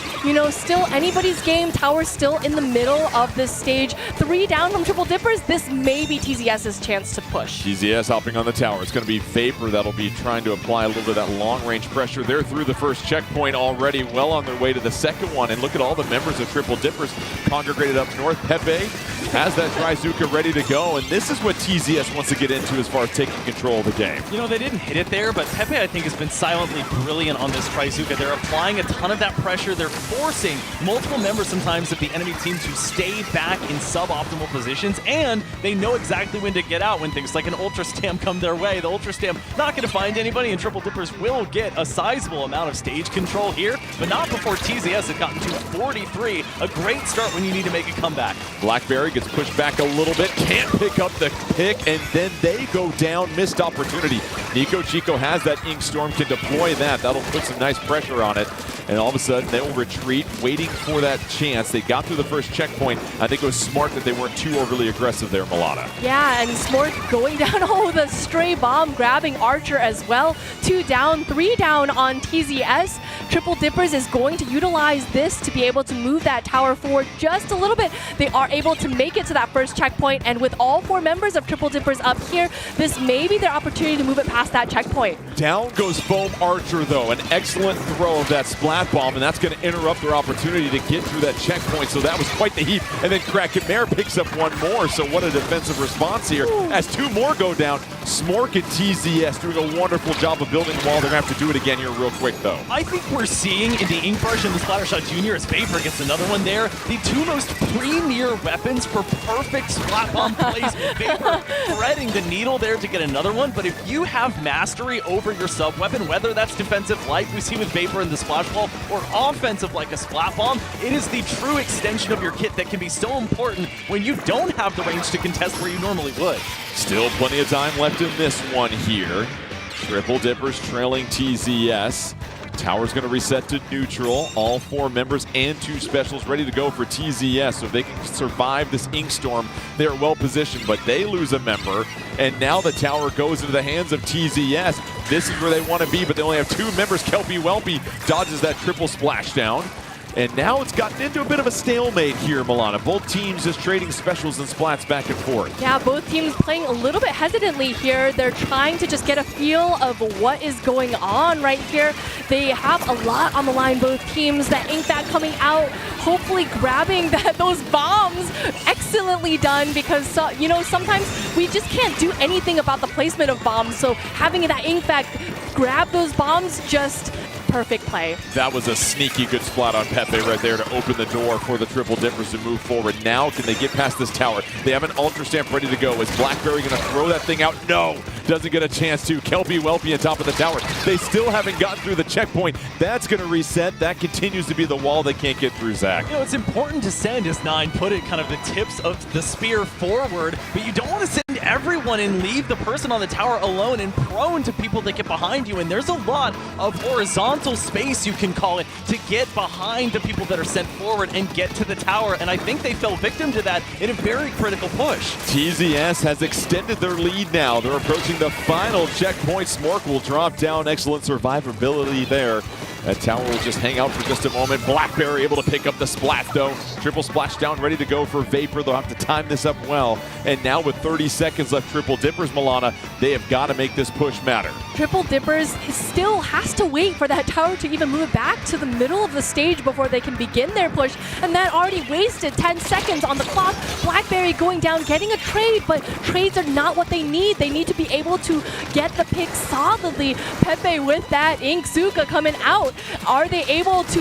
still anybody's game. Tower still in the middle of this stage. 3 down from Triple Dippers. This may be TZS's chance to push. TZS hopping on the tower. It's going to be Vapor that'll be trying to apply a little bit of that long-range pressure. They're through the first checkpoint already, well on their way to the second one. And look at all the members of Triple Dippers congregated up north. Pepe has that Trizuka ready to go, and this is what TZS wants to get into as far as taking control of the game. They didn't hit it there, but Pepe, I think, has been silently brilliant on this Trizuka. They're applying a ton of that pressure. They're forcing multiple members sometimes of the enemy team to stay back in suboptimal positions, and they know exactly when to get out when things like an Ultra Stam come their way. The Ultra Stam not going to find anybody, and Triple Dippers will get a sizable amount of stage control here, but not before TZS had gotten to 43. A great start when you need to make a comeback. Blackberry gets pushed back a little bit, can't pick up the pick, and then they go down. Missed opportunity. Nico Chico has that Ink Storm, can deploy that. That'll put some nice pressure on it. And all of a sudden, they'll retreat, waiting for that chance. They got through the first checkpoint. I think it was smart that they weren't too overly aggressive there, Milana. Yeah, and Smork going down. Oh, the stray bomb, grabbing Archer as well. 2 down, 3 down on TZS. Triple Dippers is going to utilize this to be able to move that tower forward just a little bit. They are able to make it to that first checkpoint, and with all 4 members of Triple Dippers up here, this may be their opportunity to move it past that checkpoint. Down goes Foam Archer, though. An excellent throw of that Splat Bomb, and that's going to interrupt their opportunity to get through that checkpoint. So that was quite the heap. And then Kraken Mare picks up 1 more. So what a defensive response here. Ooh. As 2 more go down, Smork and TZS doing a wonderful job of building the wall. They're going to have to do it again here real quick, though. I think we're we're seeing in the Ink Brush and the Splattershot Jr. as Vapor gets another one there. The two most premier weapons for perfect Splat Bomb placement. Vapor threading the needle there to get another one, but if you have mastery over your sub-weapon, whether that's defensive like we see with Vapor in the Splash Ball, or offensive like a Splat Bomb, it is the true extension of your kit that can be so important when you don't have the range to contest where you normally would. Still plenty of time left in this one here. Triple Dippers trailing TZS. Tower's going to reset to neutral. All 4 members and 2 specials ready to go for TZS. So if they can survive this Ink Storm, they're well positioned, but they lose a member. And now the tower goes into the hands of TZS. This is where they want to be, but they only have 2 members. Kelpie Welpy dodges that triple splashdown. And now it's gotten into a bit of a stalemate here, Milana. Both teams just trading specials and splats back and forth. Yeah, both teams playing a little bit hesitantly here. They're trying to just get a feel of what is going on right here. They have a lot on the line, both teams. That Ink Bat coming out, hopefully grabbing those bombs. Excellently done, because sometimes we just can't do anything about the placement of bombs. So having that Ink Bat grab those bombs, just perfect play. That was a sneaky good splat on Pepe right there to open the door for the Triple Dippers to move forward. Now can they get past this tower? They have an Ultra Stamp ready to go. Is Blackberry going to throw that thing out? No, doesn't get a chance to. Kelpie Welpy on top of the tower. They still haven't gotten through the checkpoint. That's going to reset. That continues to be the wall they can't get through, Zach. It's important to send, as Nine put it, kind of the tips of the spear forward, but you don't want to send everyone and leave the person on the tower alone and prone to people that get behind you. And there's a lot of horizontal space, you can call it, to get behind the people that are sent forward and get to the tower. And I think they fell victim to that in a very critical push. TZS has extended their lead now. They're approaching the final checkpoint. Smork will drop down. Excellent survivability there. That tower will just hang out for just a moment. Blackberry able to pick up the splat though. Triple splash down, ready to go for Vapor. They'll have to time this up well. And now with 30 seconds left, Triple Dippers, Milana, they have got to make this push matter. Triple Dippers still has to wait for that tower to even move back to the middle of the stage before they can begin their push. And that already wasted 10 seconds on the clock. Blackberry going down, getting a trade, but trades are not what they need. They need to be able to get the pick solidly. Pepe with that Ink Zuka coming out. Are they able to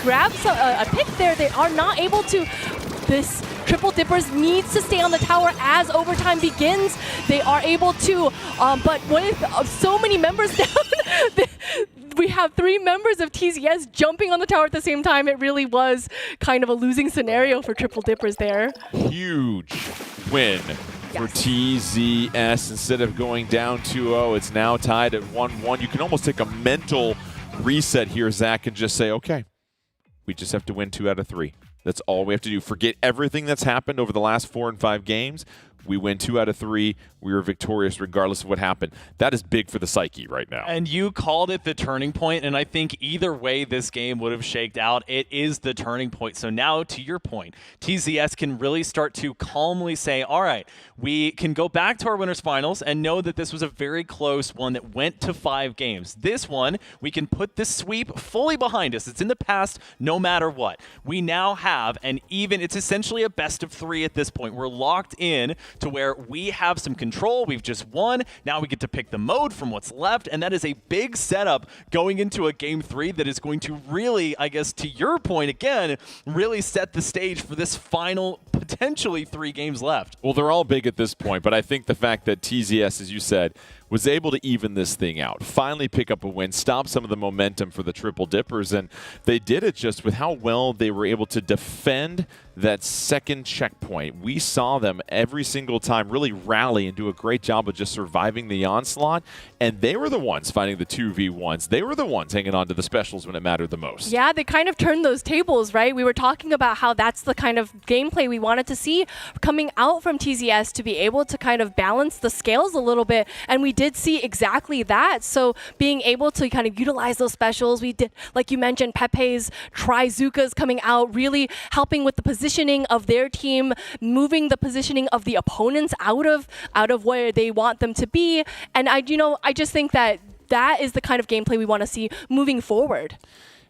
grab a pick there? They are not able to. This Triple Dippers needs to stay on the tower as overtime begins. They are able to, but with so many members down, we have 3 members of TZS jumping on the tower at the same time. It really was kind of a losing scenario for Triple Dippers there. Huge win for TZS. Instead of going down 2-0, it's now tied at 1-1. You can almost take a mental reset here, Zach, and just say, okay, we just have to win 2 out of 3. That's all we have to do. Forget everything that's happened over the last 4 and 5 games. We win 2 out of 3. We were victorious regardless of what happened. That is big for the psyche right now. And you called it the turning point, and I think either way this game would have shaked out, it is the turning point. So now, to your point, TZS can really start to calmly say, all right, we can go back to our winners finals and know that this was a very close one that went to 5 games. This one, we can put this sweep fully behind us. It's in the past no matter what. We now have, and even it's essentially a best of 3 at this point. We're locked in to where we have some control. We've just won. Now we get to pick the mode from what's left, and that is a big setup going into a game 3 that is going to really, I guess, to your point again, really set the stage for this final potentially 3 games left. Well, they're all big at this point, but I think the fact that TZS, as you said, was able to even this thing out, finally pick up a win, stop some of the momentum for the Triple Dippers, and they did it just with how well they were able to defend that second checkpoint. We saw them every single time really rally and do a great job of just surviving the onslaught, and they were the ones fighting the 2v1s. They were the ones hanging on to the specials when it mattered the most. Yeah, they kind of turned those tables, right? We were talking about how that's the kind of gameplay we wanted to see coming out from TZS, to be able to kind of balance the scales a little bit, and we did see exactly that. So being able to kind of utilize those specials, we did, like you mentioned, Pepe's Trizukas coming out, really helping with the positioning of their team, moving the positioning of the opponents out of where they want them to be. And I just think that is the kind of gameplay we want to see moving forward.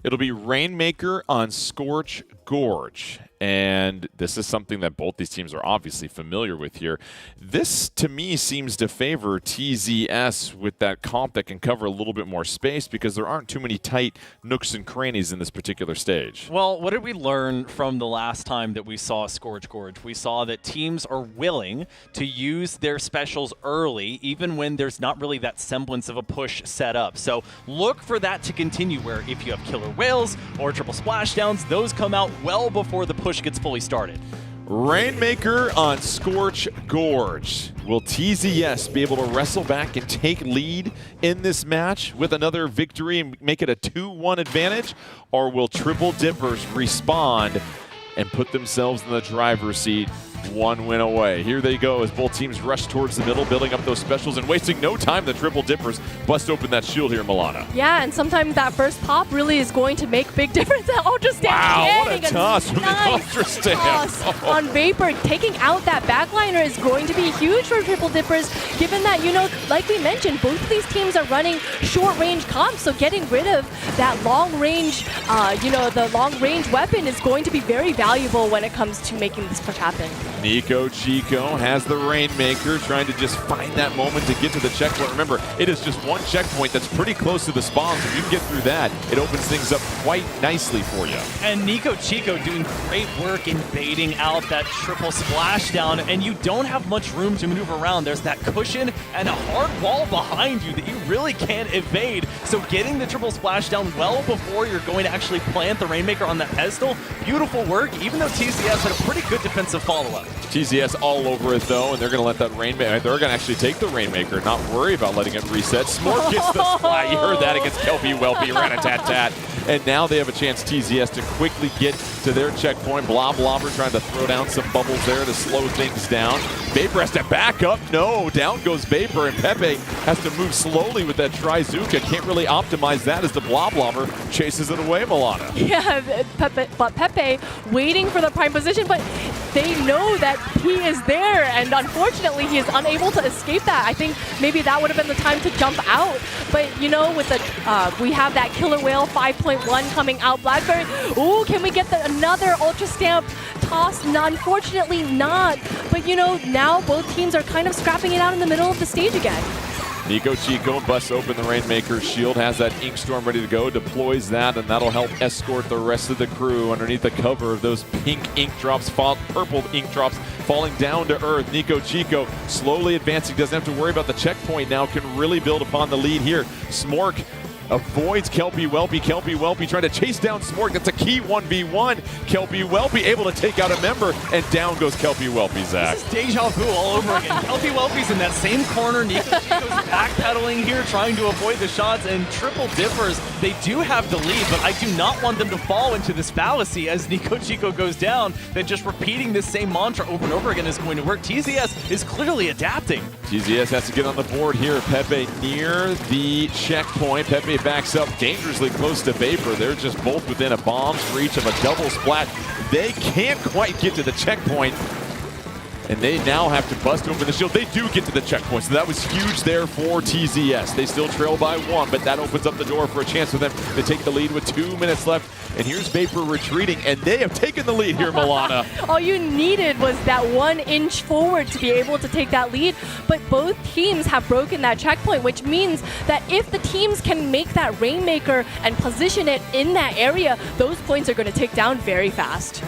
It'll be Rainmaker on Scorch Gorge. And this is something that both these teams are obviously familiar with here. This, to me, seems to favor TZS with that comp that can cover a little bit more space because there aren't too many tight nooks and crannies in this particular stage. Well, what did we learn from the last time that we saw Scourge Gorge? We saw that teams are willing to use their specials early, even when there's not really that semblance of a push set up. So look for that to continue, where if you have killer whales or triple splashdowns, those come out well before the push gets fully started. Rainmaker on Scorch Gorge. Will TZS be able to wrestle back and take lead in this match with another victory and make it a 2-1 advantage? Or will Triple Dippers respond and put themselves in the driver's seat, one win away? Here they go as both teams rush towards the middle, building up those specials and wasting no time. The Triple Dippers bust open that shield here, Milana. Yeah, and sometimes that first pop really is going to make big difference. That Ultra Stamp. Wow, what a toss from nice the Ultra Stamp. Toss on Vapor. Taking out that backliner is going to be huge for Triple Dippers, given that, like we mentioned, both of these teams are running short-range comps, so getting rid of that long-range, the long-range weapon is going to be very valuable when it comes to making this push happen. Nico Chico has the Rainmaker, trying to just find that moment to get to the checkpoint. Remember, it is just one checkpoint that's pretty close to the spawn, so if you can get through that, it opens things up quite nicely for you. And Nico Chico doing great work in baiting out that triple splashdown, and you don't have much room to maneuver around. There's that cushion and a hard wall behind you that you really can't evade. So getting the triple splashdown well before you're going to actually plant the Rainmaker on that pedestal, beautiful work, even though TCS had a pretty good defensive follow-up. TZS all over it, though, and they're going to let that Rainmaker, they're going to actually take the Rainmaker, not worry about letting it reset. Smork gets the splat. You heard that against Kelpie Welpy, rat-a-tat-tat. And now they have a chance, TZS, to quickly get to their checkpoint. Bloblobber trying to throw down some bubbles there to slow things down. Vapor has to back up. No, down goes Vapor, and Pepe has to move slowly with that Trizuka. Can't really optimize that as the Bloblobber chases it away, Milana. Yeah, Pepe waiting for the prime position, but they know that he is there, and unfortunately he is unable to escape that. I think maybe that would have been the time to jump out, but with the we have that Killer Whale 5.1 coming out. Blackberry, ooh, can we get another Ultra Stamp toss? Unfortunately not, but now both teams are kind of scrapping it out in the middle of the stage again. Nico Chico busts open the Rainmaker's shield, has that Ink Storm ready to go, deploys that, and that'll help escort the rest of the crew underneath the cover of those pink ink drops, purple ink drops falling down to earth. Nico Chico slowly advancing, doesn't have to worry about the checkpoint now, can really build upon the lead here. Smork avoids Kelpie Welpy. Kelpie Welpy trying to chase down Smork. That's a key 1v1. Kelpie Welpy able to take out a member, and down goes Kelpie Welpy, Zach. This is deja vu all over again. Kelpie Welpy's in that same corner. Nico Chico's backpedaling here, trying to avoid the shots, and Triple Dippers, they do have the lead, but I do not want them to fall into this fallacy as Nico Chico goes down, that just repeating this same mantra over and over again is going to work. TZS is clearly adapting. TZS has to get on the board here. Pepe near the checkpoint. Pepe backs up dangerously close to Vapor. They're just both within a bomb's reach of a double splat. They can't quite get to the checkpoint, and they now have to bust open the shield. They do get to the checkpoint, so that was huge there for TZS. They still trail by 1, but that opens up the door for a chance for them to take the lead with 2 minutes left. And here's Vapor retreating, and they have taken the lead here, Milana. All you needed was that 1 inch forward to be able to take that lead, but both teams have broken that checkpoint, which means that if the teams can make that Rainmaker and position it in that area, those points are going to tick down very fast.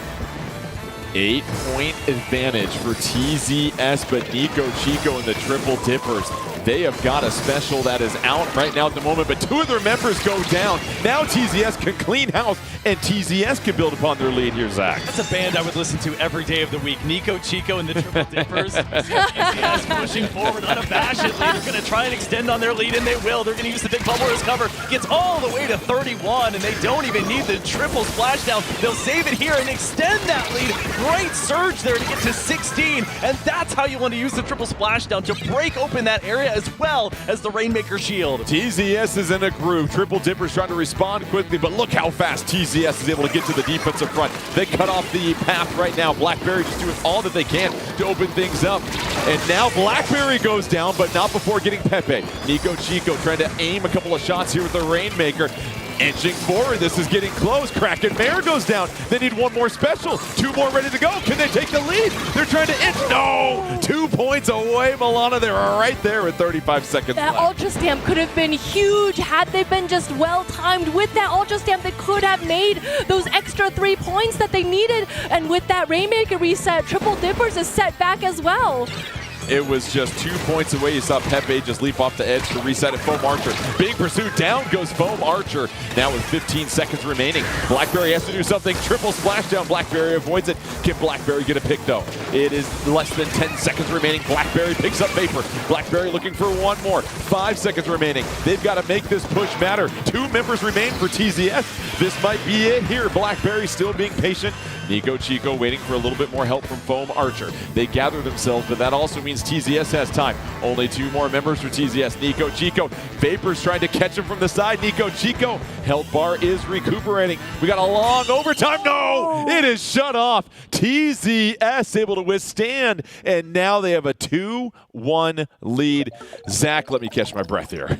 8-point advantage for TZS, but Nico Chico and the Triple Dippers, they have got a special that is out right now at the moment, but 2 of their members go down. Now TZS can clean house, and TZS can build upon their lead here, Zach. That's a band I would listen to every day of the week. Nico Chico and the Triple Dippers. TZS pushing forward unabashedly. They're going to try and extend on their lead, and they will. They're going to use the big bubble as cover. Gets all the way to 31, and they don't even need the triple splashdown. They'll save it here and extend that lead. Great surge there to get to 16, and that's how you want to use the triple splashdown, to break open that area as well as the Rainmaker shield. TZS is in a groove. Triple Dippers trying to respond quickly, but look how fast TZS is able to get to the defensive front. They cut off the path right now. Blackberry just doing all that they can to open things up. And now Blackberry goes down, but not before getting Pepe. Nico Chico trying to aim a couple of shots here with the Rainmaker. Inching forward, this is getting close. Kraken Mare goes down. They need one more special. 2 more ready to go. Can they take the lead? They're trying to inch. No! 2 points away, Milana. They're right there with 35 seconds That left. Ultra Stamp could have been huge. Had they been just well-timed with that Ultra Stamp, they could have made those extra 3 points that they needed. And with that Rainmaker reset, Triple Dippers is set back as well. It was just 2 points away. You saw Pepe just leap off the edge to reset it. Foam Archer. Big pursuit. Down goes Foam Archer. Now with 15 seconds remaining. Blackberry has to do something. Triple splashdown. Blackberry avoids it. Can Blackberry get a pick though? It is less than 10 seconds remaining. Blackberry picks up Vapor. Blackberry looking for one more. 5 seconds remaining. They've got to make this push matter. 2 members remain for TZS. This might be it here. Blackberry still being patient. Nico Chico waiting for a little bit more help from Foam Archer. They gather themselves, but that also means TZS has time. Only 2 more members for TZS. Nico Chico. Vapor's trying to catch him from the side. Nico Chico. Health bar is recuperating. We got a long overtime. No! It is shut off. TZS able to withstand, and now they have a 2-1 lead. Zach, let me catch my breath here.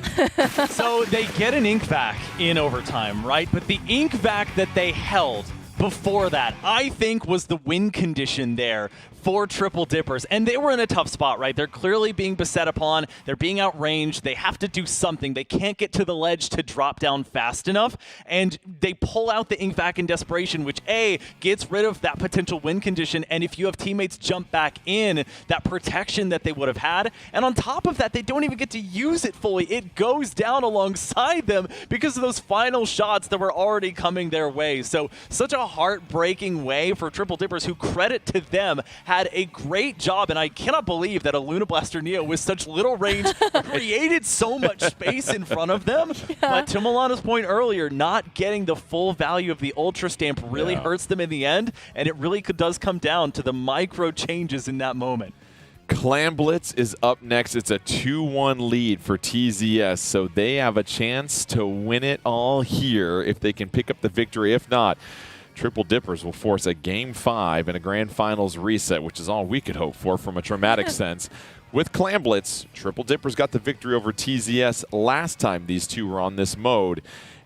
So they get an ink vac in overtime, right? But the ink vac that they held before that, I think, was the win condition there for Triple Dippers. And they were in a tough spot, right? They're clearly being beset upon. They're being outranged. They have to do something. They can't get to the ledge to drop down fast enough. And they pull out the ink vac in desperation, which A, gets rid of that potential win condition. And if you have teammates jump back in, that protection that they would have had. And on top of that, they don't even get to use it fully. It goes down alongside them because of those final shots that were already coming their way. So such a heartbreaking way for Triple Dippers, who, credit to them, had a great job, and I cannot believe that a Luna Blaster Neo with such little range created so much space in front of them. Yeah. But to Milana's point earlier, not getting the full value of the Ultra Stamp really hurts them in the end, and it really does come down to the micro changes in that moment. Clamblitz is up next. It's a 2-1 lead for TZS, so they have a chance to win it all here if they can pick up the victory. If not, Triple Dippers will force a Game 5 and a Grand Finals reset, which is all we could hope for from a traumatic sense. With Clamblitz, Triple Dippers got the victory over TZS last time these two were on this mode.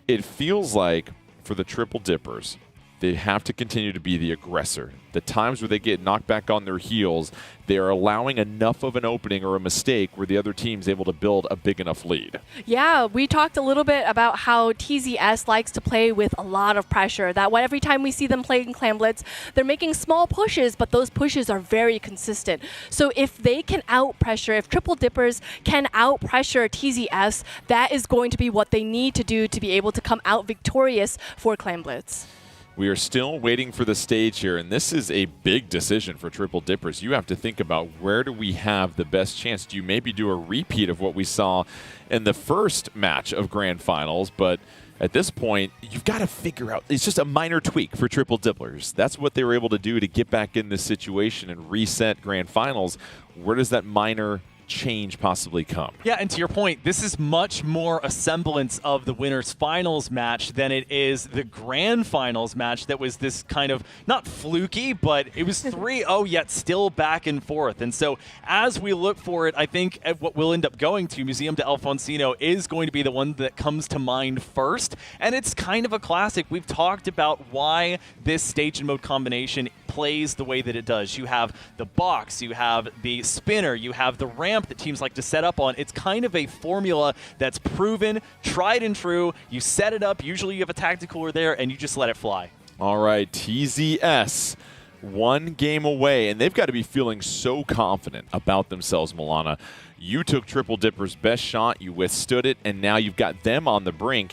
It feels like for the Triple Dippers, they have to continue to be the aggressor. The times where they get knocked back on their heels, they are allowing enough of an opening or a mistake where the other team's able to build a big enough lead. Yeah, we talked a little bit about how TZS likes to play with a lot of pressure. That every time we see them playing Clamblitz, they're making small pushes, but those pushes are very consistent. So if they can out-pressure, if Triple Dippers can out-pressure TZS, that is going to be what they need to do to be able to come out victorious for Clamblitz. We are still waiting for the stage here, and this is a big decision for Triple Dippers. You have to think about, where do we have the best chance? Do you maybe do a repeat of what we saw in the first match of Grand Finals? But at this point, you've got to figure out, it's just a minor tweak for Triple Dippers. That's what they were able to do to get back in this situation and reset Grand Finals. Where does that minor change possibly come? Yeah, and to your point, this is much more a semblance of the winners finals match than it is the grand finals match that was this kind of, not fluky, but it was 3-0 yet still back and forth. And so as we look for it, I think what we'll end up going to, Museum de Alfonsino, is going to be the one that comes to mind first. And it's kind of a classic. We've talked about why this stage and mode combination plays the way that it does. You have the box, you have the spinner, you have the ramp that teams like to set up on. It's kind of a formula that's proven, tried and true. You set it up, usually you have a tactic cooler there, and you just let it fly. All right, TZS, 1 game away, and they've got to be feeling so confident about themselves, Milana. You took Triple Dipper's best shot, you withstood it, and now you've got them on the brink.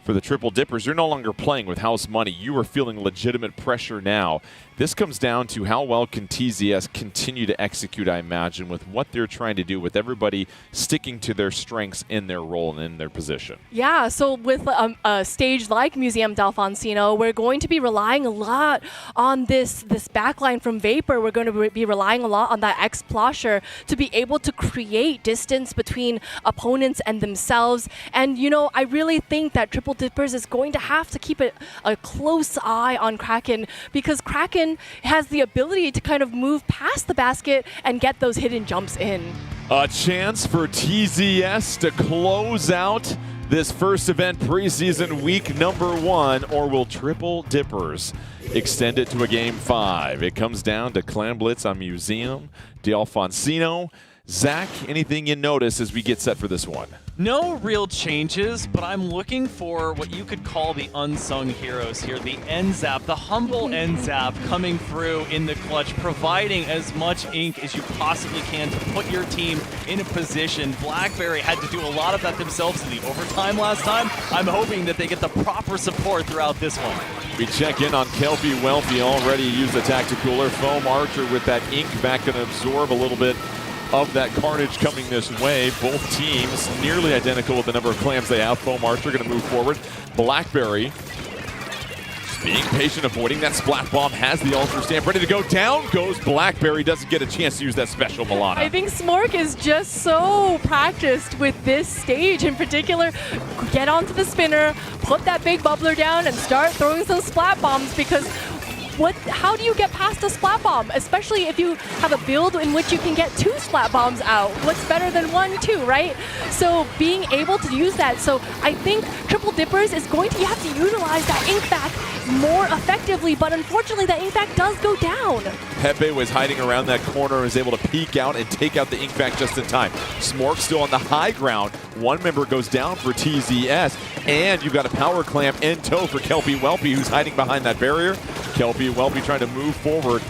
For the Triple Dippers, you're no longer playing with house money. You are feeling legitimate pressure now. This comes down to how well can TZS continue to execute, I imagine, with what they're trying to do, with everybody sticking to their strengths in their role and in their position. Yeah, so with a stage like Museum d'Alfonsino, we're going to be relying a lot on this backline from Vapor. We're going to be relying a lot on that X-Plosher to be able to create distance between opponents and themselves. And, you know, I really think that Triple Dippers is going to have to keep a close eye on Kraken, because Kraken Falcon has the ability to kind of move past the basket and get those hidden jumps in. A chance for TZS to close out this first event preseason week number 1, or will Triple Dippers extend it to a game 5? It comes down to Clan Blitz on Museum, D'Alfonsino. Zach, anything you notice as we get set for this one? No real changes, but I'm looking for what you could call the unsung heroes here. The NZAP, the humble NZAP coming through in the clutch, providing as much ink as you possibly can to put your team in a position. Blackberry had to do a lot of that themselves in the overtime last time. I'm hoping that they get the proper support throughout this one. We check in on Kelpie Welpy, already used the Tacticooler. Foam Archer with that ink back, going to absorb a little bit of that carnage coming this way. Both teams nearly identical with the number of clams they have. Foam Archer going to move forward. Blackberry just being patient, avoiding that splat bomb, has the ultra stamp ready to go. Down goes Blackberry, doesn't get a chance to use that special Milana. I think Smork is just so practiced with this stage in particular. Get onto the spinner, put that big bubbler down, and start throwing some splat bombs, because how do you get past a splat bomb, especially if you have a build in which you can get 2 splat bombs out? What's better than 1, 2, right? So being able to use that. So I think Triple Dippers is going to have to utilize that ink back more effectively, but unfortunately that ink back does go down. Pepe was hiding around that corner and was able to peek out and take out the ink back just in time. Smork still on the high ground. One member goes down for TZS, and you've got a power clamp in tow for Kelpie Welpy, who's hiding behind that barrier. Kelpie Welpy trying to move forward,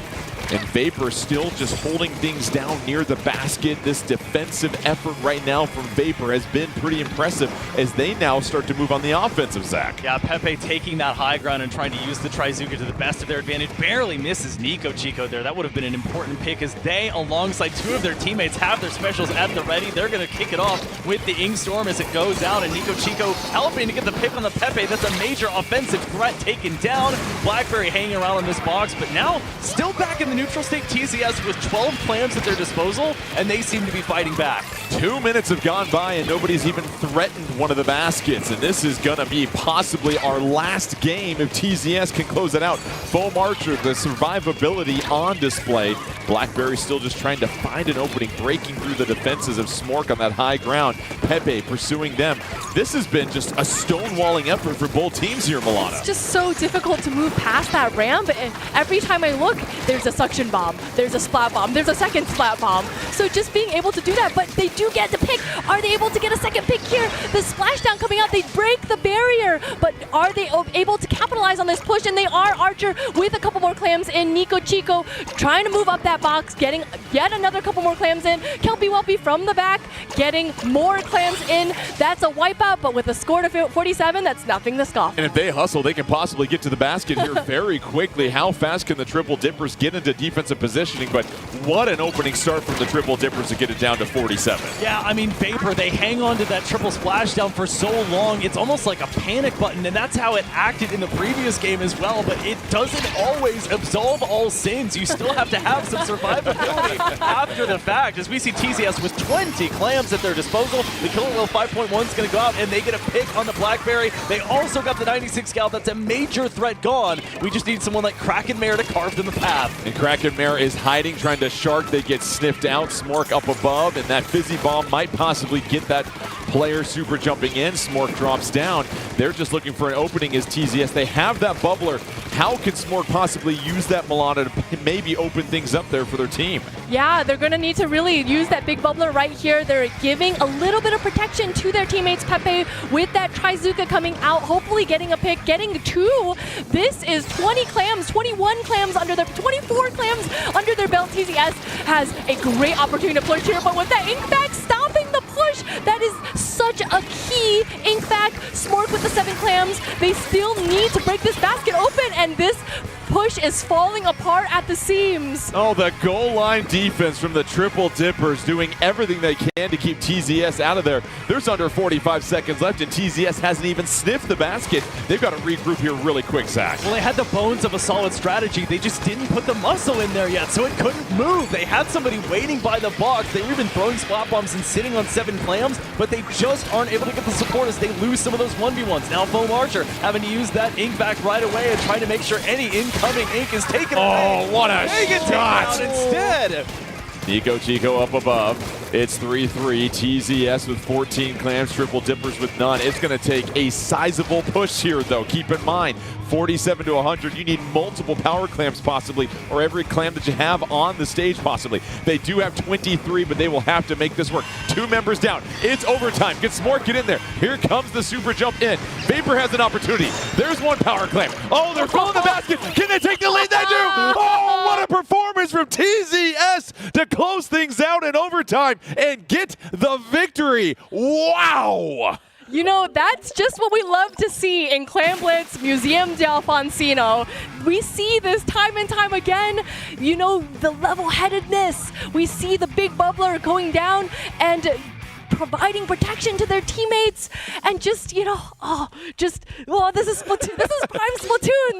and Vapor still just holding things down near the basket. This defensive effort right now from Vapor has been pretty impressive as they now start to move on the offensive, Zach. Yeah, Pepe taking that high ground and trying to use the Trizuka to the best of their advantage. Barely misses Nico Chico there. That would have been an important pick, as they, alongside 2 of their teammates, have their specials at the ready. They're going to kick it off with the Ink Storm as it goes out, and Nico Chico helping to get the pick on the Pepe. That's a major offensive threat taken down. Blackberry hanging around in this box, but now still back in the neutral state. TZS with 12 clams at their disposal, and they seem to be fighting back. 2 minutes have gone by and nobody's even threatened one of the baskets, and this is gonna be possibly our last game if TZS can close it out. Foam Archer, the survivability on display. Blackberry still just trying to find an opening, breaking through the defenses of Smork on that high ground. Pepe pursuing them. This has been just a stonewalling effort for both teams here, Milana. It's just so difficult to move past that ramp, and every time I look, there's a suction bomb, there's a splat bomb, there's a second splat bomb. So just being able to do that, but they do get the pick. Are they able to get a second pick here? The splashdown coming out, they break the barrier, but are they able to capitalize on this push? And they are. Archer with a couple more clams in. Nico Chico trying to move up that box, getting yet another couple more clams in. Kelpie Welpy from the back, getting more clams in. That's a wipeout, but with a score to 47, that's nothing to scoff. And if they hustle, they can possibly get to the basket here very quickly. How fast can the Triple Dippers get into defensive positioning? But what an opening start from the Triple Dippers to get it down to 47. Yeah, I mean, Vapor, they hang on to that triple splashdown for so long. It's almost like a panic button, and that's how it acted in the previous game as well, but it doesn't always absolve all sins. You still have to have some survivability after the fact, as we see TZS with 20 clams at their disposal. The Killer Whale 5.1 is going to go out, and they get a pick on the Blackberry. They also got the 96 Scout. That's a major threat gone. We just need someone like Kraken Mare to carve them a path. And Kraken Mare is hiding, trying to shark. They get sniffed out. Smork up above, and that Fizzy Bomb might possibly get that player super jumping in. Smork drops down. They're just looking for an opening as TZS. They have that bubbler. How can Smork possibly use that Milana to maybe open things up there for their team? Yeah, they're going to need to really use that big bubbler right here. They're giving a little bit of protection to their teammates. Pepe with that Trizuka coming out, hopefully getting a pick, getting 2. This is 20 clams, 21 clams under their, 24 clams under their belt. TZS has a great opportunity to push here, but with that ink back stopping the push, that is such a key ink back. Smork with the 7 clams. They still need to break this basket open, and this push is falling apart at the seams. Oh, the goal line defense from the Triple Dippers doing everything they can to keep TZS out of there. There's under 45 seconds left, and TZS hasn't even sniffed the basket. They've got to regroup here really quick, Zach. Well, they had the bones of a solid strategy. They just didn't put the muscle in there yet, so it couldn't move. They had somebody waiting by the box. They were even throwing splat bombs and sitting on 7 clams, but they just aren't able to get the support as they lose some of those 1v1s. Now Foam Archer having to use that ink back right away and trying to make sure any ink incoming. Ink is taking Oh, what a shot! instead. Nico Chico up above. It's 3-3. TZS with 14 clams, Triple Dippers with none. It's going to take a sizable push here, though. Keep in mind, 47 to 100. You need multiple power clams possibly, or every clam that you have on the stage possibly. They do have 23, but they will have to make this work. 2 members down. It's overtime. Get Smork, get in there. Here comes the super jump in. Vapor has an opportunity. There's 1 power clam. Oh, they're filling the basket. Can they take the lead? They do. Oh, what a performance from TZS to close things out in overtime and get the victory. Wow. You know, that's just what we love to see in Clam Blitz Museum de Alfonsino. We see this time and time again, you know, the level-headedness. We see the big bubbler going down and providing protection to their teammates, and just, you know, this is Splatoon. This is prime Splatoon.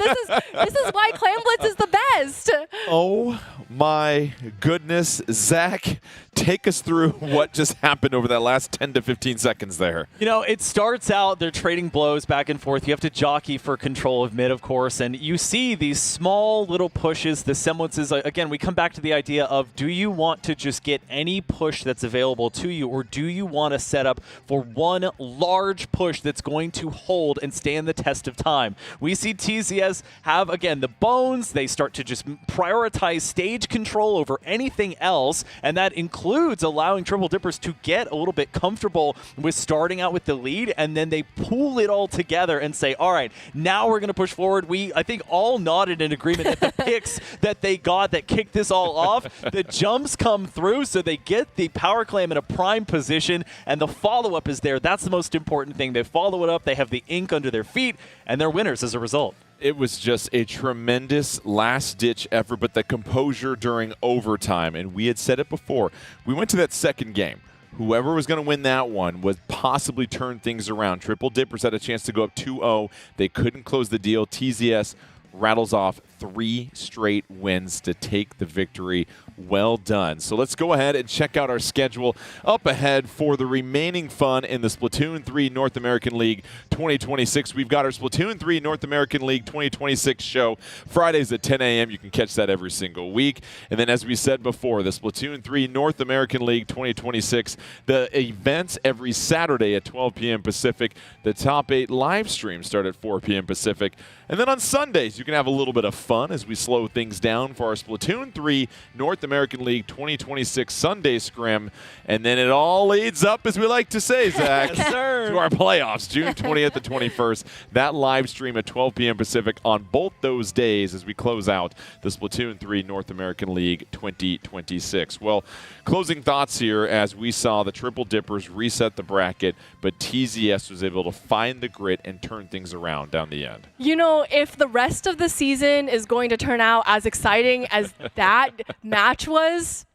This is why Clam Blitz is the best. Oh my goodness, Zach, take us through what just happened over that last 10 to 15 seconds there. You know, it starts out, they're trading blows back and forth. You have to jockey for control of mid, of course, and you see these small little pushes, the semblances. Again, we come back to the idea of, do you want to just get any push that's available to you, or do you want to set up for one large push that's going to hold and stand the test of time? We see TZS have, again, the bones. They start to just prioritize stage control over anything else, and that includes allowing Triple Dippers to get a little bit comfortable with starting out with the lead, and then they pool it all together and say, all right, now we're going to push forward. We, I think, all nodded in agreement that the picks that they got that kicked this all off, the jumps come through, so they get the power clam in a prime position, and the follow-up is there. That's the most important thing. They follow it up, they have the ink under their feet, and they're winners as a result. It was just a tremendous last-ditch effort, but the composure during overtime, and we had said it before, we went to that second game. Whoever was going to win that one would possibly turn things around. Triple Dippers had a chance to go up 2-0. They couldn't close the deal. TZS rattles off 3 straight wins to take the victory. Well done. So let's go ahead and check out our schedule up ahead for the remaining fun in the Splatoon 3 North American League 2026. We've got our Splatoon 3 North American League 2026 show Fridays at 10 a.m. You can catch that every single week. And then, as we said before, the Splatoon 3 North American League 2026, the events every Saturday at 12 p.m. Pacific. The top 8 live streams start at 4 p.m. Pacific. And then on Sundays, you can have a little bit of fun as we slow things down for our Splatoon 3 North American League 2026 Sunday Scrim. And then it all leads up, as we like to say, Zach, Yes, sir. to our playoffs, June 20th to 21st. That live stream at 12 p.m. Pacific on both those days as we close out the Splatoon 3 North American League 2026. Well, closing thoughts here as we saw the Triple Dippers reset the bracket, but TZS was able to find the grit and turn things around down the end. You know, if the rest of the season is going to turn out as exciting as that match was,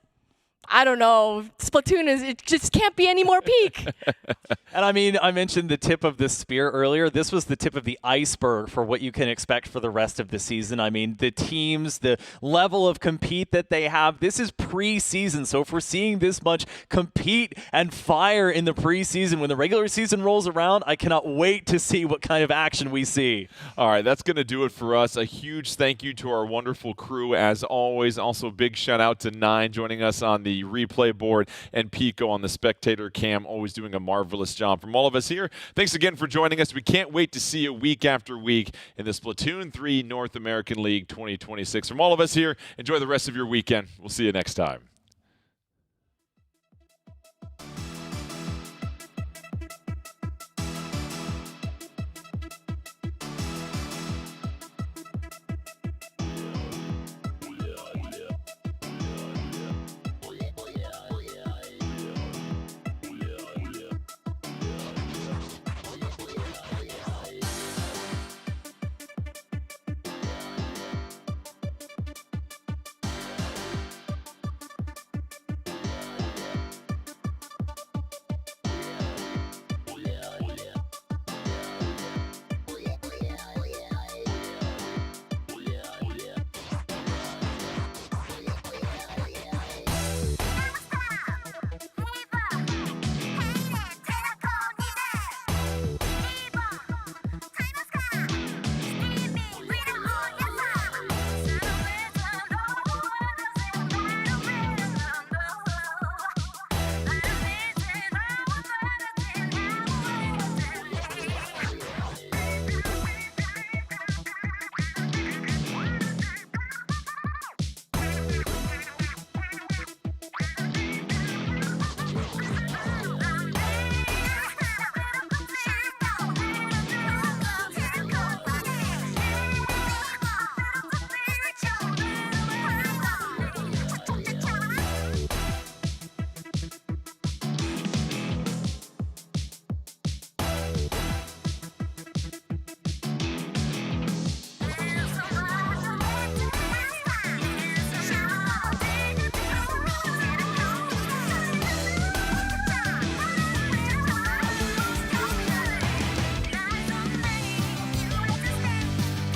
I don't know. Splatoon it just can't be any more peak. And I mean, I mentioned the tip of the spear earlier. This was the tip of the iceberg for what you can expect for the rest of the season. I mean, the teams, the level of compete that they have, this is preseason. So if we're seeing this much compete and fire in the preseason, when the regular season rolls around, I cannot wait to see what kind of action we see. All right, that's going to do it for us. A huge thank you to our wonderful crew, as always. Also, big shout out to Nine joining us on the replay board, and Pico on the spectator cam, always doing a marvelous job. From all of us here, thanks again for joining us. We can't wait to see you week after week in the Splatoon 3 North American League 2026. From all of us here, enjoy the rest of your weekend. We'll see you next time.